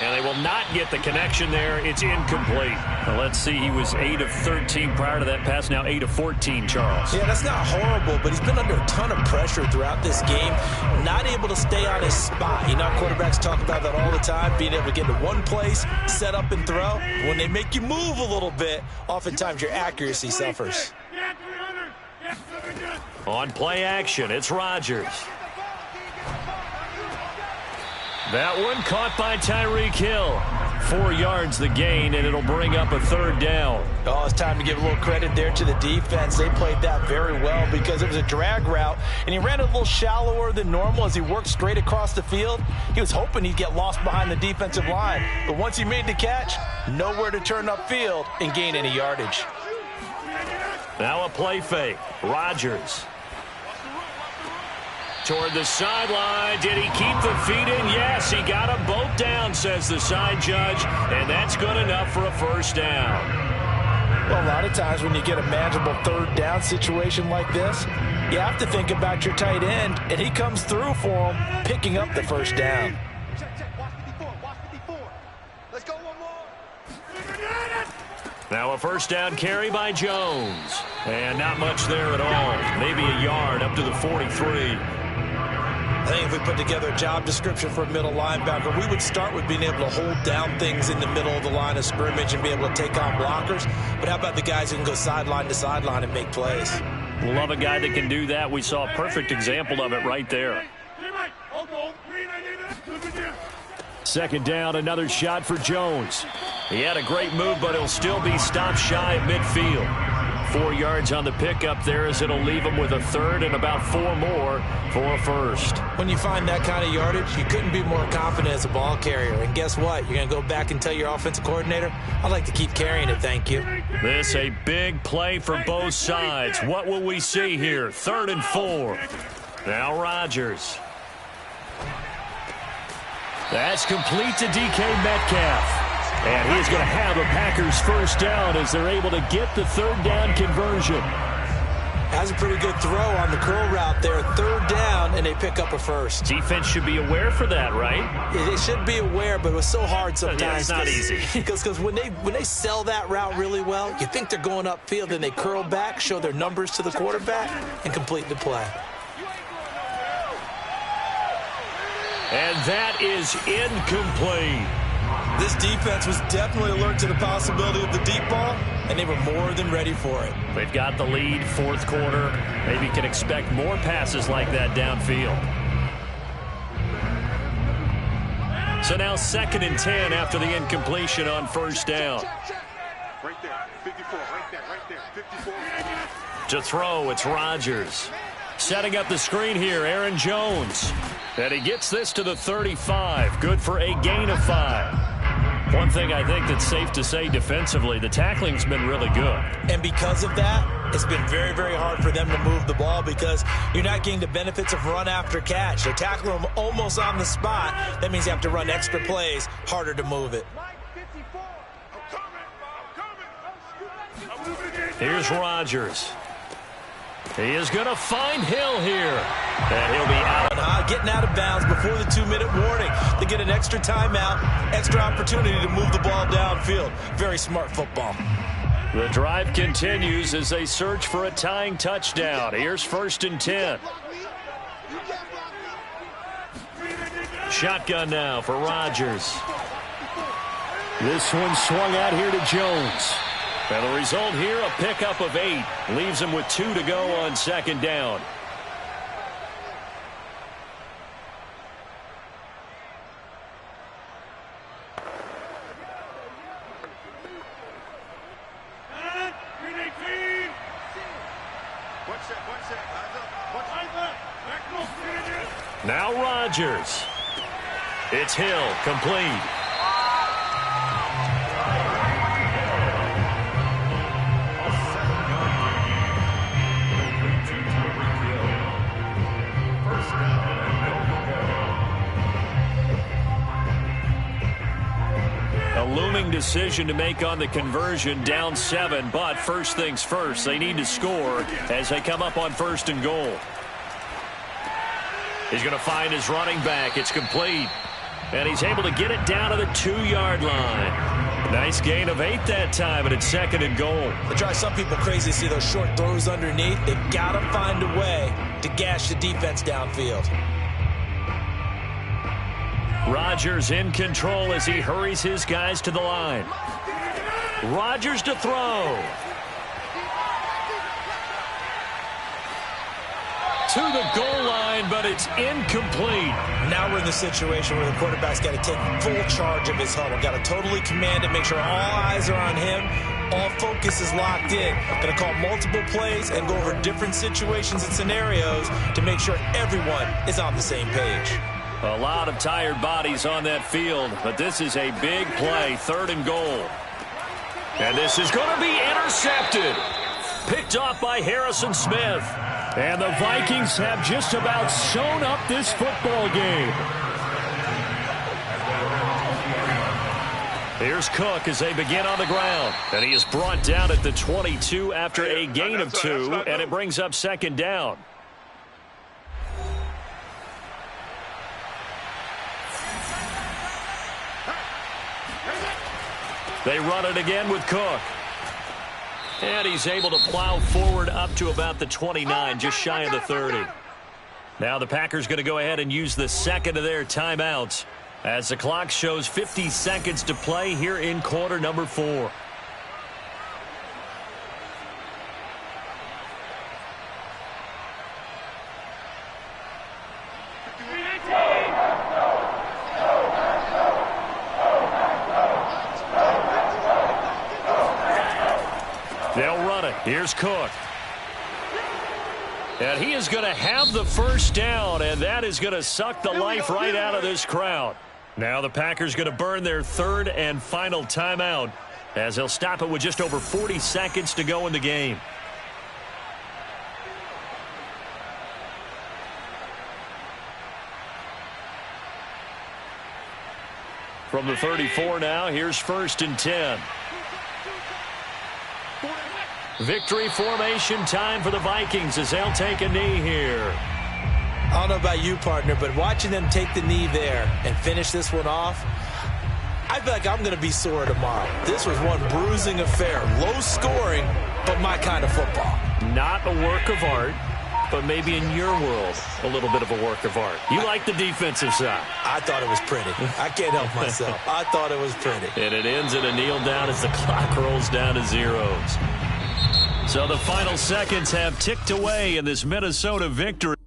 And they will not get the connection there. It's incomplete. Well, let's see. He was 8 of 13 prior to that pass. Now 8 of 14, Charles. Yeah, that's not horrible, but he's been under a ton of pressure throughout this game. Not able to stay on his spot. You know, quarterbacks talk about that all the time, being able to get to one place, set up and throw. When they make you move a little bit, oftentimes your accuracy suffers. On play action, it's Rodgers. That one caught by Tyreek Hill. 4 yards the gain, and it'll bring up a 3rd down. Oh, it's time to give a little credit there to the defense. They played that very well because it was a drag route, and he ran it a little shallower than normal as he worked straight across the field. He was hoping he'd get lost behind the defensive line, but once he made the catch, nowhere to turn upfield and gain any yardage. Now a play fake. Rodgers. Toward the sideline. Did he keep the feet in? Yes, he got them both down, says the side judge, and that's good enough for a 1st down. Well, a lot of times when you get a manageable 3rd down situation like this, you have to think about your tight end, and he comes through for him, picking up the 1st down. Let's go one more. Now a 1st down carry by Jones. And not much there at all. Maybe a yard up to the 43. I think if we put together a job description for a middle linebacker, we would start with being able to hold down things in the middle of the line of scrimmage and be able to take on blockers. But how about the guys who can go sideline to sideline and make plays? Love a guy that can do that. We saw a perfect example of it right there. 2nd down, another shot for Jones. He had a great move, but he'll still be stopped shy of midfield. 4 yards on the pickup there as it'll leave him with a 3rd and about 4 more for a 1st. When you find that kind of yardage, you couldn't be more confident as a ball carrier. And guess what? You're going to go back and tell your offensive coordinator, I'd like to keep carrying it, thank you. This a big play for both sides. What will we see here? 3rd and 4. Now Rodgers. That's complete to DK Metcalf. And he's going to have a Packers 1st down as they're able to get the 3rd down conversion. How That's a pretty good throw on the curl route there. 3rd down, and they pick up a first. Defense should be aware for that, right? They should be aware, but it was so hard sometimes. Yeah, it's not easy. Because when they sell that route really well, you think they're going upfield, and they curl back, show their numbers to the quarterback, and complete the play. And that is incomplete. This defense was definitely alert to the possibility of the deep ball, and they were more than ready for it. They've got the lead, 4th quarter. Maybe can expect more passes like that downfield. So now 2nd and 10 after the incompletion on 1st down. Right there, 54, right there, 54. To throw, it's Rodgers. Setting up the screen here, Aaron Jones. And he gets this to the 35. Good for a gain of 5. One thing I think that's safe to say defensively, the tackling's been really good. And because of that, it's been very, very hard for them to move the ball because you're not getting the benefits of run after catch. They're tackling them almost on the spot. That means you have to run extra plays, harder to move it. Here's Rodgers. He is going to find Hill here. And he'll be out. Getting out of bounds before the 2-minute warning. They get an extra timeout, extra opportunity to move the ball downfield. Very smart football. The drive continues as they search for a tying touchdown. Here's 1st and 10. Shotgun now for Rodgers. This one swung out here to Jones. And the result here, a pickup of 8. Leaves him with 2 to go on 2nd down. Now Rodgers. It's Hill, complete. A looming decision to make on the conversion, down 7, but first things first, they need to score as they come up on 1st and goal. He's going to find his running back. It's complete. And he's able to get it down to the 2-yard line. Nice gain of 8 that time, and it's 2nd and goal. It drives some people crazy to see those short throws underneath. They've got to find a way to gash the defense downfield. Rodgers in control as he hurries his guys to the line. Rodgers to throw. To the goal line, but it's incomplete. Now we're in the situation where the quarterback's got to take full charge of his huddle. Got to totally command it, make sure all eyes are on him. All focus is locked in. Going to call multiple plays and go over different situations and scenarios to make sure everyone is on the same page. A lot of tired bodies on that field, but this is a big play, 3rd and goal. And this is going to be intercepted. Picked off by Harrison Smith. And the Vikings have just about sewn up this football game. Here's Cook as they begin on the ground. And he is brought down at the 22 after a gain of 2, and it brings up 2nd down. They run it again with Cook. And he's able to plow forward up to about the 29, just shy of the 30. Now the Packers going to go ahead and use the 2nd of their timeouts as the clock shows 50 seconds to play here in quarter number 4. They'll run it. Here's Cook. And he is going to have the first down, and that is going to suck the life right out of this crowd. Now the Packers going to burn their 3rd and final timeout as they'll stop it with just over 40 seconds to go in the game. From the 34 now, here's 1st and 10. Victory formation time for the Vikings as they'll take a knee here. I don't know about you, partner, but watching them take the knee there and finish this one off, I feel like I'm going to be sore tomorrow. This was one bruising affair. Low scoring, but my kind of football. Not a work of art, but maybe in your world, a little bit of a work of art. You like the defensive side. I thought it was pretty. I can't help myself. I thought it was pretty. And it ends in a kneel down as the clock rolls down to zeros. So the final seconds have ticked away in this Minnesota victory.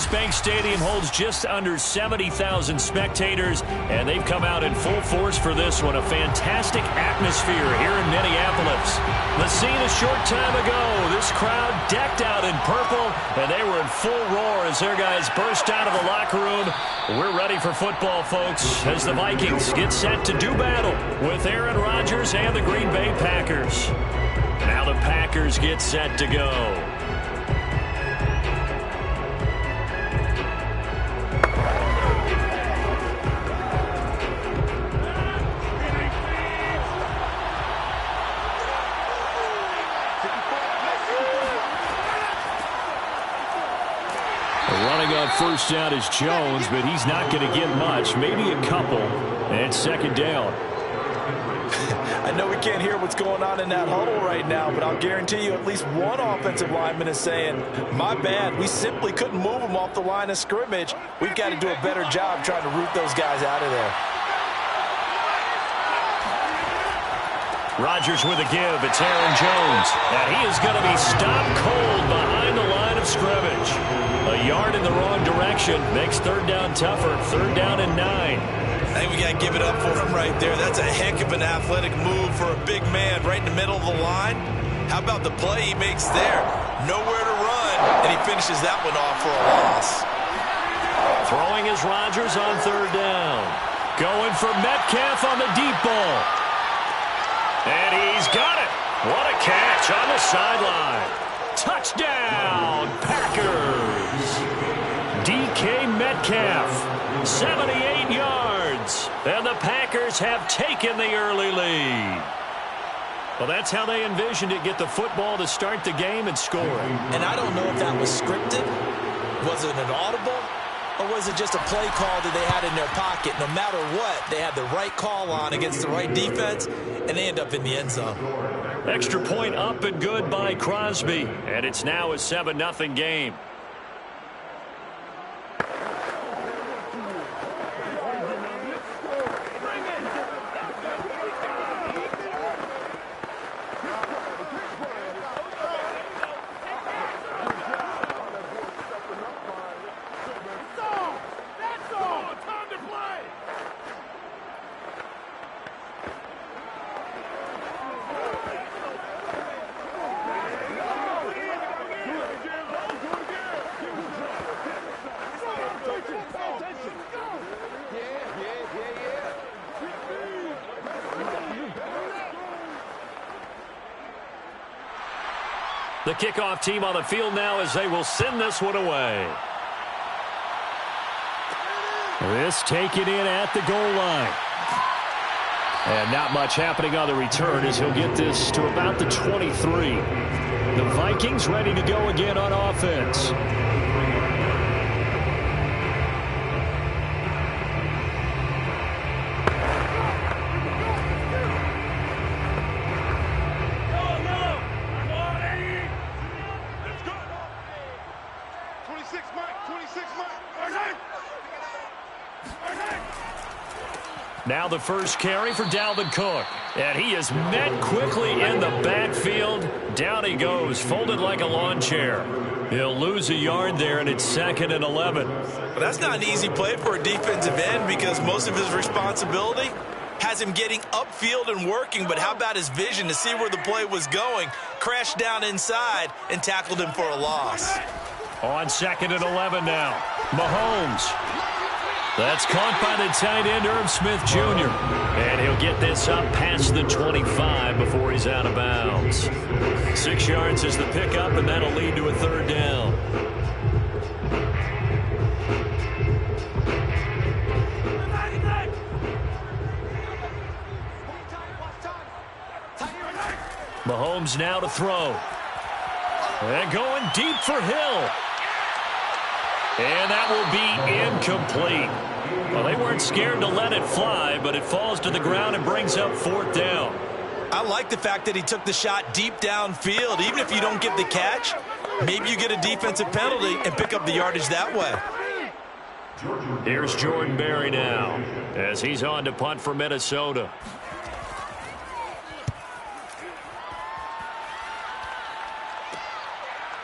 U.S. Bank Stadium holds just under 70,000 spectators, and they've come out in full force for this one. A fantastic atmosphere here in Minneapolis. The scene a short time ago, this crowd decked out in purple, and they were in full roar as their guys burst out of the locker room. We're ready for football, folks, as the Vikings get set to do battle with Aaron Rodgers and the Green Bay Packers. Now the Packers get set to go. Running on first down is Jones, but he's not going to get much, maybe a couple, and second down. I know we can't hear what's going on in that huddle right now, but I'll guarantee you at least one offensive lineman is saying, my bad, we simply couldn't move them off the line of scrimmage. We've got to do a better job trying to root those guys out of there. Rodgers with a give. It's Aaron Jones. And he is going to be stopped cold behind the line of scrimmage. A yard in the wrong direction makes third down tougher. Third down and 9. I think we got to give it up for him right there. That's a heck of an athletic move for a big man right in the middle of the line. How about the play he makes there? Nowhere to run, and he finishes that one off for a loss. Throwing is Rodgers on third down. Going for Metcalf on the deep ball. And he's got it. What a catch on the sideline. Touchdown, Packers. DK Metcalf, 78 yards. And the Packers have taken the early lead. Well, that's how they envisioned it. Get the football to start the game and score. And I don't know if that was scripted. Was it an audible? Or was it just a play call that they had in their pocket? No matter what, they had the right call on against the right defense, and they end up in the end zone. Extra point up and good by Crosby. And it's now a 7-0 game. The kickoff team on the field now as they will send this one away. This taken in at the goal line. And not much happening on the return as he'll get this to about the 23. The Vikings ready to go again on offense. Now the first carry for Dalvin Cook. And he is met quickly in the backfield. Down he goes, folded like a lawn chair. He'll lose a yard there, and it's 2nd and 11. But that's not an easy play for a defensive end because most of his responsibility has him getting upfield and working. But how about his vision to see where the play was going? Crashed down inside and tackled him for a loss. On 2nd and 11 now. Mahomes. That's caught by the tight end, Irv Smith Jr. And he'll get this up past the 25 before he's out of bounds. 6 yards is the pickup, and that'll lead to a third down. Mahomes now to throw. And going deep for Hill. And that will be incomplete. Well, they weren't scared to let it fly, but it falls to the ground and brings up 4th down. I like the fact that he took the shot deep downfield. Even if you don't get the catch, maybe you get a defensive penalty and pick up the yardage that way. Here's Jordan Berry now as he's on to punt for Minnesota.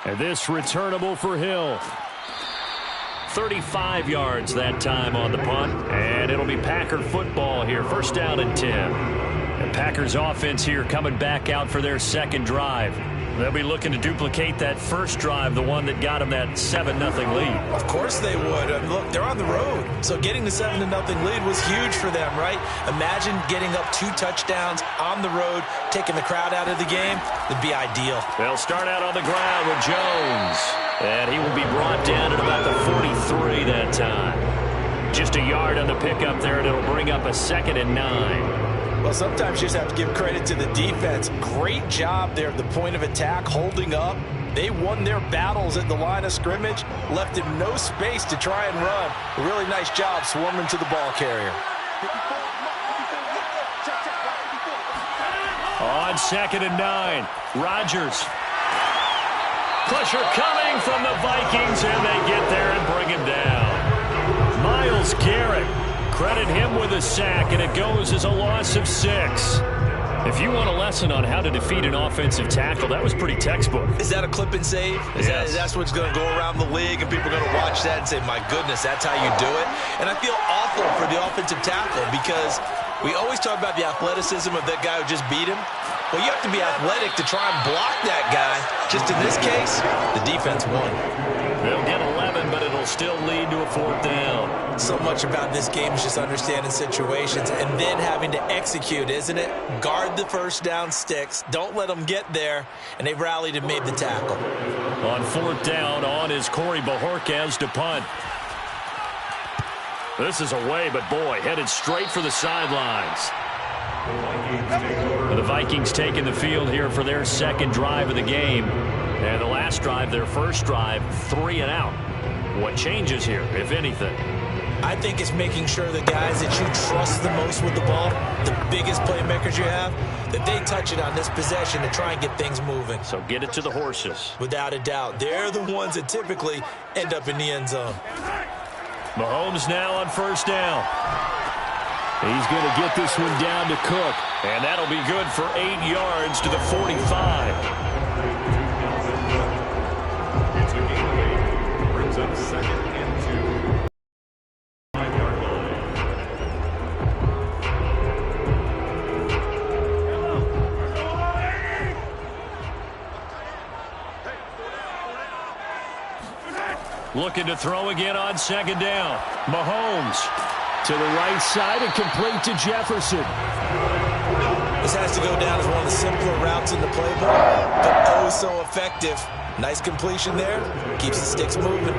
And this returnable for Hill. 35 yards that time on the punt. And it'll be Packer football here. First down and 10. The Packers offense here coming back out for their second drive. They'll be looking to duplicate that first drive, the one that got them that 7-0 lead. Of course they would. Look, they're on the road, so getting the 7-0 lead was huge for them, right? Imagine getting up 2 touchdowns on the road, taking the crowd out of the game. It'd be ideal. They'll start out on the ground with Jones, and he will be brought down at about the 43 that time. Just a yard on the pickup there, and it'll bring up a 2nd and 9. Well, sometimes you just have to give credit to the defense. Great job there at the point of attack, holding up. They won their battles at the line of scrimmage, left him no space to try and run. A really nice job swarming to the ball carrier. On 2nd and 9, Rodgers. Pressure coming from the Vikings, and they get there and bring him down. Myles Garrett. Credit him with a sack, and it goes as a loss of 6. If you want a lesson on how to defeat an offensive tackle, that was pretty textbook. Is that a clip and save? Yes. That's what's going to go around the league, and people are going to watch that and say, my goodness, that's how you do it? And I feel awful for the offensive tackle because we always talk about the athleticism of that guy who just beat him. Well, you have to be athletic to try and block that guy. Just in this case, the defense won. They'll get 11, but it'll still lead to a 4th down. So much about this game is just understanding situations and then having to execute, isn't it? Guard the first down sticks. Don't let them get there. And they've rallied and made the tackle. On 4th down, on is Corey Bojorquez to punt. This is away, but boy, headed straight for the sidelines. The Vikings taking the field here for their second drive of the game. And the last drive, their first drive, 3 and out. What changes here, if anything? I think it's making sure the guys that you trust the most with the ball, the biggest playmakers you have, that they touch it on this possession to try and get things moving. So get it to the horses. Without a doubt. They're the ones that typically end up in the end zone. Mahomes now on first down. He's going to get this one down to Cook. And that'll be good for 8 yards to the 45. It's a gain of 8. Brings up 2nd and 2. 5-yard line. Looking to throw again on 2nd down. Mahomes to the right side and complete to Jefferson. This has to go down as one of the simpler routes in the playbook, but oh so effective. Nice completion there. Keeps the sticks moving.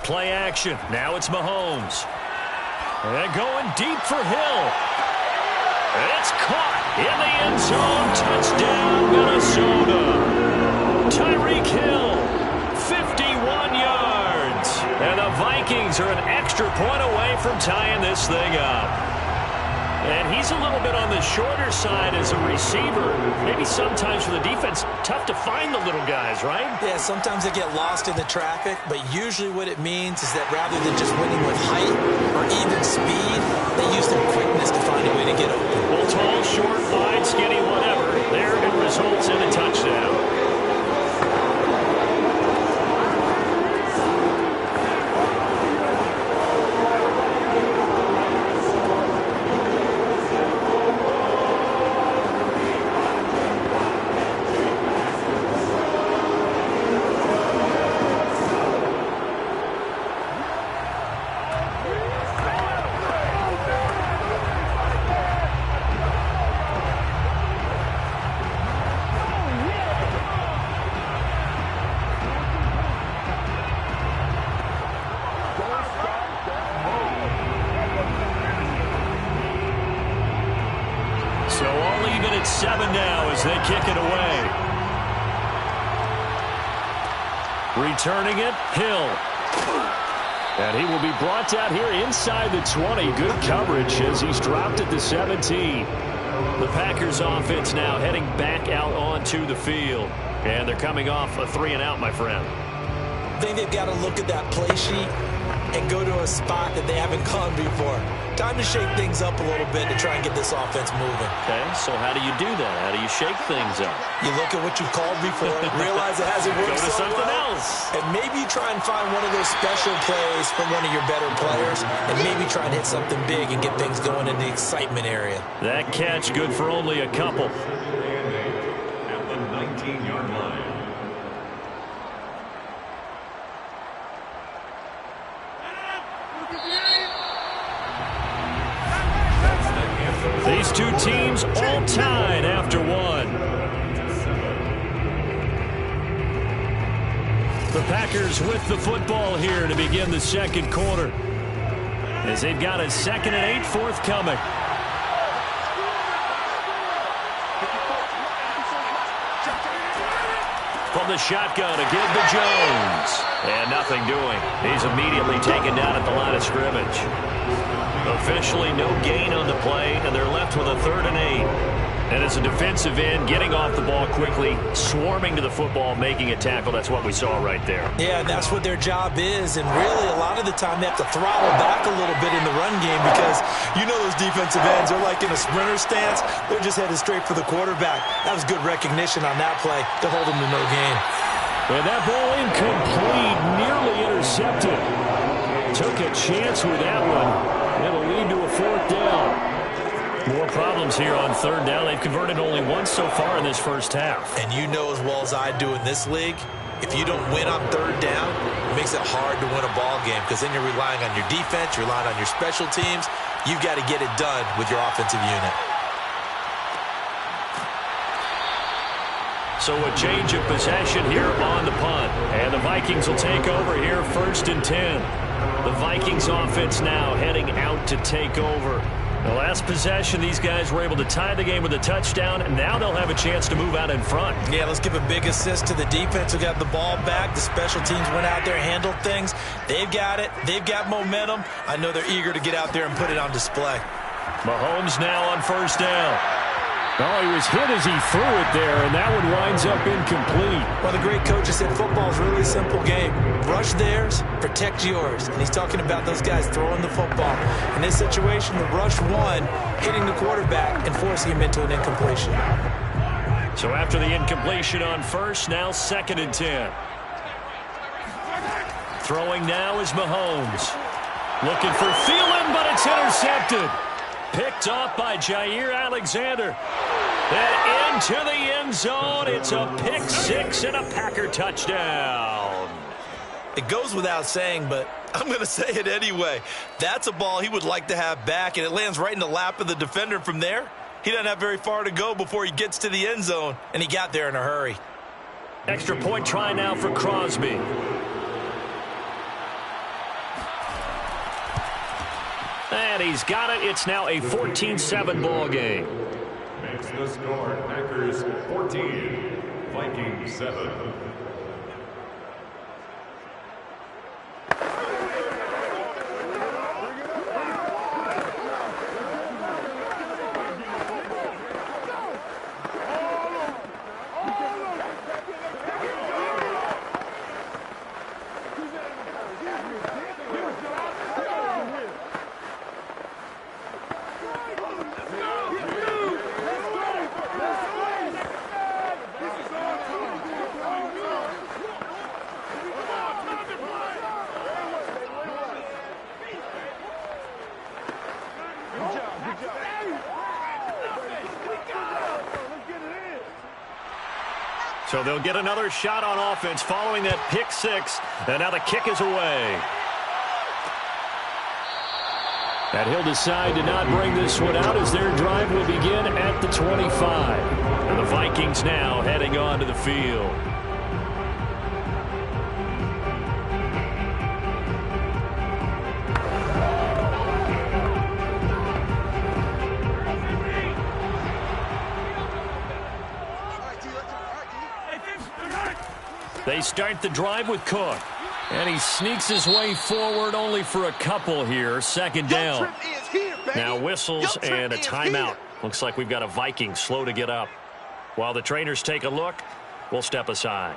Play action. Now it's Mahomes. And going deep for Hill. It's caught in the end zone. Touchdown, Minnesota. Tyreek Hill, 51 yards. And the Vikings are an extra point away from tying this thing up. And he's a little bit on the shorter side as a receiver. Maybe sometimes for the defense, tough to find the little guys, right? Yeah, sometimes they get lost in the traffic, but usually what it means is that rather than just winning with height or even speed, they use their quickness to find a way to get open. Well, tall, short, wide, skinny, whatever. There it results in a touchdown. So all even at 7 now as they kick it away. Returning it, Hill. And he will be brought down here inside the 20. Good coverage as he's dropped at the 17. The Packers offense now heading back out onto the field. And they're coming off a 3 and out, my friend. I think they've got to look at that play sheet and go to a spot that they haven't gone before. Time to shake things up a little bit to try and get this offense moving. Okay, so how do you do that? How do you shake things up? You look at what you've called before, realize it hasn't worked Go to so something well, else. and maybe try and find one of those special plays from one of your better players, and maybe try and hit something big and get things going in the excitement area. That catch good for only a couple. At the 19-yard line. These two teams all tied after one. The Packers with the football here to begin the second quarter, as they've got a 2nd and 8 forthcoming. From the shotgun, a give to Jones. And nothing doing. He's immediately taken down at the line of scrimmage. Officially no gain on the play, and they're left with a 3rd and 8. And as a defensive end, getting off the ball quickly, swarming to the football, making a tackle. That's what we saw right there. Yeah, that's what their job is, and really a lot of the time they have to throttle back a little bit in the run game because you know those defensive ends, they're like in a sprinter stance. They're just headed straight for the quarterback. That was good recognition on that play to hold them to no gain. And that ball incomplete, nearly intercepted. Took a chance with that one. It'll lead to a 4th down. More problems here on 3rd down. They've converted only once so far in this first half. And you know as well as I do in this league, if you don't win on 3rd down, it makes it hard to win a ball game because then you're relying on your defense, you're relying on your special teams. You've got to get it done with your offensive unit. So a change of possession here on the punt. And the Vikings will take over here 1st and 10. The Vikings offense now heading out to take over. The last possession, these guys were able to tie the game with a touchdown, and now they'll have a chance to move out in front. Yeah, let's give a big assist to the defense who got the ball back. The special teams went out there, handled things. They've got it. They've got momentum. I know they're eager to get out there and put it on display. Mahomes now on 1st down. Oh, he was hit as he threw it there, and that one winds up incomplete. Well, the great coach said football is really a simple game. Rush theirs, protect yours. And he's talking about those guys throwing the football. In this situation, the rush one, hitting the quarterback and forcing him into an incompletion. So after the incompletion on 1st, now 2nd and 10. Throwing now is Mahomes. Looking for Thielen, but it's intercepted. Picked off by Jair Alexander. And into the end zone. It's a pick 6 and a Packer touchdown. It goes without saying, but I'm going to say it anyway. That's a ball he would like to have back, and it lands right in the lap of the defender from there. He doesn't have very far to go before he gets to the end zone, and he got there in a hurry. Extra point try now for Crosby. And he's got it. It's now a 14-7 ball game. Makes the score Packers 14, Vikings 7. So they'll get another shot on offense following that pick 6. And now the kick is away. And he'll decide to not bring this one out as their drive will begin at the 25. And the Vikings now heading onto the field. They start the drive with Cook. And he sneaks his way forward only for a couple here. 2nd down. Now whistles and a timeout. Looks like we've got a Viking slow to get up. While the trainers take a look, we'll step aside.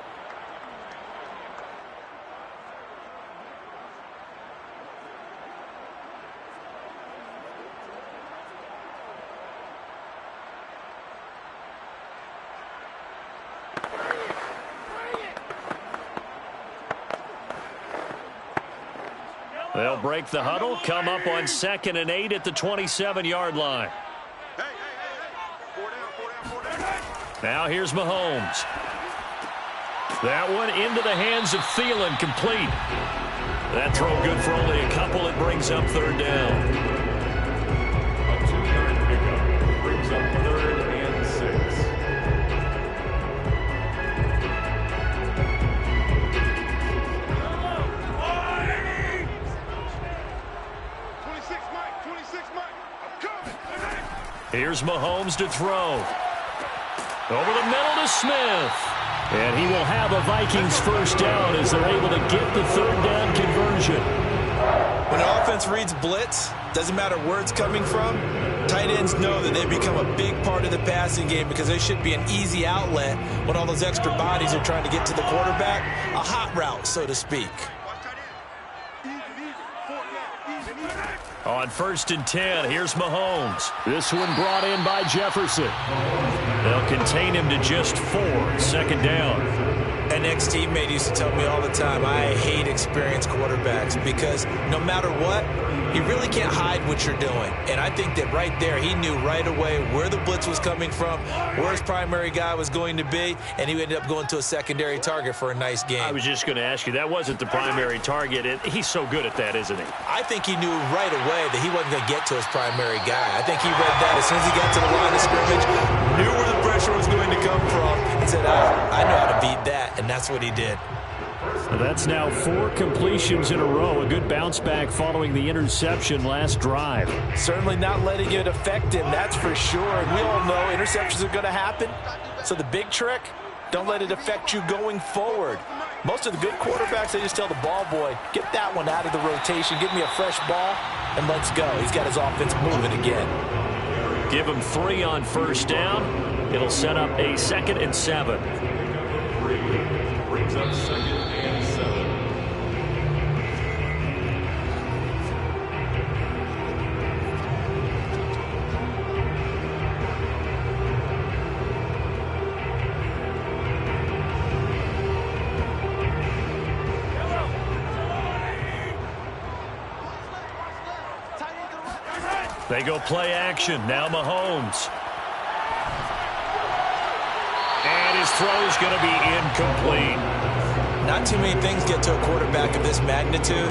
They'll break the huddle, come up on 2nd and 8 at the 27-yard line. Now here's Mahomes. That one into the hands of Thielen, complete. That throw good for only a couple. It brings up 3rd down. A 2-yard pickup brings up 3rd and 6. Here's Mahomes to throw. Over the middle to Smith. And he will have a Vikings 1st down as they're able to get the 3rd down conversion. When the offense reads blitz, doesn't matter where it's coming from, tight ends know that they become a big part of the passing game because they should be an easy outlet when all those extra bodies are trying to get to the quarterback. A hot route, so to speak. On 1st and 10, here's Mahomes. This one brought in by Jefferson. They'll contain him to just 4, 2nd down. An ex-teammate used to tell me all the time, I hate experienced quarterbacks because no matter what, you really can't hide what you're doing. And I think that right there, he knew right away where the blitz was coming from, where his primary guy was going to be, and he ended up going to a secondary target for a nice game. I was just going to ask you, that wasn't the primary target. He's so good at that, isn't he? I think he knew right away that he wasn't going to get to his primary guy. I think he read that as soon as he got to the line of scrimmage, knew where the pressure was going to come from, and said, I know how to beat that, and that's what he did. That's now 4 completions in a row. A good bounce back following the interception last drive. Certainly not letting it affect him, that's for sure. And we all know interceptions are going to happen. So the big trick, don't let it affect you going forward. Most of the good quarterbacks, they just tell the ball boy, get that one out of the rotation, give me a fresh ball, and let's go. He's got his offense moving again. Give him 3 on 1st down. It'll set up a 2nd and 7. Brings up 2nd and 7. They go play action. Now Mahomes. And his throw is going to be incomplete. Not too many things get to a quarterback of this magnitude,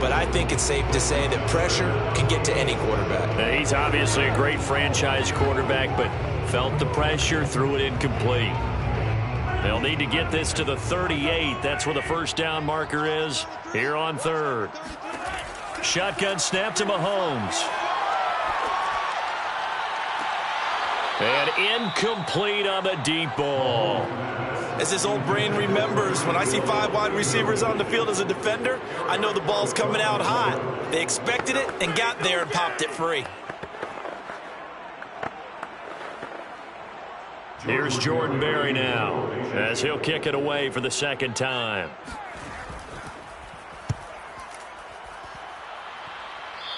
but I think it's safe to say that pressure can get to any quarterback. Now, he's obviously a great franchise quarterback, but felt the pressure, threw it incomplete. They'll need to get this to the 38. That's where the 1st down marker is here on 3rd. Shotgun snap to Mahomes. And incomplete on the deep ball. As his old brain remembers, when I see 5 wide receivers on the field as a defender, I know the ball's coming out hot. They expected it and got there and popped it free. Here's Jordan Berry now, as he'll kick it away for the 2nd time.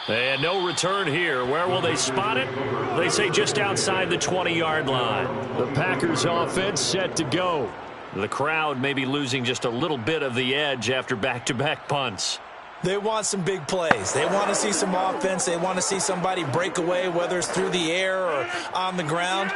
And no return here. Where will they spot it? They say just outside the 20-yard line. The Packers offense set to go. The crowd may be losing just a little bit of the edge after back-to-back punts. They want some big plays. They want to see some offense. They want to see somebody break away, whether it's through the air or on the ground.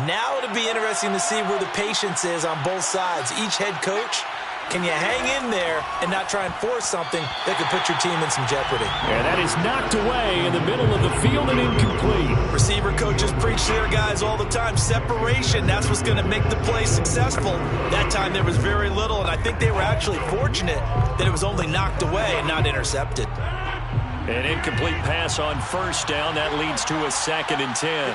Now it'll be interesting to see where the patience is on both sides. Each head coach, can you hang in there and not try and force something that could put your team in some jeopardy? And that is knocked away in the middle of the field and incomplete. Receiver coaches preach to their guys all the time. Separation, that's what's going to make the play successful. That time there was very little, and I think they were actually fortunate that it was only knocked away and not intercepted. An incomplete pass on 1st down. That leads to a 2nd and 10.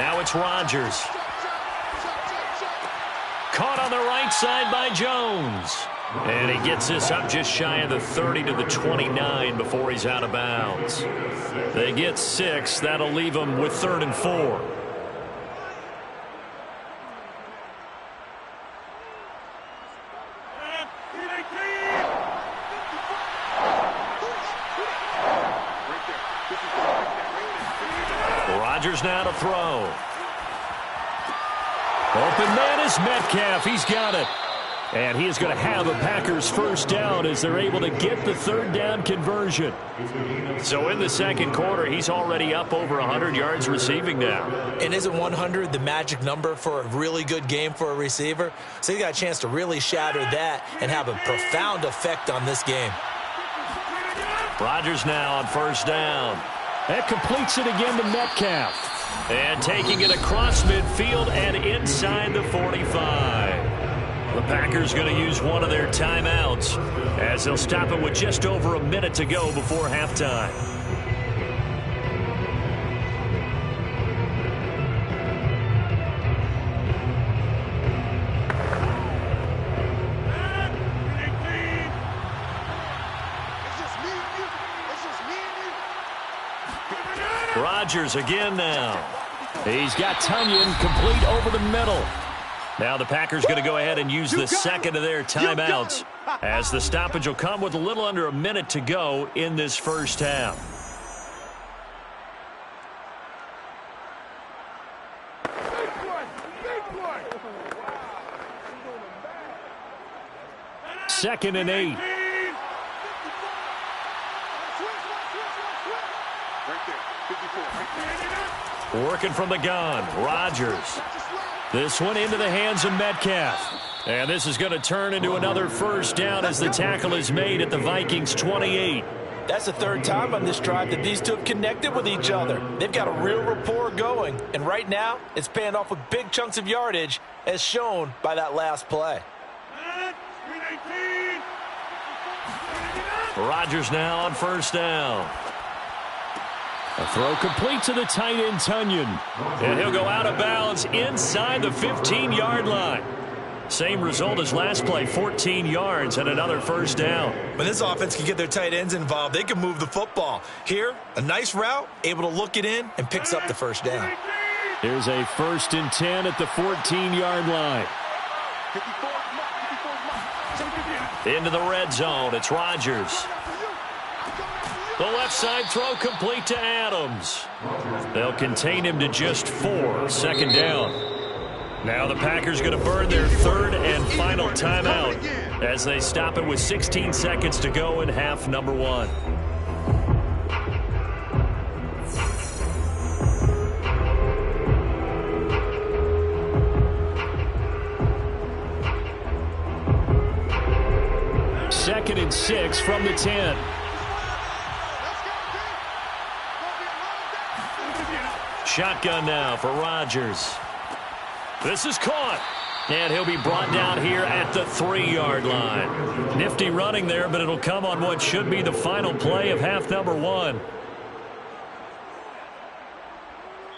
Now it's Rodgers. Caught on the right side by Jones. And he gets this up just shy of the 30 to the 29 before he's out of bounds. They get 6. That'll leave them with 3rd and 4. Rodgers now to throw. Open man is Metcalf. He's got it. And he is going to have a Packers first down as they're able to get the third down conversion. So in the second quarter, he's already up over 100 yards receiving now. And isn't 100 the magic number for a really good game for a receiver? So he got a chance to really shatter that and have a profound effect on this game. Rodgers now on first down. That completes it again to Metcalf. And taking it across midfield and inside the 45. The Packers going to use one of their timeouts as they'll stop it with just over a minute to go before halftime. Rodgers again now. He's got Tunyon complete over the middle. Now the Packers going to go ahead and use the second of their timeouts as the stoppage will come with a little under a minute to go in this first half. Second and 8. Working from the gun, Rodgers. This one into the hands of Metcalf. And this is going to turn into another first down as the tackle is made at the Vikings 28. That's the third time on this drive that these two have connected with each other. They've got a real rapport going. And right now, it's paying off with big chunks of yardage as shown by that last play. Rodgers now on first down. A throw complete to the tight end, Tunyon. And he'll go out of bounds inside the 15-yard line. Same result as last play, 14 yards and another first down. When this offense can get their tight ends involved, they can move the football. Here, a nice route, able to look it in, and picks up the first down. Here's a 1st and 10 at the 14-yard line. Into the red zone, it's Rodgers. The left side throw complete to Adams. They'll contain him to just 4. Second down. Now the Packers going to burn their third and final timeout as they stop it with 16 seconds to go in half number 1. Second and 6 from the 10. Shotgun now for Rodgers. This is caught. And he'll be brought down here at the 3-yard line. Nifty running there, but it'll come on what should be the final play of half number 1.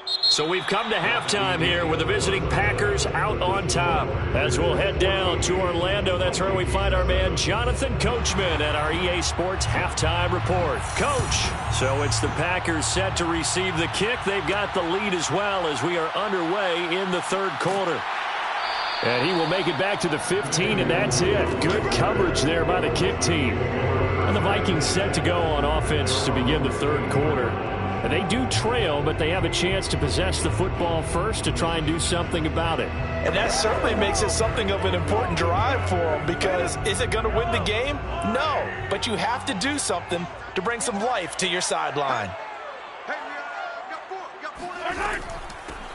So we've come to halftime here with the visiting Packers out on top. As we'll head down to Orlando, that's where we find our man Jonathan Coachman at our EA Sports Halftime Report. Coach, so it's the Packers set to receive the kick. They've got the lead as well as we are underway in the third quarter. And he will make it back to the 15, and that's it. Good coverage there by the kick team. And the Vikings set to go on offense to begin the third quarter. And they do trail, but they have a chance to possess the football first to try and do something about it. And that certainly makes it something of an important drive for them, because is it going to win the game? No, but you have to do something to bring some life to your sideline.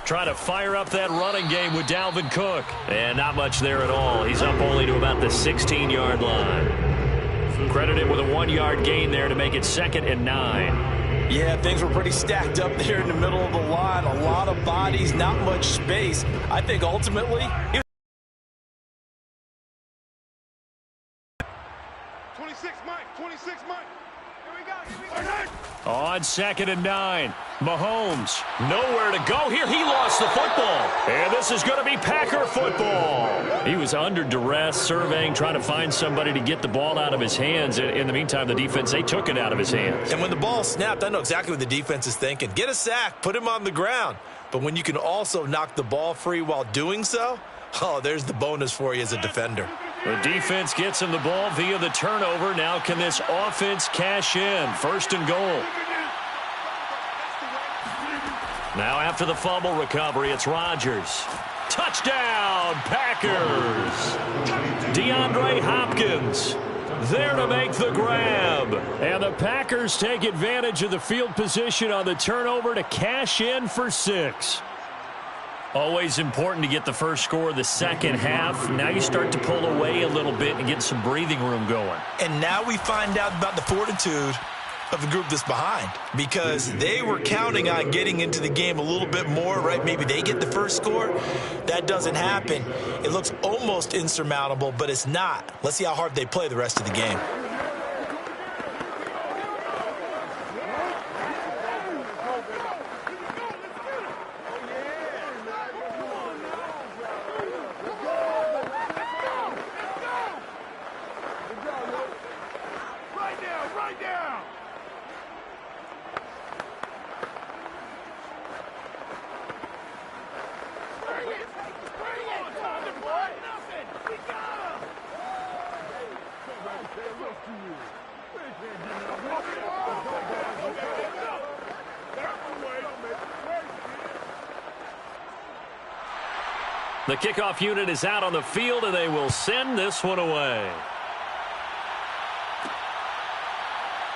Trying to fire up that running game with Dalvin Cook. And not much there at all. He's up only to about the 16-yard line. Credit him with a 1-yard gain there to make it 2nd and 9. Yeah, things were pretty stacked up there in the middle of the line. A lot of bodies, not much space. I think ultimately... 26, Mike. 26, Mike. Here we go. On 2nd and 9. Mahomes, nowhere to go here. He lost the football. And this is going to be Packer football. He was under duress, surveying, trying to find somebody to get the ball out of his hands. In the meantime, the defense, they took it out of his hands. And when the ball snapped, I know exactly what the defense is thinking. Get a sack, put him on the ground. But when you can also knock the ball free while doing so, oh, there's the bonus for you as a defender. The defense gets him the ball via the turnover. Now can this offense cash in? 1st and goal. Now after the fumble recovery, it's Rodgers. Touchdown, Packers. DeAndre Hopkins there to make the grab. And the Packers take advantage of the field position on the turnover to cash in for 6. Always important to get the first score of the second half. Now you start to pull away a little bit and get some breathing room going. And now we find out about the fortitude of the group that's behind, because they were counting on getting into the game a little bit more, right? Maybe they get the first score. That doesn't happen. It looks almost insurmountable, but it's not. Let's see how hard they play the rest of the game. The kickoff unit is out on the field, and they will send this one away.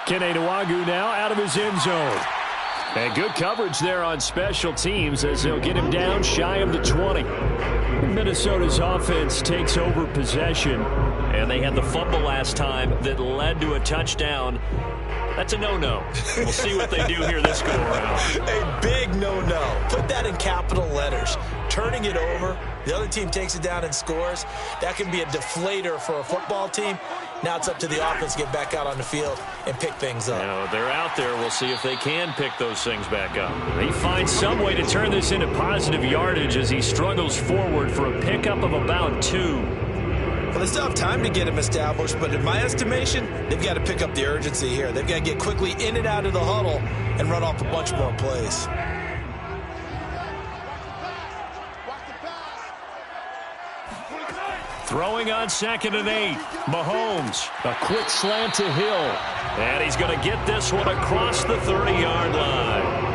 Kene Nwangwu now out of his end zone. And good coverage there on special teams as they'll get him down shy of the 20. Minnesota's offense takes over possession, and they had the fumble last time that led to a touchdown. That's a no-no. We'll see what they do here this go-around. A big no-no. Put that in capital letters. Turning it over, the other team takes it down and scores. That can be a deflator for a football team. Now it's up to the offense to get back out on the field and pick things up. Now, they're out there. We'll see if they can pick those things back up. He finds some way to turn this into positive yardage as he struggles forward for a pickup of about 2. Well, they still have time to get him established, but in my estimation, they've got to pick up the urgency here. They've got to get quickly in and out of the huddle and run off a bunch more plays. Throwing on 2nd and 8. Mahomes, a quick slant to Hill. And he's going to get this one across the 30-yard line.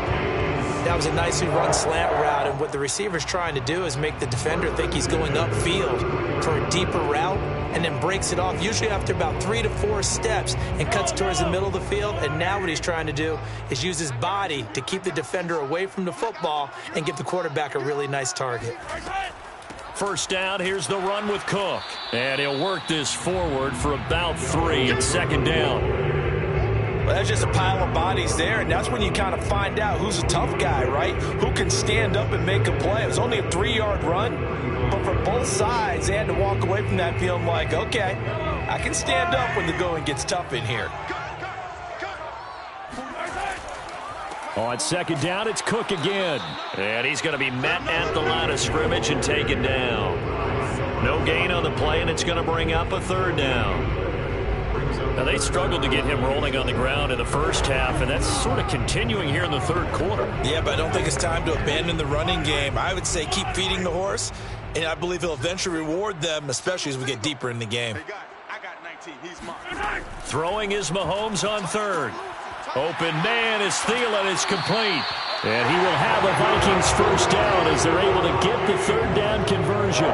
That was a nicely run slant route, and what the receiver's trying to do is make the defender think he's going upfield for a deeper route, and then breaks it off, usually after about 3 to 4 steps, and cuts towards the middle of the field. And now what he's trying to do is use his body to keep the defender away from the football and give the quarterback a really nice target. First down, here's the run with Cook. And he'll work this forward for about 3 and 2nd down. Well, that's just a pile of bodies there, and that's when you kind of find out who's a tough guy, right? Who can stand up and make a play. It was only a 3-yard run, but for both sides, they had to walk away from that feeling like, okay, I can stand up when the going gets tough in here. On 2nd down, it's Cook again. And he's going to be met at the line of scrimmage and taken down. No gain on the play, and it's going to bring up a 3rd down. Now, they struggled to get him rolling on the ground in the first half, and that's sort of continuing here in the 3rd quarter. Yeah, but I don't think it's time to abandon the running game. I would say keep feeding the horse, and I believe he'll eventually reward them, especially as we get deeper in the game. I got 19. He's mine. Throwing is Mahomes on 3rd. Open man is Thielen. It's complete. And he will have the Vikings first down as they're able to get the 3rd down conversion.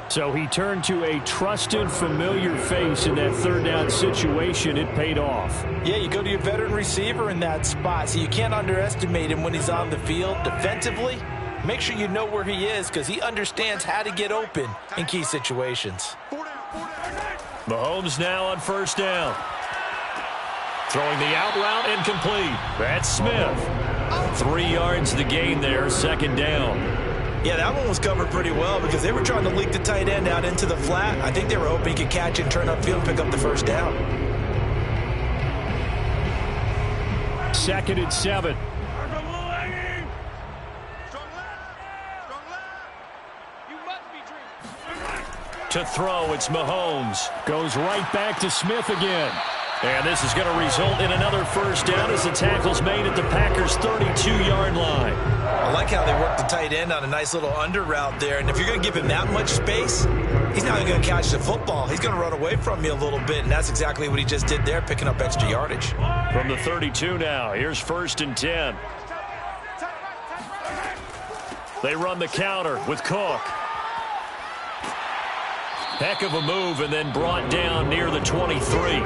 So he turned to a trusted, familiar face in that 3rd down situation. It paid off. Yeah, you go to your veteran receiver in that spot, so you can't underestimate him when he's on the field. Defensively, make sure you know where he is because he understands how to get open in key situations. Mahomes now on 1st down. Throwing the out route incomplete. That's Smith. 3 yards the gain there, 2nd down. Yeah, that one was covered pretty well because they were trying to leak the tight end out into the flat. I think they were hoping he could catch and turn upfield and pick up the 1st down. 2nd and 7. To throw, it's Mahomes. Goes right back to Smith again. And this is going to result in another 1st down as the tackle's made at the Packers' 32-yard line. I like how they work the tight end on a nice little under route there. And if you're going to give him that much space, he's not going to catch the football. He's going to run away from you a little bit, and that's exactly what he just did there, picking up extra yardage. From the 32 now, here's 1st and 10. They run the counter with Cook. Heck of a move, and then brought down near the 23.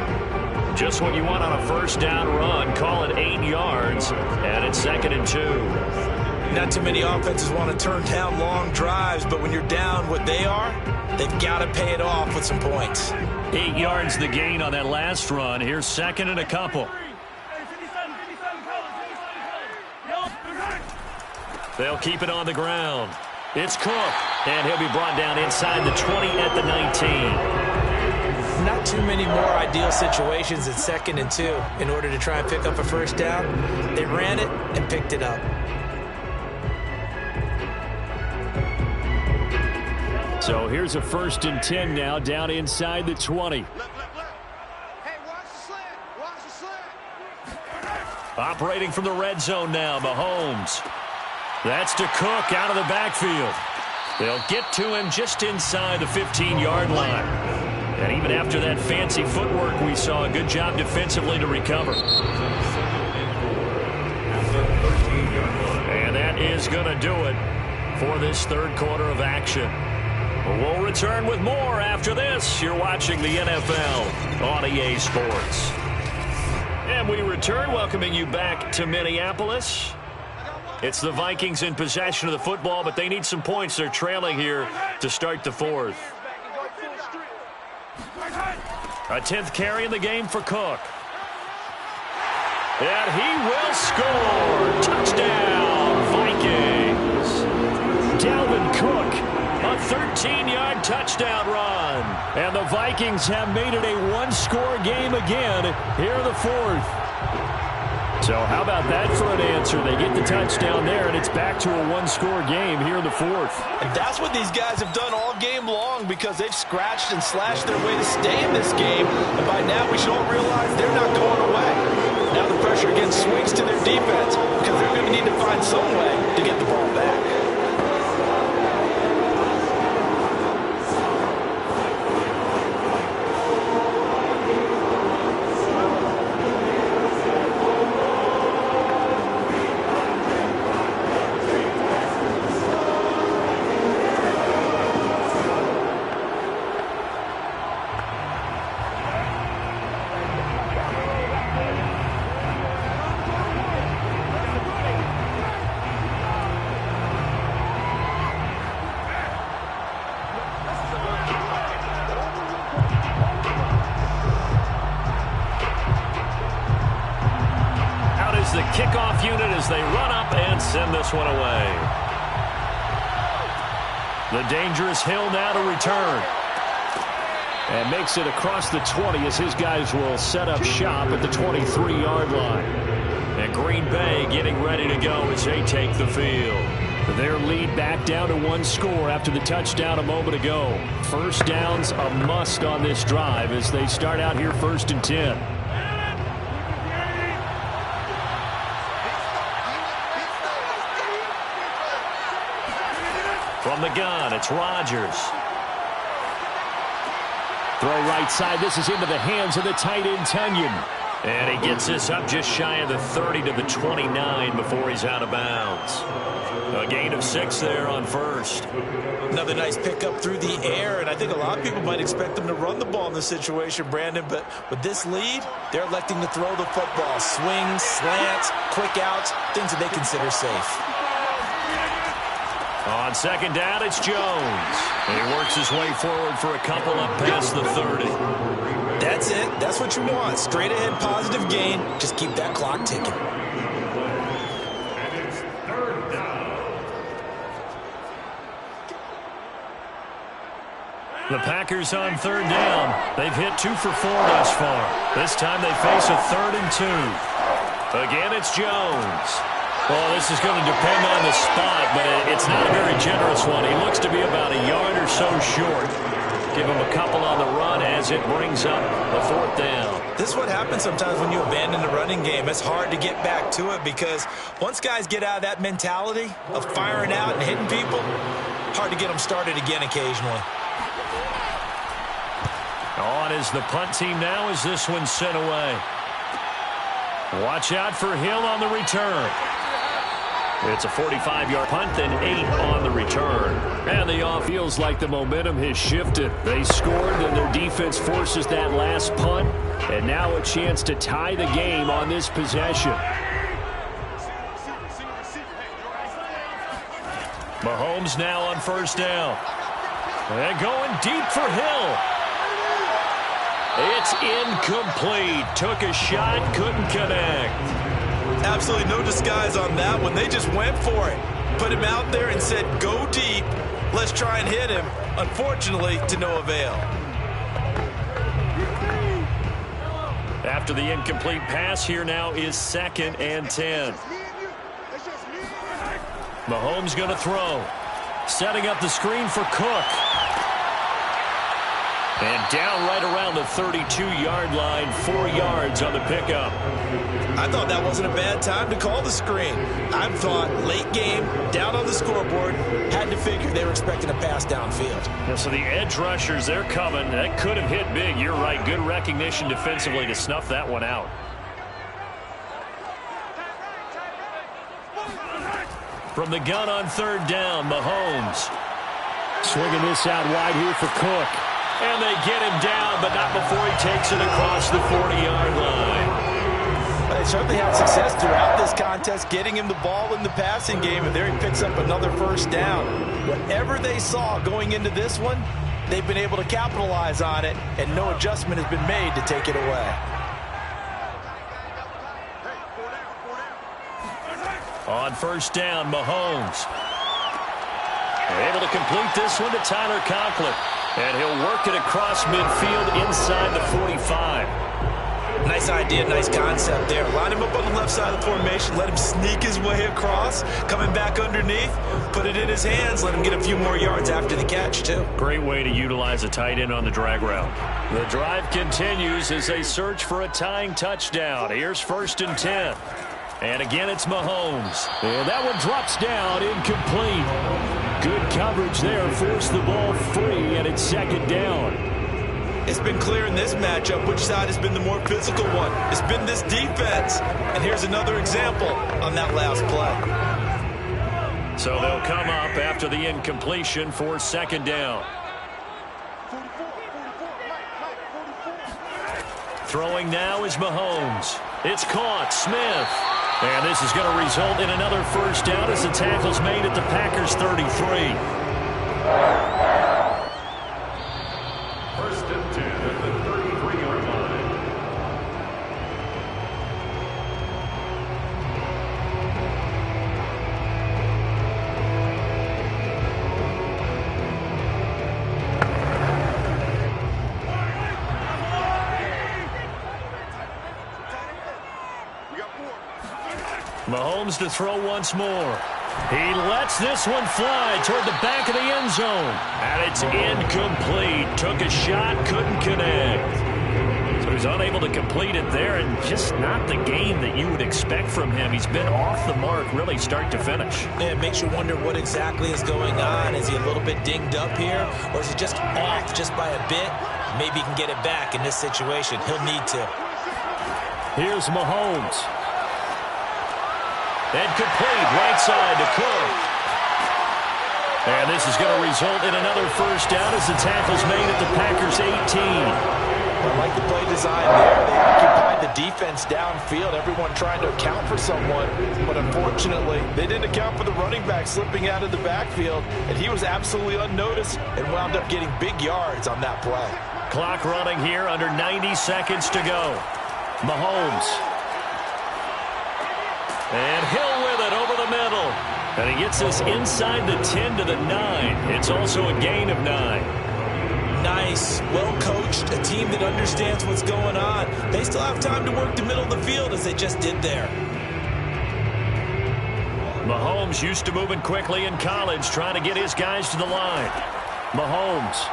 Just what you want on a first down run. Call it 8 yards, and it's 2nd and 2. Not too many offenses want to turn down long drives, but when you're down what they are, they've got to pay it off with some points. 8 yards the gain on that last run. Here's 2nd and a couple. They'll keep it on the ground. It's Cook, and he'll be brought down inside the 20 at the 19. Not too many more ideal situations at 2nd and 2 in order to try and pick up a first down. They ran it and picked it up. So here's a 1st and 10 now, down inside the 20. Hey, watch the slant. Watch the slant. Operating from the red zone now, Mahomes. That's to Cook out of the backfield. They'll get to him just inside the 15-yard line. And even after that fancy footwork we saw, a good job defensively to recover. And that is going to do it for this 3rd quarter of action. We'll return with more after this. You're watching the NFL on EA Sports. And we return, welcoming you back to Minneapolis. It's the Vikings in possession of the football, but they need some points. They're trailing here to start the 4th. A 10th carry in the game for Cook. And he will score. Touchdown, Vikings. Dalvin Cook, a 13-yard touchdown run. And the Vikings have made it a 1-score game again here in the 4th. So how about that for an answer? They get the touchdown there, and it's back to a 1-score game here in the 4th. And that's what these guys have done all game long, because they've scratched and slashed their way to stay in this game. And by now we should all realize they're not going away. Now the pressure again swings to their defense, because they're going to need to find some way to get the ball back. The kickoff unit as they run up and send this one away. The dangerous Hill now to return. And makes it across the 20 as his guys will set up shop at the 23-yard line. And Green Bay getting ready to go as they take the field. Their lead back down to 1 score after the touchdown a moment ago. First down's a must on this drive as they start out here 1st and 10. From the gun, it's Rodgers. Throw right side. This is into the hands of the tight end, Tunyon. And he gets this up just shy of the 30 to the 29 before he's out of bounds. A gain of 6 there on 1st. Another nice pickup through the air, and I think a lot of people might expect them to run the ball in this situation, Brandon, but with this lead, they're electing to throw the football. Swings, slants, quick outs, things that they consider safe. On 2nd down, it's Jones. And he works his way forward for a couple up past the 30. That's it. That's what you want. Straight ahead, positive gain. Just keep that clock ticking. And it's 3rd down. The Packers on 3rd down. They've hit 2 for 4 thus far. This time they face a 3rd and 2. Again, it's Jones. Well, this is going to depend on the spot, but it's not a very generous one. He looks to be about a yard or so short. Give him a couple on the run as it brings up the 4th down. This is what happens sometimes when you abandon the running game. It's hard to get back to it because once guys get out of that mentality of firing out and hitting people, hard to get them started again occasionally. On is the punt team now as this one's sent away. Watch out for Hill on the return. It's a 45-yard punt, then 8 on the return. And the off feels like the momentum has shifted. They scored, then their defense forces that last punt. And now a chance to tie the game on this possession. Mahomes now on first down. And going deep for Hill. It's incomplete. Took a shot, couldn't connect. Absolutely no disguise on that one. They just went for it. Put him out there and said, go deep. Let's try and hit him. Unfortunately, to no avail. After the incomplete pass, here now is 2nd and 10. Mahomes going to throw. Setting up the screen for Cook. And down right around the 32-yard line, 4 yards on the pickup. I thought that wasn't a bad time to call the screen. I thought late game, down on the scoreboard, had to figure they were expecting a pass downfield. Yeah, so the edge rushers, they're coming. That could have hit big. You're right. Good recognition defensively to snuff that one out. From the gun on 3rd down, Mahomes. Swinging this out wide here for Cook. And they get him down, but not before he takes it across the 40-yard line. They certainly had success throughout this contest, getting him the ball in the passing game, and there he picks up another first down. Whatever they saw going into this one, they've been able to capitalize on it, and no adjustment has been made to take it away. On first down, Mahomes. Able to complete this one to Tyler Conklin. And he'll work it across midfield inside the 45. Nice idea, nice concept there. Line him up on the left side of the formation, let him sneak his way across, coming back underneath, put it in his hands, let him get a few more yards after the catch, too. Great way to utilize a tight end on the drag route. The drive continues as they search for a tying touchdown. Here's 1st and 10. And again, it's Mahomes. And that one drops down, incomplete. Good coverage there, forced the ball free, and it's 2nd down. It's been clear in this matchup which side has been the more physical one. It's been this defense. And here's another example on that last play. So they'll come up after the incompletion for 2nd down. Throwing now is Mahomes. It's caught. Smith. And this is going to result in another first down as the tackle's made at the Packers' 33. 1st and 10 at the 33-yard line. Mahomes to throw once more. He lets this one fly toward the back of the end zone. And it's incomplete. Took a shot, couldn't connect. So he's unable to complete it there, and just not the game that you would expect from him. He's been off the mark really start to finish. Yeah, it makes you wonder what exactly is going on. Is he a little bit dinged up here, or is he just off just by a bit? Maybe he can get it back in this situation. He'll need to. Here's Mahomes. And complete right side to Cook. And this is going to result in another first down as the tackle's made at the Packers' 18. I like the play design there. They occupied the defense downfield, everyone trying to account for someone. But unfortunately, they didn't account for the running back slipping out of the backfield. And he was absolutely unnoticed and wound up getting big yards on that play. Clock running here, under 90 seconds to go. Mahomes. And Hill with it over the middle. And he gets this inside the 10 to the 9. It's also a gain of 9. Nice, well-coached, a team that understands what's going on. They still have time to work the middle of the field as they just did there. Mahomes used to moving quickly in college, trying to get his guys to the line. Mahomes.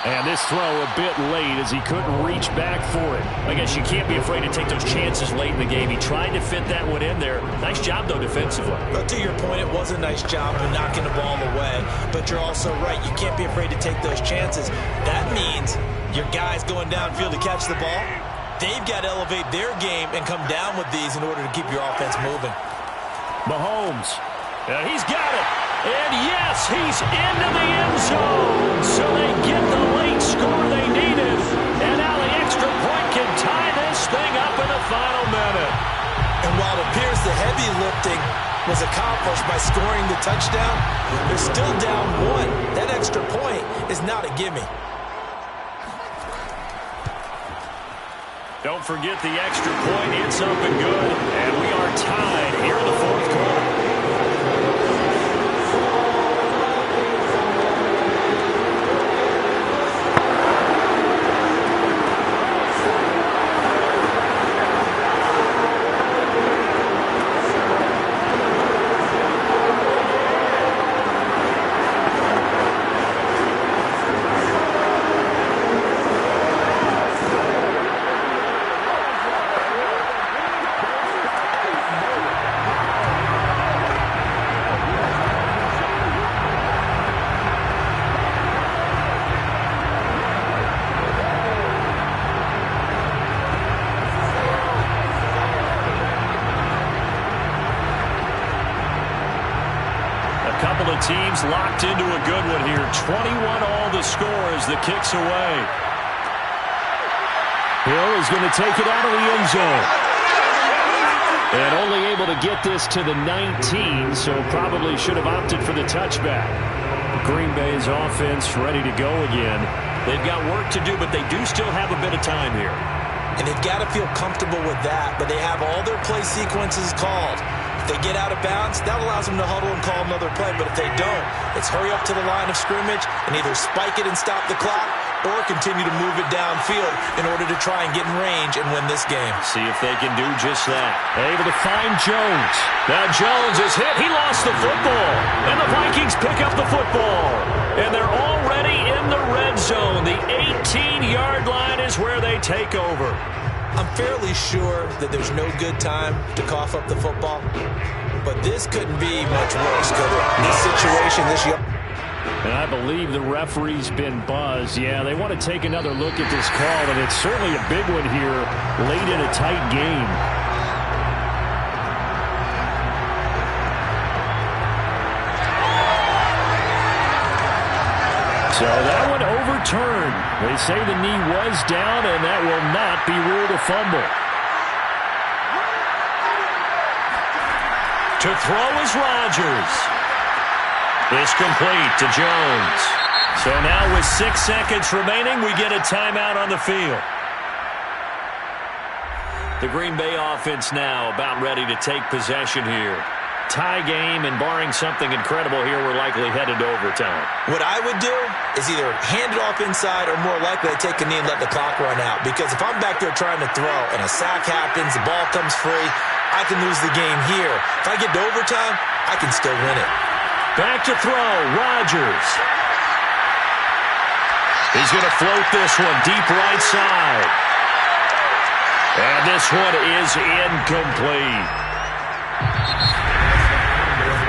And this throw a bit late as he couldn't reach back for it. I guess you can't be afraid to take those chances late in the game. He tried to fit that one in there. Nice job, though, defensively. But to your point, it was a nice job of knocking the ball away. But you're also right. You can't be afraid to take those chances. That means your guys going downfield to catch the ball, They've got to elevate their game and come down with these in order to keep your offense moving. Mahomes. He's got it. And yes, he's into the end zone. So they get the late score they needed. And now the extra point can tie this thing up in the final minute. And while it appears the heavy lifting was accomplished by scoring the touchdown, they're still down 1. That extra point is not a gimme. Don't forget the extra point. It's up and good. And we are tied here in the fourth quarter. Teams locked into a good one here. 21 all the score as the kick's away. Hill is going to take it out of the end zone. And only able to get this to the 19, so probably should have opted for the touchback. Green Bay's offense ready to go again. They've got work to do, but they do still have a bit of time here. And they've got to feel comfortable with that, but they have all their play sequences called. If they get out of bounds, that allows them to huddle and call another play. But if they don't, it's hurry up to the line of scrimmage and either spike it and stop the clock or continue to move it downfield in order to try and get in range and win this game. See if they can do just that. Able to find Jones. Now Jones is hit. He lost the football. And the Vikings pick up the football. And they're already in the red zone. The 18-yard line is where they take over. I'm fairly sure that there's no good time to cough up the football, but this couldn't be much worse, could it? This situation, this year. And I believe the referee's been buzzed. Yeah, they want to take another look at this call, and it's certainly a big one here late in a tight game. So that one overturned. They say the knee was down, and that will not be ruled a fumble. To throw is Rodgers. It's complete to Jones. So now with 6 seconds remaining, we get a timeout on the field. The Green Bay offense now about ready to take possession here. Tie game, and barring something incredible here, we're likely headed to overtime. What I would do is either hand it off inside or more likely I take a knee and let the clock run out. Because if I'm back there trying to throw and a sack happens, the ball comes free, I can lose the game here. If I get to overtime, I can still win it. Back to throw, Rodgers. He's going to float this one deep right side. And this one is incomplete.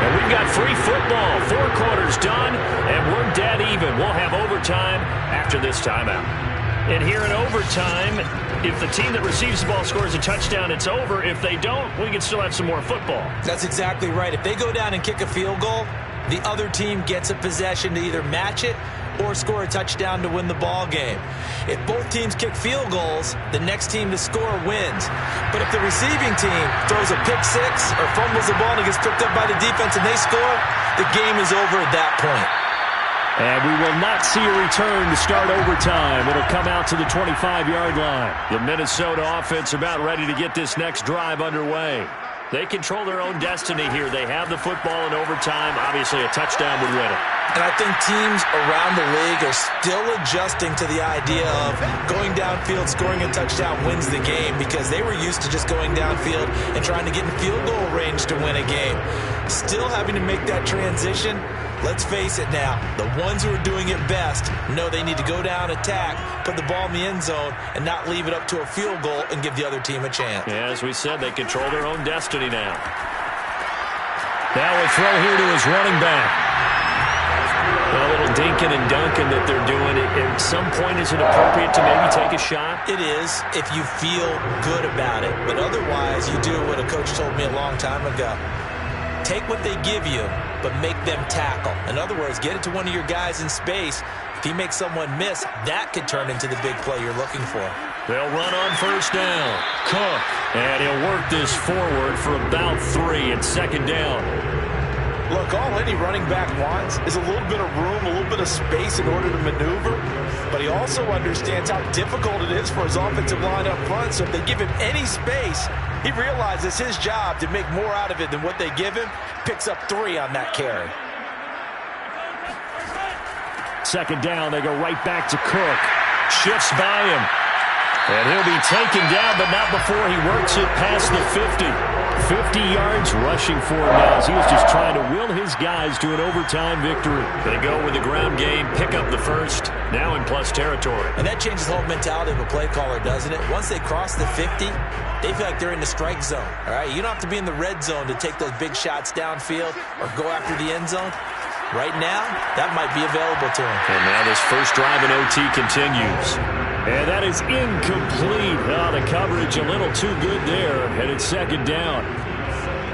And we've got free football. 4 quarters done, and we're dead even. We'll have overtime after this timeout. And here in overtime, if the team that receives the ball scores a touchdown, it's over. If they don't, we can still have some more football. That's exactly right. If they go down and kick a field goal, the other team gets a possession to either match it or score a touchdown to win the ball game. If both teams kick field goals, the next team to score wins. But if the receiving team throws a pick six or fumbles the ball and it gets picked up by the defense and they score, the game is over at that point. And we will not see a return to start overtime. It'll come out to the 25-yard line. The Minnesota offense about ready to get this next drive underway. They control their own destiny here. They have the football in overtime. Obviously, a touchdown would win it. And I think teams around the league are still adjusting to the idea of going downfield, scoring a touchdown wins the game, because they were used to just going downfield and trying to get in field goal range to win a game. Still having to make that transition. Let's face it now, the ones who are doing it best know they need to go down, attack, put the ball in the end zone, and not leave it up to a field goal and give the other team a chance. Yeah, as we said, they control their own destiny now. Now a throw here to his running back. A little dinking and dunking that they're doing, at some point is it appropriate to maybe take a shot? It is if you feel good about it. But otherwise, you do what a coach told me a long time ago. Take what they give you, but make them tackle. In other words, get it to one of your guys in space. If he makes someone miss, that could turn into the big play you're looking for. They'll run on first down. Cook, and he'll work this forward for about 3 at second down. Look, all any running back wants is a little bit of room, a little bit of space in order to maneuver. But he also understands how difficult it is for his offensive line up front. So if they give him any space, he realizes his job to make more out of it than what they give him. Picks up 3 on that carry. Second down, they go right back to Cook. Shifts by him. And he'll be taken down, but not before he works it past the 50. 50 yards rushing for him now as he was just trying to will his guys to an overtime victory. They go with the ground game, pick up the first, now in plus territory. And that changes the whole mentality of a play caller, doesn't it? Once they cross the 50, they feel like they're in the strike zone. All right, you don't have to be in the red zone to take those big shots downfield or go after the end zone. Right now, that might be available to him. And now this first drive in OT continues. And that is incomplete. Oh, the coverage a little too good there. And it's second down.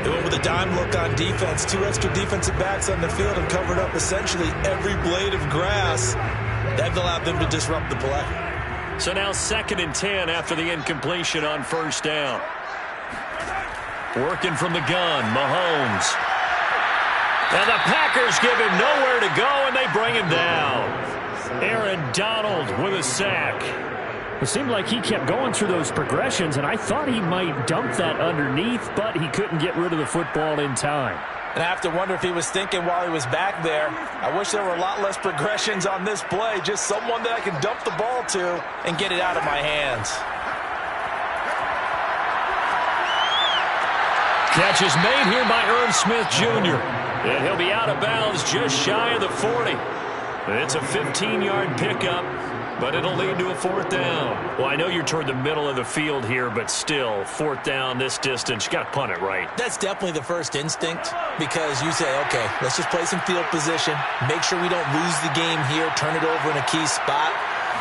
They went with a dime look on defense. 2 extra defensive backs on the field and covered up essentially every blade of grass. That allowed them to disrupt the play. So now 2nd and 10 after the incompletion on first down. Working from the gun, Mahomes. And the Packers give him nowhere to go, and they bring him down. Aaron Donald with a sack. It seemed like he kept going through those progressions, and I thought he might dump that underneath, but he couldn't get rid of the football in time. And I have to wonder if he was thinking while he was back there, I wish there were a lot less progressions on this play, just someone that I can dump the ball to and get it out of my hands. Catch is made here by Irv Smith Jr. And he'll be out of bounds just shy of the 40. It's a 15-yard pickup, but it'll lead to a 4th down. Well, I know you're toward the middle of the field here, but still, 4th down this distance, you got to punt it right. That's definitely the first instinct because you say, okay, let's just play some field position, make sure we don't lose the game here, turn it over in a key spot.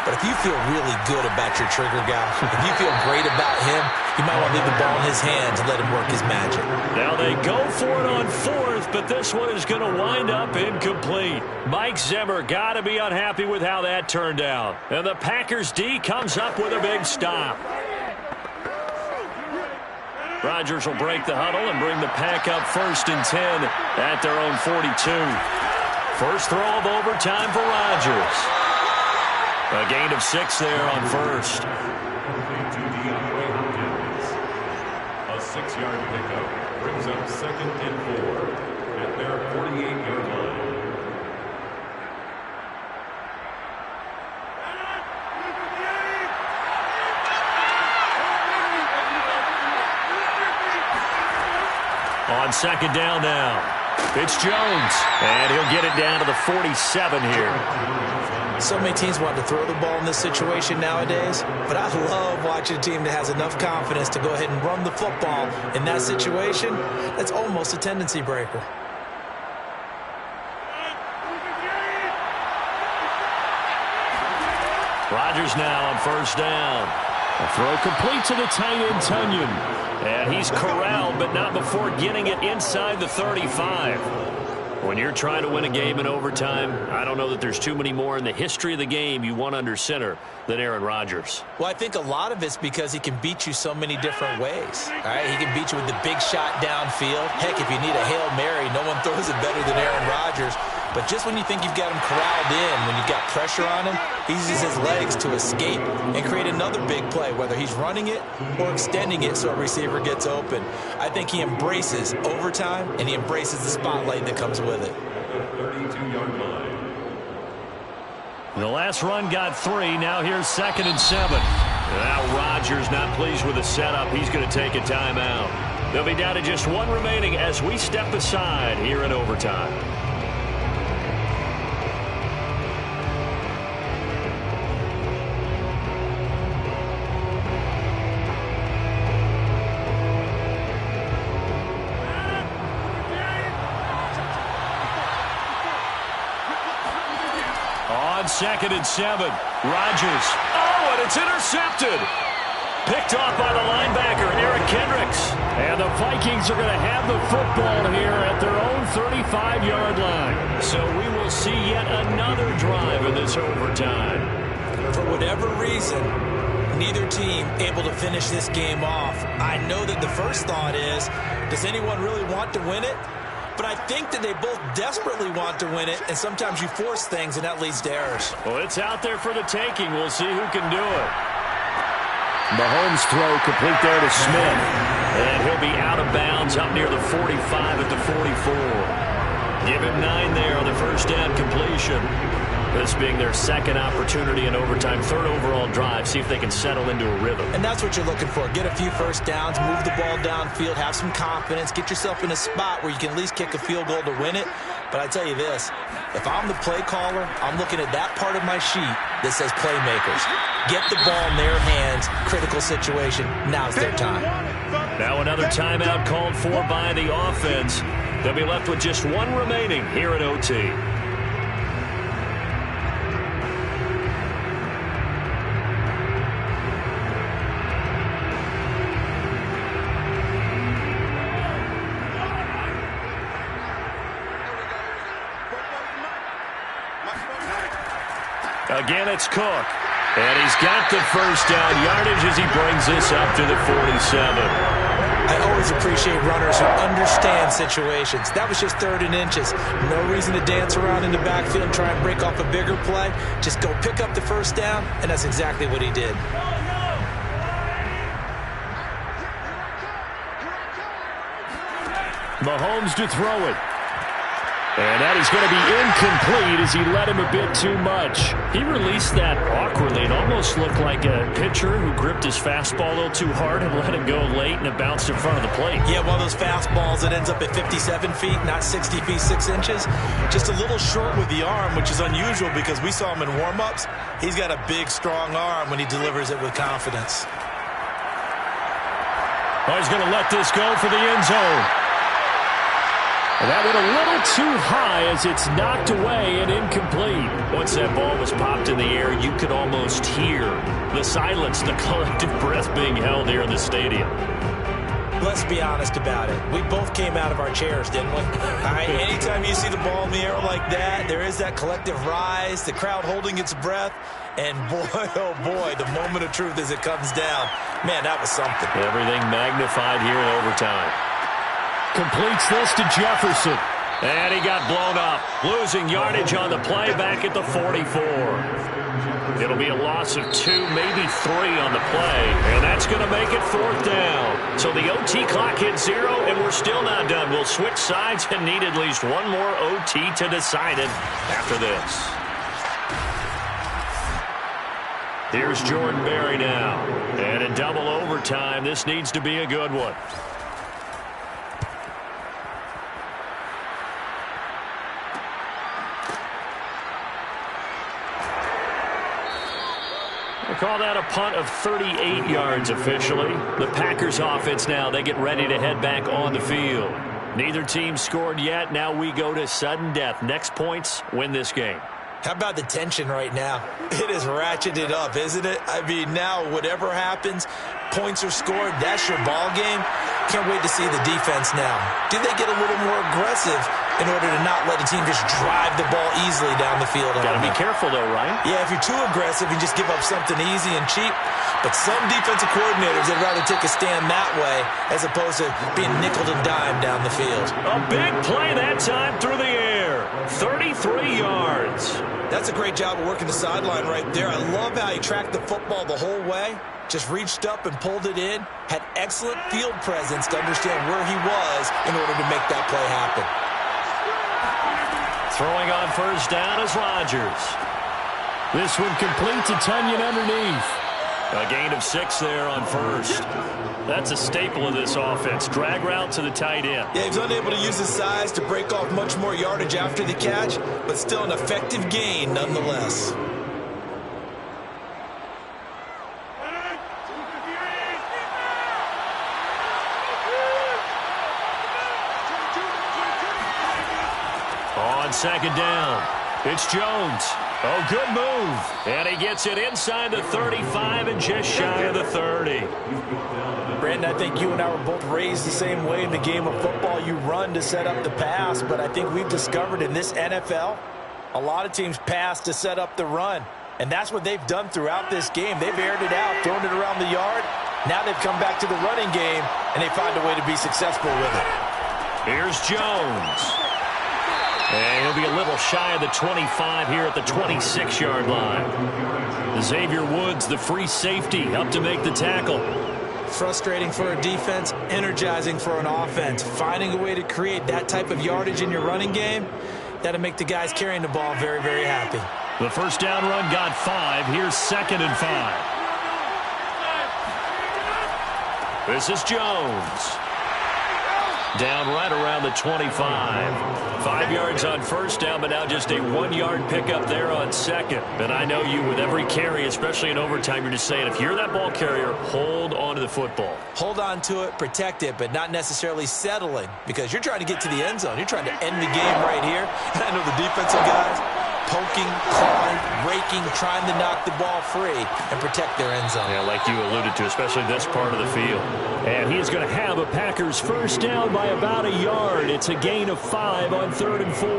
But if you feel really good about your trigger guy, if you feel great about him, you might want to leave the ball in his hands and let him work his magic. Now they go for it on 4th, but this one is going to wind up incomplete. Mike Zimmer got to be unhappy with how that turned out. And the Packers D comes up with a big stop. Rodgers will break the huddle and bring the Pack up 1st and 10 at their own 42. First throw of overtime for Rodgers. A gain of 6 there on first. Complete to DeAndre Hopkins. A 6-yard pickup brings up 2nd and 4 at their 48-yard line. On 2nd down now, it's Jones, and he'll get it down to the 47 here. So many teams want to throw the ball in this situation nowadays, but I love watching a team that has enough confidence to go ahead and run the football in that situation. That's almost a tendency breaker. Rodgers now on first down. A throw complete to the tight end, Tunyon. And he's corralled, but not before getting it inside the 35. When you're trying to win a game in overtime, I don't know that there's too many more in the history of the game you want under center than Aaron Rodgers. Well, I think a lot of it's because he can beat you so many different ways. All right, he can beat you with the big shot downfield. Heck, if you need a Hail Mary, no one throws it better than Aaron Rodgers. But just when you think you've got him corralled in, when you've got pressure on him, he uses his legs to escape and create another big play, whether he's running it or extending it so a receiver gets open. I think he embraces overtime, and he embraces the spotlight that comes with it. The 32-yard line. The last run got 3. Now here's 2nd and 7. Now Rodgers not pleased with the setup. He's going to take a timeout. They'll be down to just 1 remaining as we step aside here in overtime. 2nd and 7. Rodgers. Oh, and it's intercepted. Picked off by the linebacker, Eric Kendricks. And the Vikings are going to have the football here at their own 35-yard line. So we will see yet another drive in this overtime. For whatever reason, neither team able to finish this game off. I know that the first thought is, does anyone really want to win it? But I think that they both desperately want to win it, and sometimes you force things, and that leads to errors. Well, it's out there for the taking. We'll see who can do it. Mahomes throw complete there to Smith. And he'll be out of bounds up near the 45 at the 44. Give him 9 there on the first down completion. This being their second opportunity in overtime, third overall drive. See if they can settle into a rhythm. And that's what you're looking for. Get a few first downs, move the ball downfield, have some confidence, get yourself in a spot where you can at least kick a field goal to win it. But I tell you this, if I'm the play caller, I'm looking at that part of my sheet that says playmakers. Get the ball in their hands, critical situation, now's their time. Now another timeout called for by the offense. They'll be left with just one remaining here at OT. Again, it's Cook. And he's got the first down yardage as he brings this up to the 47. I always appreciate runners who understand situations. That was just 3rd and inches. No reason to dance around in the backfield and try and break off a bigger play. Just go pick up the first down, and that's exactly what he did. Mahomes to throw it. And that is going to be incomplete as he let him a bit too much. He released that awkwardly. It almost looked like a pitcher who gripped his fastball a little too hard and let it go late, and it bounced in front of the plate. Yeah, one of those fastballs that ends up at 57 feet, not 60 feet, 6 inches. Just a little short with the arm, which is unusual because we saw him in warm-ups. He's got a big, strong arm when he delivers it with confidence. Oh, he's going to let this go for the end zone. That went a little too high as it's knocked away and incomplete. Once that ball was popped in the air, you could almost hear the silence, the collective breath being held here in the stadium. Let's be honest about it. We both came out of our chairs, didn't we? All right, anytime you see the ball in the air like that, there is that collective rise, the crowd holding its breath, and boy, oh boy, the moment of truth as it comes down. Man, that was something. Everything magnified here in overtime. Completes this to Jefferson. And he got blown up, losing yardage on the play back at the 44. It'll be a loss of 2, maybe 3 on the play, and that's going to make it 4th down. So the OT clock hits 0, and we're still not done. We'll switch sides and need at least one more OT to decide it after this. Here's Jordan Berry now. And in double overtime, this needs to be a good one. Call that a punt of 38 yards officially. The Packers offense now, they get ready to head back on the field. Neither team scored yet. Now we go to sudden death. Next points win this game. How about the tension right now? It is ratcheted up, isn't it? I mean, now whatever happens, points are scored, that's your ball game. Can't wait to see the defense now. Do they get a little more aggressive in order to not let the team just drive the ball easily down the field? Got to be careful, though, right? Yeah, if you're too aggressive, you just give up something easy and cheap. But some defensive coordinators, they'd rather take a stand that way as opposed to being nickeled and dimed down the field. A big play that time through the air. 33 yards. That's a great job of working the sideline right there. I love how he tracked the football the whole way. Just reached up and pulled it in. Had excellent field presence to understand where he was in order to make that play happen. Throwing on first down is Rodgers. This one complete to Tunyon underneath. A gain of 6 there on first. That's a staple of this offense. Drag route to the tight end. Yeah, he was unable to use his size to break off much more yardage after the catch, but still an effective gain nonetheless. On second down, it's Jones. Oh, good move. And he gets it inside the 35 and just shy of the 30. Brandon, I think you and I were both raised the same way in the game of football. You run to set up the pass, but I think we've discovered in this NFL, a lot of teams pass to set up the run. And that's what they've done throughout this game. They've aired it out, thrown it around the yard. Now they've come back to the running game, and they find a way to be successful with it. Here's Jones. And he'll be a little shy of the 25 here at the 26-yard line. Xavier Woods, the free safety, up to make the tackle. Frustrating for a defense, energizing for an offense. Finding a way to create that type of yardage in your running game, that'll make the guys carrying the ball very, very happy. The first down run got 5. Here's 2nd and 5. This is Jones. Down right around the 25. 5 yards on first down, but now just a 1-yard pickup there on second. And I know you, with every carry, especially in overtime, you're just saying, if you're that ball carrier, hold on to the football. Hold on to it, protect it, but not necessarily settling, because you're trying to get to the end zone. You're trying to end the game right here. And I know the defensive guys poking, clawing, raking, trying to knock the ball free and protect their end zone. Yeah, like you alluded to, especially this part of the field. And he's going to have a Packers first down by about a yard. It's a gain of 5 on 3rd and 4.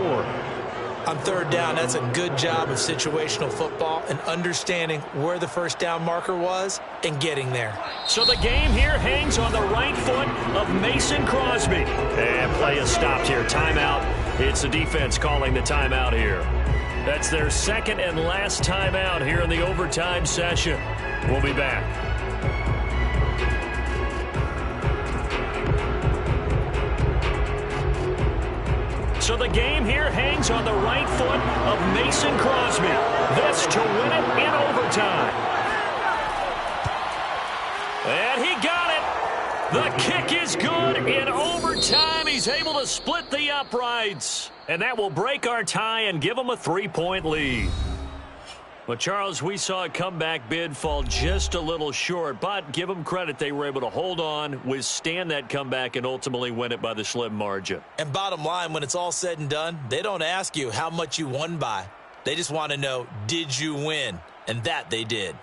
On 3rd down, that's a good job of situational football and understanding where the first down marker was and getting there. So the game here hangs on the right foot of Mason Crosby. And play is stopped here. Timeout. It's the defense calling the timeout here. That's their second and last timeout here in the overtime session. We'll be back. So the game here hangs on the right foot of Mason Crosby. This to win it in overtime. And he got it. The kick is good in overtime. He's able to split the uprights. And that will break our tie and give him a 3-point lead. But, Charles, we saw a comeback bid fall just a little short. But give them credit, they were able to hold on, withstand that comeback, and ultimately win it by the slim margin. And bottom line, when it's all said and done, they don't ask you how much you won by. They just want to know, did you win? And that they did.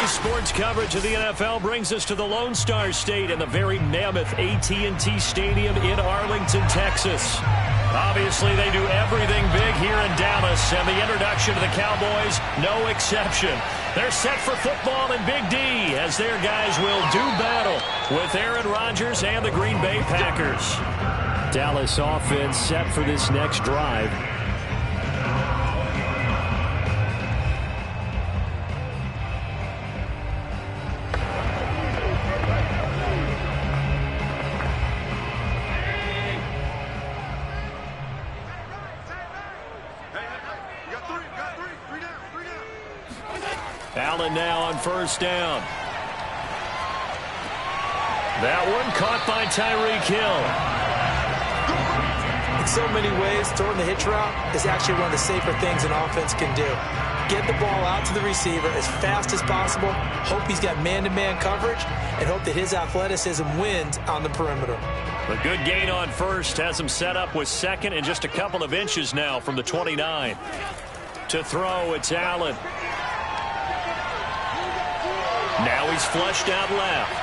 Sports coverage of the NFL brings us to the Lone Star State in the very mammoth AT&T Stadium in Arlington, Texas. Obviously, they do everything big here in Dallas, and the introduction to the Cowboys, no exception. They're set for football in Big D as their guys will do battle with Aaron Rodgers and the Green Bay Packers. Dallas offense set for this next drive. Allen now on first down. That one caught by Tyreek Hill. In so many ways, throwing the hitch route is actually one of the safer things an offense can do. Get the ball out to the receiver as fast as possible, hope he's got man-to-man coverage, and hope that his athleticism wins on the perimeter. A good gain on first has him set up with second and just a couple of inches now from the 29. To throw, it's Allen. Now he's flushed out left.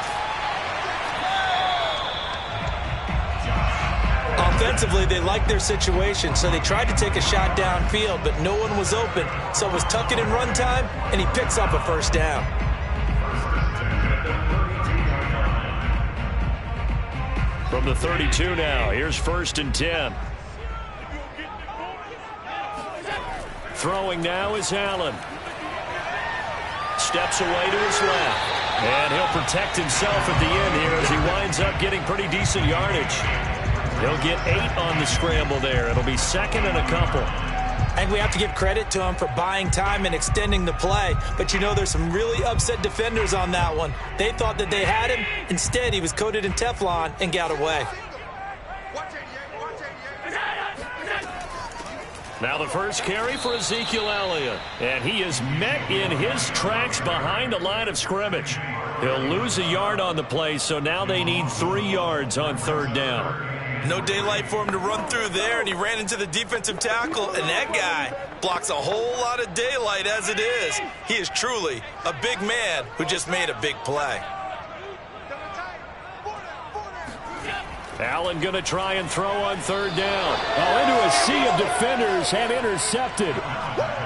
Offensively, they liked their situation, so they tried to take a shot downfield, but no one was open. So it was tuck it in run time, and he picks up a first down. From the 32 now, here's first and 10. Throwing now is Allen. Steps away to his left. And he'll protect himself at the end here as he winds up getting pretty decent yardage. He'll get 8 on the scramble there. It'll be second and a couple. And we have to give credit to him for buying time and extending the play. But, you know, there's some really upset defenders on that one. They thought that they had him. Instead, he was coated in Teflon and got away. Now the first carry for Ezekiel Elliott. And he is met in his tracks behind the line of scrimmage. He'll lose a yard on the play, so now they need 3 yards on third down. No daylight for him to run through there, and he ran into the defensive tackle, and that guy blocks a whole lot of daylight as it is. He is truly a big man who just made a big play. Allen going to try and throw on third down. Oh, into a sea of defenders and intercepted.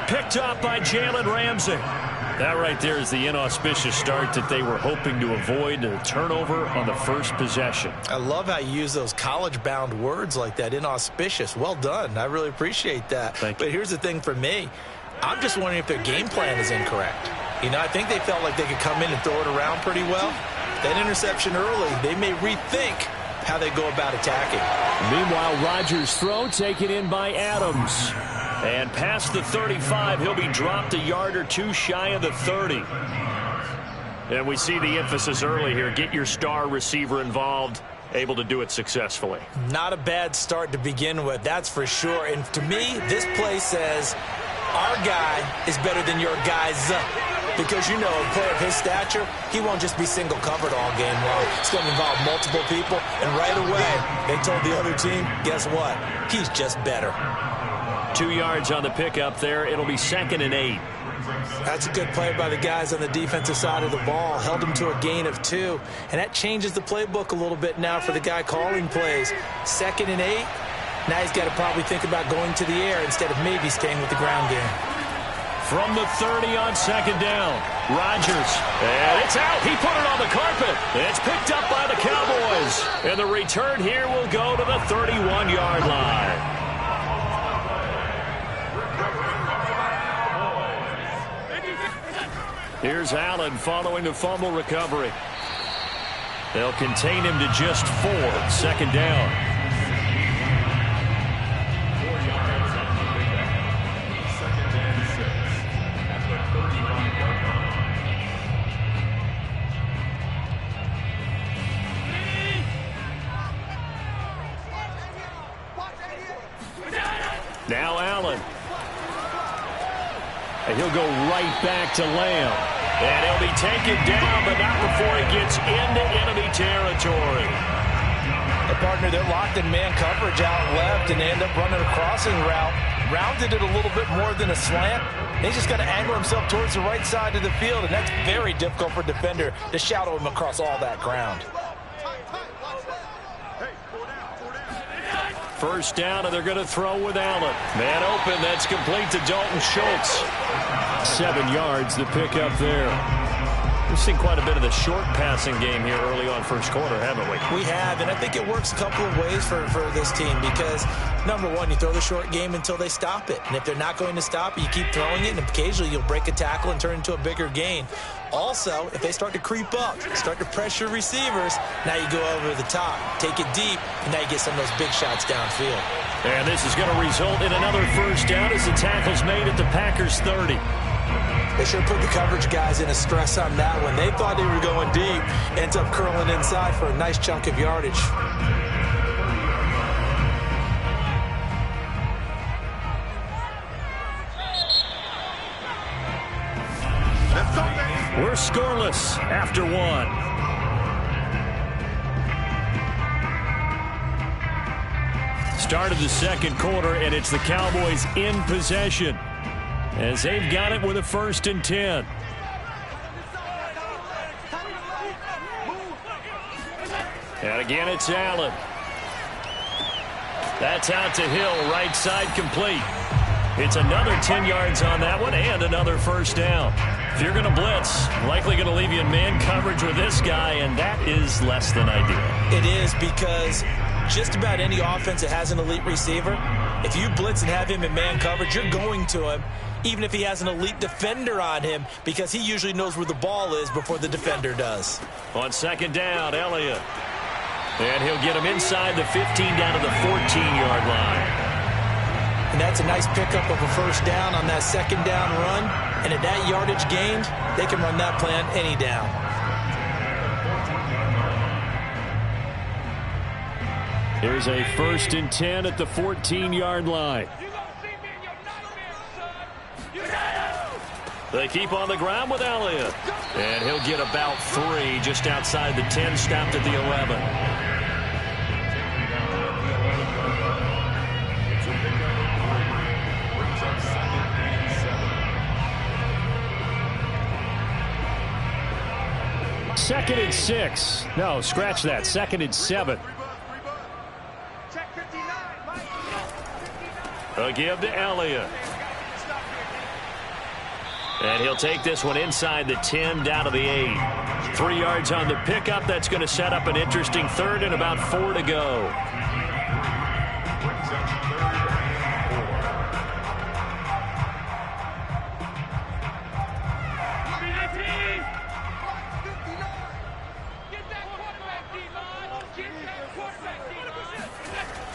Picked up by Jalen Ramsey. That right there is the inauspicious start that they were hoping to avoid, a turnover on the first possession. I love how you use those college-bound words like that, inauspicious. Well done. I really appreciate that. Thank you. But here's the thing for me. I'm just wondering if their game plan is incorrect. You know, I think they felt like they could come in and throw it around pretty well. That interception early, they may rethink how they go about attacking. Meanwhile, Rodgers' throw taken in by Adams. And past the 35, he'll be dropped a yard or two shy of the 30. And we see the emphasis early here. Get your star receiver involved, able to do it successfully. Not a bad start to begin with, that's for sure. And to me, this play says our guy is better than your guys. Because, you know, a player of his stature, he won't just be single covered all game long. It's going to involve multiple people. And right away, they told the other team, guess what? He's just better. 2 yards on the pickup there. It'll be second and 8. That's a good play by the guys on the defensive side of the ball. Held them to a gain of 2. And that changes the playbook a little bit now for the guy calling plays. 2nd and 8. Now he's got to probably think about going to the air instead of maybe staying with the ground game. From the 30 on 2nd down, Rodgers. And it's out. He put it on the carpet. It's picked up by the Cowboys. And the return here will go to the 31-yard line. Here's Allen following the fumble recovery. They'll contain him to just 4. 2nd down. 4 yards on the pickup. 2nd and 6 at the 31-yard line. Now Allen. And he'll go right back to Lamb. And he'll be taken down, but not before he gets into enemy territory. And partner, they're locked in man coverage out left, and they end up running a crossing route. Rounded it a little bit more than a slant. He's just got to angle himself towards the right side of the field, and that's very difficult for a defender to shadow him across all that ground. First down, and they're going to throw with Allen. Man open, that's complete to Dalton Schultz. 7 yards, the pickup there. We've seen quite a bit of the short passing game here early on first quarter, haven't we? We have, and I think it works a couple of ways for this team because, number one, you throw the short game until they stop it. And if they're not going to stop it, you keep throwing it, and occasionally you'll break a tackle and turn it into a bigger gain. Also, if they start to creep up, start to pressure receivers, now you go over the top, take it deep, and now you get some of those big shots downfield. And this is going to result in another first down as the tackle's made at the Packers' 30. They sure put the coverage guys in a stress on that one. They thought they were going deep, ends up curling inside for a nice chunk of yardage. We're scoreless after 1. Start of the second quarter, and it's the Cowboys in possession as they've got it with a 1st and 10. And again, it's Allen. That's out to Hill, right side complete. It's another 10 yards on that one and another first down. If you're going to blitz, likely going to leave you in man coverage with this guy, and that is less than ideal. It is because just about any offense that has an elite receiver, if you blitz and have him in man coverage, you're going to him, even if he has an elite defender on him, because he usually knows where the ball is before the defender does. On 2nd down, Elliott. And he'll get him inside the 15 down to the 14-yard line. And that's a nice pickup of a first down on that 2nd down run. And at that yardage gained, they can run that plan any down. Here's a 1st and 10 at the 14-yard line. They keep on the ground with Elliott. And he'll get about 3 just outside the 10, stopped at the 11. Second and 6. No, scratch that. 2nd and 7. A give to Elliott. And he'll take this one inside the 10 down to the 8. 3 yards on the pickup. That's going to set up an interesting 3rd and about 4 to go.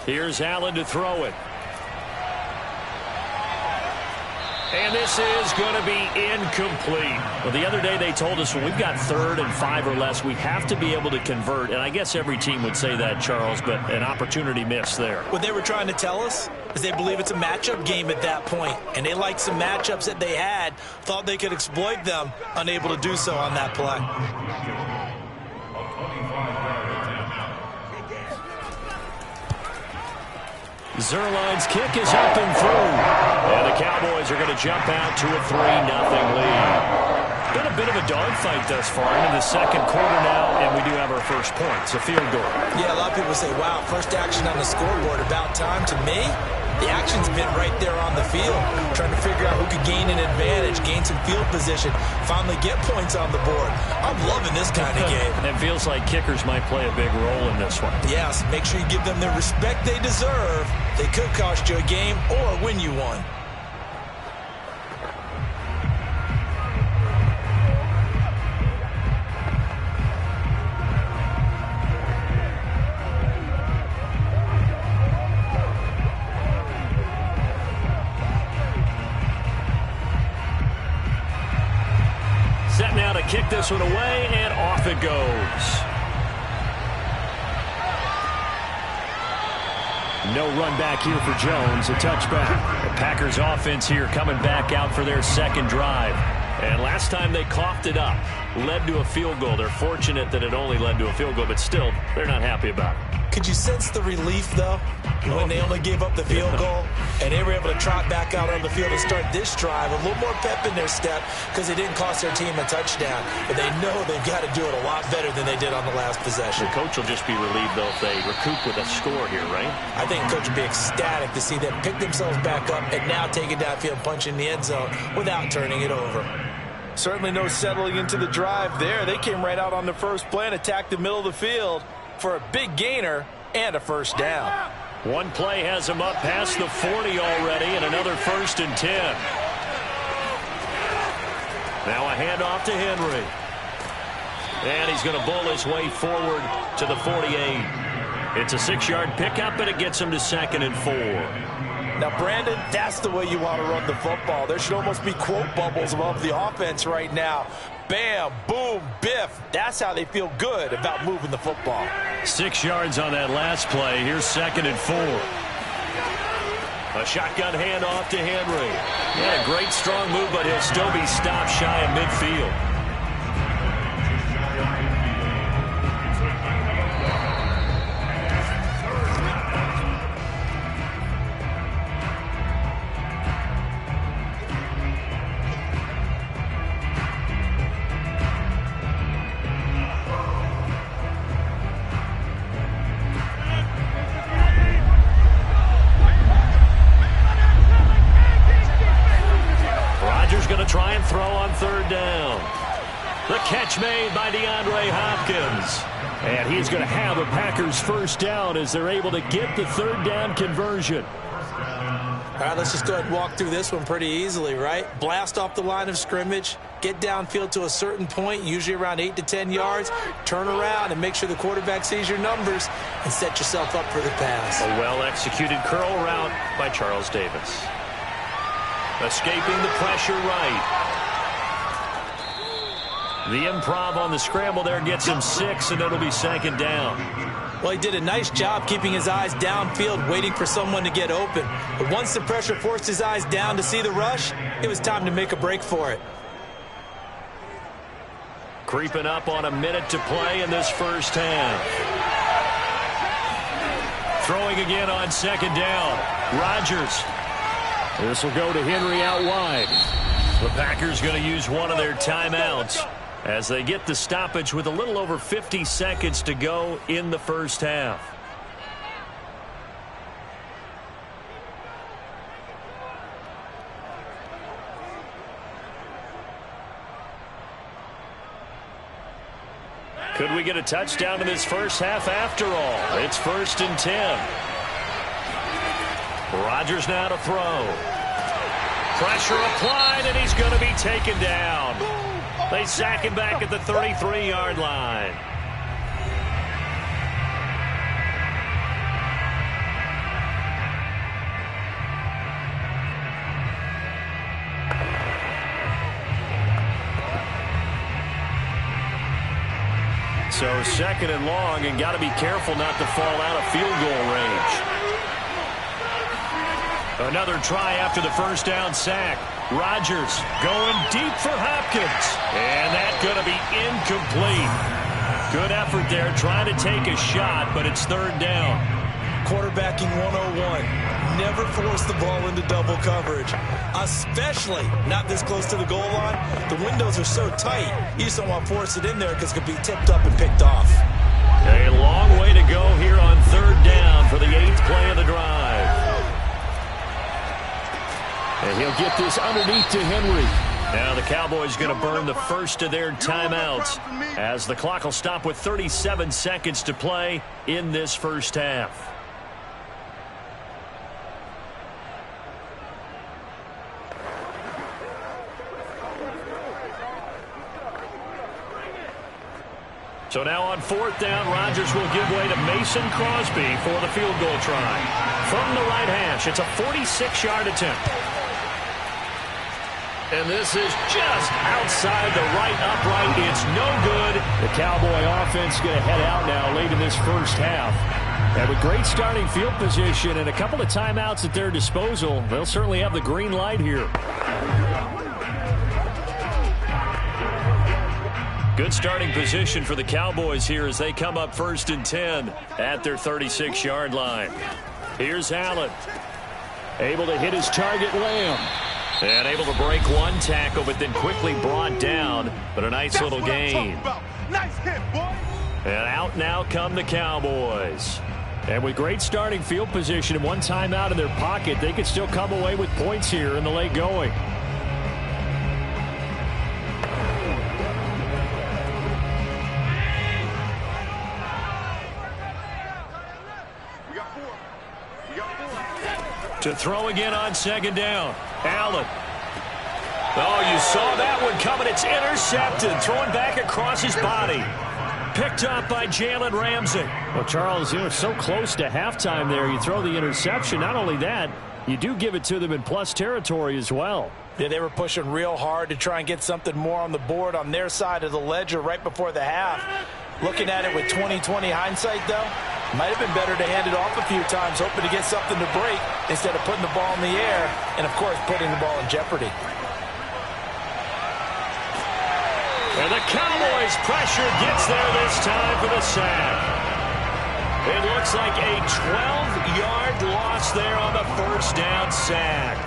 Here's Allen to throw it. And this is going to be incomplete. Well, the other day they told us when we've got 3rd and 5 or less, we have to be able to convert. And I guess every team would say that, Charles, but an opportunity missed there. What they were trying to tell us is they believe it's a matchup game at that point. And they liked some matchups that they had, thought they could exploit them, unable to do so on that play. Zerline's kick is up and through. And the Cowboys are going to jump out to a 3-0 lead. Been a bit of a dogfight thus far into the second quarter now, and we do have our first points, a field goal. Yeah, a lot of people say, wow, first action on the scoreboard, about time. To me, the action's been right there on the field, trying to figure out who could gain an advantage, gain some field position, finally get points on the board. I'm loving this kind of game. It feels like kickers might play a big role in this one. Yes, make sure you give them the respect they deserve. They could cost you a game or win you one. Set now to kick this one away, and off it goes. No run back here for Jones, a touchback. The Packers offense here coming back out for their second drive. And last time they coughed it up, led to a field goal. They're fortunate that it only led to a field goal, but still, they're not happy about it. Could you sense the relief, though, when they only gave up the field goal and they were able to trot back out on the field and start this drive? A little more pep in their step because they didn't cost their team a touchdown. But they know they've got to do it a lot better than they did on the last possession. The coach will just be relieved, though, if they recoup with a score here, right? I think the coach will be ecstatic to see them pick themselves back up and now take it downfield, punch in the end zone without turning it over. Certainly no settling into the drive there. They came right out on the first play and attacked the middle of the field for a big gainer and a first down. One play has him up past the 40 already, and another 1st and 10. Now a handoff to Henry. And he's going to bowl his way forward to the 48. It's a 6-yard pickup, and it gets him to 2nd and 4. Now, Brandon, that's the way you want to run the football. There should almost be quote bubbles above the offense right now. Bam, boom, biff. That's how they feel good about moving the football. 6 yards on that last play. Here's 2nd and 4. A shotgun handoff to Henry. He had a great strong move, but he'll still be stopped shy of midfield. Going to try and throw on 3rd down. The catch made by DeAndre Hopkins. And he's going to have a Packers first down as they're able to get the 3rd down conversion. All right, let's just go ahead and walk through this one pretty easily, right? Blast off the line of scrimmage, get downfield to a certain point, usually around 8 to 10 yards, turn around and make sure the quarterback sees your numbers and set yourself up for the pass. A well-executed curl route by Charles Davis. Escaping the pressure right. The improv on the scramble there gets him 6, and it'll be 2nd down. Well, he did a nice job keeping his eyes downfield, waiting for someone to get open. But once the pressure forced his eyes down to see the rush, it was time to make a break for it. Creeping up on a minute to play in this first half. Throwing again on 2nd down. Rodgers. This will go to Henry out wide. The Packers going to use one of their timeouts as they get the stoppage with a little over 50 seconds to go in the first half. Could we get a touchdown in this first half after all? It's 1st and 10. Rodgers now to throw. Pressure applied, and he's going to be taken down. They sack him back at the 33-yard line. So 2nd and long, and got to be careful not to fall out of field goal range. Another try after the first down sack. Rodgers going deep for Hopkins. And that's going to be incomplete. Good effort there trying to take a shot, but it's 3rd down. quarterbacking 101. Never force the ball into double coverage, especially not this close to the goal line. The windows are so tight, you just don't want to force it in there because it could be tipped up and picked off. A long way to go here on 3rd down for the 8th play of the drive. And he'll get this underneath to Henry. Now the Cowboys going to burn the first of their timeouts as the clock will stop with 37 seconds to play in this first half. So now on 4th down, Rodgers will give way to Mason Crosby for the field goal try. From the right hash, it's a 46-yard attempt. And this is just outside the right upright. It's no good. The Cowboy offense going to head out now late in this first half. And with great starting field position and a couple of timeouts at their disposal, they'll certainly have the green light here. Good starting position for the Cowboys here as they come up 1st and 10 at their 36-yard line. Here's Allen. Able to hit his target, Lamb. And able to break one tackle, but then quickly brought down. But a nice little gain. Nice hit, boy. And out now come the Cowboys. And with great starting field position and one timeout in their pocket, they could still come away with points here in the late going. To throw again on 2nd down. Allen. Oh, you saw that one coming. It's intercepted. Throwing back across his body. Picked up by Jalen Ramsey. Well, Charles, you were so close to halftime there. You throw the interception. Not only that, you do give it to them in plus territory as well. Yeah, they were pushing real hard to try and get something more on the board on their side of the ledger right before the half. Looking at it with 20/20 hindsight, though, might have been better to hand it off a few times, hoping to get something to break instead of putting the ball in the air and, of course, putting the ball in jeopardy. And the Cowboys' pressure gets there this time for the sack. It looks like a 12-yard loss there on the 1st down sack.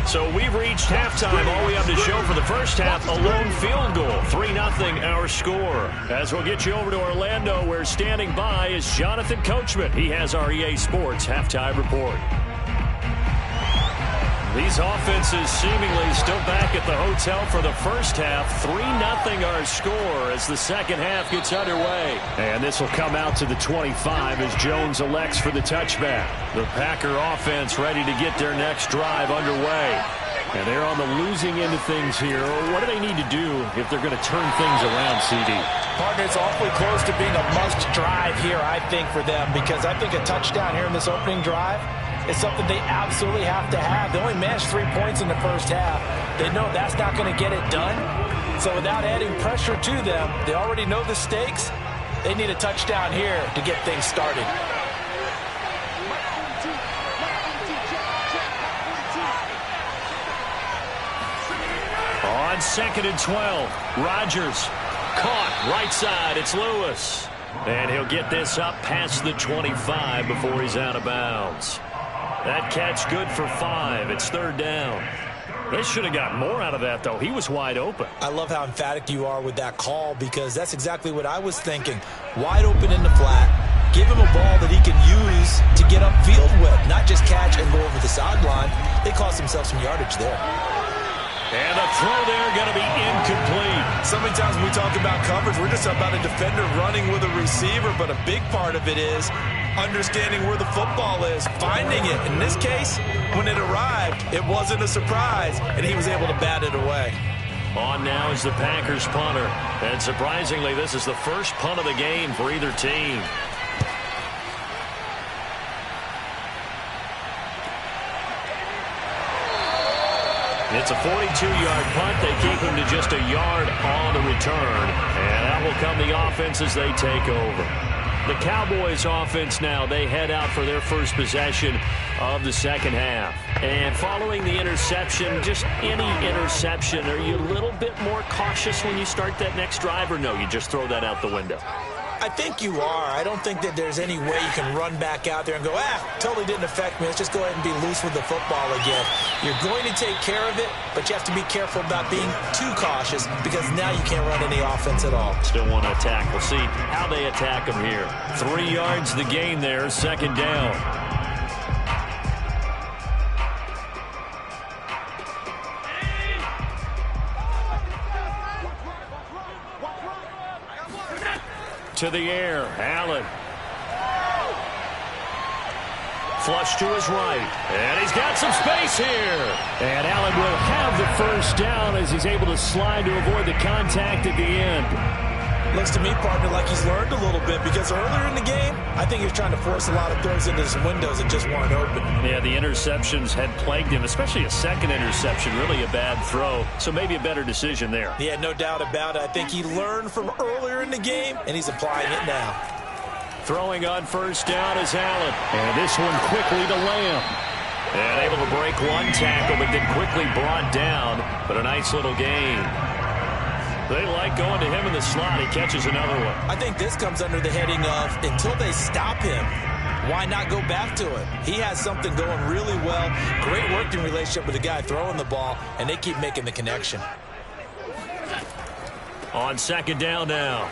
So we've reached halftime. All we have to show for the first half, a lone field goal. 3-0 our score. As we'll get you over to Orlando, where standing by is Jonathan Coachman. He has our EA Sports halftime report. These offenses seemingly still back at the hotel for the first half. 3-0 our score as the second half gets underway. And this will come out to the 25 as Jones elects for the touchback. The Packer offense ready to get their next drive underway. And they're on the losing end of things here. What do they need to do if they're going to turn things around, CD? Partner, it's awfully close to being a must drive here, I think, for them, because I think a touchdown here in this opening drive is something they absolutely have to have. They only managed 3 points in the first half. They know that's not going to get it done. So without adding pressure to them, they already know the stakes. They need a touchdown here to get things started. On 2nd and 12, Rodgers caught right side. It's Lewis. And he'll get this up past the 25 before he's out of bounds. That catch good for 5. It's 3rd down. They should have got more out of that, though. He was wide open. I love how emphatic you are with that call, because that's exactly what I was thinking. Wide open in the flat. Give him a ball that he can use to get upfield with, not just catch and go over the sideline. They cost themselves some yardage there. And the throw there going to be incomplete. So many times when we talk about coverage, we're just about a defender running with a receiver, but a big part of it is understanding where the football is, finding it. In this case, when it arrived, it wasn't a surprise, and he was able to bat it away. On now is the Packers punter. And surprisingly, this is the first punt of the game for either team. It's a 42-yard punt. They keep him to just a yard on the return. And that will come the offense as they take over. The Cowboys offense now, they head out for their first possession of the second half. And following the interception, just any interception, are you a little bit more cautious when you start that next drive, or no, you just throw that out the window? I think you are. I don't think that there's any way you can run back out there and go, totally didn't affect me. Let's just go ahead and be loose with the football again. You're going to take care of it, but you have to be careful about being too cautious because now you can't run any offense at all. Still want to attack. We'll see how they attack them here. 3 yards the gain there, second down. To the air, Allen. Flush to his right, and he's got some space here. And Allen will have the first down as he's able to slide to avoid the contact at the end. Looks to me, partner, like he's learned a little bit because earlier in the game, I think he was trying to force a lot of throws into some windows that just weren't open. Yeah, the interceptions had plagued him, especially a second interception, really a bad throw. So maybe a better decision there. Yeah, no doubt about it. I think he learned from earlier in the game, and he's applying it now. Throwing on first down is Allen. And this one quickly to Lamb. And able to break one tackle, but then quickly brought down. But a nice little gain. They like going to him in the slot. He catches another one. I think this comes under the heading of until they stop him, why not go back to it? He has something going really well. Great working relationship with the guy throwing the ball, and they keep making the connection. On second down now,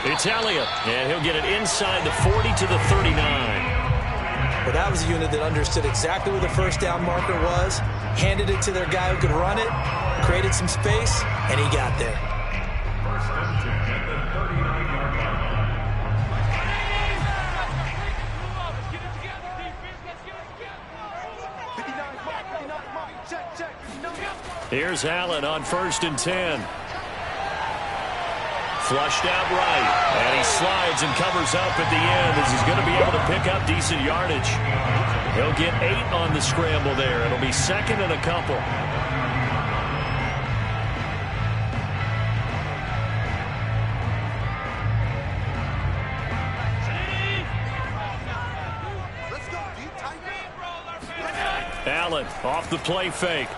it's Elliott, and he'll get it inside the 40 to the 39. Well, that was a unit that understood exactly where the first down marker was, handed it to their guy who could run it, created some space, and he got there. First and 10 at the 39-yard line. Here's Allen on first and 10. Flushed out right, and he slides and covers up at the end as he's going to be able to pick up decent yardage. He'll get 8 on the scramble there. It'll be second and a couple. Allen off the play fake.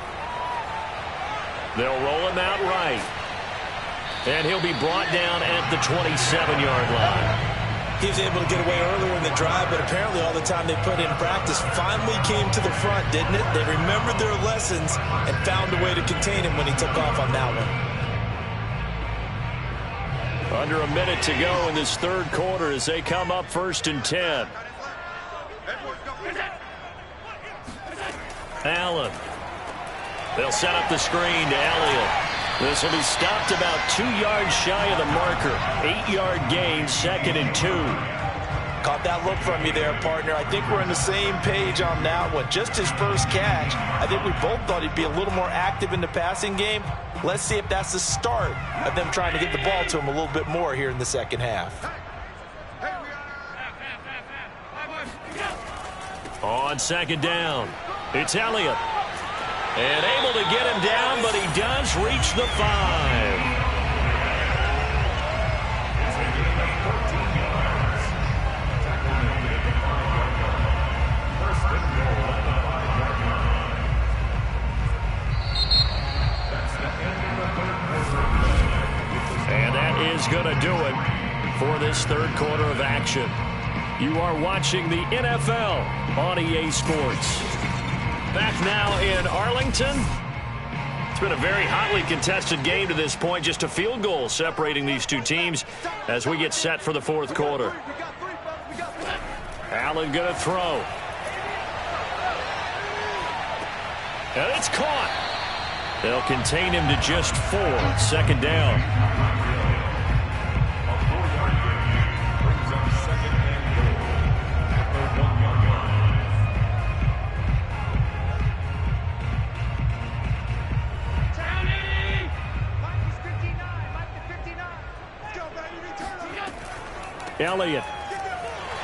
They'll roll him out right. And he'll be brought down at the 27-yard line. He was able to get away earlier in the drive, but apparently all the time they put in practice finally came to the front, didn't it? They remembered their lessons and found a way to contain him when he took off on that one. Under a minute to go in this third quarter as they come up first and 10. Allen. They'll set up the screen to Elliott. This will be stopped about 2 yards shy of the marker. 8-yard gain, second and 2. Caught that look from you there, partner. I think we're on the same page on that one. Just his first catch. I think we both thought he'd be a little more active in the passing game. Let's see if that's the start of them trying to get the ball to him a little bit more here in the second half. On second down, it's Elliott. And able to get him down, but he does reach the 5. And that is going to do it for this third quarter of action. You are watching the NFL on EA Sports. Back now in Arlington. It's been a very hotly contested game to this point. Just a field goal separating these two teams as we get set for the fourth quarter. Allen going to throw. And it's caught. They'll contain him to just 4. Second down. Elliott.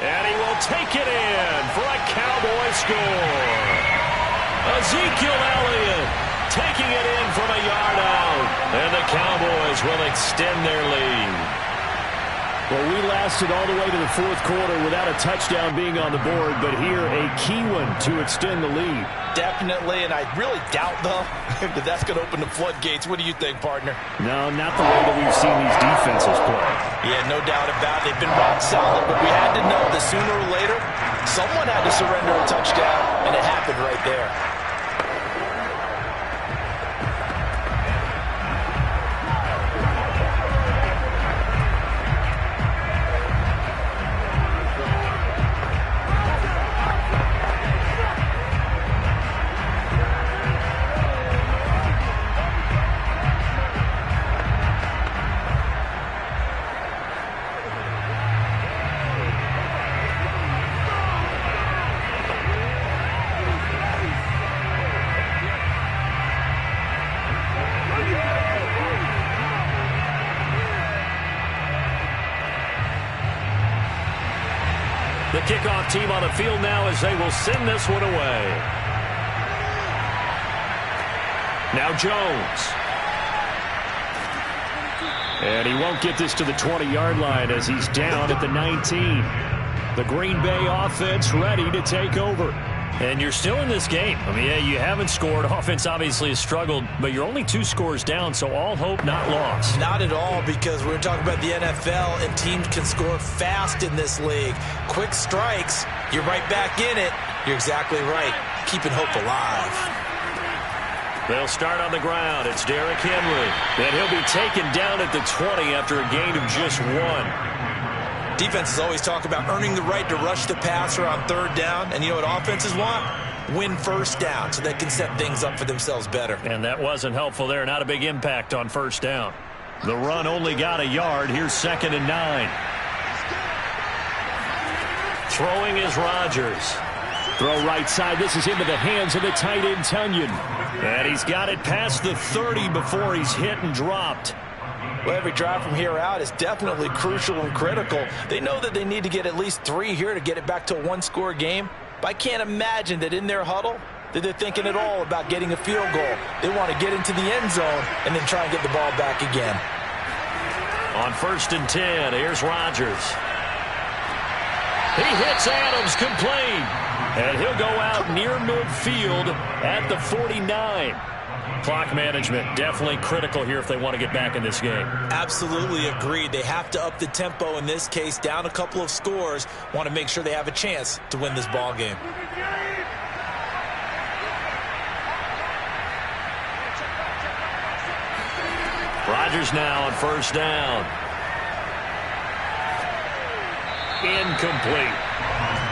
And he will take it in for a Cowboy score. Ezekiel Elliott taking it in from a yard out. And the Cowboys will extend their lead. Well, we lasted all the way to the fourth quarter without a touchdown being on the board, but here a key one to extend the lead. Definitely, and I really doubt, though, that that's going to open the floodgates. What do you think, partner? No, not the way that we've seen these defenses play. Yeah, no doubt about it. They've been rock solid, but we had to know that sooner or later, someone had to surrender a touchdown, and it happened right there. The kickoff team on the field now as they will send this one away. Now Jones. And he won't get this to the 20-yard line as he's down at the 19. The Green Bay offense ready to take over. And you're still in this game. I mean, yeah, you haven't scored. Offense obviously has struggled, but you're only 2 scores down, so all hope not lost. Not at all, because we're talking about the NFL, and teams can score fast in this league. Quick strikes, you're right back in it. You're exactly right. Keeping hope alive. They'll start on the ground. It's Derrick Henry. And he'll be taken down at the 20 after a gain of just 1. Defenses always talk about earning the right to rush the passer on 3rd down. And you know what offenses want? Win 1st down so they can set things up for themselves better. And that wasn't helpful there. Not a big impact on 1st down. The run only got a yard. Here's 2nd and 9. Throwing is Rodgers. Throw right side. This is into the hands of the tight end, Tunyon. And he's got it past the 30 before he's hit and dropped. Well, every drive from here out is definitely crucial and critical. They know that they need to get at least 3 here to get it back to a 1-score game. But I can't imagine that in their huddle that they're thinking at all about getting a field goal. They want to get into the end zone and then try and get the ball back again. On 1st and 10, here's Rodgers. He hits Adams complete. And he'll go out near midfield at the 49. Clock management definitely critical here if they want to get back in this game. Absolutely agreed. They have to up the tempo in this case, down a couple of scores. Want to make sure they have a chance to win this ball game. Rodgers now on 1st down. Incomplete.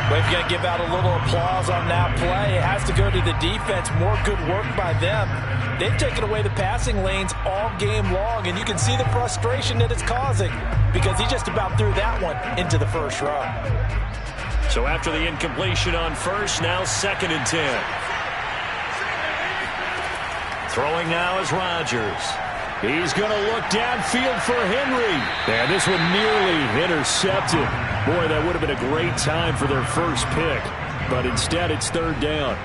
But if you're going to give out a little applause on that play, it has to go to the defense. More good work by them. They've taken away the passing lanes all game long, and you can see the frustration that it's causing because he just about threw that one into the 1st row. So after the incompletion on 1st, now 2nd and 10. Throwing now is Rodgers. He's going to look downfield for Henry. And this one nearly intercepted. Boy, that would have been a great time for their first pick. But instead, it's 3rd down.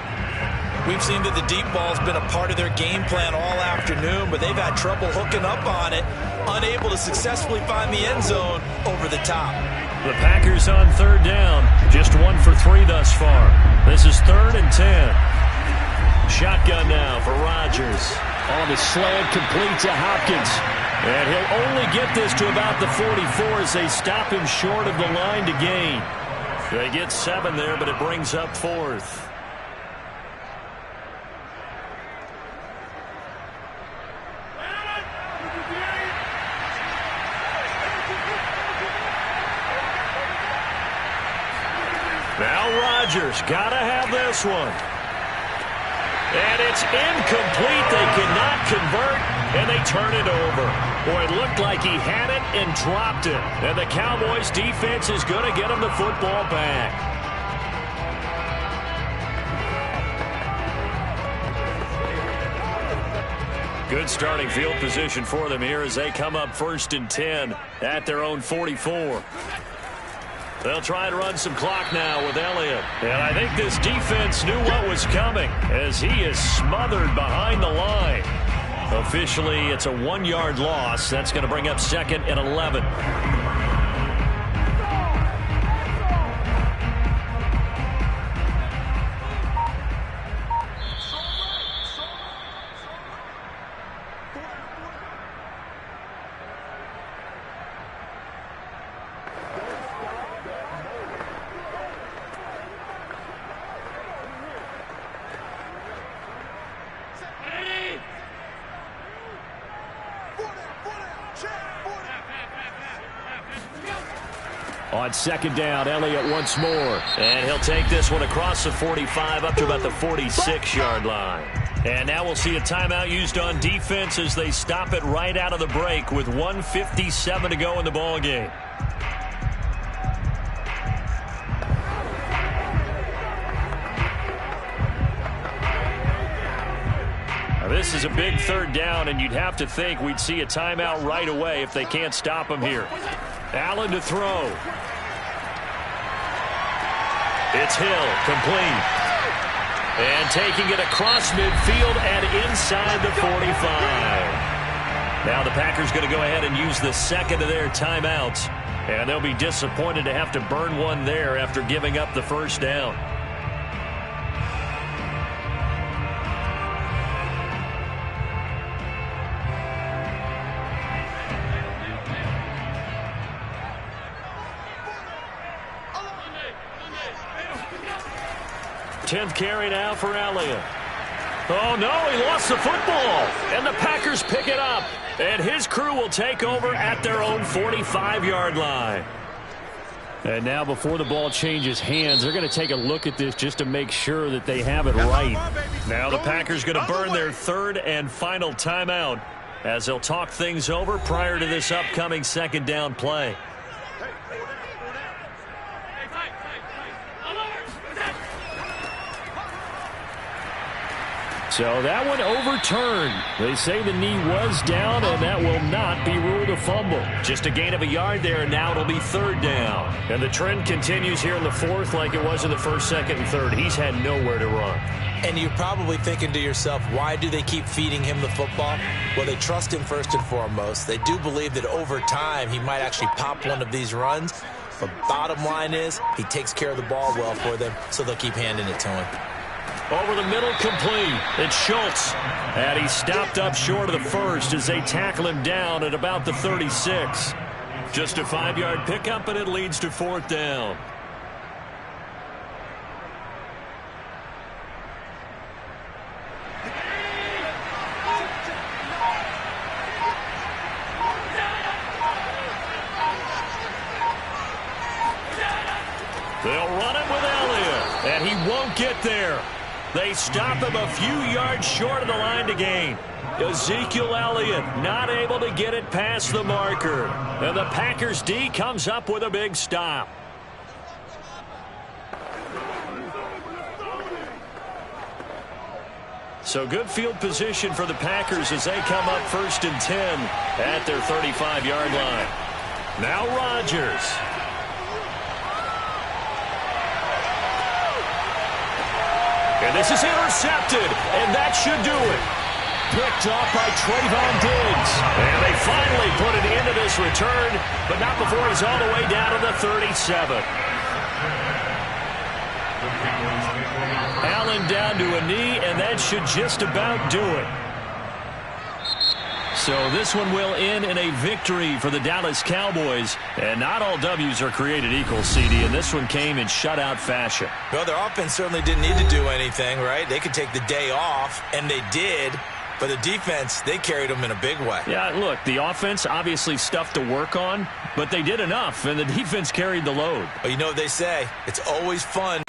We've seen that the deep ball's been a part of their game plan all afternoon, but they've had trouble hooking up on it, unable to successfully find the end zone over the top. The Packers on 3rd down, just 1 for 3 thus far. This is 3rd and 10. Shotgun now for Rodgers. On the slant, complete to Hopkins. And he'll only get this to about the 44 as they stop him short of the line to gain. They get 7 there, but it brings up 4th. Now Rodgers, gotta have this one. And it's incomplete. They cannot convert, and they turn it over. Boy, it looked like he had it and dropped it. And the Cowboys defense is going to get him the football back. Good starting field position for them here as they come up 1st and 10 at their own 44. They'll try to run some clock now with Elliott. And I think this defense knew what was coming as he is smothered behind the line. Officially, it's a 1-yard loss. That's going to bring up 2nd and 11. On second down, Elliott once more. And he'll take this one across the 45 up to about the 46-yard line. And now we'll see a timeout used on defense as they stop it right out of the break with 1:57 to go in the ballgame. Now this is a big third down, and you'd have to think we'd see a timeout right away if they can't stop him here. Allen to throw. It's Hill, complete. And taking it across midfield and inside the 45. Now the Packers going to go ahead and use the second of their timeouts. And they'll be disappointed to have to burn one there after giving up the first down. Tenth carry now for Elliott. Oh, no, he lost the football. And the Packers pick it up. And his crew will take over at their own 45-yard line. And now before the ball changes hands, they're going to take a look at this just to make sure that they have it right. Now the Packers going to burn their third and final timeout as they'll talk things over prior to this upcoming second down play. So that one overturned. They say the knee was down, and that will not be ruled a fumble. Just a gain of a yard there, and now it'll be third down. And the trend continues here in the fourth like it was in the first, second, and third. He's had nowhere to run. And you're probably thinking to yourself, why do they keep feeding him the football? Well, they trust him first and foremost. They do believe that over time he might actually pop one of these runs. But bottom line is he takes care of the ball well for them, so they'll keep handing it to him. Over the middle, complete. It's Schultz. And he stopped up short of the first as they tackle him down at about the 36. Just a 5-yard pickup, and it leads to fourth down. They'll run it with Elliott, and he won't get there. They stop him a few yards short of the line to gain. Ezekiel Elliott not able to get it past the marker. And the Packers D comes up with a big stop. So good field position for the Packers as they come up 1st and 10 at their 35-yard line. Now Rodgers. And this is intercepted, and that should do it. Picked off by Trayvon Diggs. And they finally put an end to this return, but not before he's all the way down to the 37. Allen down to a knee, and that should just about do it. So this one will end in a victory for the Dallas Cowboys. And not all W's are created equal, CD, and this one came in shutout fashion. Well, their offense certainly didn't need to do anything, right? They could take the day off, and they did. But the defense, they carried them in a big way. Yeah, look, the offense obviously stuff to work on, but they did enough, and the defense carried the load. Well, you know what they say. It's always fun.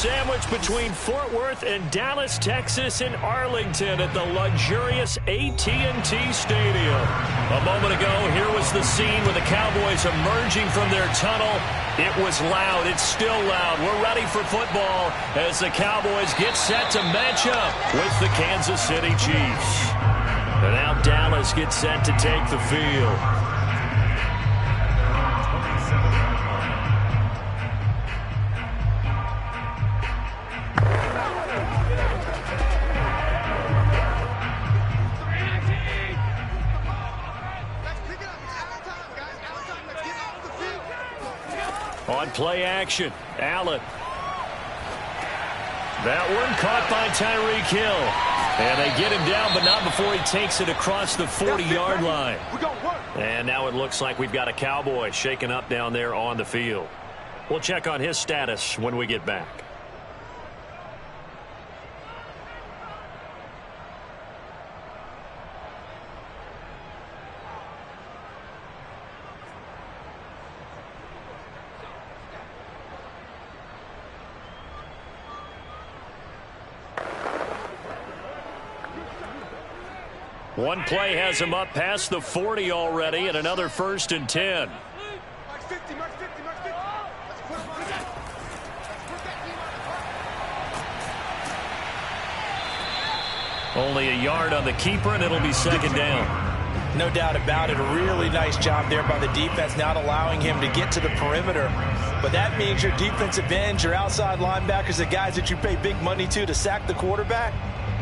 sandwiched between Fort Worth and Dallas, Texas in Arlington at the luxurious AT&T Stadium. A moment ago, here was the scene with the Cowboys emerging from their tunnel. It was loud. It's still loud. We're ready for football as the Cowboys get set to match up with the Kansas City Chiefs. And now Dallas gets set to take the field. On play action, Allen. That one caught by Tyreek Hill. And they get him down, but not before he takes it across the 40-yard line. And now it looks like we've got a Cowboy shaken up down there on the field. We'll check on his status when we get back. One play has him up past the 40 already, and another 1st and 10. Only a yard on the keeper, and it'll be 2nd down. No doubt about it. A really nice job there by the defense, not allowing him to get to the perimeter. But that means your defensive ends, your outside linebackers, the guys that you pay big money to sack the quarterback,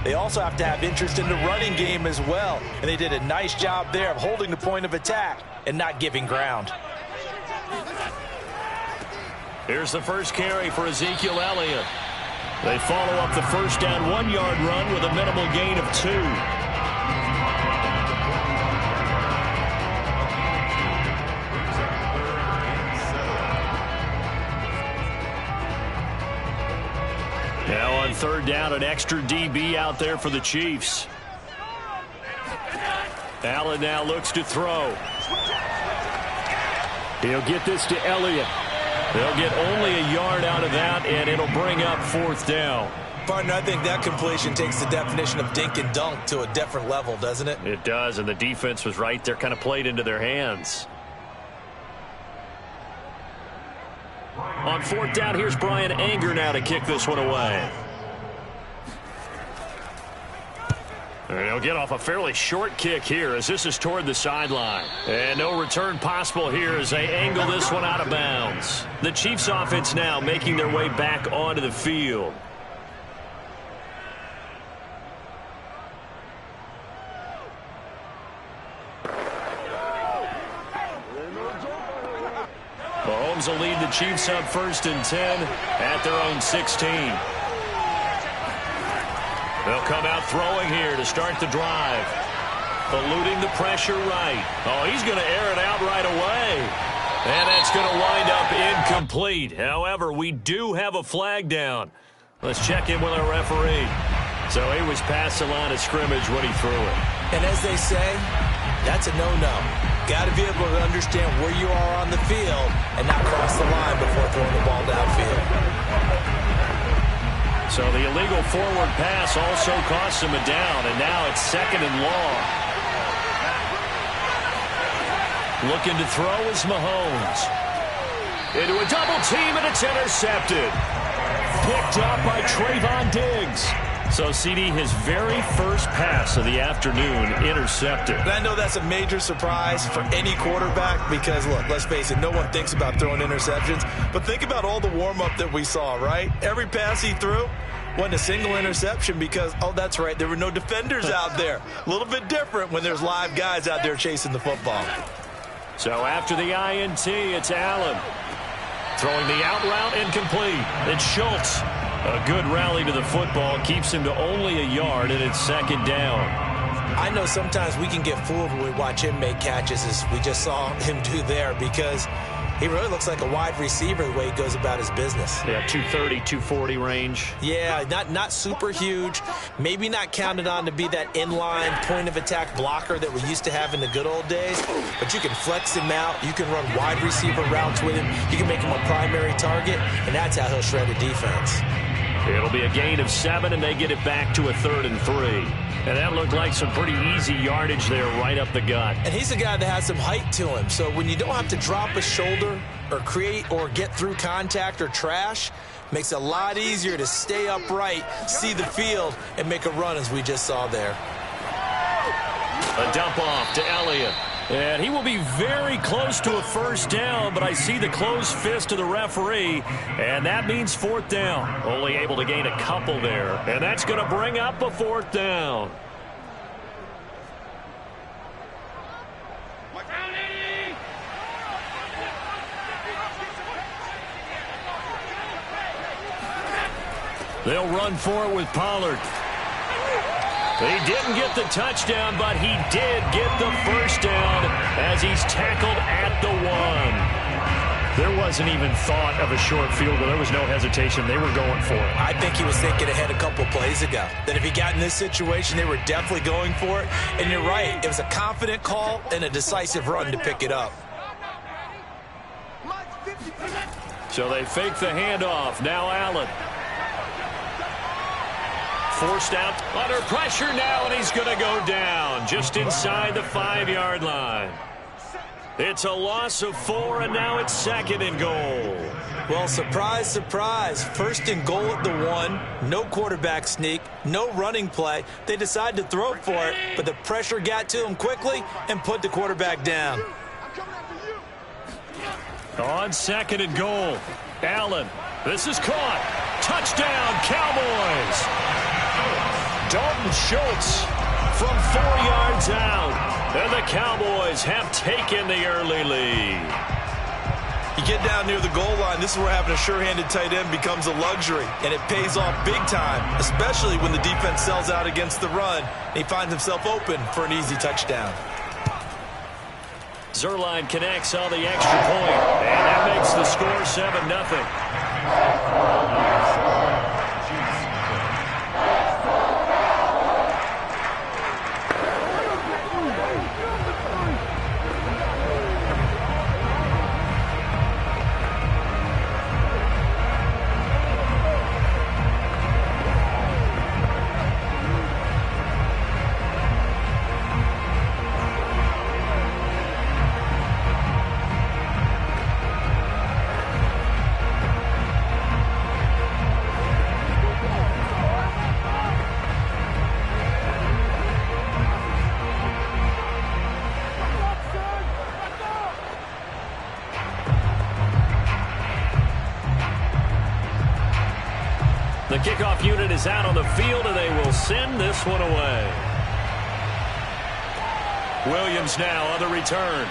they also have to have interest in the running game as well. And they did a nice job there of holding the point of attack and not giving ground. Here's the first carry for Ezekiel Elliott. They follow up the 1st down 1-yard run with a minimal gain of 2. Now on 3rd down, an extra DB out there for the Chiefs. Allen now looks to throw. He'll get this to Elliott. They'll get only a yard out of that, and it'll bring up 4th down. Partner, I think that completion takes the definition of dink and dunk to a different level, doesn't it? It does, and the defense was right there, kind of played into their hands. On 4th down, here's Brian Anger now to kick this one away. And he'll get off a fairly short kick here as this is toward the sideline. And no return possible here as they angle this one out of bounds. The Chiefs offense now making their way back onto the field. Mahomes will lead the Chiefs up 1st and 10 at their own 16. They'll come out throwing here to start the drive. Eluding the pressure right. Oh, he's going to air it out right away. And that's going to wind up incomplete. However, we do have a flag down. Let's check in with our referee. So he was past the line of scrimmage when he threw it. And as they say, that's a no-no. Got to be able to understand where you are on the field and not cross the line before throwing the ball downfield. So the illegal forward pass also costs him a down, and now it's 2nd and long. Looking to throw is Mahomes. Into a double team, and it's intercepted. Picked up by Trayvon Diggs. So, CD, his very first pass of the afternoon intercepted. And I know that's a major surprise for any quarterback because, look, let's face it, no one thinks about throwing interceptions. But think about all the warm-up that we saw, right? Every pass he threw wasn't a single interception because, oh, that's right, there were no defenders out there. A little bit different when there's live guys out there chasing the football. So after the INT, it's Allen. Throwing the out route incomplete. It's Schultz. A good rally to the football keeps him to only a yard, and it's 2nd down. I know sometimes we can get fooled when we watch him make catches as we just saw him do there because he really looks like a wide receiver the way he goes about his business. Yeah, 230, 240 range. Yeah, not super huge. Maybe not counted on to be that inline point-of-attack blocker that we used to have in the good old days. But you can flex him out. You can run wide receiver routes with him. You can make him a primary target, and that's how he'll shred a defense. It'll be a gain of 7, and they get it back to a 3rd and 3. And that looked like some pretty easy yardage there right up the gut. And he's a guy that has some height to him. So when you don't have to drop a shoulder or create or get through contact or trash, makes it a lot easier to stay upright, see the field, and make a run as we just saw there. A dump off to Elliott. And he will be very close to a first down, but I see the closed fist of the referee, and that means 4th down. Only able to gain a couple there, and that's going to bring up a 4th down. They'll run for it with Pollard. He didn't get the touchdown, but he did get the first down as he's tackled at the 1. There wasn't even thought of a short field goal. There was no hesitation. They were going for it. I think he was thinking ahead a couple plays ago, that if he got in this situation, they were definitely going for it. And you're right, it was a confident call and a decisive run to pick it up. So they fake the handoff. Now Allen. Forced out under pressure now, and he's going to go down just inside the 5-yard line. It's a loss of 4, and now it's 2nd and goal. Well, surprise, surprise. 1st and goal at the 1. No quarterback sneak, no running play. They decide to throw for it, but the pressure got to him quickly and put the quarterback down. On 2nd and goal, Allen. This is caught. Touchdown, Cowboys. Dalton Schultz from 4 yards out. And the Cowboys have taken the early lead. You get down near the goal line, this is where having a sure-handed tight end becomes a luxury, and it pays off big time, especially when the defense sells out against the run, and he finds himself open for an easy touchdown. Zerline connects on the extra point, and that makes the score 7-0. The kickoff unit is out on the field, and they will send this one away. Williams now on the return.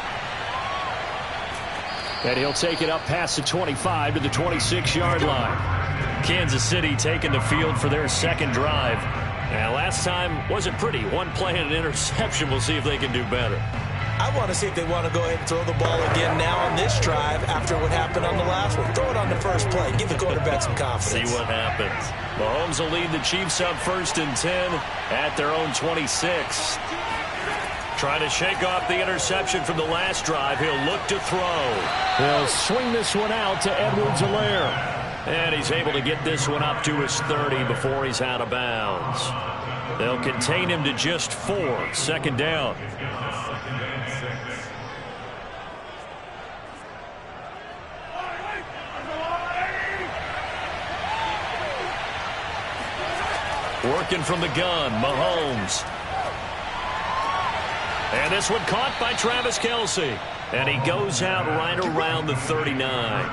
And he'll take it up past the 25 to the 26-yard line. Kansas City taking the field for their 2nd drive. And last time wasn't pretty. One play and an interception. We'll see if they can do better. I want to see if they want to go ahead and throw the ball again now on this drive after what happened on the last one. Throw it on the first play. Give the quarterback some confidence. See what happens. Mahomes will lead the Chiefs up 1st and 10 at their own 26. Trying to shake off the interception from the last drive. He'll look to throw. He'll swing this one out to Edwards-Helaire. And he's able to get this one up to his 30 before he's out of bounds. They'll contain him to just 4. 2nd down. Working from the gun, Mahomes. And this one caught by Travis Kelce. And he goes out right around the 39.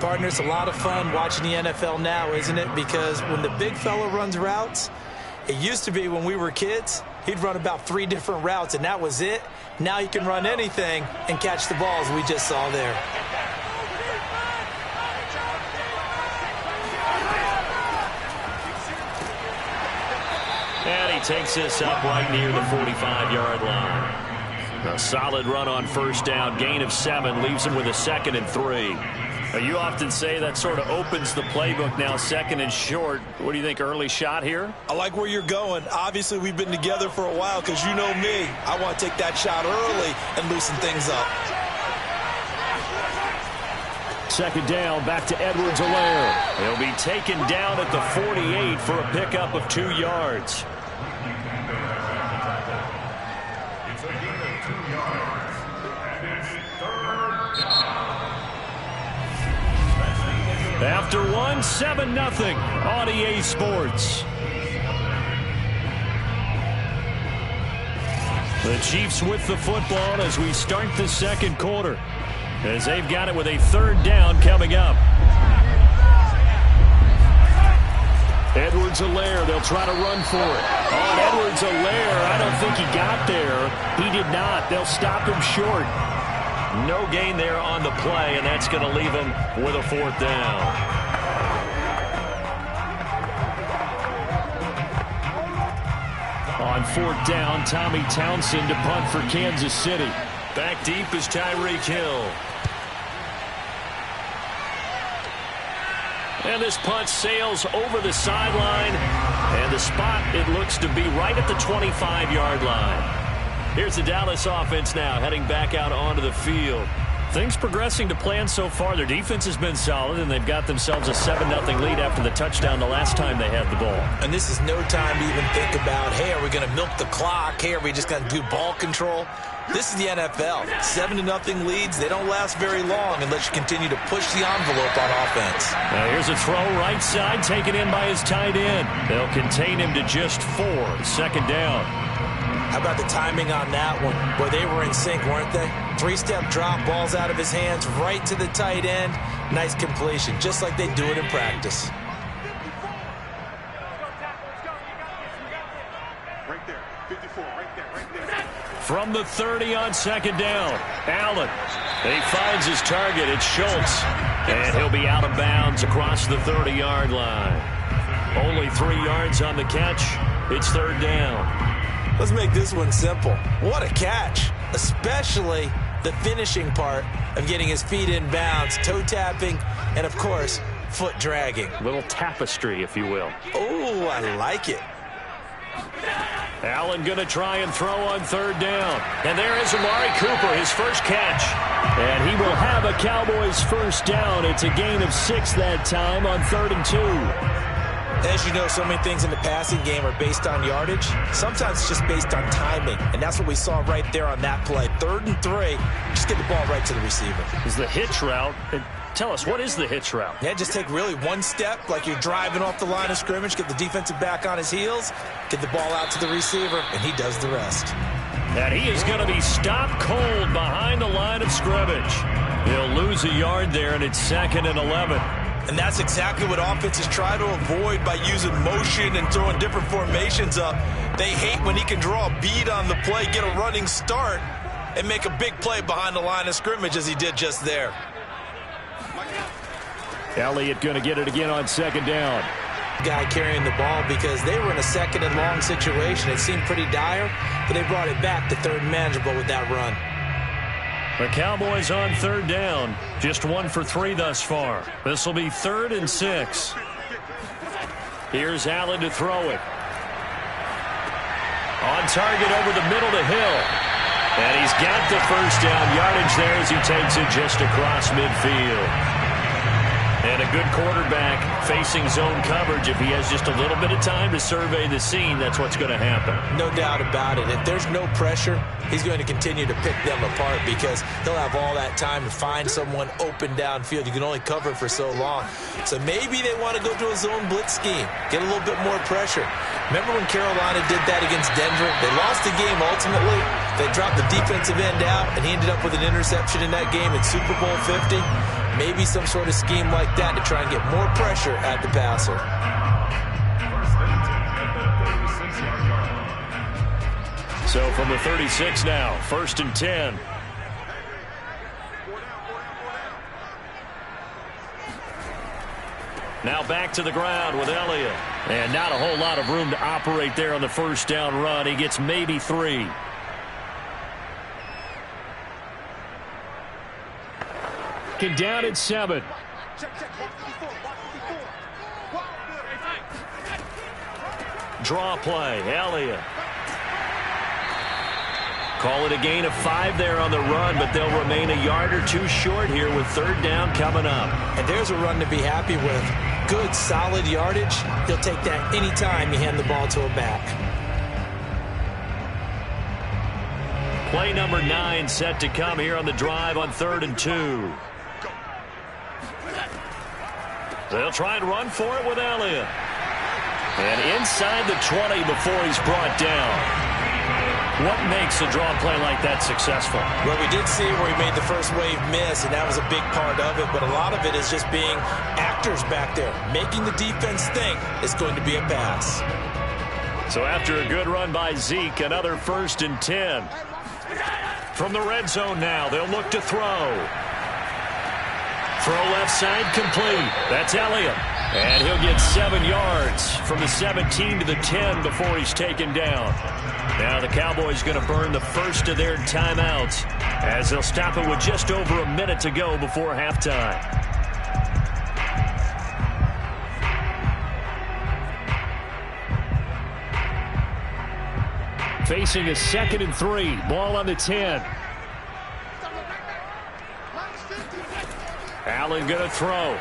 Partner, it's a lot of fun watching the NFL now, isn't it? Because when the big fella runs routes, it used to be when we were kids, he'd run about 3 different routes, and that was it. Now he can run anything and catch the balls we just saw there. And he takes this up right near the 45-yard line. A solid run on 1st down. Gain of 7 leaves him with a 2nd and 3. Now, you often say that sort of opens the playbook now, 2nd and short. What do you think, early shot here? I like where you're going. Obviously, we've been together for a while because you know me. I want to take that shot early and loosen things up. Second down, back to Edwards-Helaire. He'll be taken down at the 48 for a pickup of 2 yards. It's a gain of 2 yards. And it's third down. After one, 7-0 on EA Sports. The Chiefs with the football as we start the second quarter, as they've got it with a third down coming up. Edwards-Helaire, they'll try to run for it. On Edwards-Helaire, I don't think he got there. He did not. They'll stop him short. No gain there on the play, and that's going to leave him with a 4th down. On 4th down, Tommy Townsend to punt for Kansas City. Back deep is Tyreek Hill. And this punt sails over the sideline. And the spot, it looks to be right at the 25-yard line. Here's the Dallas offense now heading back out onto the field. Things progressing to plan so far. Their defense has been solid, and they've got themselves a 7-0 lead after the touchdown the last time they had the ball. And this is no time to even think about, hey, are we going to milk the clock? Hey, are we just going to do ball control? This is the NFL. 7-0 leads, they don't last very long unless you continue to push the envelope on offense. Now here's a throw right side taken in by his tight end. They'll contain him to just 4. Second down. How about the timing on that one? Boy, they were in sync, weren't they? 3-step drop, balls out of his hands, right to the tight end. Nice completion, just like they do it in practice. Right there, 54, right there. From the 30 on second down, Allen. He finds his target. It's Schultz. And he'll be out of bounds across the 30-yard line. Only 3 yards on the catch. It's third down. Let's make this one simple. What a catch, especially the finishing part of getting his feet in bounds, toe tapping, and of course, foot dragging. Little tapestry, if you will. Oh, I like it. Allen going to try and throw on third down. And there is Amari Cooper, his first catch. And he will have a Cowboys first down. It's a gain of 6 that time on 3rd and 2. As you know, so many things in the passing game are based on yardage. Sometimes it's just based on timing. And that's what we saw right there on that play. 3rd and 3, just get the ball right to the receiver. Is the hitch route. Tell us, what is the hitch route? Yeah, just take really one step like you're driving off the line of scrimmage, get the defensive back on his heels, get the ball out to the receiver, and he does the rest. And he is going to be stopped cold behind the line of scrimmage. He'll lose a yard there, and it's 2nd and 11. And that's exactly what offenses try to avoid by using motion and throwing different formations up. They hate when he can draw a bead on the play, get a running start, and make a big play behind the line of scrimmage as he did just there. Elliott going to get it again on second down. Guy carrying the ball because they were in a 2nd and long situation. It seemed pretty dire, but they brought it back to 3rd and manageable with that run. The Cowboys on third down. Just 1 for 3 thus far. This will be 3rd and 6. Here's Allen to throw it. On target over the middle to Hill. And he's got the first down yardage there as he takes it just across midfield. And a good quarterback facing zone coverage. If he has just a little bit of time to survey the scene, that's what's going to happen. No doubt about it. If there's no pressure, he's going to continue to pick them apart because he'll have all that time to find someone open downfield. You can only cover it for so long. So maybe they want to go to a zone blitz scheme, get a little bit more pressure. Remember when Carolina did that against Denver? They lost the game ultimately. They dropped the defensive end out, and he ended up with an interception in that game in Super Bowl 50. Maybe some sort of scheme like that to try and get more pressure at the passer. So from the 36 now, 1st and 10. Now back to the ground with Elliott. And not a whole lot of room to operate there on the first down run. He gets maybe 3. Down at 7. Draw play, Elliott. Call it a gain of 5 there on the run, but they'll remain a yard or 2 short here with 3rd down coming up. And there's a run to be happy with. Good, solid yardage. He'll take that anytime you hand the ball to a back. Play number 9 set to come here on the drive on 3rd and 2. They'll try and run for it with Elliott. And inside the 20 before he's brought down. What makes a draw play like that successful? Well, we did see where he made the first wave miss, and that was a big part of it. But a lot of it is just being actors back there, making the defense think it's going to be a pass. So after a good run by Zeke, another 1st and 10. From the red zone now, they'll look to throw. Throw left side complete. That's Elliott. And he'll get 7 yards from the 17 to the 10 before he's taken down. Now the Cowboys going to burn the first of their timeouts as they'll stop it with just over a minute to go before halftime. Facing a 2nd and 3. Ball on the 10. Allen going to throw.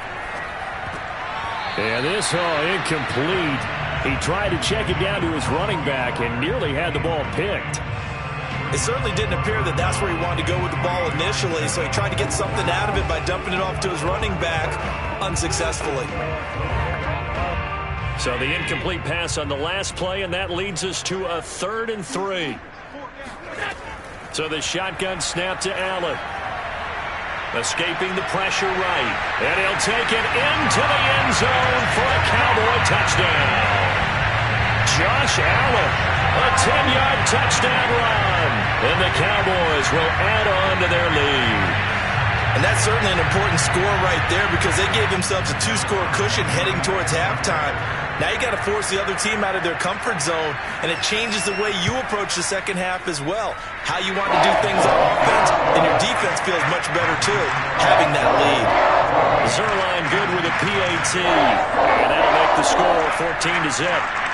And this, incomplete. He tried to check it down to his running back and nearly had the ball picked. It certainly didn't appear that that's where he wanted to go with the ball initially, so he tried to get something out of it by dumping it off to his running back unsuccessfully. So the incomplete pass on the last play, and that leads us to a 3rd and 3. So the shotgun snap to Allen. Escaping the pressure right. And he'll take it into the end zone for a Cowboy touchdown. Josh Allen, a 10-yard touchdown run. And the Cowboys will add on to their lead. And that's certainly an important score right there because they gave themselves a 2-score cushion heading towards halftime. Now you got to force the other team out of their comfort zone, and it changes the way you approach the second half as well. How you want to do things on offense, and your defense feels much better too, having that lead. Zerline good with a PAT, and that'll make the score 14-0.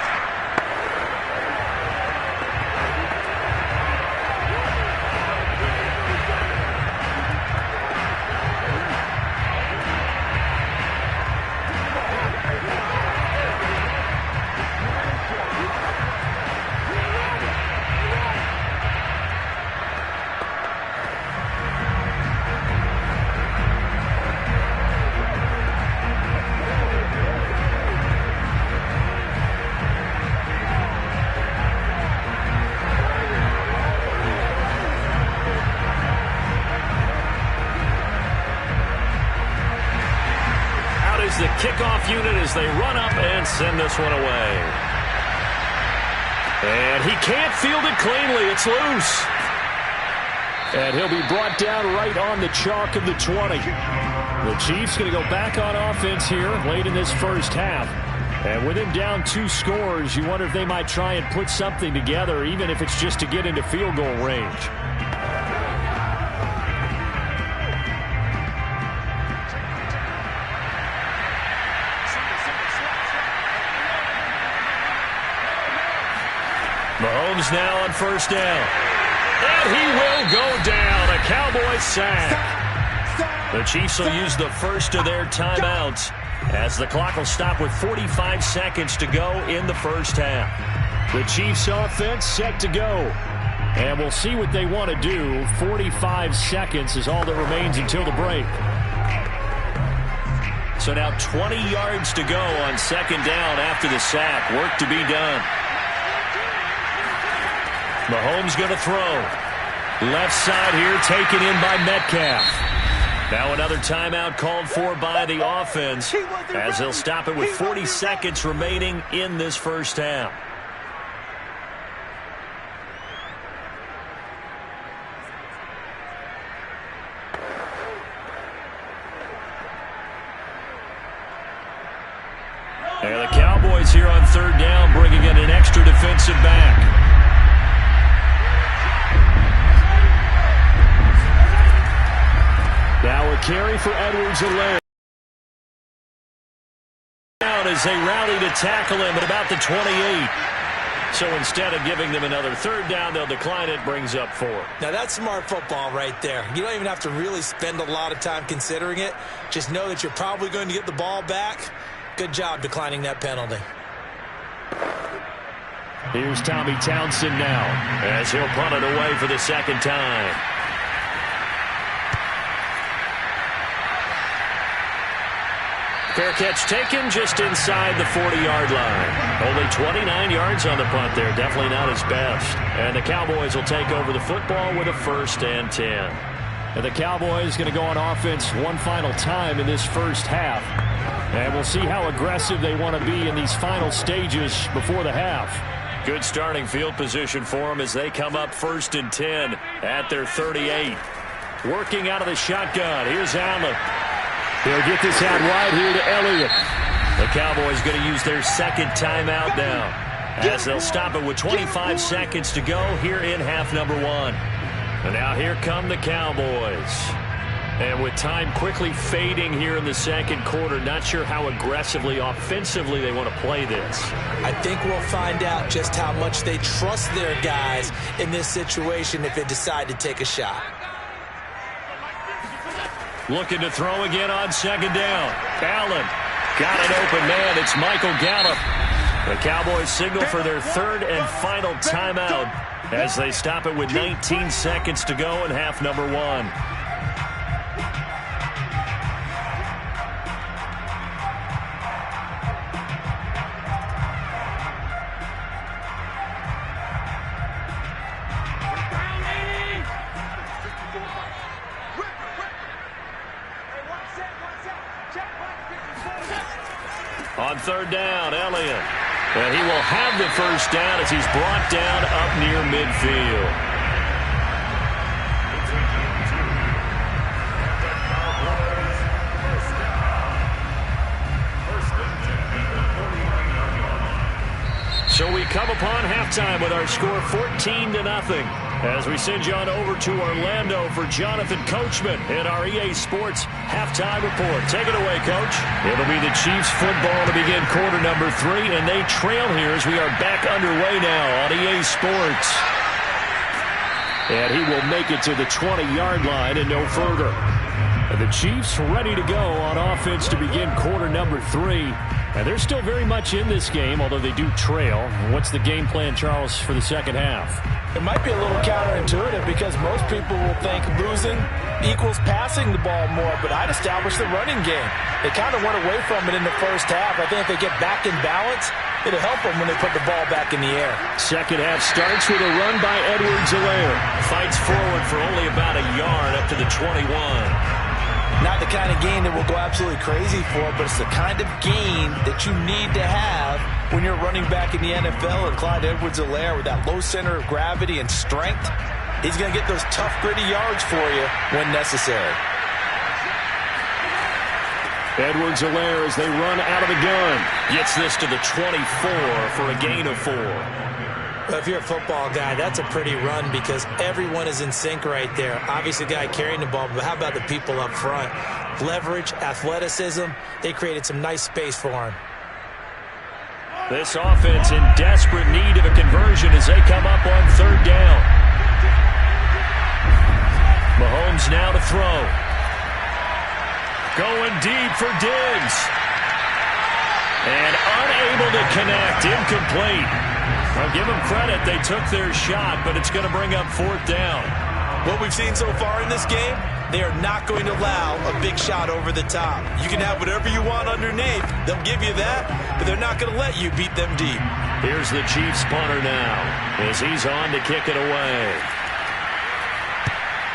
The kickoff unit as they run up and send this one away. And he can't field it cleanly. It's loose. And he'll be brought down right on the chalk of the 20. The Chiefs going to go back on offense here late in this first half. And with him down 2 scores, you wonder if they might try and put something together, even if it's just to get into field goal range. Mahomes now on 1st down. And he will go down. A Cowboy sack. The Chiefs will use the first of their timeouts as the clock will stop with 45 seconds to go in the first half. The Chiefs offense set to go. And we'll see what they want to do. 45 seconds is all that remains until the break. So now 20 yards to go on 2nd down after the sack. Work to be done. Mahomes going to throw. Left side here taken in by Metcalf. Now another timeout called for by the offense as they'll stop it with 40 seconds remaining in this first half. And the Cowboys here on 3rd down bringing in an extra defensive back. Now a carry for Edwards-Helaire. Down as they rally to tackle him at about the 28. So instead of giving them another third down, they'll decline it, brings up 4. Now, that's smart football right there. You don't even have to really spend a lot of time considering it. Just know that you're probably going to get the ball back. Good job declining that penalty. Here's Tommy Townsend now as he'll punt it away for the second time. Fair catch taken just inside the 40-yard line. Only 29 yards on the punt there. Definitely not his best. And the Cowboys will take over the football with a 1st and 10. And the Cowboys going to go on offense one final time in this first half. And we'll see how aggressive they want to be in these final stages before the half. Good starting field position for them as they come up 1st and 10 at their 38. Working out of the shotgun. Here's Allen. They'll get this out wide here to Elliott. The Cowboys going to use their second timeout now as they'll stop it with 25 seconds to go here in half number 1. And now here come the Cowboys. And with time quickly fading here in the second quarter, not sure how aggressively, offensively they want to play this. I think we'll find out just how much they trust their guys in this situation if they decide to take a shot. Looking to throw again on second down. Allen got an open man. It's Michael Gallup. The Cowboys signal for their 3rd and final timeout as they stop it with 19 seconds to go in half number 1. On 3rd down, Elliott. And he will have the 1st down as he's brought down up near midfield. So we come upon halftime with our score 14-0 as we send you on over to Orlando for Jonathan Coachman in our EA Sports halftime report. Take it away, Coach. It'll be the Chiefs football to begin quarter number 3, and they trail here as we are back underway now on EA Sports. And he will make it to the 20-yard line and no further. And the Chiefs ready to go on offense to begin quarter number 3. And they're still very much in this game, although they do trail. What's the game plan, Charles, for the second half? It might be a little counterintuitive because most people will think losing equals passing the ball more, but I'd establish the running game. They kind of went away from it in the first half. I think if they get back in balance, it'll help them when they put the ball back in the air. Second half starts with a run by Edwards-Helaire. Fights forward for only about a yard up to the 21. Not the kind of game that we'll go absolutely crazy for, but it's the kind of game that you need to have when you're running back in the NFL. And Clyde Edwards-Helaire, with that low center of gravity and strength, he's going to get those tough, gritty yards for you when necessary. Edwards-Helaire, as they run out of the gun, gets this to the 24 for a gain of 4. Well, if you're a football guy, that's a pretty run because everyone is in sync right there. Obviously, the guy carrying the ball, but how about the people up front? Leverage, athleticism, they created some nice space for him. This offense in desperate need of a conversion as they come up on 3rd down. Mahomes now to throw. Going deep for Diggs. And unable to connect, incomplete. I'll give them credit. They took their shot, but it's going to bring up 4th down. What we've seen so far in this game, they are not going to allow a big shot over the top. You can have whatever you want underneath. They'll give you that, but they're not going to let you beat them deep. Here's the Chiefs punter now as he's on to kick it away.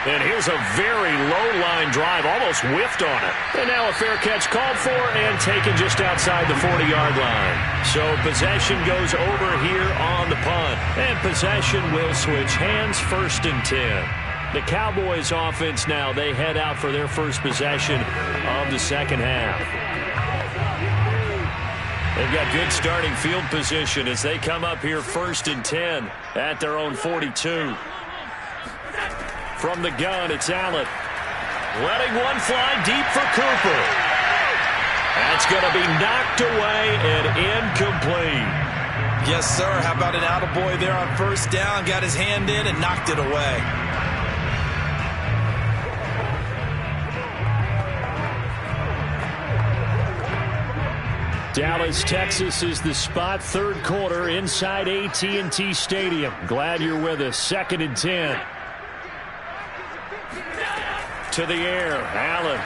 And here's a very low-line drive, almost whiffed on it. And now a fair catch called for and taken just outside the 40-yard line. So possession goes over here on the punt. And possession will switch hands, 1st and 10. The Cowboys offense now, they head out for their first possession of the second half. They've got good starting field position as they come up here 1st and 10 at their own 42. From the gun, it's Allen. Letting one fly deep for Cooper. That's going to be knocked away and incomplete. Yes, sir. How about an attaboy there on first down? Got his hand in and knocked it away. Dallas, Texas is the spot. Third quarter inside AT&T Stadium. Glad you're with us. 2nd and 10. To the air, Allen.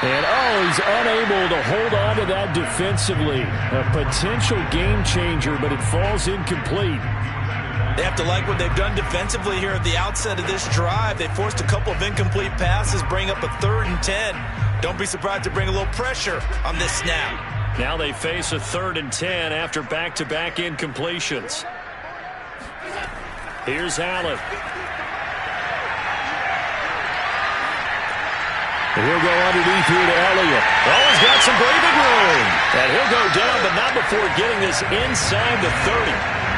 And, he's unable to hold on to that defensively. A potential game changer, but it falls incomplete. They have to like what they've done defensively here at the outset of this drive. They forced a couple of incomplete passes, bring up a 3rd and 10. Don't be surprised to bring a little pressure on this snap. Now they face a 3rd and 10 after back-to-back incompletions. Here's Allen. He'll go underneath here to Elliott. Oh, he's got some breathing room. And he'll go down, but not before getting this inside the 30.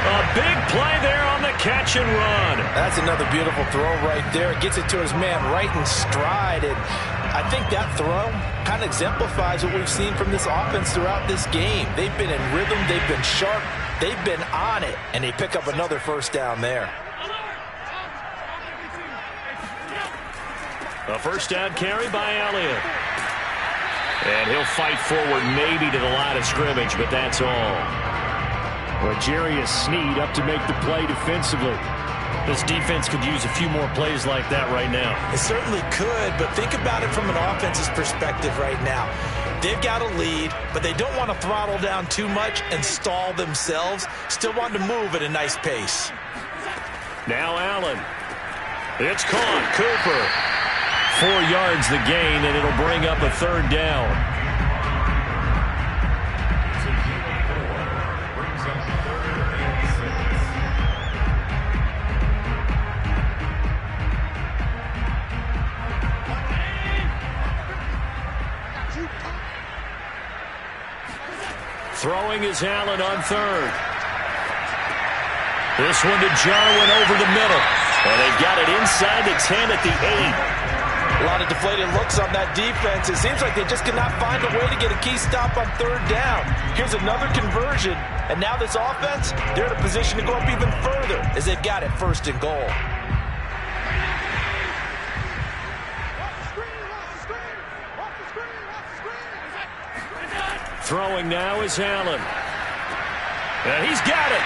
A big play there on the catch and run. That's another beautiful throw right there. It gets it to his man right in stride. And I think that throw kind of exemplifies what we've seen from this offense throughout this game. They've been in rhythm. They've been sharp. They've been on it. And they pick up another first down there. A first down carry by Elliott. And he'll fight forward maybe to the line of scrimmage, but that's all. L'Jarius Sneed up to make the play defensively. This defense could use a few more plays like that right now. It certainly could, but think about it from an offense's perspective right now. They've got a lead, but they don't want to throttle down too much and stall themselves. Still want to move at a nice pace. Now Allen. It's caught. Cooper. 4 yards the gain, and it'll bring up a 3rd down. Throwing is Allen on 3rd. This one to Jarwin over the middle. And they've got it inside the 10 at the 8. A lot of deflated looks on that defense. It seems like they just cannot find a way to get a key stop on 3rd down. Here's another conversion, and now this offense, they're in a position to go up even further as they've got it 1st and goal. Throwing now is Allen. And he's got it.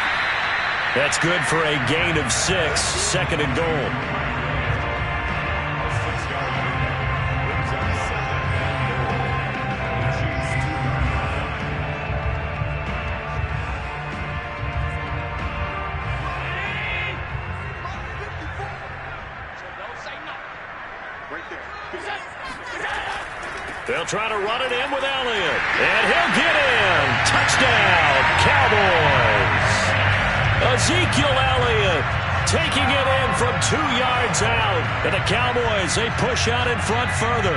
That's good for a gain of 6, 2nd and goal. They'll try to run it in with Elliott. And he'll get in. Touchdown, Cowboys. Ezekiel Elliott taking it in from 2 yards out. And the Cowboys, they push out in front further.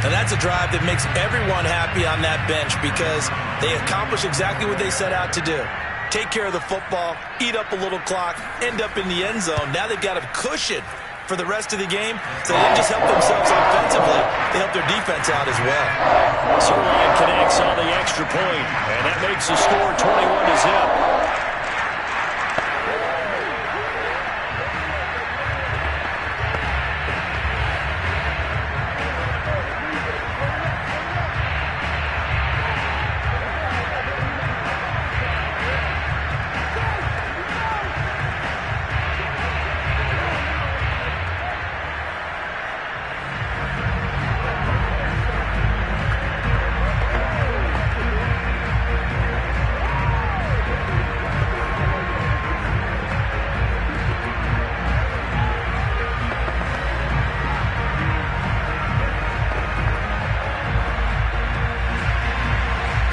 And that's a drive that makes everyone happy on that bench because they accomplish exactly what they set out to do. Take care of the football, eat up a little clock, end up in the end zone. Now they've got a cushion for the rest of the game, so they didn't just help themselves offensively, they helped their defense out as well. Sirline connects on the extra point, and that makes the score 21-0.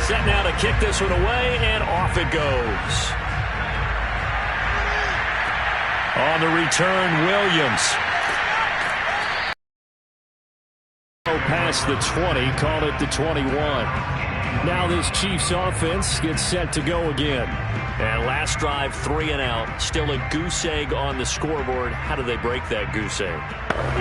Set now to kick this one away, and off it goes. On the return, Williams. Past the 20, called it the 21. Now this Chiefs offense gets set to go again. And last drive, 3 and out. Still a goose egg on the scoreboard. How do they break that goose egg?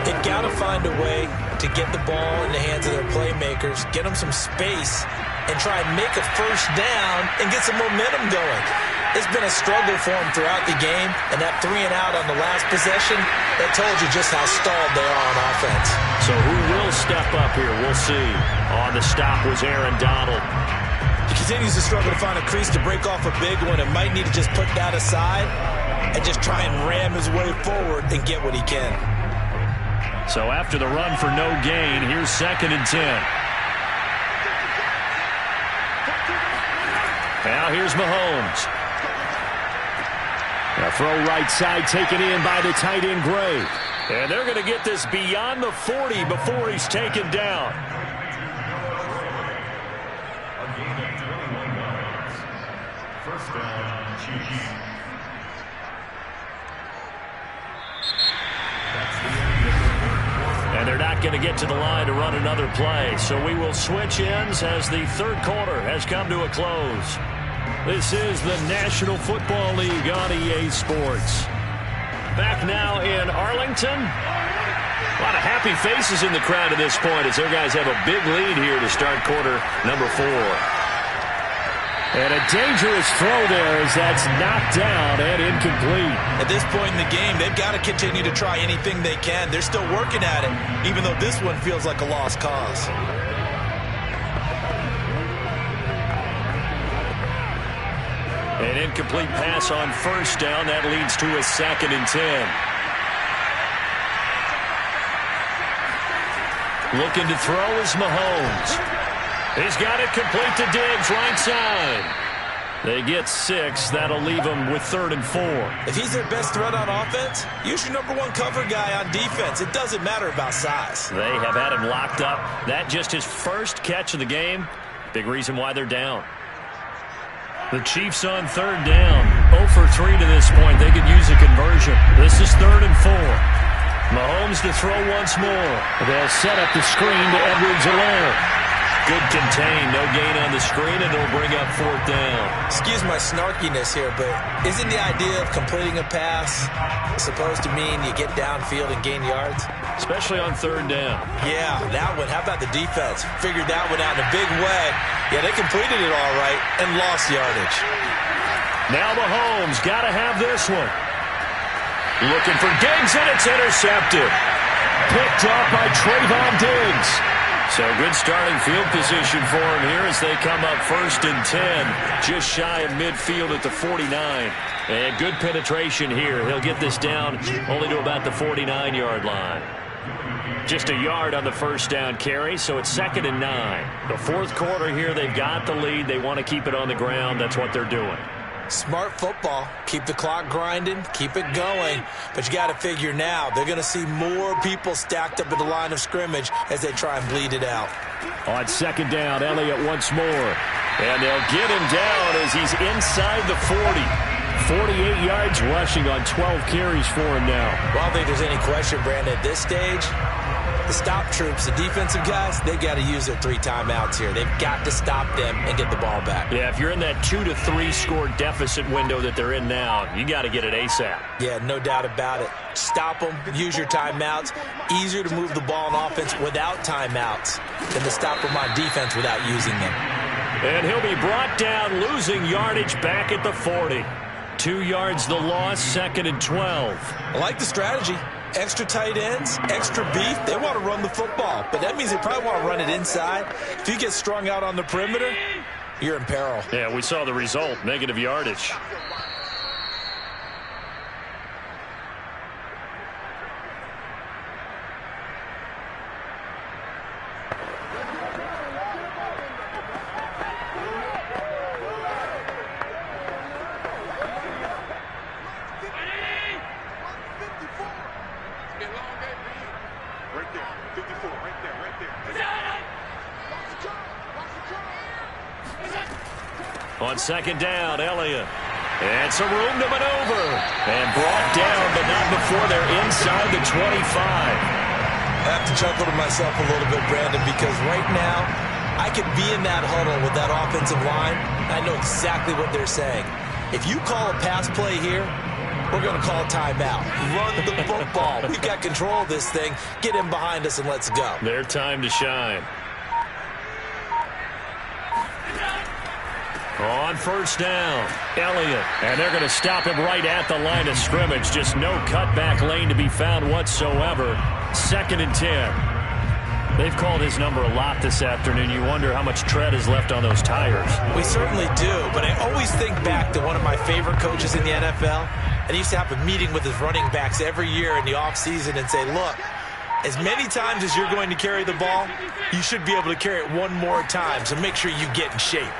They've got to find a way to get the ball in the hands of their playmakers, get them some space, and try and make a first down and get some momentum going. It's been a struggle for them throughout the game, and that 3-and-out on the last possession, that told you just how stalled they are on offense. So who will step up here? We'll see. On the stop was Aaron Donald. He continues to struggle to find a crease to break off a big one and might need to just put that aside and just try and ram his way forward and get what he can. So after the run for no gain, here's 2nd and 10. Now here's Mahomes. A throw right side taken in by the tight end Gray. And they're going to get this beyond the 40 before he's taken down. A gain of 21 yards. First down, Chiefs. And they're not going to get to the line to run another play. So we will switch ends as the third quarter has come to a close. This is the National Football League on EA Sports. Back now in Arlington. A lot of happy faces in the crowd at this point as their guys have a big lead here to start quarter number 4. And a dangerous throw there as that's knocked down and incomplete. At this point in the game, they've got to continue to try anything they can. They're still working at it, even though this one feels like a lost cause. An incomplete pass on first down. That leads to a 2nd and 10. Looking to throw is Mahomes. He's got it complete to Diggs, right side. They get 6. That'll leave them with 3rd and 4. If he's their best threat on offense, use your number 1 cover guy on defense. It doesn't matter about size. They have had him locked up. That just his first catch of the game. Big reason why they're down. The Chiefs on 3rd down. 0 for 3 to this point. They could use a conversion. This is 3rd and 4. Mahomes to throw once more. They'll set up the screen to Edwards-Helaire. Good contain. No gain on the screen, and it'll bring up 4th down. Excuse my snarkiness here, but isn't the idea of completing a pass supposed to mean you get downfield and gain yards? Especially on 3rd down. Yeah, that one. How about the defense? Figured that one out in a big way. Yeah, they completed it all right and lost yardage. Now Mahomes got to have this one. Looking for Diggs, and it's intercepted. Picked off by Trayvon Diggs. So good starting field position for him here as they come up 1st and 10. Just shy of midfield at the 49. And good penetration here. He'll get this down only to about the 49-yard line. Just a yard on the first down carry, so it's 2nd and 9. The 4th quarter here, they've got the lead. They want to keep it on the ground. That's what they're doing. Smart football. Keep the clock grinding. Keep it going. But you got to figure now, they're going to see more people stacked up at the line of scrimmage as they try and bleed it out. On 2nd down, Elliott once more. And they'll get him down as he's inside the 40. 48 yards rushing on 12 carries for him now. Well, I don't think there's any question, Brandon, at this stage, the stop troops, the defensive guys, they've got to use their 3 timeouts here. They've got to stop them and get the ball back. Yeah, if you're in that 2 to 3 score deficit window that they're in now, you got to get it ASAP. Yeah, no doubt about it. Stop them, use your timeouts. Easier to move the ball on offense without timeouts than to stop them on defense without using them. And he'll be brought down, losing yardage back at the 40. 2 yards the loss, 2nd and 12. I like the strategy. Extra tight ends, extra beef. They want to run the football, but that means they probably want to run it inside. If you get strung out on the perimeter, you're in peril. Yeah, we saw the result, negative yardage. On 2nd down, Elliott. And some room to maneuver. And brought down, but not before they're inside the 25. I have to chuckle to myself a little bit, Brandon, because right now I could be in that huddle with that offensive line. I know exactly what they're saying. If you call a pass play here, we're going to call a timeout. Run the football. We've got control of this thing. Get in behind us and let's go. Their time to shine. On first down, Elliott. And they're going to stop him right at the line of scrimmage. Just no cutback lane to be found whatsoever. 2nd and 10. They've called his number a lot this afternoon. You wonder how much tread is left on those tires. We certainly do, but I always think back to one of my favorite coaches in the NFL. And he used to have a meeting with his running backs every year in the offseason and say, look, as many times as you're going to carry the ball, you should be able to carry it one more time, so make sure you get in shape.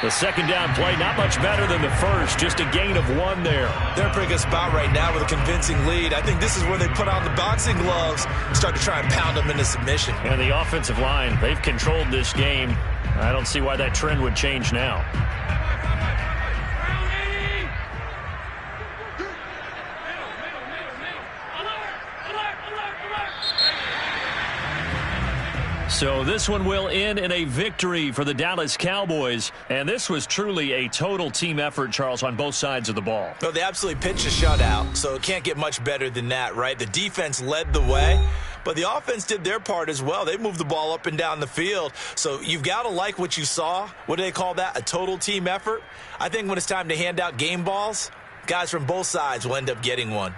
The 2nd down play, not much better than the first, just a gain of 1 there. They're in a pretty good spot right now with a convincing lead. I think this is where they put on the boxing gloves and start to try and pound them into submission. And the offensive line, they've controlled this game. I don't see why that trend would change now. So this one will end in a victory for the Dallas Cowboys. And this was truly a total team effort, Charles, on both sides of the ball. Well, they absolutely pitched a shutout, so it can't get much better than that, right? The defense led the way, but the offense did their part as well. They moved the ball up and down the field. So you've got to like what you saw. What do they call that? A total team effort? I think when it's time to hand out game balls, guys from both sides will end up getting one.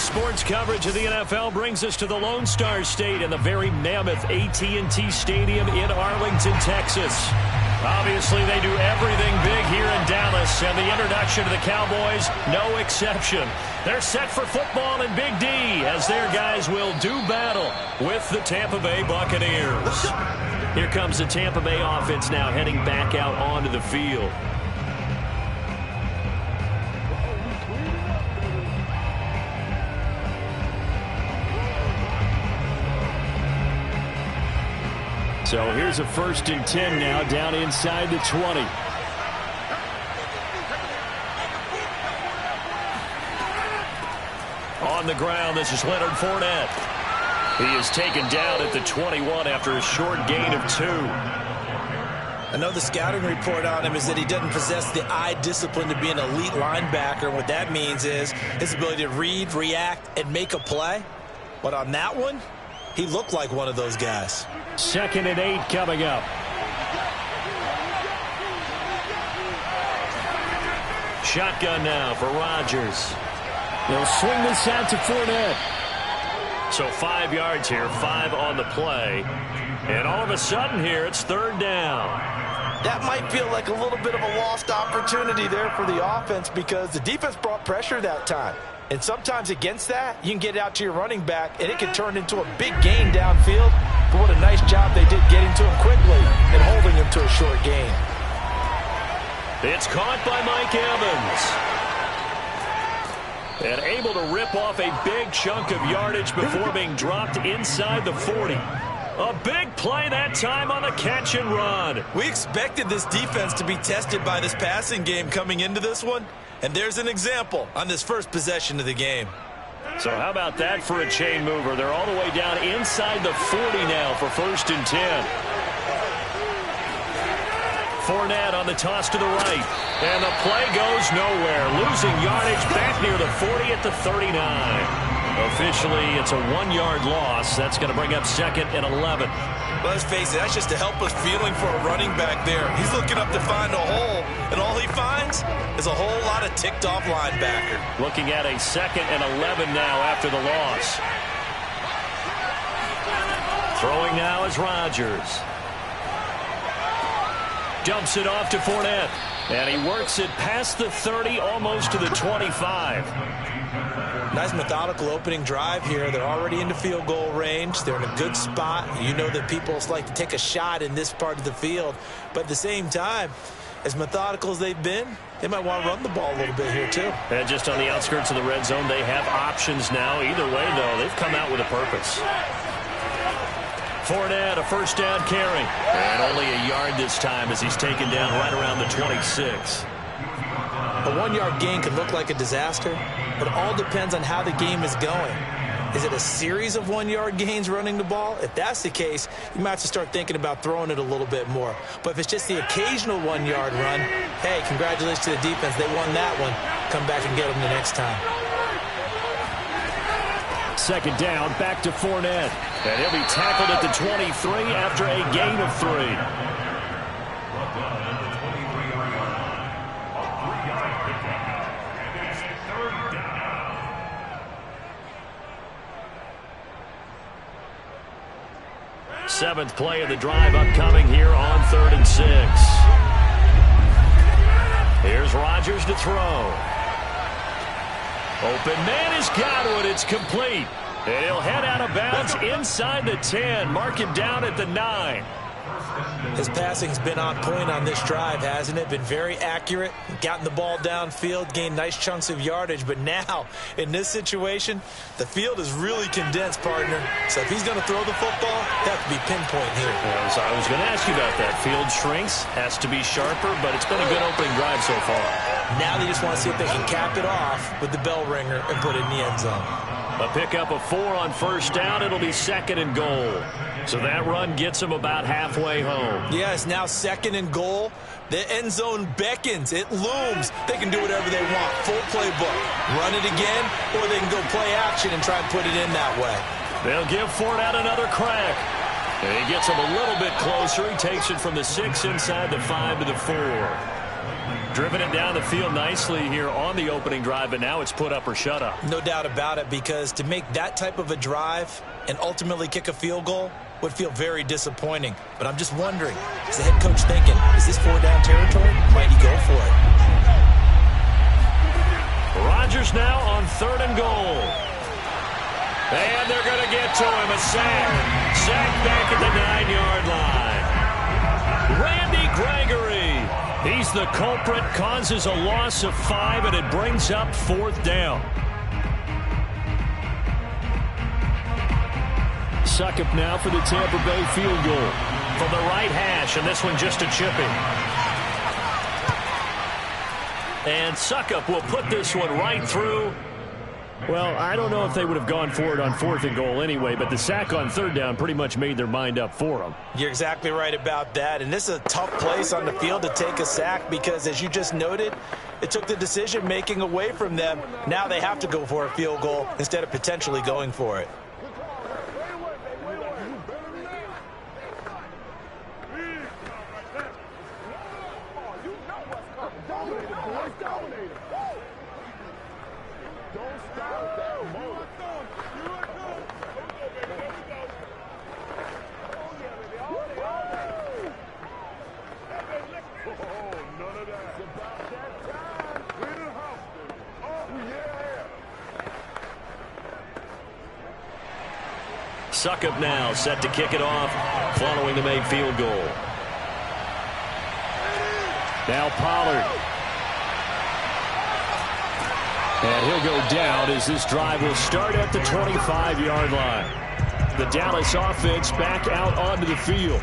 Sports coverage of the NFL brings us to the Lone Star State and the very mammoth AT&T Stadium in Arlington, Texas. Obviously, they do everything big here in Dallas, and the introduction to the Cowboys, no exception. They're set for football in Big D as their guys will do battle with the Tampa Bay Buccaneers. Here comes the Tampa Bay offense now heading back out onto the field. So here's a 1st and 10 now down inside the 20. On the ground, this is Leonard Fournette. He is taken down at the 21 after a short gain of 2. I know the scouting report on him is that he doesn't possess the eye discipline to be an elite linebacker. And what that means is his ability to read, react, and make a play. But on that one, he looked like one of those guys. 2nd and 8 coming up. Shotgun now for Rodgers. They'll swing this out to Fournette. So 5 yards here, 5 on the play. And all of a sudden here, it's 3rd down. That might feel like a little bit of a lost opportunity there for the offense because the defense brought pressure that time. And sometimes against that, you can get out to your running back, and it can turn into a big gain downfield. But what a nice job they did getting to him quickly and holding him to a short gain. It's caught by Mike Evans. And able to rip off a big chunk of yardage before being dropped inside the 40. A big play that time on the catch and run. We expected this defense to be tested by this passing game coming into this one. And there's an example on this first possession of the game. So how about that for a chain mover? They're all the way down inside the 40 now for 1st and 10. Fournette on the toss to the right. And the play goes nowhere. Losing yardage back near the 40 at the 39. Officially, it's a 1-yard loss. That's going to bring up 2nd and 11. Well, let's face it, that's just a helpless feeling for a running back there. He's looking up to find a hole, and all he finds is a whole lot of ticked-off linebacker. Looking at a 2nd and 11 now after the loss. Throwing now is Rodgers. Dumps it off to Fournette. And he works it past the 30, almost to the 25. Nice methodical opening drive here. They're already into field goal range. They're in a good spot. You know that people like to take a shot in this part of the field. But at the same time, as methodical as they've been, they might want to run the ball a little bit here too. And just on the outskirts of the red zone, they have options now. Either way, though, they've come out with a purpose. Fournette, a 1st down carry. And only a yard this time as he's taken down right around the 26. A 1-yard gain could look like a disaster, but it all depends on how the game is going. Is it a series of 1-yard gains running the ball? If that's the case, you might have to start thinking about throwing it a little bit more. But if it's just the occasional 1-yard run, hey, congratulations to the defense. They won that one. Come back and get them the next time. 2nd down, back to Fournette. And he'll be tackled at the 23 after a gain of 3. 7th play of the drive upcoming here on 3rd and 6. Here's Rodgers to throw. Open man is Godwin. It's complete. And he'll head out of bounds inside the 10. Mark him down at the 9. His passing's been on point on this drive, hasn't it? Been very accurate, gotten the ball downfield, gained nice chunks of yardage. But now, in this situation, the field is really condensed, partner. So if he's going to throw the football, that have to be pinpoint here. Well, so I was going to ask you about that. Field shrinks, has to be sharper, but it's been a good opening drive so far. Now they just want to see if they can cap it off with the bell ringer and put it in the end zone. A pickup of 4 on 1st down. It'll be 2nd and goal. So that run gets them about halfway home. Yes, now 2nd and goal. The end zone beckons. It looms. They can do whatever they want. Full playbook. Run it again, or they can go play action and try and put it in that way. They'll give Fournette another crack. And he gets him a little bit closer. He takes it from the 6 inside the 5 to the 4. Driven it down the field nicely here on the opening drive, but now it's put up or shut up. No doubt about it, because to make that type of a drive and ultimately kick a field goal would feel very disappointing. But I'm just wondering, is the head coach thinking, is this 4-down territory? Might he go for it? Rodgers now on 3rd and goal. And they're going to get to him. A sack. Sack back at the 9-yard line. Randy Gregory. He's the culprit, causes a loss of 5, and it brings up 4th down. Suckup now for the Tampa Bay field goal. From the right hash, and this one just a chipping. And Suckup will put this one right through. Well, I don't know if they would have gone for it on 4th and goal anyway, but the sack on 3rd down pretty much made their mind up for them. You're exactly right about that, and this is a tough place on the field to take a sack because, as you just noted, it took the decision-making away from them. Now they have to go for a field goal instead of potentially going for it. Suckup now set to kick it off following the made field goal. Now Pollard. And he'll go down as this drive will start at the 25-yard line. The Dallas offense back out onto the field.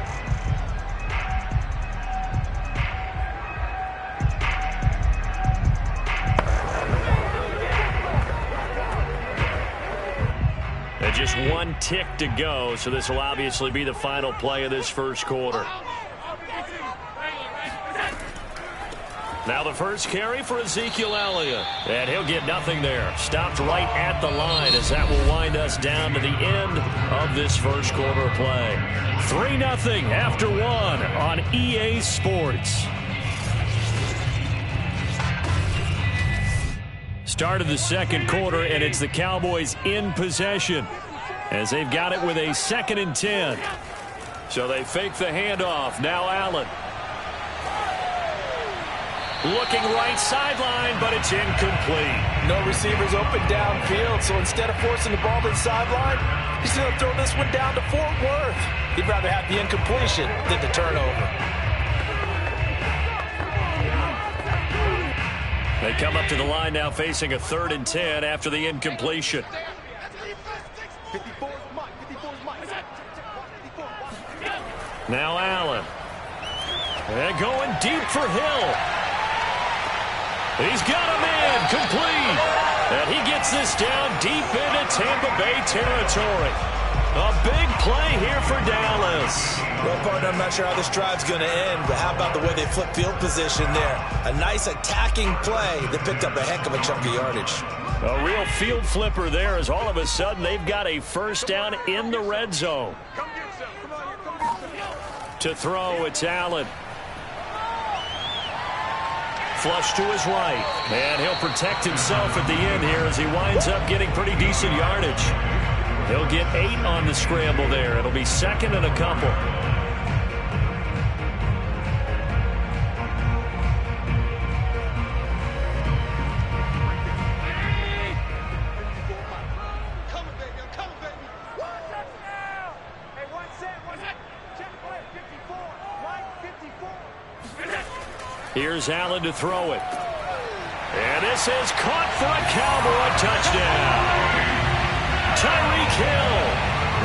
And just one tick to go, so this will obviously be the final play of this first quarter. Now the first carry for Ezekiel Elliott. And he'll get nothing there. Stopped right at the line as that will wind us down to the end of this first quarter play. 3-0 after 1 on EA Sports. Start of the second quarter, and it's the Cowboys in possession as they've got it with a 2nd and 10. So they fake the handoff. Now Allen. Looking right sideline, but it's incomplete. No receivers open downfield, so instead of forcing the ball to the sideline, he's going to throw this one down to Fort Worth. He'd rather have the incompletion than the turnover. They come up to the line now facing a 3rd and 10 after the incompletion. Now Allen. And going deep for Hill. He's got a man complete. And he gets this down deep into Tampa Bay territory. A big play here for Dallas. Well, partner, I'm not sure how this drive's going to end, but how about the way they flip field position there? A nice attacking play that picked up a heck of a chunk of yardage. A real field flipper there as all of a sudden they've got a first down in the red zone. To throw, it's Allen. Flush to his right. And he'll protect himself at the end here as he winds up getting pretty decent yardage. He'll get 8 on the scramble there. It'll be 2nd and a couple. Here's Allen to throw it. And this is caught for a Cowboy touchdown. Tyreek Hill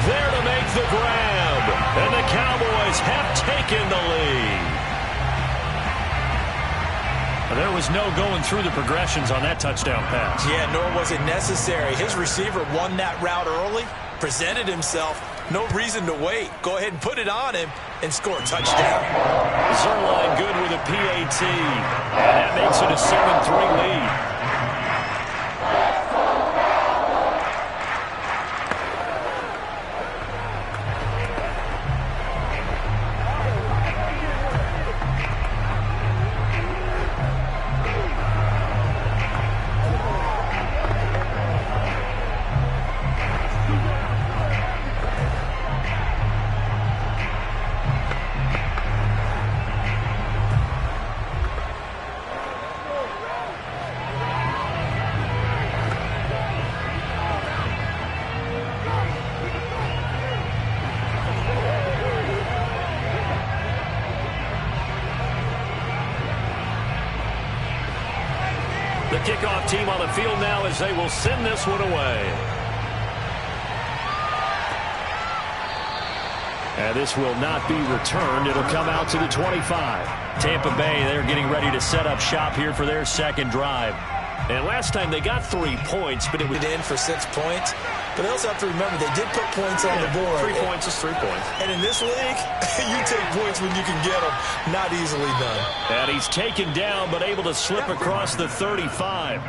there to make the grab. And the Cowboys have taken the lead. There was no going through the progressions on that touchdown pass. Yeah, nor was it necessary. His receiver won that route early, presented himself. No reason to wait. Go ahead and put it on him and score a touchdown. Zerline good with a PAT. And that makes it a 7-3 lead. kickoff team on the field now as they will send this one away. And this will not be returned. It'll come out to the 25. Tampa Bay, they're getting ready to set up shop here for their second drive. And last time they got 3 points, but it was in for 6 points. But they also have to remember they did put points on the board. 3 points is 3 points. And in this league, you take points when you can get them. Not easily done. And he's taken down, but able to slip across the 35.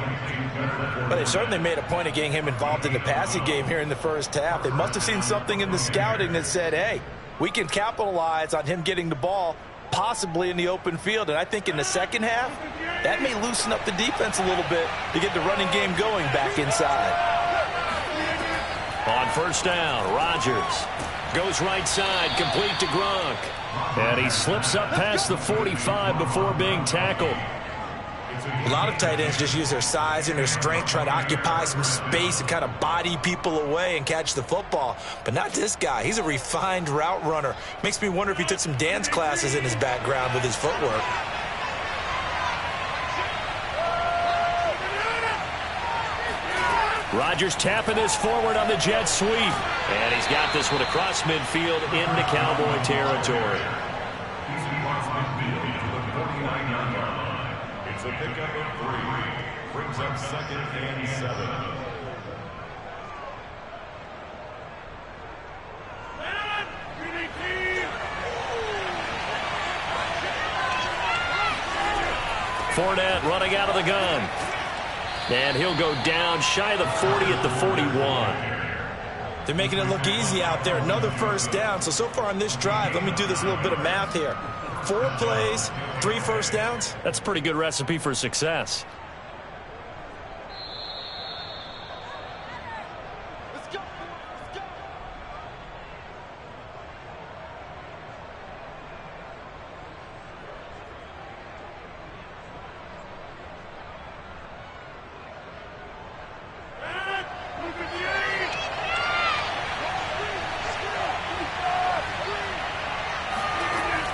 But they certainly made a point of getting him involved in the passing game here in the first half. They must have seen something in the scouting that said, hey, we can capitalize on him getting the ball possibly in the open field. And I think in the second half, that may loosen up the defense a little bit to get the running game going back inside. On first down, Rodgers goes right side, complete to Gronk. And he slips up past the 45 before being tackled. A lot of tight ends just use their size and their strength, try to occupy some space and kind of body people away and catch the football. But not this guy. He's a refined route runner. Makes me wonder if he took some dance classes in his background with his footwork. Rodgers tapping this forward on the jet sweep. And he's got this one across midfield into Cowboy territory. It's a pickup of 3. Brings up 2nd and 7. Fournette running out of the gun. And he'll go down shy of the 40 at the 41. They're making it look easy out there. Another first down. So far on this drive, let me do this little bit of math here. 4 plays, 3 first downs. That's a pretty good recipe for success.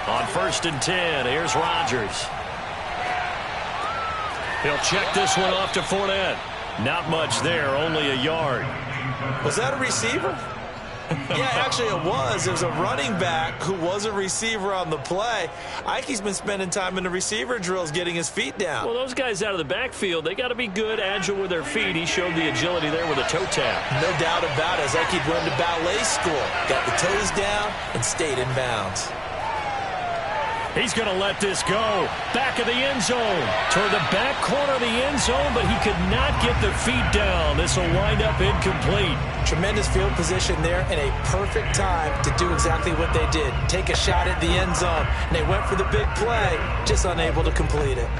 On 1st and 10, here's Rodgers. He'll check this one off to Fournette. Not much there, only a yard. Was that a receiver? Yeah, actually it was. It was a running back who was a receiver on the play. Ike's been spending time in the receiver drills getting his feet down. Well, those guys out of the backfield, they got to be good, agile with their feet. He showed the agility there with a toe tap. No doubt about it. As Ike went to ballet school, got the toes down and stayed in bounds. He's going to let this go. Back of the end zone. Toward the back corner of the end zone, but he could not get the feet down. This will wind up incomplete. Tremendous field position there and a perfect time to do exactly what they did. Take a shot at the end zone. And they went for the big play, just unable to complete it.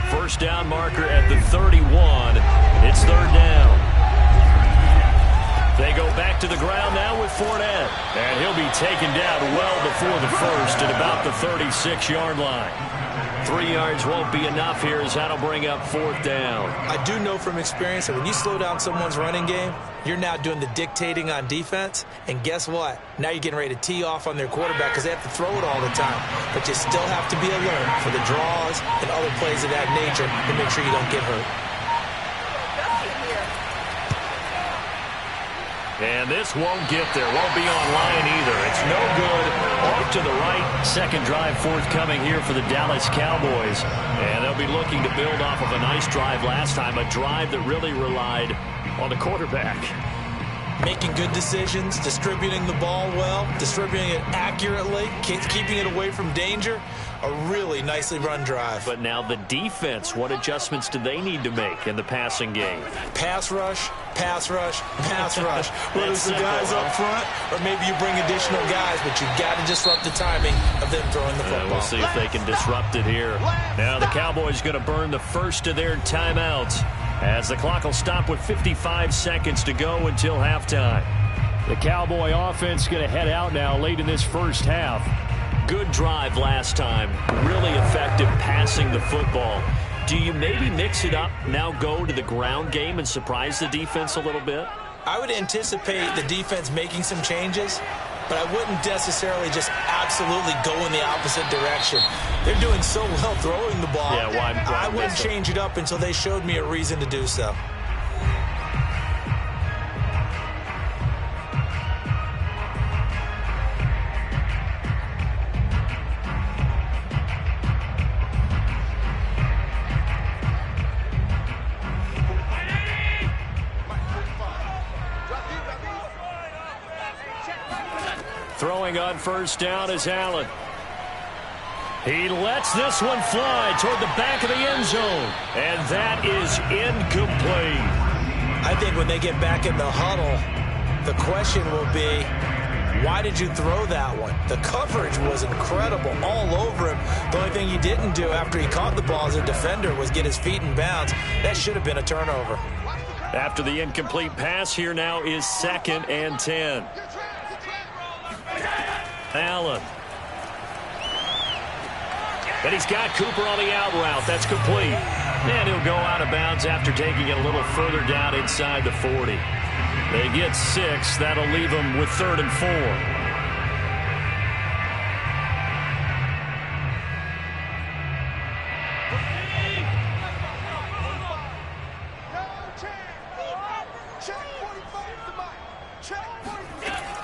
First down marker at the 31. It's 3rd down. They go back to the ground now with Fournette. And he'll be taken down well before the first at about the 36-yard line. 3 yards won't be enough here as that'll bring up 4th down. I do know from experience that when you slow down someone's running game, you're now doing the dictating on defense. And guess what? Now you're getting ready to tee off on their quarterback because they have to throw it all the time. But you still have to be alert for the draws and other plays of that nature to make sure you don't get hurt. And this won't get there. Won't be online either. It's no good. Off to the right. Second drive forthcoming here for the Dallas Cowboys. And they'll be looking to build off of a nice drive last time. A drive that really relied on the quarterback. Making good decisions, distributing the ball well, distributing it accurately, keeping it away from danger. A really nicely run drive. But now the defense, what adjustments do they need to make in the passing game? Pass rush, pass rush, pass rush. Whether it's the guys up front or maybe you bring additional guys, but you've got to disrupt the timing of them throwing the football. We'll see if they can disrupt it here. Now the Cowboys going to burn the first of their timeouts as the clock will stop with 55 seconds to go until halftime. The Cowboy offense going to head out now late in this first half. Good drive last time. Really effective passing the football. Do you maybe mix it up, now go to the ground game and surprise the defense a little bit? I would anticipate the defense making some changes. but I wouldn't necessarily just absolutely go in the opposite direction. They're doing so well throwing the ball. Yeah, why I wouldn't change it up until they showed me a reason to do so. Throwing on first down is Allen. He lets this one fly toward the back of the end zone. And that is incomplete. I think when they get back in the huddle, the question will be, why did you throw that one? The coverage was incredible all over him. The only thing he didn't do after he caught the ball as a defender was get his feet in bounds. That should have been a turnover. After the incomplete pass, here now is 2nd and 10. Allen. And he's got Cooper on the out route. That's complete. And he'll go out of bounds after taking it a little further down inside the 40. They get 6. That'll leave them with 3rd and 4.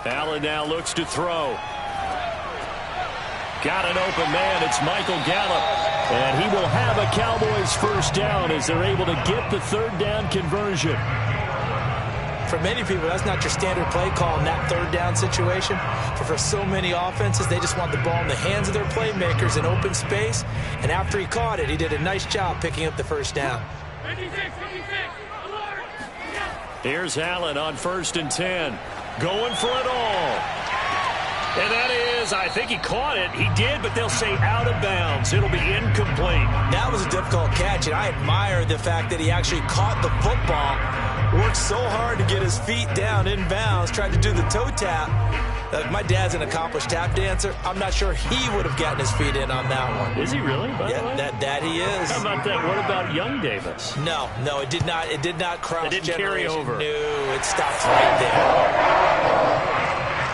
Allen now looks to throw. Got an open man. It's Michael Gallup. And he will have a Cowboys first down as they're able to get the 3rd down conversion. For many people, that's not your standard play call in that 3rd down situation. But for so many offenses, they just want the ball in the hands of their playmakers in open space. And after he caught it, he did a nice job picking up the first down. Here's Allen on 1st and 10. Going for it all. And that is, I think he caught it. He did, but they'll say out of bounds. It'll be incomplete. That was a difficult catch, and I admire the fact that he actually caught the football, worked so hard to get his feet down in bounds, tried to do the toe tap. My dad's an accomplished tap dancer. I'm not sure he would have gotten his feet in on that one. Is he really? By the way? That he is. How about that? What about young Davis? No, it did not. It did not cross. It didn't carry over. No, it stops right there.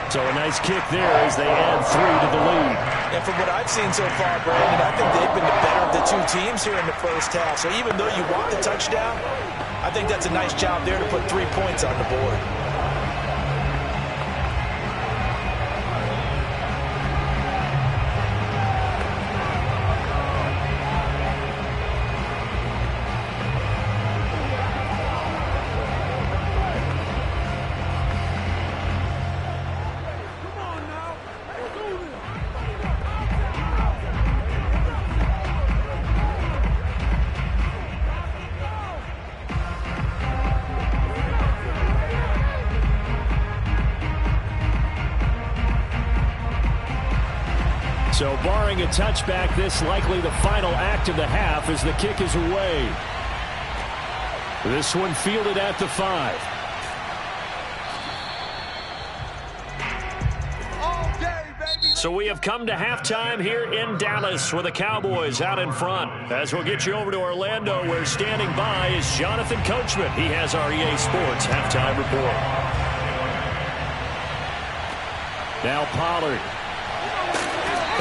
So a nice kick there as they add 3 to the lead. And from what I've seen so far, Brandon, I think they've been the better of the 2 teams here in the first half. So even though you want the touchdown, I think that's a nice job there to put 3 points on the board. So barring a touchback, this likely the final act of the half as the kick is away. This one fielded at the 5. So we have come to halftime here in Dallas with the Cowboys out in front. As we'll get you over to Orlando, where standing by is Jonathan Coachman. He has our EA Sports halftime report. Now Pollard.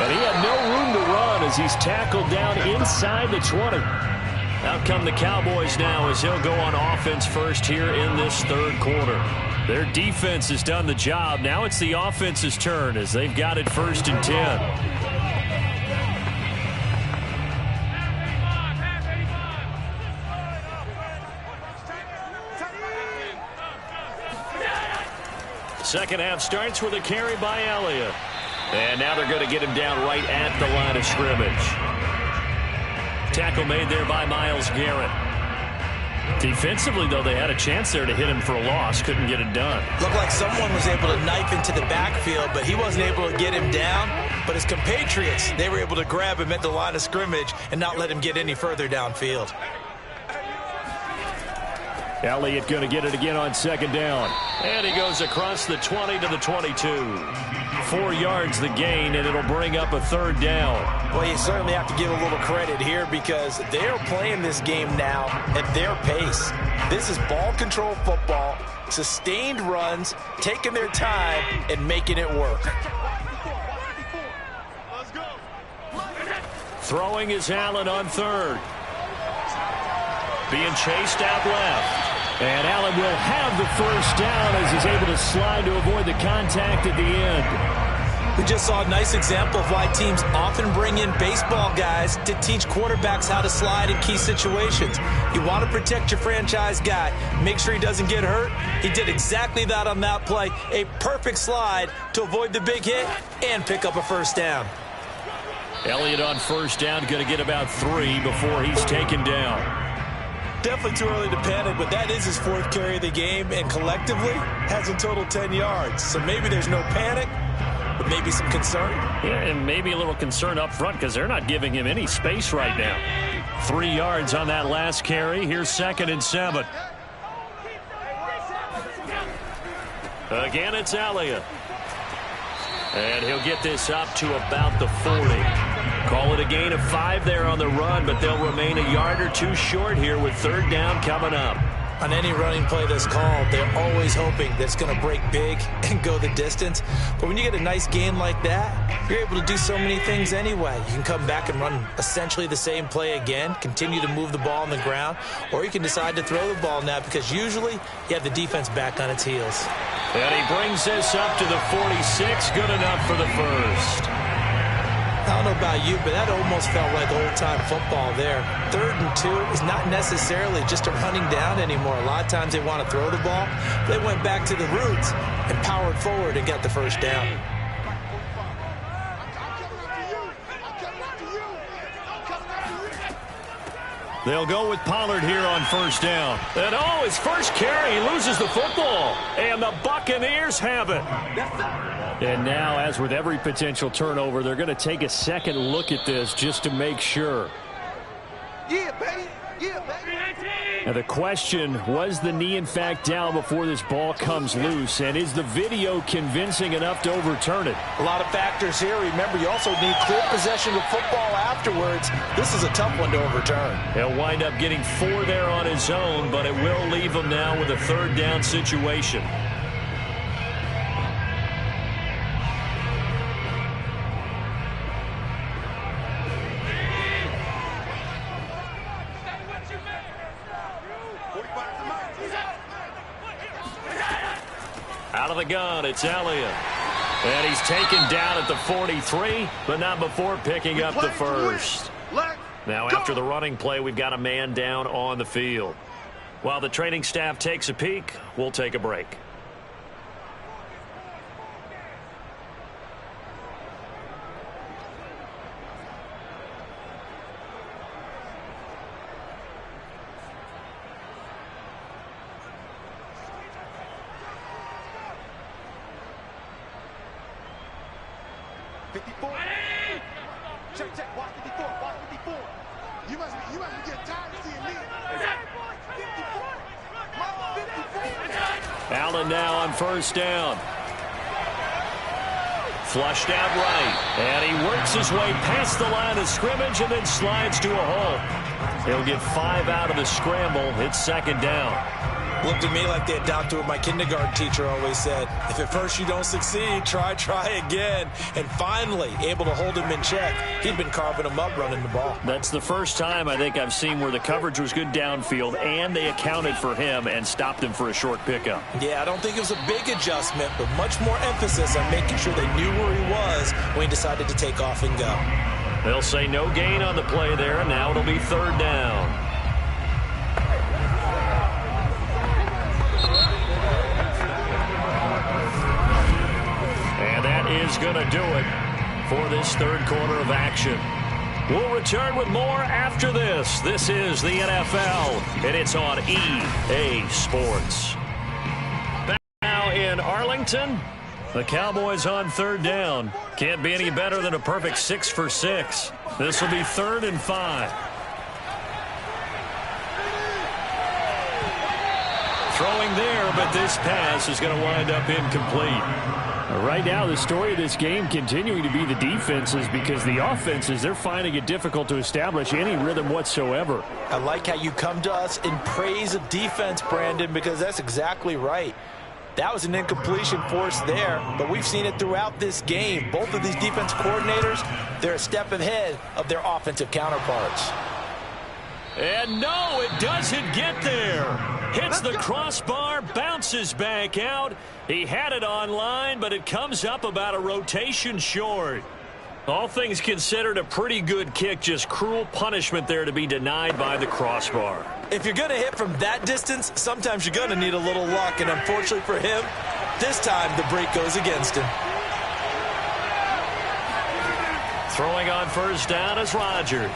And he had no room to run as he's tackled down inside the 20. Out come the Cowboys now as he'll go on offense first here in this 3rd quarter. Their defense has done the job. Now it's the offense's turn as they've got it 1st and 10. Second half starts with a carry by Elliott. And now they're going to get him down right at the line of scrimmage. Tackle made there by Myles Garrett. Defensively, though, they had a chance there to hit him for a loss. Couldn't get it done. Looked like someone was able to knife into the backfield, but he wasn't able to get him down. But his compatriots, they were able to grab him at the line of scrimmage and not let him get any further downfield. Elliott going to get it again on 2nd down. And he goes across the 20 to the 22. 4 yards the gain, and it'll bring up a third down. Well, you certainly have to give a little credit here because they're playing this game now at their pace. This is ball control football, sustained runs, taking their time, and making it work. Throwing is Allen on third. Being chased out left. And Allen will have the first down as he's able to slide to avoid the contact at the end. We just saw a nice example of why teams often bring in baseball guys to teach quarterbacks how to slide in key situations. You want to protect your franchise guy. Make sure he doesn't get hurt. He did exactly that on that play. A perfect slide to avoid the big hit and pick up a first down. Elliott on first down, going to get about 3 before he's taken down. Definitely too early to panic, but that is his 4th carry of the game, and collectively has a total 10 yards. So maybe there's no panic, but maybe some concern. Yeah, and maybe a little concern up front because they're not giving him any space right now. 3 yards on that last carry. Here's 2nd and 7. Again, it's Elliott. And he'll get this up to about the 40. Call it a gain of 5 there on the run, but they'll remain a yard or 2 short here with third down coming up. On any running play that's called, they're always hoping that it's going to break big and go the distance. But when you get a nice gain like that, you're able to do so many things anyway. You can come back and run essentially the same play again, continue to move the ball on the ground, or you can decide to throw the ball now because usually you have the defense back on its heels. And he brings this up to the 46. Good enough for the first. I don't know about you, but that almost felt like old-time football there. 3rd and 2 is not necessarily just a running down anymore. A lot of times they want to throw the ball. They went back to the roots and powered forward and got the first down. They'll go with Pollard here on first down. And oh, his first carry, he loses the football. And the Buccaneers have it. And now, as with every potential turnover, they're going to take a second look at this just to make sure. Yeah, baby. Yeah, baby. Now the question, was the knee in fact down before this ball comes loose? And is the video convincing enough to overturn it? A lot of factors here. Remember, you also need clear possession of football afterwards. This is a tough one to overturn. He'll wind up getting 4 there on his own, but it will leave him now with a third down situation. Out of the gun, it's Elliott. And he's taken down at the 43, but not before picking up the first. Now, after the running play, we've got a man down on the field. While the training staff takes a peek, we'll take a break. Check. Watch 54. Watch 54. You must be getting tired of seeing me. 54. Allen now on first down. Flushed out right. And he works his way past the line of scrimmage and then slides to a halt. He'll get 5 out of the scramble. It's second down. Looked at me like they adopted what my kindergarten teacher always said. If at first you don't succeed, try again. And finally, able to hold him in check. He'd been carving him up running the ball. That's the first time I think I've seen where the coverage was good downfield and they accounted for him and stopped him for a short pickup. Yeah, I don't think it was a big adjustment, but much more emphasis on making sure they knew where he was when he decided to take off and go. They'll say no gain on the play there. Now it'll be third down. And that is going to do it for this third quarter of action. We'll return with more after this. This is the NFL, and it's on EA Sports. Back now in Arlington, the Cowboys on third down. Can't be any better than a perfect 6 for 6. This will be 3rd and 5. Throwing there, but this pass is going to wind up incomplete. Right now, the story of this game continuing to be the defenses, because the offenses, they're finding it difficult to establish any rhythm whatsoever. I like how you come to us in praise of defense, Brandon, because that's exactly right. That was an incompletion forced there, but we've seen it throughout this game. Both of these defense coordinators, they're a step ahead of their offensive counterparts. And no, it doesn't get there. Hits the crossbar, bounces back out. He had it on line, but it comes up about a rotation short. All things considered, a pretty good kick, just cruel punishment there to be denied by the crossbar. If you're going to hit from that distance, sometimes you're going to need a little luck, and unfortunately for him, this time the break goes against him. Throwing on first down is Rodgers.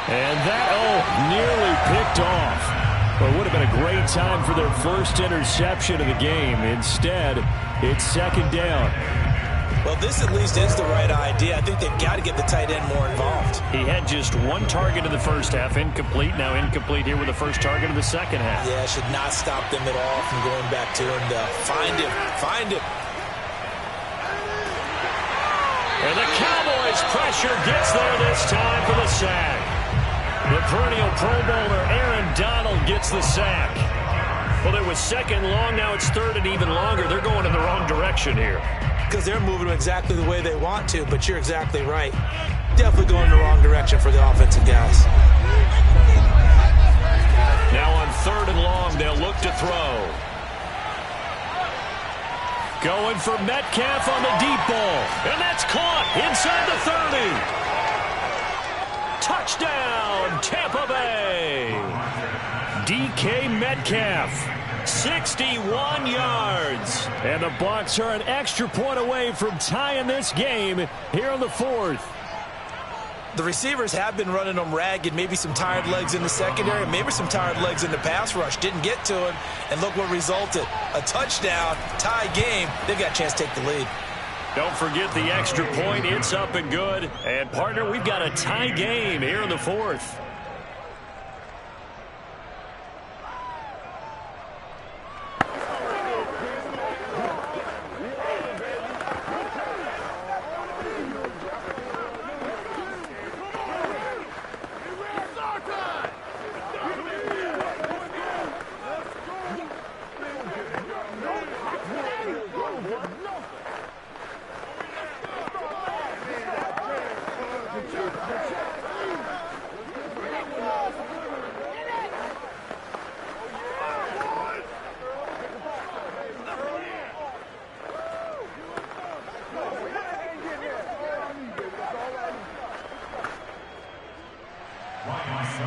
And that, nearly picked off. Well, it would have been a great time for their first interception of the game. Instead, it's second down. Well, this at least is the right idea. I think they've got to get the tight end more involved. He had just one target in the first half, incomplete. Now incomplete here with the first target of the second half. Yeah, should not stop them at all from going back to him to find him. And the Cowboys' pressure gets there this time for the sack. The perennial Pro Bowler Aaron Donald gets the sack. Well, it was second long. Now it's third and even longer. They're going in the wrong direction here. Because they're moving exactly the way they want to, but you're exactly right. Definitely going in the wrong direction for the offensive guys. Now on third and long, they'll look to throw. Going for Metcalf on the deep ball. And that's caught inside the 30. Touchdown, Tampa Bay. DK Metcalf. 61 yards. And the Bucs are an extra point away from tying this game here in the fourth. The receivers have been running them ragged. Maybe some tired legs in the secondary, maybe some tired legs in the pass rush. Didn't get to him, and look what resulted. A touchdown, tie game. They've got a chance to take the lead. Don't forget the extra point. It's up and good. And, partner, we've got a tie game here in the fourth.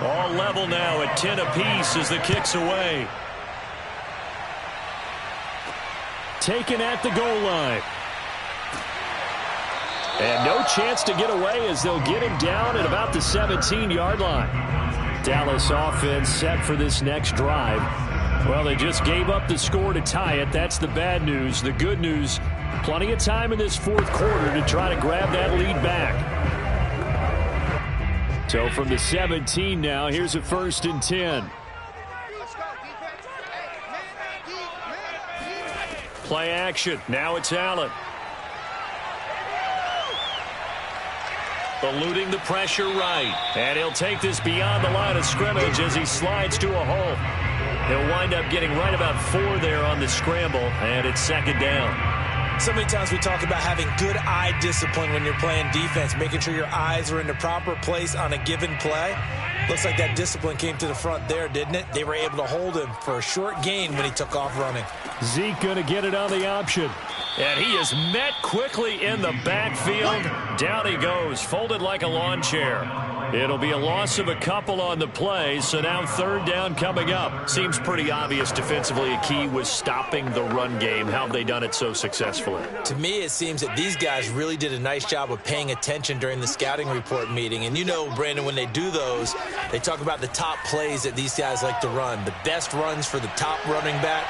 All level now at 10 apiece as the kick's away. Taken at the goal line. And no chance to get away as they'll get him down at about the 17-yard line. Dallas offense set for this next drive. Well, they just gave up the score to tie it. That's the bad news. The good news, plenty of time in this fourth quarter to try to grab that lead back. So from the 17 now, here's a 1st and 10. Play action. Now it's Allen. Eluding the pressure right. And he'll take this beyond the line of scrimmage as he slides to a hole. He'll wind up getting right about 4 there on the scramble, and it's second down. So many times we talk about having good eye discipline when you're playing defense, making sure your eyes are in the proper place on a given play. Looks like that discipline came to the front there, didn't it? They were able to hold him for a short gain when he took off running. Zeke going to get it on the option. And he is met quickly in the backfield. Down he goes, folded like a lawn chair. It'll be a loss of a couple on the play, so now third down coming up. Seems pretty obvious defensively a key was stopping the run game. How have they done it so successfully? To me, it seems that these guys really did a nice job of paying attention during the scouting report meeting. And you know, Brandon, when they do those, they talk about the top plays that these guys like to run. The best runs for the top running back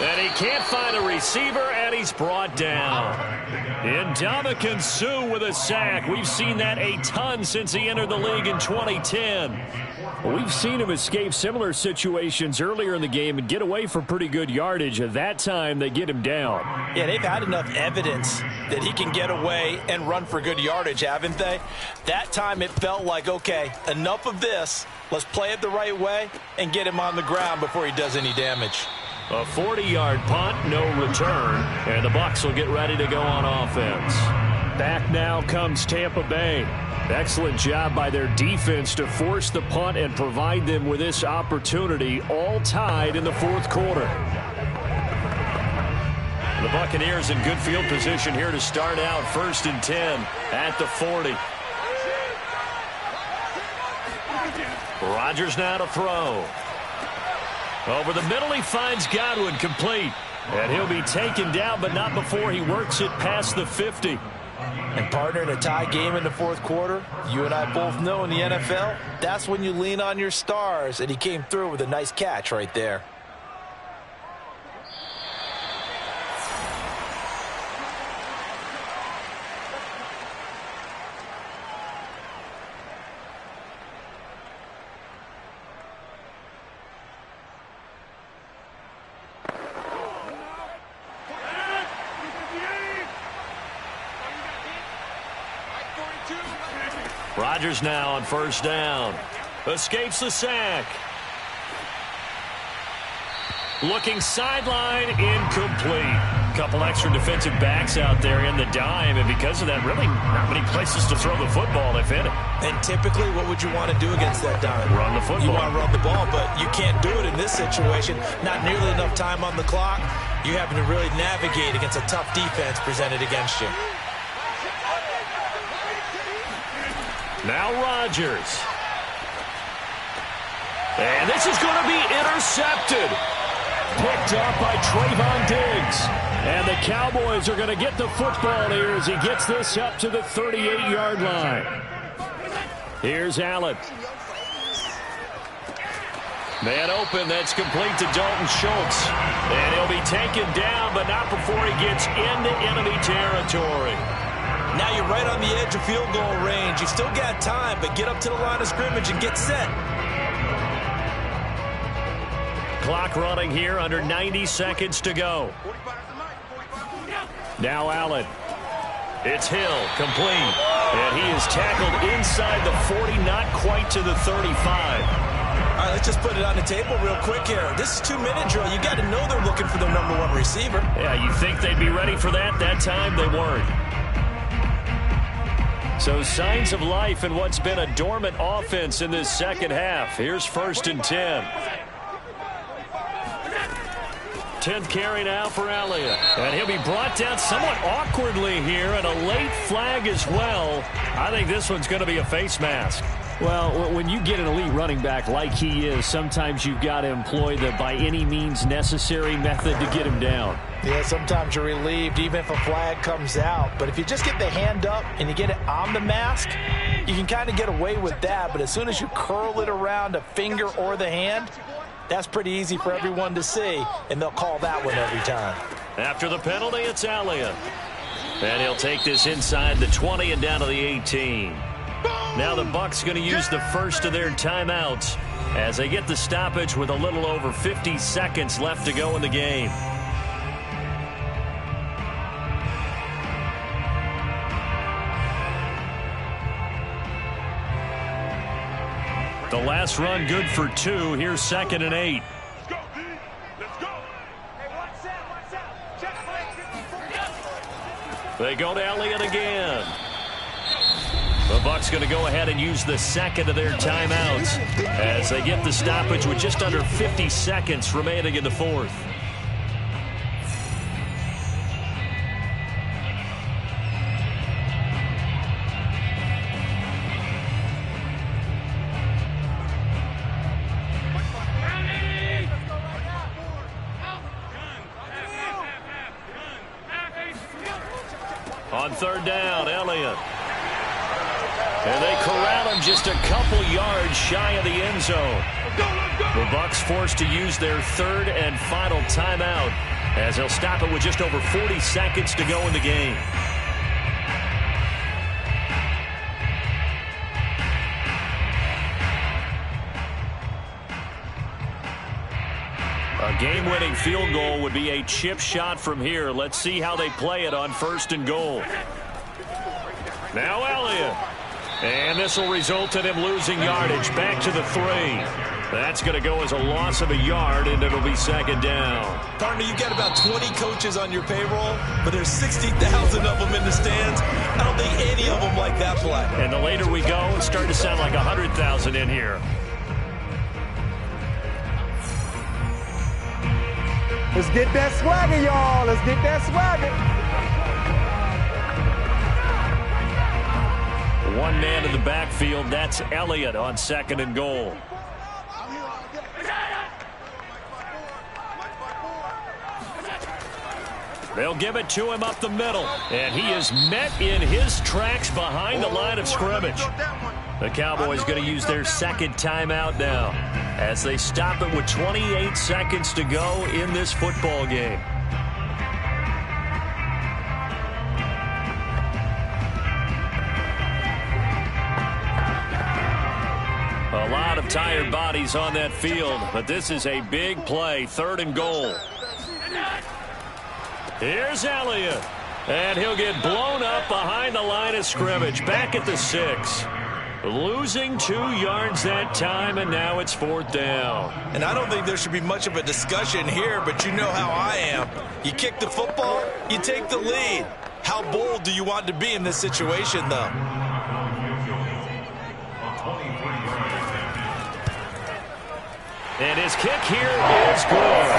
And he can't find a receiver, and he's brought down. Ndamukong Suh with a sack. We've seen that a ton since he entered the league in 2010. We've seen him escape similar situations earlier in the game and get away for pretty good yardage. At that time, they get him down. Yeah, they've had enough evidence that he can get away and run for good yardage, haven't they? That time it felt like, okay, enough of this. Let's play it the right way and get him on the ground before he does any damage. A 40-yard punt, no return, and the Bucs will get ready to go on offense. Back now comes Tampa Bay. Excellent job by their defense to force the punt and provide them with this opportunity, all tied in the fourth quarter. The Buccaneers in good field position here to start out, 1st and 10 at the 40. Rodgers now to throw. Over the middle, he finds Godwin, complete. And he'll be taken down, but not before he works it past the 50. And partner, in a tie game in the fourth quarter, you and I both know in the NFL, that's when you lean on your stars, and he came through with a nice catch right there. Rodgers now on 1st down. Escapes the sack. Looking sideline, incomplete. Couple extra defensive backs out there in the dime, and because of that, really not many places to throw the football if any. And typically, what would you want to do against that dime? Run the football. You want to run the ball, but you can't do it in this situation. Not nearly enough time on the clock. You're having to really navigate against a tough defense presented against you. Now Rodgers. And this is going to be intercepted. Picked up by Trayvon Diggs. And the Cowboys are going to get the football here as he gets this up to the 38-yard line. Here's Allen. Man open, that's complete to Dalton Schultz. And he'll be taken down, but not before he gets into enemy territory. Now you're right on the edge of field goal range. You've still got time, but get up to the line of scrimmage and get set. Clock running here, under 90 seconds to go. Now Allen. It's Hill, complete. And he is tackled inside the 40, not quite to the 35. All right, let's just put it on the table real quick here. This is 2-minute drill. You got to know they're looking for their #1 receiver. Yeah, you think they'd be ready for that? That time they weren't. So signs of life in what's been a dormant offense in this second half. Here's 1st and 10. 10th carry now for Elliott. And he'll be brought down somewhat awkwardly here, and a late flag as well. I think this one's going to be a face mask. Well, when you get an elite running back like he is, sometimes you've got to employ the by any means necessary method to get him down. Yeah, sometimes you're relieved even if a flag comes out. But if you just get the hand up and you get it on the mask, you can kind of get away with that. But as soon as you curl it around a finger or the hand, that's pretty easy for everyone to see, and they'll call that one every time. After the penalty, it's Elliott. And he'll take this inside the 20 and down to the 18. Now the Bucs going to use the first of their timeouts as they get the stoppage with a little over 50 seconds left to go in the game. The last run good for 2. Here's 2nd and 8. Let's go, D. Let's go. Hey, watch out. Check. They go to Elliott again. The Bucs going to go ahead and use the second of their timeouts as they get the stoppage with just under 50 seconds remaining in the fourth. On 3rd down, Elliott. And they corral him just a couple yards shy of the end zone. The Bucs forced to use their third and final timeout as they'll stop it with just over 40 seconds to go in the game. A game-winning field goal would be a chip shot from here. Let's see how they play it on 1st and goal. Now Elliott. And this will result in him losing yardage. Back to the 3. That's going to go as a loss of a yard, and it'll be 2nd down. Partner, you've got about 20 coaches on your payroll, but there's 60,000 of them in the stands. I don't think any of them like that play. And the later we go, it's starting to sound like 100,000 in here. Let's get that swagger, y'all. Let's get that swagger. One man in the backfield. That's Elliott on 2nd and goal. They'll give it to him up the middle. And he is met in his tracks behind the line of scrimmage. The Cowboys going to use their 2nd timeout now as they stop it with 28 seconds to go in this football game. A lot of tired bodies on that field, but this is a big play. 3rd and goal. Here's Elliott, and he'll get blown up behind the line of scrimmage. Back at the 6. Losing 2 yards that time, and now it's 4th down. And I don't think there should be much of a discussion here, but you know how I am. You kick the football, you take the lead. How bold do you want to be in this situation, though? And his kick here is good.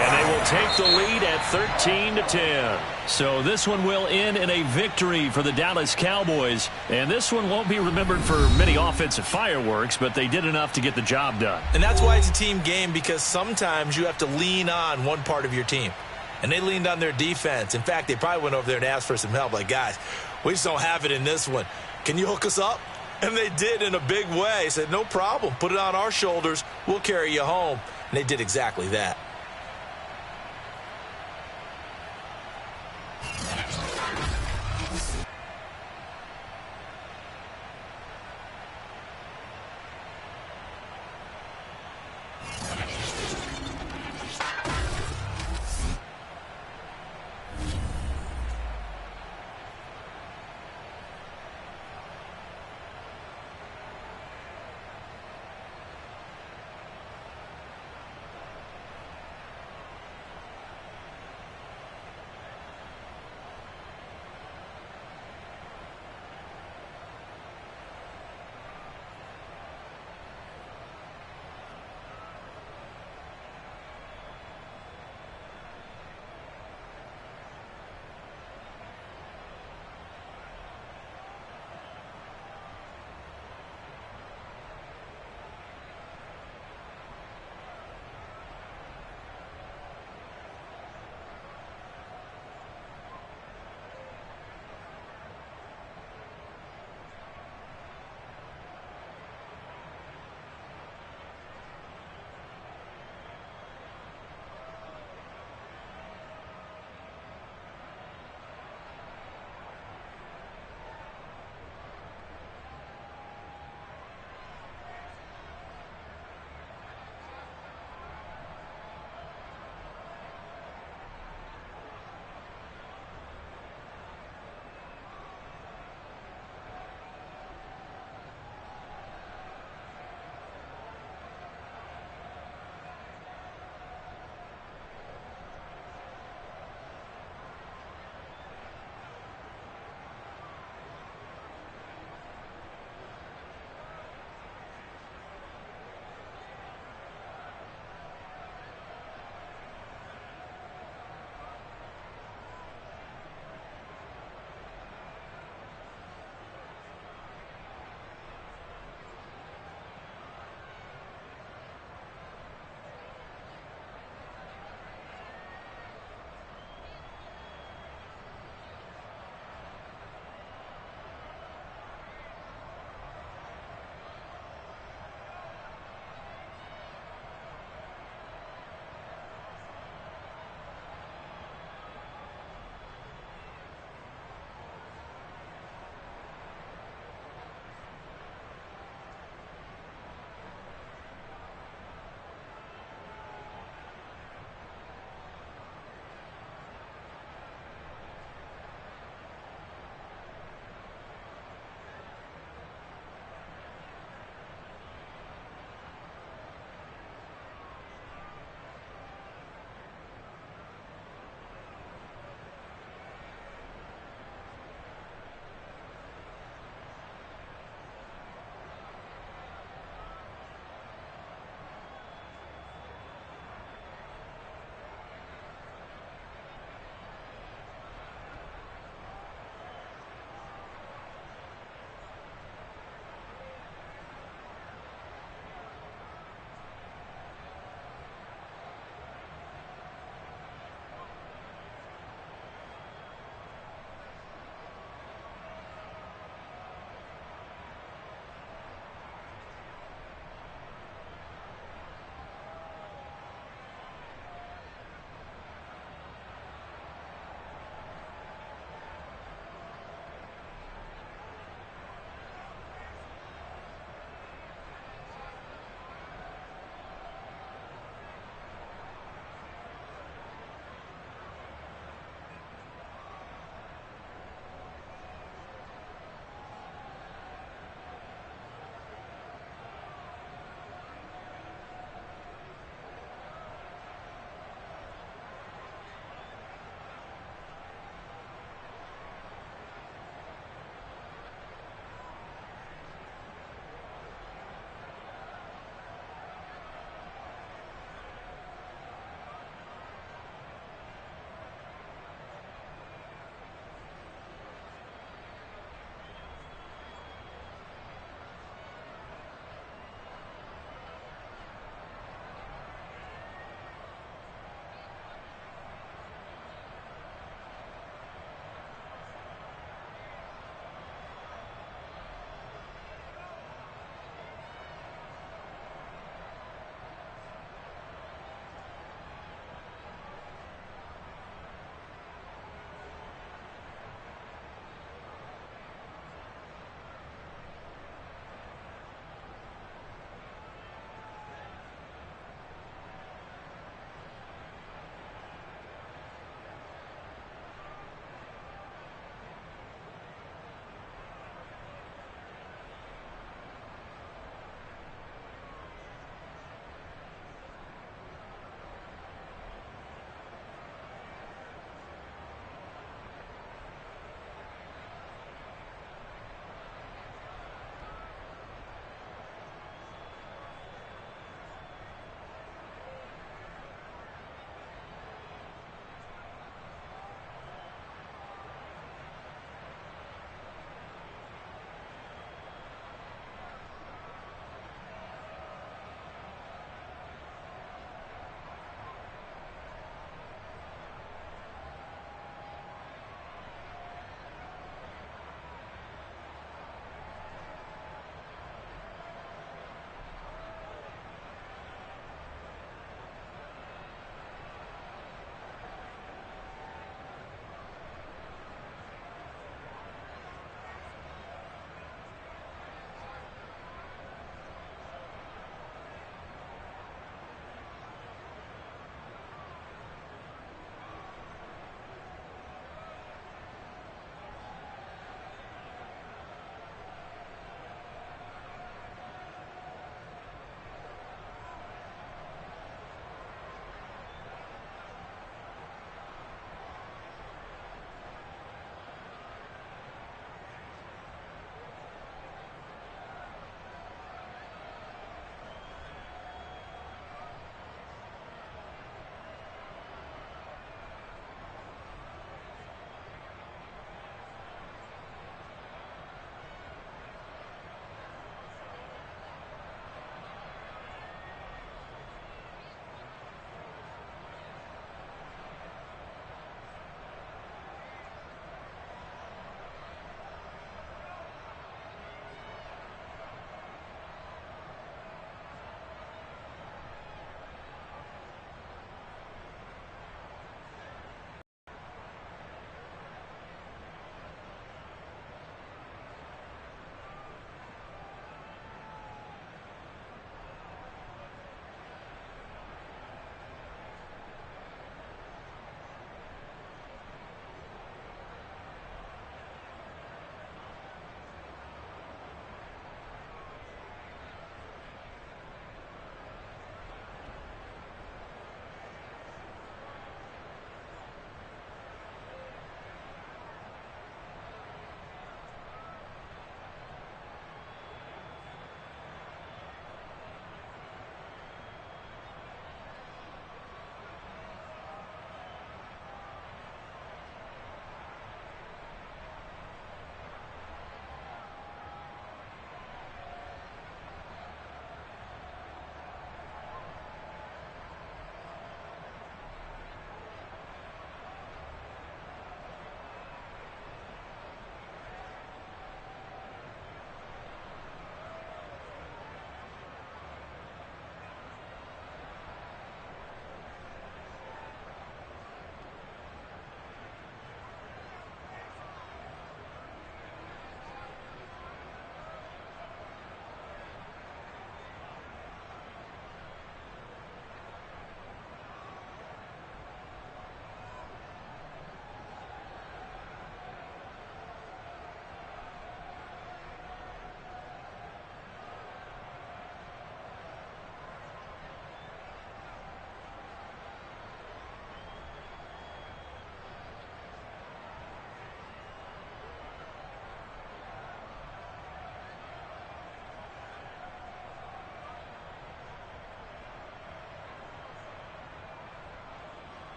And they will take the lead at 13-10. So this one will end in a victory for the Dallas Cowboys. And this one won't be remembered for many offensive fireworks, but they did enough to get the job done. And that's why it's a team game, because sometimes you have to lean on one part of your team. And they leaned on their defense. In fact, they probably went over there and asked for some help. Like, guys, we just don't have it in this one. Can you hook us up? And they did in a big way. Said, no problem. Put it on our shoulders. We'll carry you home. And they did exactly that.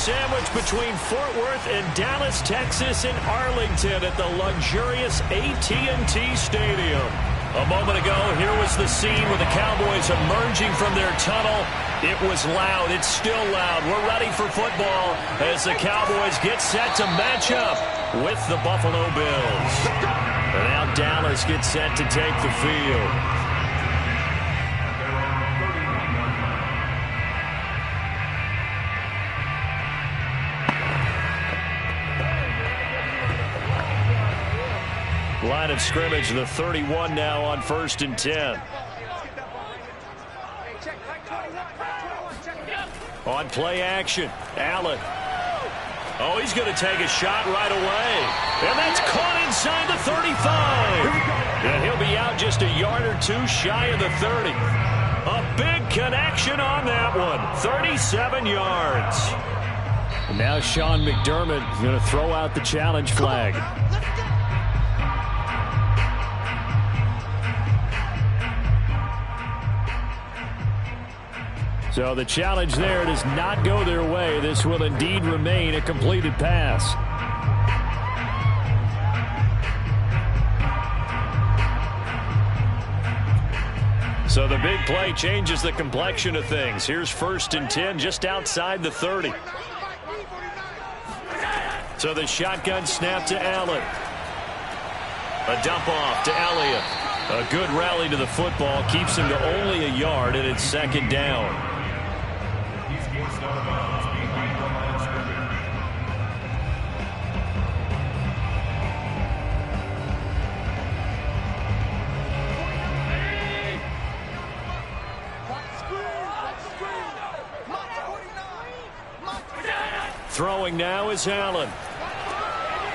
sandwiched between Fort Worth and Dallas, Texas, and Arlington at the luxurious AT&T Stadium. A moment ago, here was the scene with the Cowboys emerging from their tunnel. It was loud. It's still loud. We're ready for football as the Cowboys get set to match up with the Buffalo Bills. And now Dallas gets set to take the field. Line of scrimmage, the 31 now on 1st and 10. On play action, Allen. Oh, he's going to take a shot right away. And that's caught inside the 35. And he'll be out just a yard or two shy of the 30. A big connection on that one. 37 yards. And now Sean McDermott is going to throw out the challenge flag. So the challenge there does not go their way. This will indeed remain a completed pass. So the big play changes the complexion of things. Here's 1st and 10 just outside the 30. So the shotgun snap to Allen. A dump off to Elliott. A good rally to the football keeps him to only a yard, and it's 2nd down. Throwing now is Allen.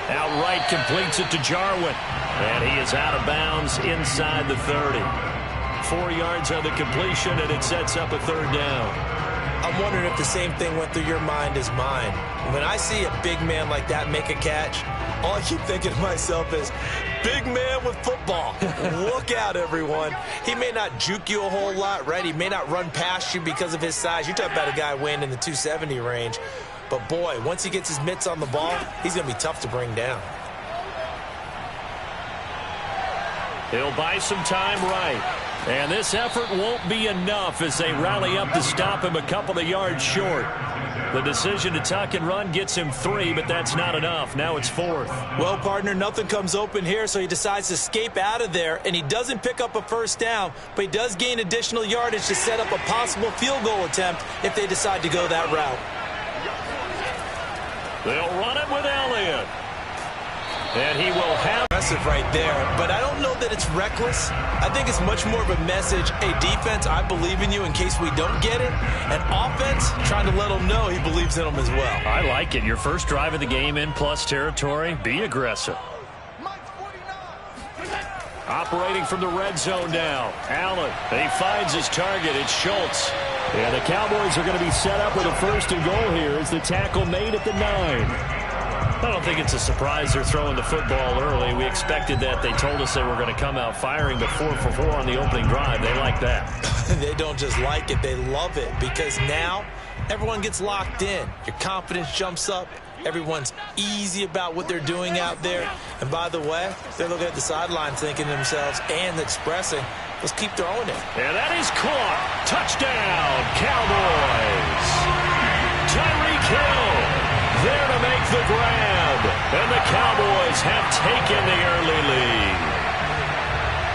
Outright completes it to Jarwin. And he is out of bounds inside the 30. 4 yards on the completion, and it sets up a 3rd down. I'm wondering if the same thing went through your mind as mine. When I see a big man like that make a catch, all I keep thinking to myself is, big man with football. Look out, everyone. He may not juke you a whole lot, right? He may not run past you because of his size. You're talking about a guy weighing in the 270 range. But, boy, once he gets his mitts on the ball, he's going to be tough to bring down. He'll buy some time right. And this effort won't be enough as they rally up to stop him a couple of yards short. The decision to tuck and run gets him 3, but that's not enough. Now it's 4th. Well, partner, nothing comes open here, so he decides to escape out of there, and he doesn't pick up a 1st down, but he does gain additional yardage to set up a possible field goal attempt if they decide to go that route. They'll run it with Elliott. And he will have impressive right there, but I don't know that it's reckless. I think it's much more of a message. Hey, defense, I believe in you in case we don't get it. And offense, trying to let them know he believes in them as well. I like it. Your first drive of the game in plus territory. Be aggressive. Operating from the red zone now. Allen, he finds his target. It's Schultz. And the Cowboys are going to be set up with a 1st and goal here as the tackle made at the 9. I don't think it's a surprise they're throwing the football early. We expected that. They told us they were going to come out firing, but 4 for 4 on the opening drive. They like that. They don't just like it. They love it because now everyone gets locked in. Your confidence jumps up. Everyone's easy about what they're doing out there. And by the way, they're looking at the sideline thinking to themselves and expressing, let's keep throwing it. And that is caught. Touchdown, Cowboys. Tyreek Hill there to make the grab. And the Cowboys have taken the early lead.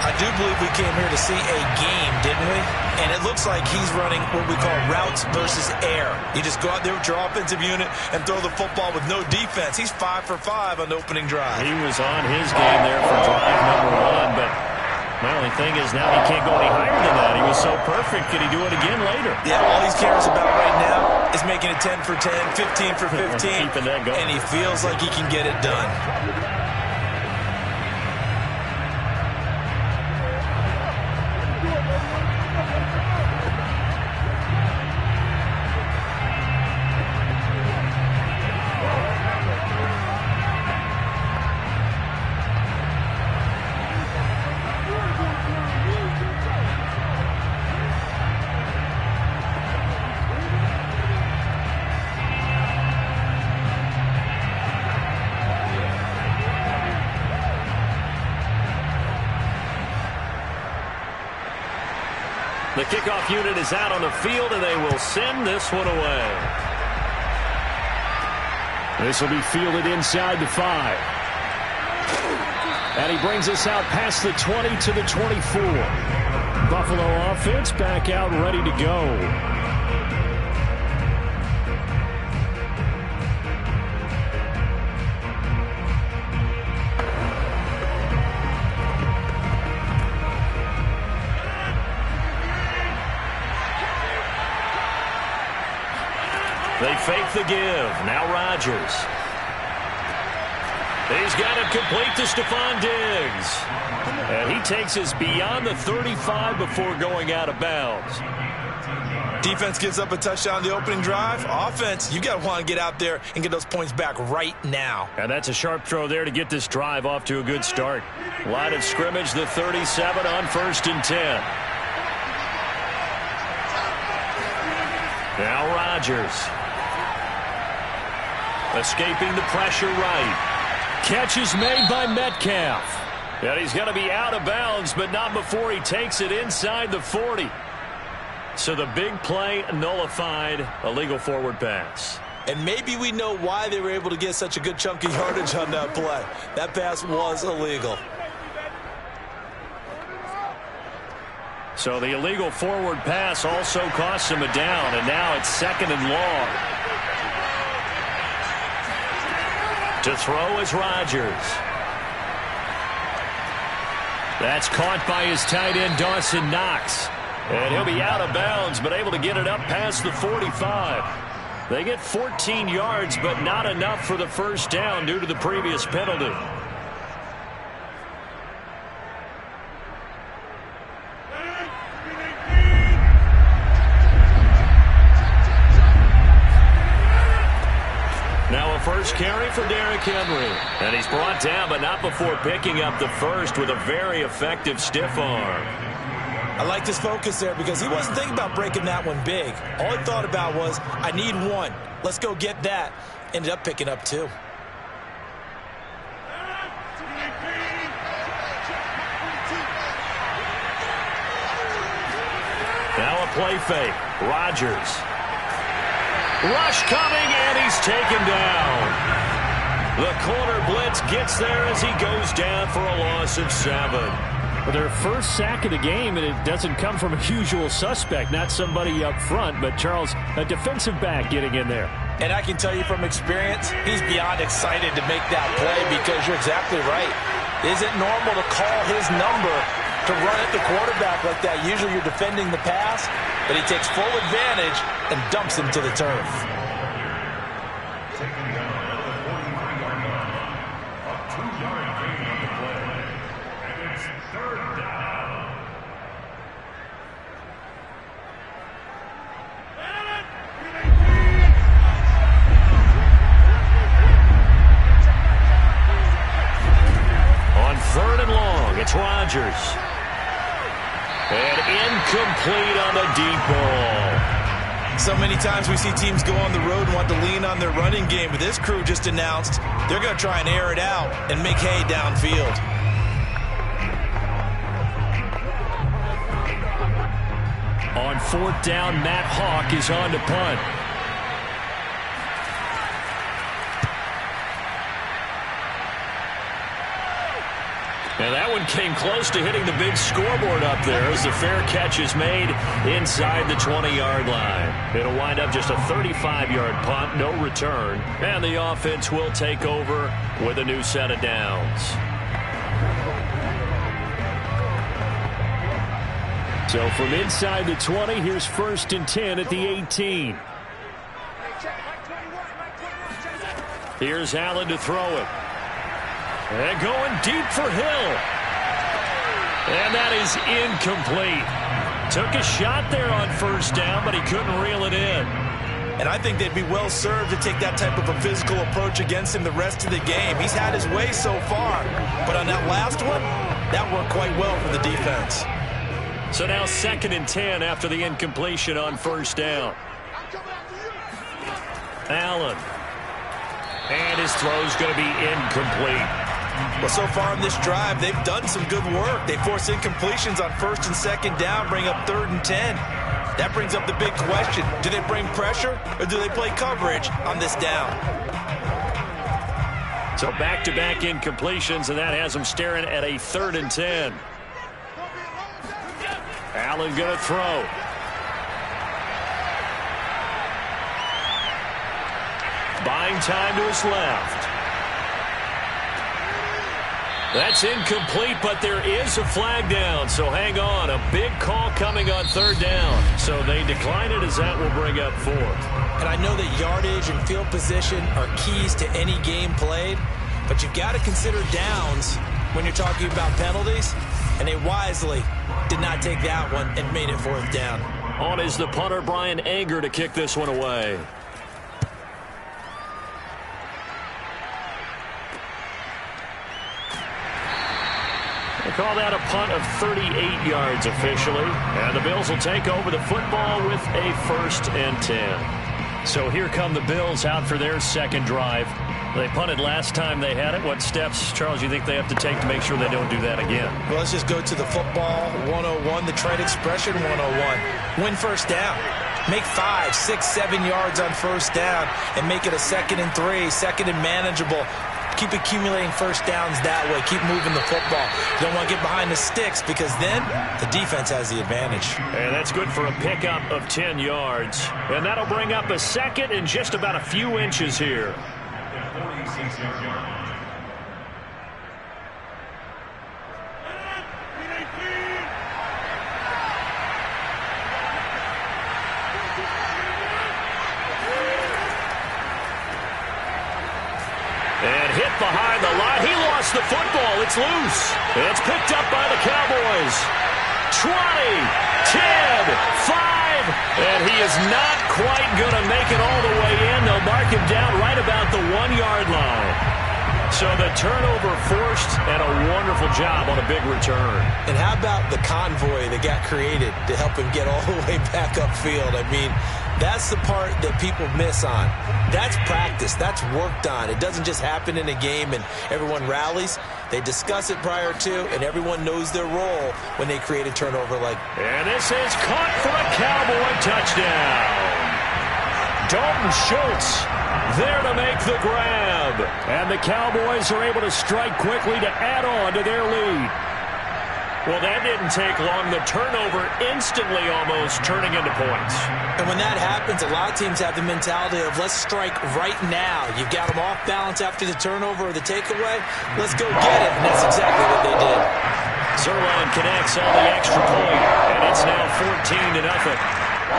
I do believe we came here to see a game, didn't we? And it looks like he's running what we call routes versus air. You just go out there with your offensive unit and throw the football with no defense. He's 5 for 5 on the opening drive. He was on his game there for drive number 1, but my only thing is now he can't go any higher than that. He was so perfect. Could he do it again later? Yeah, all he cares about right now is making it 10 for 10, 15 for 15. Keeping that going. And he feels like he can get it done. The kickoff unit is out on the field, and they will send this one away. This will be fielded inside the 5. And he brings us out past the 20 to the 24. Buffalo offense back out ready to go. They fake the give. Now Rodgers. He's got it complete to Stephon Diggs. And he takes us beyond the 35 before going out of bounds. Defense gives up a touchdown on the opening drive. Offense, you got to want to get out there and get those points back right now. And that's a sharp throw there to get this drive off to a good start. Line of scrimmage, the 37 on 1st and 10. Now Rodgers. Escaping the pressure right. Catch is made by Metcalf. And he's going to be out of bounds, but not before he takes it inside the 40. So the big play nullified, a legal forward pass. And maybe we know why they were able to get such a good chunk of yardage on that play. That pass was illegal. So the illegal forward pass also costs him a down, and now it's 2nd and long. To throw is Rodgers. That's caught by his tight end, Dawson Knox. And he'll be out of bounds, but able to get it up past the 45. They get 14 yards, but not enough for the first down due to the previous penalty. Now a first carry for Derrick Henry. And he's brought down, but not before picking up the first with a very effective stiff arm. I liked his focus there because he wasn't thinking about breaking that one big. All he thought about was, I need one. Let's go get that. Ended up picking up 2. Now a play fake. Rodgers. Rush coming, and he's taken down. The corner blitz gets there as he goes down for a loss of 7. Their first sack of the game, and it doesn't come from a usual suspect, not somebody up front, but Charles, a defensive back getting in there. And I can tell you from experience, he's beyond excited to make that play because you're exactly right. Is it normal to call his number to run at the quarterback like that? Usually you're defending the pass, but he takes full advantage and dumps him to the turf. Taken down at the 43-yard line. A 2-yard gain on the play. And it's 3rd down. On 3rd and long, it's Rodgers. And incomplete on the deep ball. So many times we see teams go on the road and want to lean on their running game, but this crew just announced they're going to try and air it out and make hay downfield. On 4th down, Matt Hawk is on to punt. And that one came close to hitting the big scoreboard up there as the fair catch is made inside the 20-yard line. It'll wind up just a 35-yard punt, no return, and the offense will take over with a new set of downs. So from inside the 20, here's 1st and 10 at the 18. Here's Allen to throw it. And going deep for Hill. And that is incomplete. Took a shot there on 1st down, but he couldn't reel it in. And I think they'd be well served to take that type of a physical approach against him the rest of the game. He's had his way so far. But on that last one, that worked quite well for the defense. So now 2nd and 10 after the incompletion on 1st down. Allen. And his throw's going to be incomplete. Well, so far in this drive, they've done some good work. They force incompletions on 1st and 2nd down, bring up 3rd and 10. That brings up the big question. Do they bring pressure or do they play coverage on this down? So back-to-back incompletions, and that has them staring at a 3rd and 10. Allen going to throw. Buying time to his left. That's incomplete, but there is a flag down, so hang on. A big call coming on 3rd down. So they decline it as that will bring up 4th. And I know that yardage and field position are keys to any game played, but you've got to consider downs when you're talking about penalties, and they wisely did not take that one and made it 4th down. On is the punter, Brian Anger, to kick this one away. They call that a punt of 38 yards officially. And the Bills will take over the football with a 1st and 10. So here come the Bills out for their 2nd drive. They punted last time they had it. What steps, Charles, you think they have to take to make sure they don't do that again? Well, let's just go to the football 101, the trade expression 101. Win 1st down. Make 5, 6, 7 yards on 1st down and make it a 2nd and 3, 2nd and manageable. Keep accumulating 1st downs that way. Keep moving the football. You don't want to get behind the sticks because then the defense has the advantage. And that's good for a pickup of 10 yards. And that'll bring up a 2nd and just about a few inches here. And hit behind the line. He lost the football. It's loose. It's picked up by the Cowboys. 20, 10, 5. And he is not quite going to make it all the way in. They'll mark him down right about the 1-yard line. So the turnover forced, and a wonderful job on a big return. And how about the convoy that got created to help him get all the way back upfield? I mean, that's the part that people miss on. That's practice. That's worked on. It doesn't just happen in a game and everyone rallies. They discuss it prior to, and everyone knows their role when they create a turnover like. And this is caught for a Cowboy touchdown. Dalton Schultz there to make the grab. And the Cowboys are able to strike quickly to add on to their lead. Well, that didn't take long. The turnover instantly almost turning into points. And when that happens, a lot of teams have the mentality of let's strike right now. You've got them off balance after the turnover or the takeaway. Let's go get it. And that's exactly what they did. Zerline connects on the extra point, and it's now 14-0.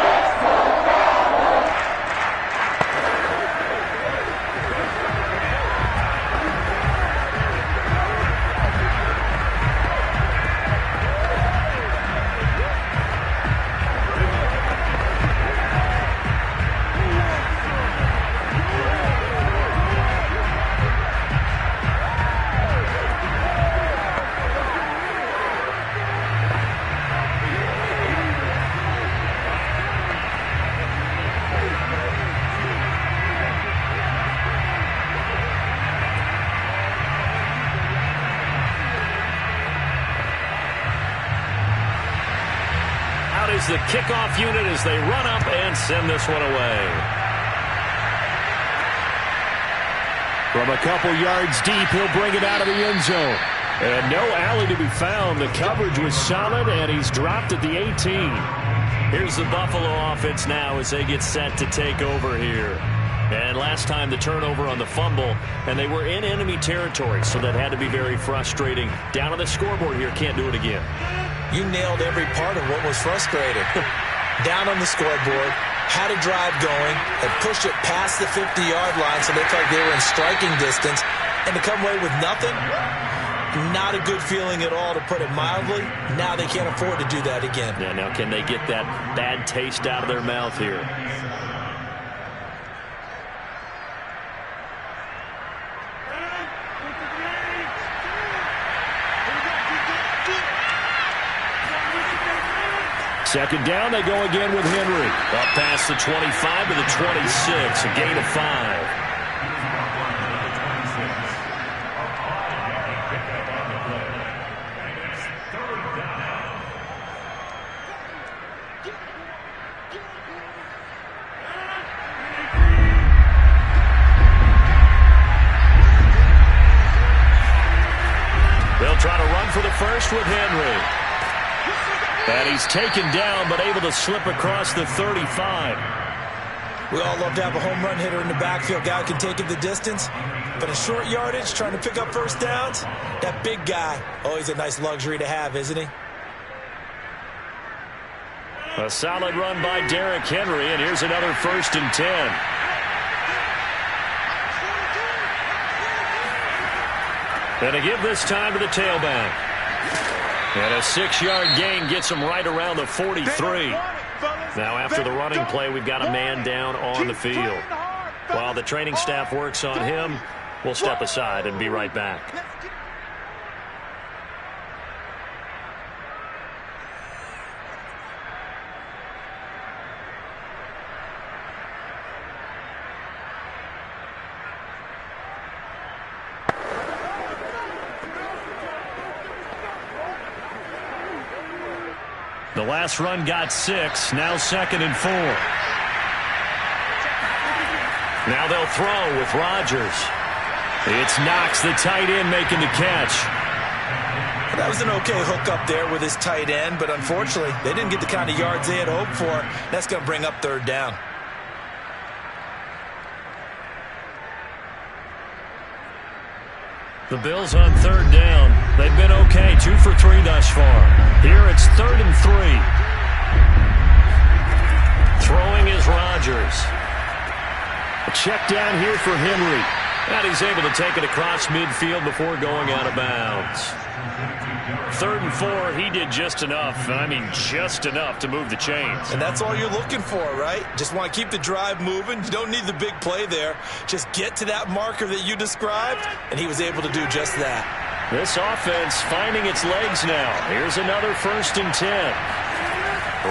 The kickoff unit as they run up and send this one away. From a couple yards deep, he'll bring it out of the end zone. And no alley to be found. The coverage was solid, and he's dropped at the 18. Here's the Buffalo offense now as they get set to take over here. And last time the turnover on the fumble, and they were in enemy territory, so that had to be very frustrating. Down on the scoreboard here, can't do it again. You nailed every part of what was frustrating. Down on the scoreboard, had a drive going, had pushed it past the 50-yard line so they felt like they were in striking distance, and to come away with nothing, not a good feeling at all, to put it mildly. Now they can't afford to do that again. Yeah, now can they get that bad taste out of their mouth here? Second down, they go again with Henry. Up past the 25 to the 26, a gain of 5. try to run for the first with Henry. And he's taken down, but able to slip across the 35. We all love to have a home run hitter in the backfield. Guy who can take it the distance. But in short yardage, trying to pick up first downs, that big guy, always a nice luxury to have, isn't he? A solid run by Derrick Henry, and here's another 1st and 10. And to give this time to the tailback. And a 6-yard gain gets him right around the 43. Now after the running play, we've got a man down on the field. While the training staff works on him, we'll step aside and be right back. The last run got 6, now 2nd and 4. Now they'll throw with Rodgers. It's Knox, the tight end, making the catch. That was an okay hook up there with his tight end, but unfortunately, they didn't get the kind of yards they had hoped for. That's going to bring up 3rd down. The Bills on 3rd down. They've been okay, 2 for 3 thus far. Here it's 3rd and 3. Throwing is Rodgers. A check down here for Henry. And he's able to take it across midfield before going out of bounds. 3rd and 4, he did just enough, and I mean just enough to move the chains. And that's all you're looking for, right? Just want to keep the drive moving. You don't need the big play there. Just get to that marker that you described, and he was able to do just that. This offense finding its legs now. Here's another 1st and 10.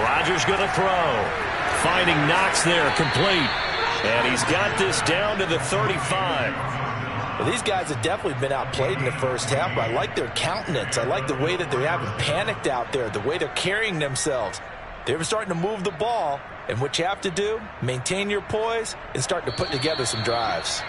Rodgers going to throw. Finding Knox there, complete. And he's got this down to the 35. Well, these guys have definitely been outplayed in the first half, but I like their countenance. I like the way that they haven't panicked out there, the way they're carrying themselves. They're starting to move the ball, and what you have to do, maintain your poise and start to put together some drives.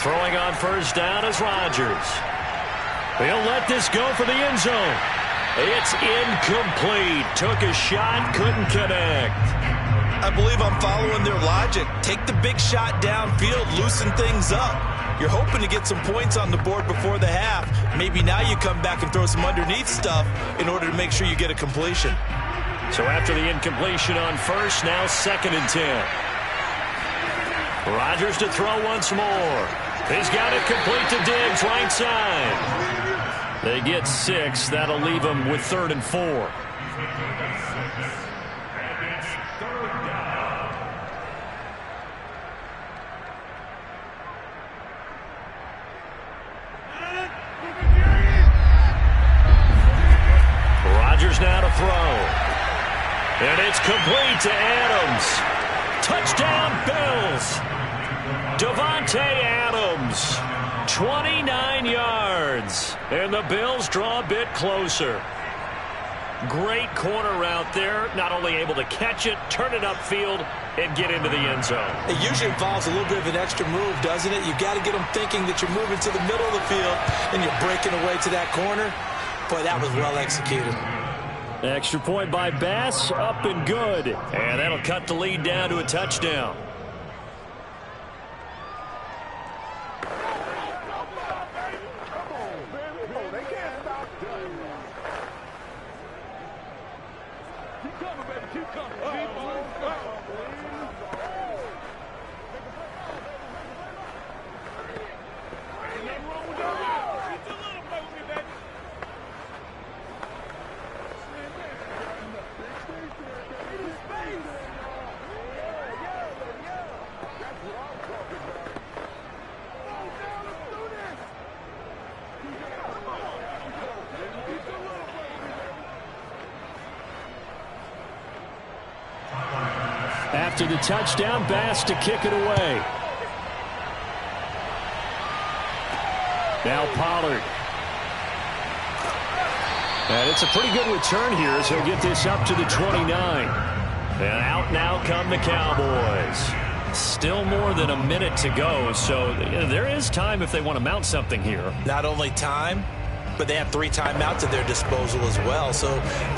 Throwing on 1st down is Rodgers. He'll let this go for the end zone. It's incomplete. Took a shot, couldn't connect. I believe I'm following their logic. Take the big shot downfield, loosen things up. You're hoping to get some points on the board before the half. Maybe now you come back and throw some underneath stuff in order to make sure you get a completion. So after the incompletion on 1st, now 2nd and 10. Rodgers to throw once more. He's got it complete to Diggs, right side. They get 6. That'll leave them with 3rd and 4. Rodgers now to throw. And it's complete to Adams. Touchdown, Bills. Davante Adams, 29 yards, and the Bills draw a bit closer. Great corner route there, not only able to catch it, turn it upfield, and get into the end zone. It usually involves a little bit of an extra move, doesn't it? You've got to get them thinking that you're moving to the middle of the field, and you're breaking away to that corner. Boy, that was well executed. Extra point by Bass, up and good. And that'll cut the lead down to a touchdown. after the touchdown. Bass to kick it away. Now Pollard. And it's a pretty good return here as he'll get this up to the 29. And out now come the Cowboys. Still more than a minute to go, so there is time if they want to mount something here. Not only time, but they have 3 timeouts at their disposal as well, so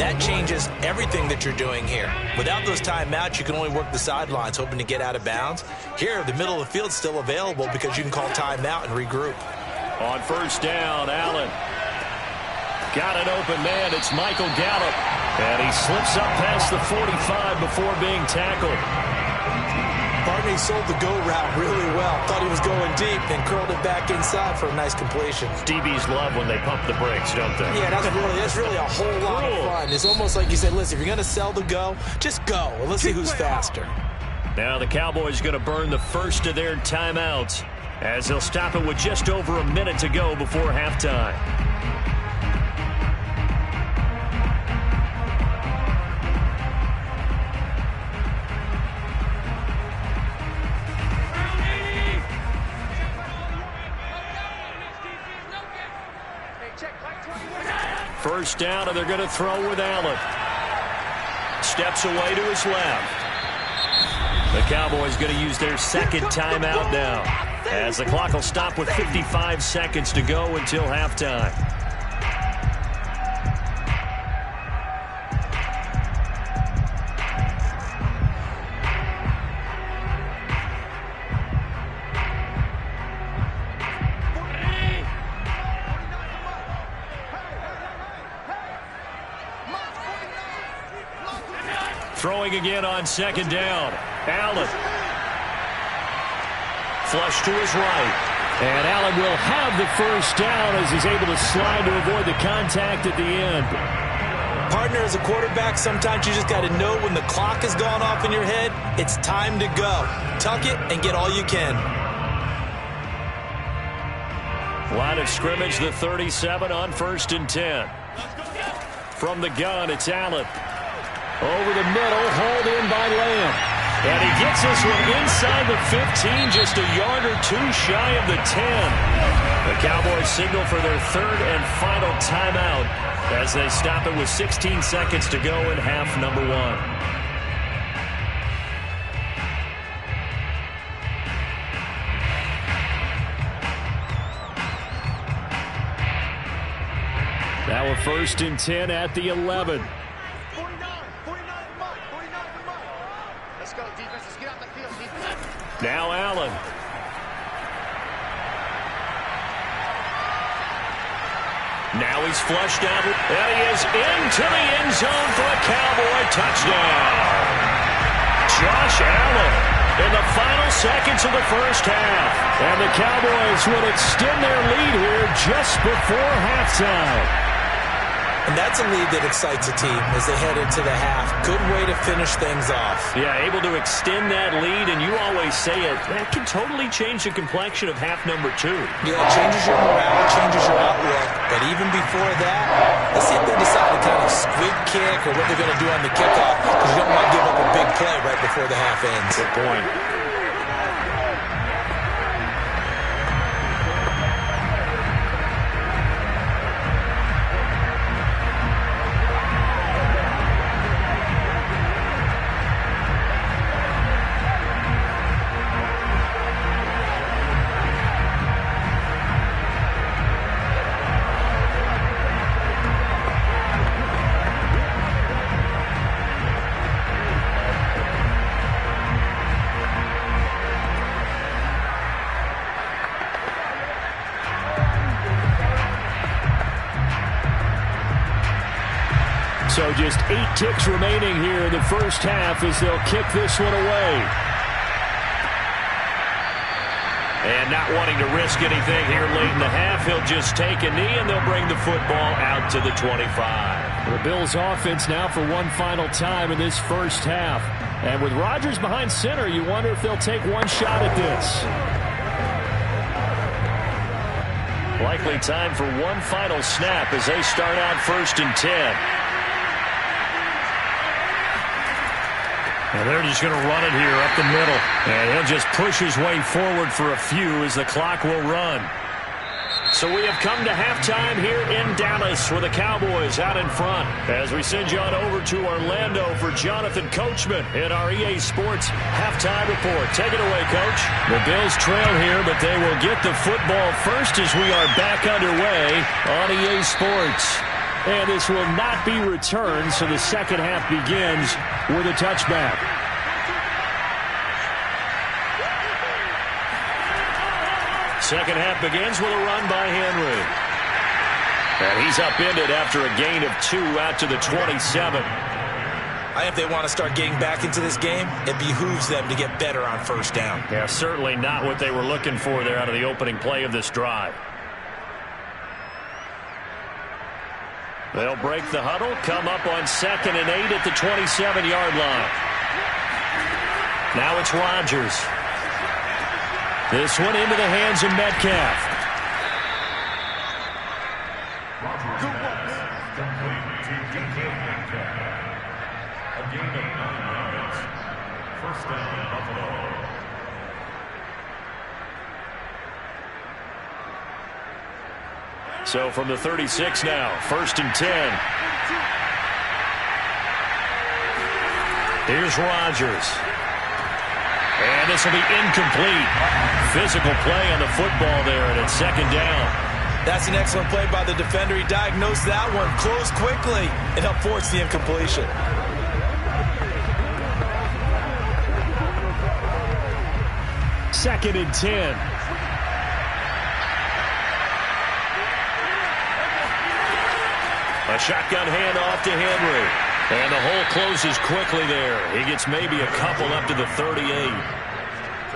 that changes everything that you're doing here. Without those timeouts, you can only work the sidelines, hoping to get out of bounds. Here, the middle of the field's still available because you can call timeout and regroup. On first down, Allen. Got an open man. It's Michael Gallup. And he slips up past the 45 before being tackled. Barney sold the go route really well. Thought he was going deep, then curled it back inside for a nice completion. DBs love when they pump the brakes, don't they? Yeah, that's really a whole lot of fun. It's almost like you said, listen, if you're going to sell the go, just go. And let's see who's faster. Now the Cowboys going to burn the first of their timeouts as they'll stop it with just over a minute to go before halftime. First down, and they're going to throw with Allen. Steps away to his left. The Cowboys going to use their second timeout now, as the clock will stop with 55 seconds to go until halftime. Throwing again on second down. Allen. Flush to his right. And Allen will have the first down as he's able to slide to avoid the contact at the end. Partner, as a quarterback, sometimes you just got to know when the clock has gone off in your head, it's time to go. Tuck it and get all you can. Line of scrimmage, the 37 on 1st and 10. From the gun, it's Allen. Over the middle, hauled in by Lamb. And he gets this one inside the 15, just a yard or two shy of the 10. The Cowboys signal for their third and final timeout as they stop it with 16 seconds to go in half number 1. Now a 1st and 10 at the 11. Now Allen. Now he's flushed out. And he is into the end zone for a Cowboy touchdown. Josh Allen in the final seconds of the first half. And the Cowboys will extend their lead here just before halftime. And that's a lead that excites a team as they head into the half. Good way to finish things off. Yeah, able to extend that lead, and you always say it, that can totally change the complexion of half number 2. Yeah, it changes your morale, changes your outlook. But even before that, let's see if they decide to kind of squib kick or what they're going to do on the kickoff, because you don't want to give up a big play right before the half ends. Good point. So just 8 ticks remaining here in the first half as they'll kick this one away. And not wanting to risk anything here late in the half, he'll just take a knee and they'll bring the football out to the 25. The Bills offense now for one final time in this first half. And with Rodgers behind center, you wonder if they'll take one shot at this. Likely time for one final snap as they start out 1st and 10. And they're just going to run it here up the middle. And he'll just push his way forward for a few as the clock will run. So we have come to halftime here in Dallas with the Cowboys out in front. As we send you on over to Orlando for Jonathan Coachman in our EA Sports halftime report. Take it away, Coach. The Bills trail here, but they will get the football first as we are back underway on EA Sports. And this will not be returned, so the second half begins with a touchback. Second half begins with a run by Henry. And he's upended after a gain of 2 out to the 27. I think if they want to start getting back into this game, it behooves them to get better on first down. Yeah, certainly not what they were looking for there out of the opening play of this drive. They'll break the huddle, come up on 2nd and 8 at the 27-yard line. Now it's Rodgers. This one into the hands of Metcalf. Complete to DK Metcalf. A gain of 9 yards. First down, Buffalo. So from the 36 now, 1st and 10. Here's Rodgers. And this will be incomplete. Physical play on the football there, and it's 2nd down. That's an excellent play by the defender. He diagnosed that one, closed quickly, and helped force the incompletion. Second and 10. A shotgun handoff to Henry. And the hole closes quickly there. He gets maybe a couple up to the 38.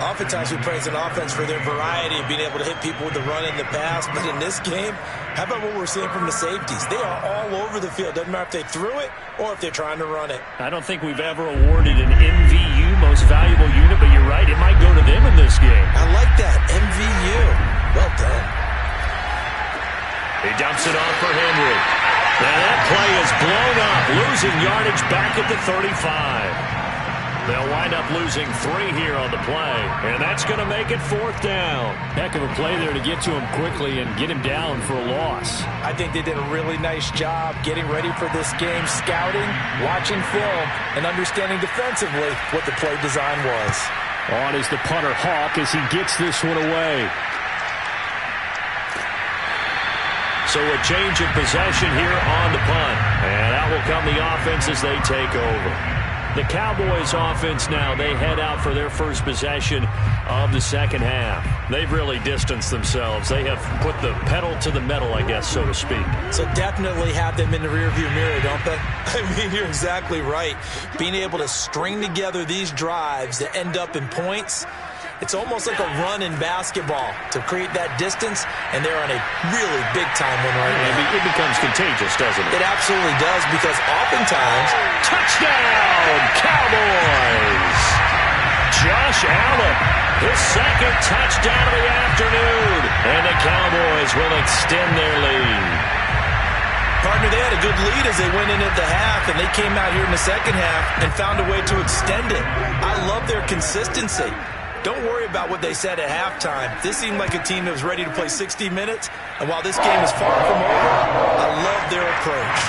Oftentimes we praise an offense for their variety of being able to hit people with the run and the pass. But in this game, how about what we're seeing from the safeties? They are all over the field. Doesn't matter if they threw it or if they're trying to run it. I don't think we've ever awarded an MVU, most valuable unit, but you're right. It might go to them in this game. I like that. MVU. Well done. He dumps it off for Henry. And that play is blown up, losing yardage back at the 35. They'll wind up losing 3 here on the play, and that's going to make it 4th down. Heck of a play there to get to him quickly and get him down for a loss. I think they did a really nice job getting ready for this game, scouting, watching film, and understanding defensively what the play design was. On is the punter Hawk as he gets this one away. So a change of possession here on the punt. And out will come the offense as they take over. The Cowboys offense now, they head out for their first possession of the second half. They've really distanced themselves. They have put the pedal to the metal, I guess, so to speak. So definitely have them in the rearview mirror, don't they? I mean, you're exactly right. Being able to string together these drives that end up in points, it's almost like a run in basketball to create that distance, and they're on a really big-time one right now. It becomes contagious, doesn't it? It absolutely does, because oftentimes, touchdown, Cowboys! Josh Allen, his 2nd touchdown of the afternoon, and the Cowboys will extend their lead. Partner, they had a good lead as they went in at the half, and they came out here in the second half and found a way to extend it. I love their consistency. Don't worry about what they said at halftime. This seemed like a team that was ready to play 60 minutes, and while this game is far from over, I love their approach.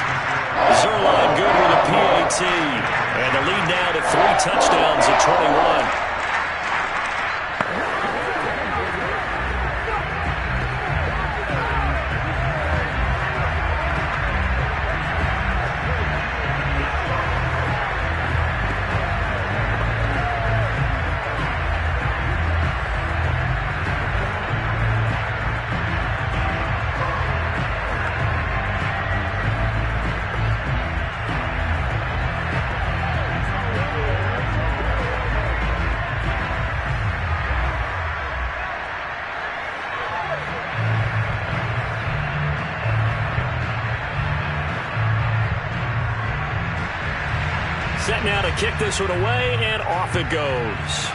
Zerline good with a PAT, and the lead now to 3 touchdowns at 21. Set now to kick this one away, and off it goes.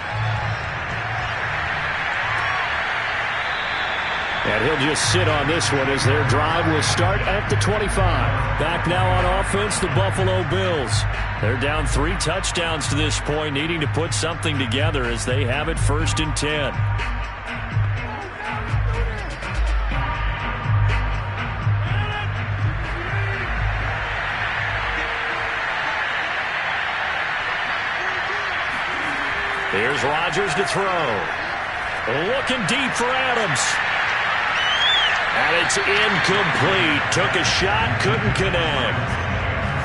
And he'll just sit on this one as their drive will start at the 25. Back now on offense, the Buffalo Bills. They're down 3 touchdowns to this point, needing to put something together as they have it 1st and 10. Here's Rodgers to throw. Looking deep for Adams. And it's incomplete. Took a shot, couldn't connect.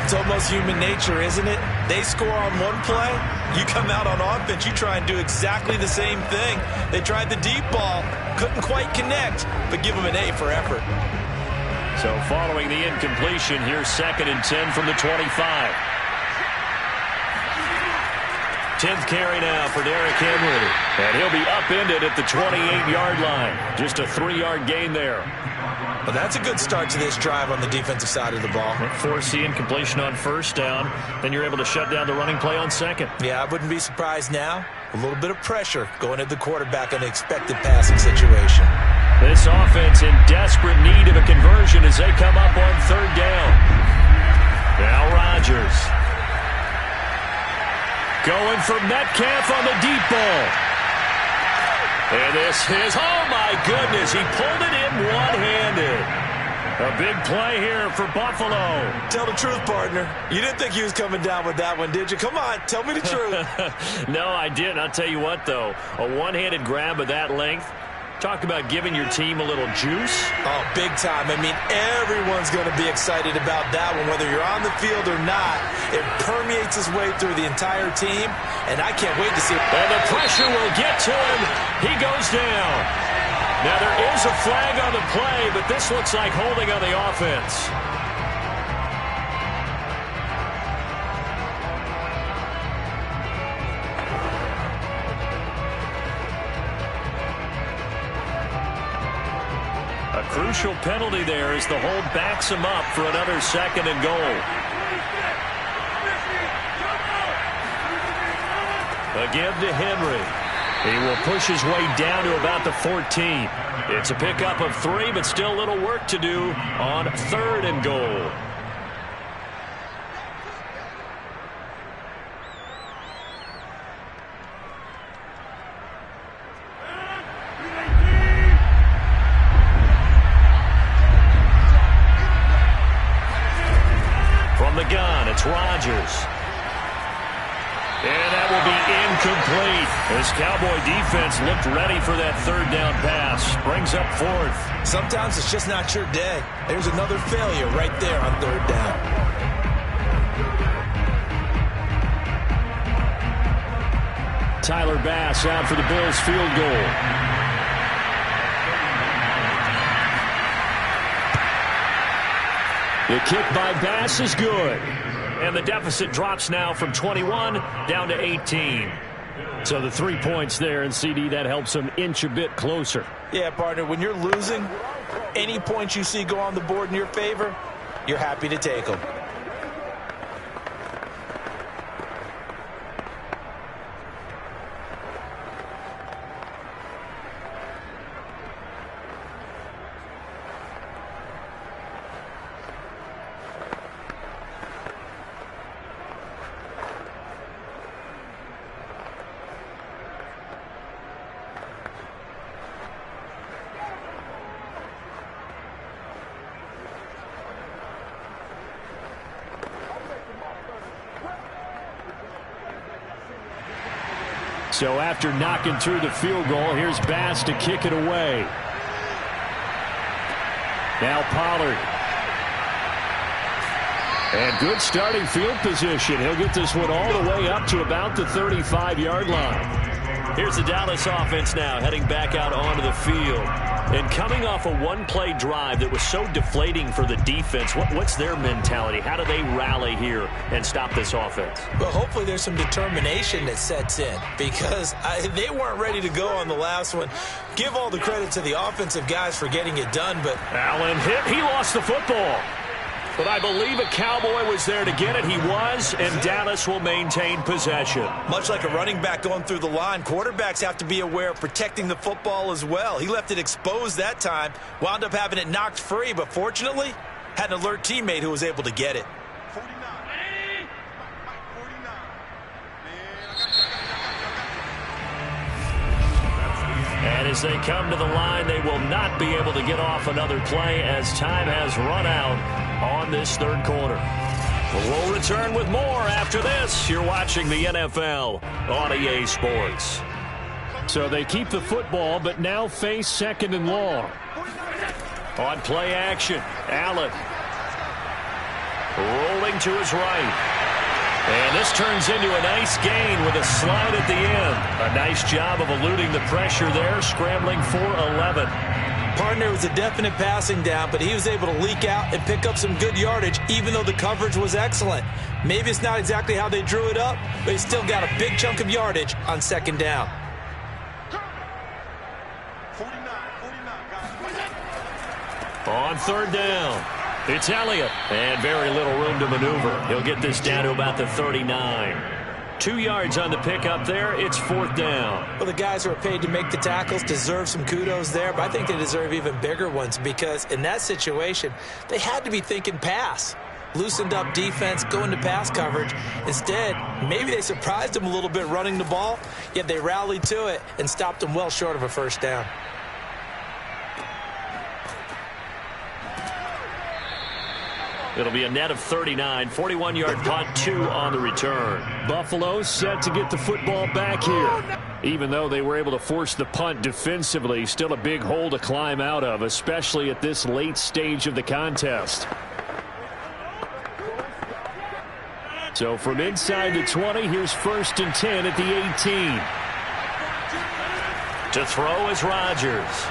It's almost human nature, isn't it? They score on one play, you come out on offense, you try and do exactly the same thing. They tried the deep ball, couldn't quite connect, but give them an A for effort. So following the incompletion, here's 2nd and 10 from the 25. 10th carry now for Derrick Henry. And he'll be upended at the 28-yard line. Just a 3-yard gain there. Well, that's a good start to this drive on the defensive side of the ball. Force the incompletion on 1st down. Then you're able to shut down the running play on 2nd. Yeah, I wouldn't be surprised now. A little bit of pressure going at the quarterback in an expected passing situation. This offense in desperate need of a conversion as they come up on 3rd down. Now Rodgers. Going for Metcalf on the deep ball. And this is, oh my goodness, he pulled it in one-handed. A big play here for Buffalo. Tell the truth, partner. You didn't think he was coming down with that one, did you? Come on, tell me the truth. No, I didn't. I'll tell you what, though. A one-handed grab of that length. Talk about giving your team a little juice. Oh, big time. I mean, everyone's going to be excited about that one, whether you're on the field or not. It permeates its way through the entire team, and I can't wait to see it. And the pressure will get to him. He goes down. Now, there is a flag on the play, but this looks like holding on the offense. A crucial penalty there as the hold backs him up for another 2nd and goal. Again to Henry. He will push his way down to about the 14. It's a pickup of 3, but still a little work to do on 3rd and goal. From the gun, it's Rodgers. And that will be incomplete as Cowboy defense looked ready for that 3rd down pass. Brings up 4th. Sometimes it's just not your day. There's another failure right there on 3rd down. Tyler Bass out for the Bills field goal. The kick by Bass is good. And the deficit drops now from 21 down to 18. So the 3 points there, and CD, that helps them inch a bit closer. Yeah, partner, when you're losing, any points you see go on the board in your favor, you're happy to take them. So after knocking through the field goal, here's Bass to kick it away. Now Pollard. And good starting field position. He'll get this one all the way up to about the 35-yard line. Here's the Dallas offense now heading back out onto the field. And coming off a one-play drive that was so deflating for the defense, what's their mentality? How do they rally here and stop this offense? Well, hopefully there's some determination that sets in because they weren't ready to go on the last one. Give all the credit to the offensive guys for getting it done, but Allen hit. He lost the football. But I believe a Cowboy was there to get it. He was, and Dallas will maintain possession. Much like a running back going through the line, quarterbacks have to be aware of protecting the football as well. He left it exposed that time, wound up having it knocked free, but fortunately, had an alert teammate who was able to get it. 49. And as they come to the line, they will not be able to get off another play as time has run out on this third quarter. We'll return with more after this. You're watching the NFL on EA Sports. So they keep the football, but now face second and long. On play action, Allen rolling to his right. And this turns into a nice gain with a slide at the end. A nice job of eluding the pressure there, scrambling for 11. Partner was a definite passing down, but he was able to leak out and pick up some good yardage, even though the coverage was excellent. Maybe it's not exactly how they drew it up, but he still got a big chunk of yardage on second down. 49, guys. On third down, it's Elliott, and very little room to maneuver. He'll get this down to about the 39. 2 yards on the pickup there. It's fourth down. Well, the guys who are paid to make the tackles deserve some kudos there, but I think they deserve even bigger ones because in that situation, they had to be thinking pass. Loosened up defense, going to pass coverage. Instead, maybe they surprised them a little bit running the ball, yet they rallied to it and stopped them well short of a first down. It'll be a net of 39, 41-yard punt, 2 on the return. Buffalo set to get the football back here. Even though they were able to force the punt defensively, still a big hole to climb out of, especially at this late stage of the contest. So from inside the 20, here's first and 10 at the 18. To throw is Rodgers.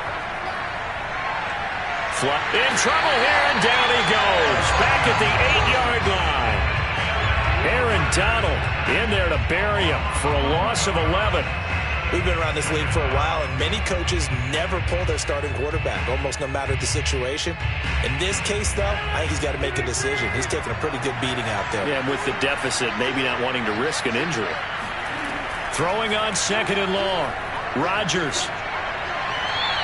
In trouble here, and down he goes. Back at the 8-yard line. Aaron Donald in there to bury him for a loss of 11. We've been around this league for a while, and many coaches never pull their starting quarterback, almost no matter the situation. In this case, though, I think he's got to make a decision. He's taking a pretty good beating out there. Yeah, and with the deficit, maybe not wanting to risk an injury. Throwing on second and long. Rodgers.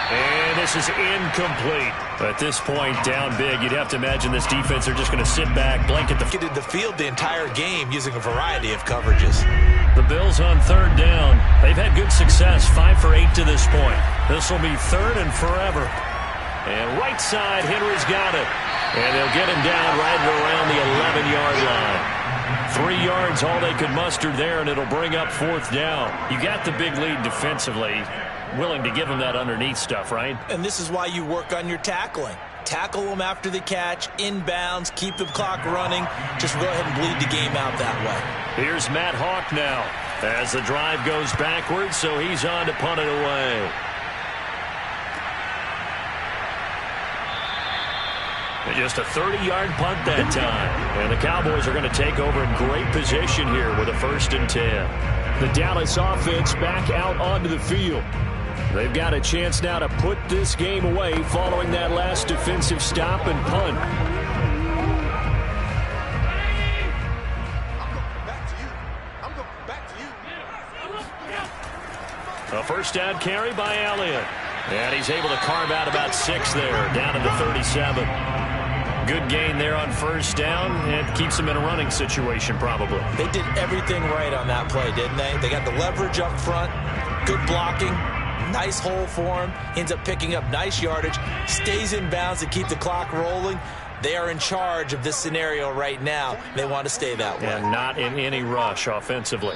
And this is incomplete. At this point, down big, you'd have to imagine this defense are just going to sit back, blanket the field the entire game using a variety of coverages. The Bills on third down. They've had good success, 5 for 8 to this point. This will be third and forever. And right side, Henry's got it. And they'll get him down right around the 11-yard line. 3 yards, all they could muster there, and it'll bring up fourth down. You got the big lead defensively. Willing to give them that underneath stuff, right? And this is why you work on your tackling. Tackle them after the catch, inbounds, keep the clock running. Just go ahead and bleed the game out that way. Here's Matt Hawk now as the drive goes backwards, so he's on to punt it away. And just a 30-yard punt that time. And the Cowboys are going to take over in great position here with a first and 10. The Dallas offense back out onto the field. They've got a chance now to put this game away following that last defensive stop and punt. I'm going back to you. A first down carry by Elliott. And he's able to carve out about 6 there, down to the 37. Good gain there on first down. It keeps him in a running situation probably. They did everything right on that play, didn't they? They got the leverage up front, good blocking, nice hole for him. Ends up picking up nice yardage, stays in bounds to keep the clock rolling. They are in charge of this scenario right now. They want to stay that way. And not in any rush offensively.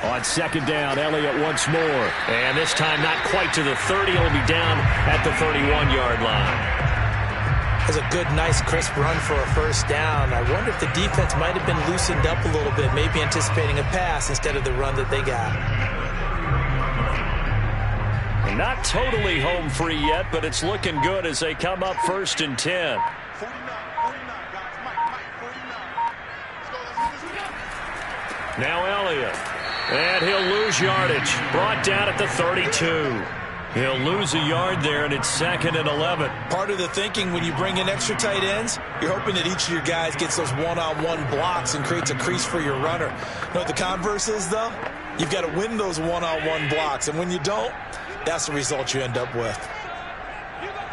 On second down, Elliott once more. And this time not quite to the 30. He'll be down at the 31-yard line. That's a good, nice, crisp run for a first down. I wonder if the defense might have been loosened up a little bit, maybe anticipating a pass instead of the run that they got. Not totally home free yet, but it's looking good as they come up 1st and 10. 49, guys. Mike, 49. Now Elliott. And he'll lose yardage. Brought down at the 32. He'll lose a yard there, and it's 2nd and 11. Part of the thinking when you bring in extra tight ends, you're hoping that each of your guys gets those one-on-one blocks and creates a crease for your runner. You know what the converse is, though? You've got to win those one-on-one blocks, and when you don't, that's the result you end up with. 3 bucks.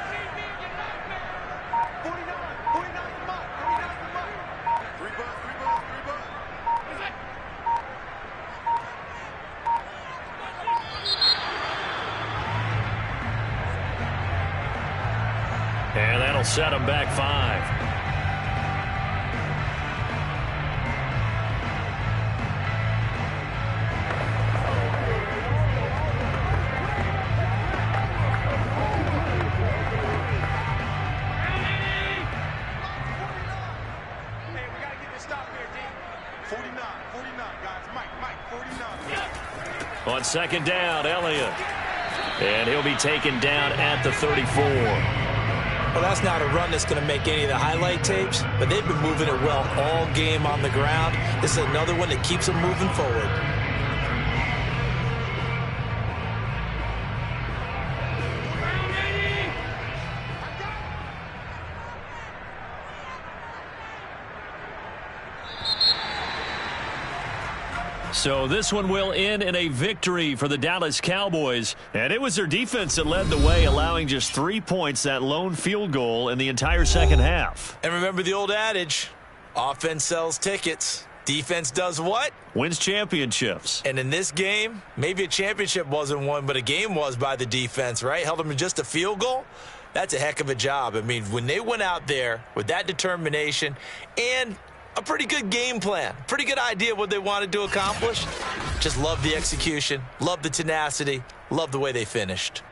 And that'll set him back 5. Hey, we got to get this stop here, D. 49, guys. Mike, 49. On 2nd down, Elliott. And he'll be taken down at the 34. Well, that's not a run that's going to make any of the highlight tapes, but they've been moving it well all game on the ground. This is another one that keeps them moving forward. So this one will end in a victory for the Dallas Cowboys. And it was their defense that led the way, allowing just 3 points, that lone field goal in the entire second half. And remember the old adage, offense sells tickets. Defense does what? Wins championships. And in this game, maybe a championship wasn't won, but a game was by the defense, right? Held them to just a field goal. That's a heck of a job. I mean, when they went out there with that determination and a pretty good game plan, pretty good idea of what they wanted to accomplish, just love the execution, love the tenacity, love the way they finished.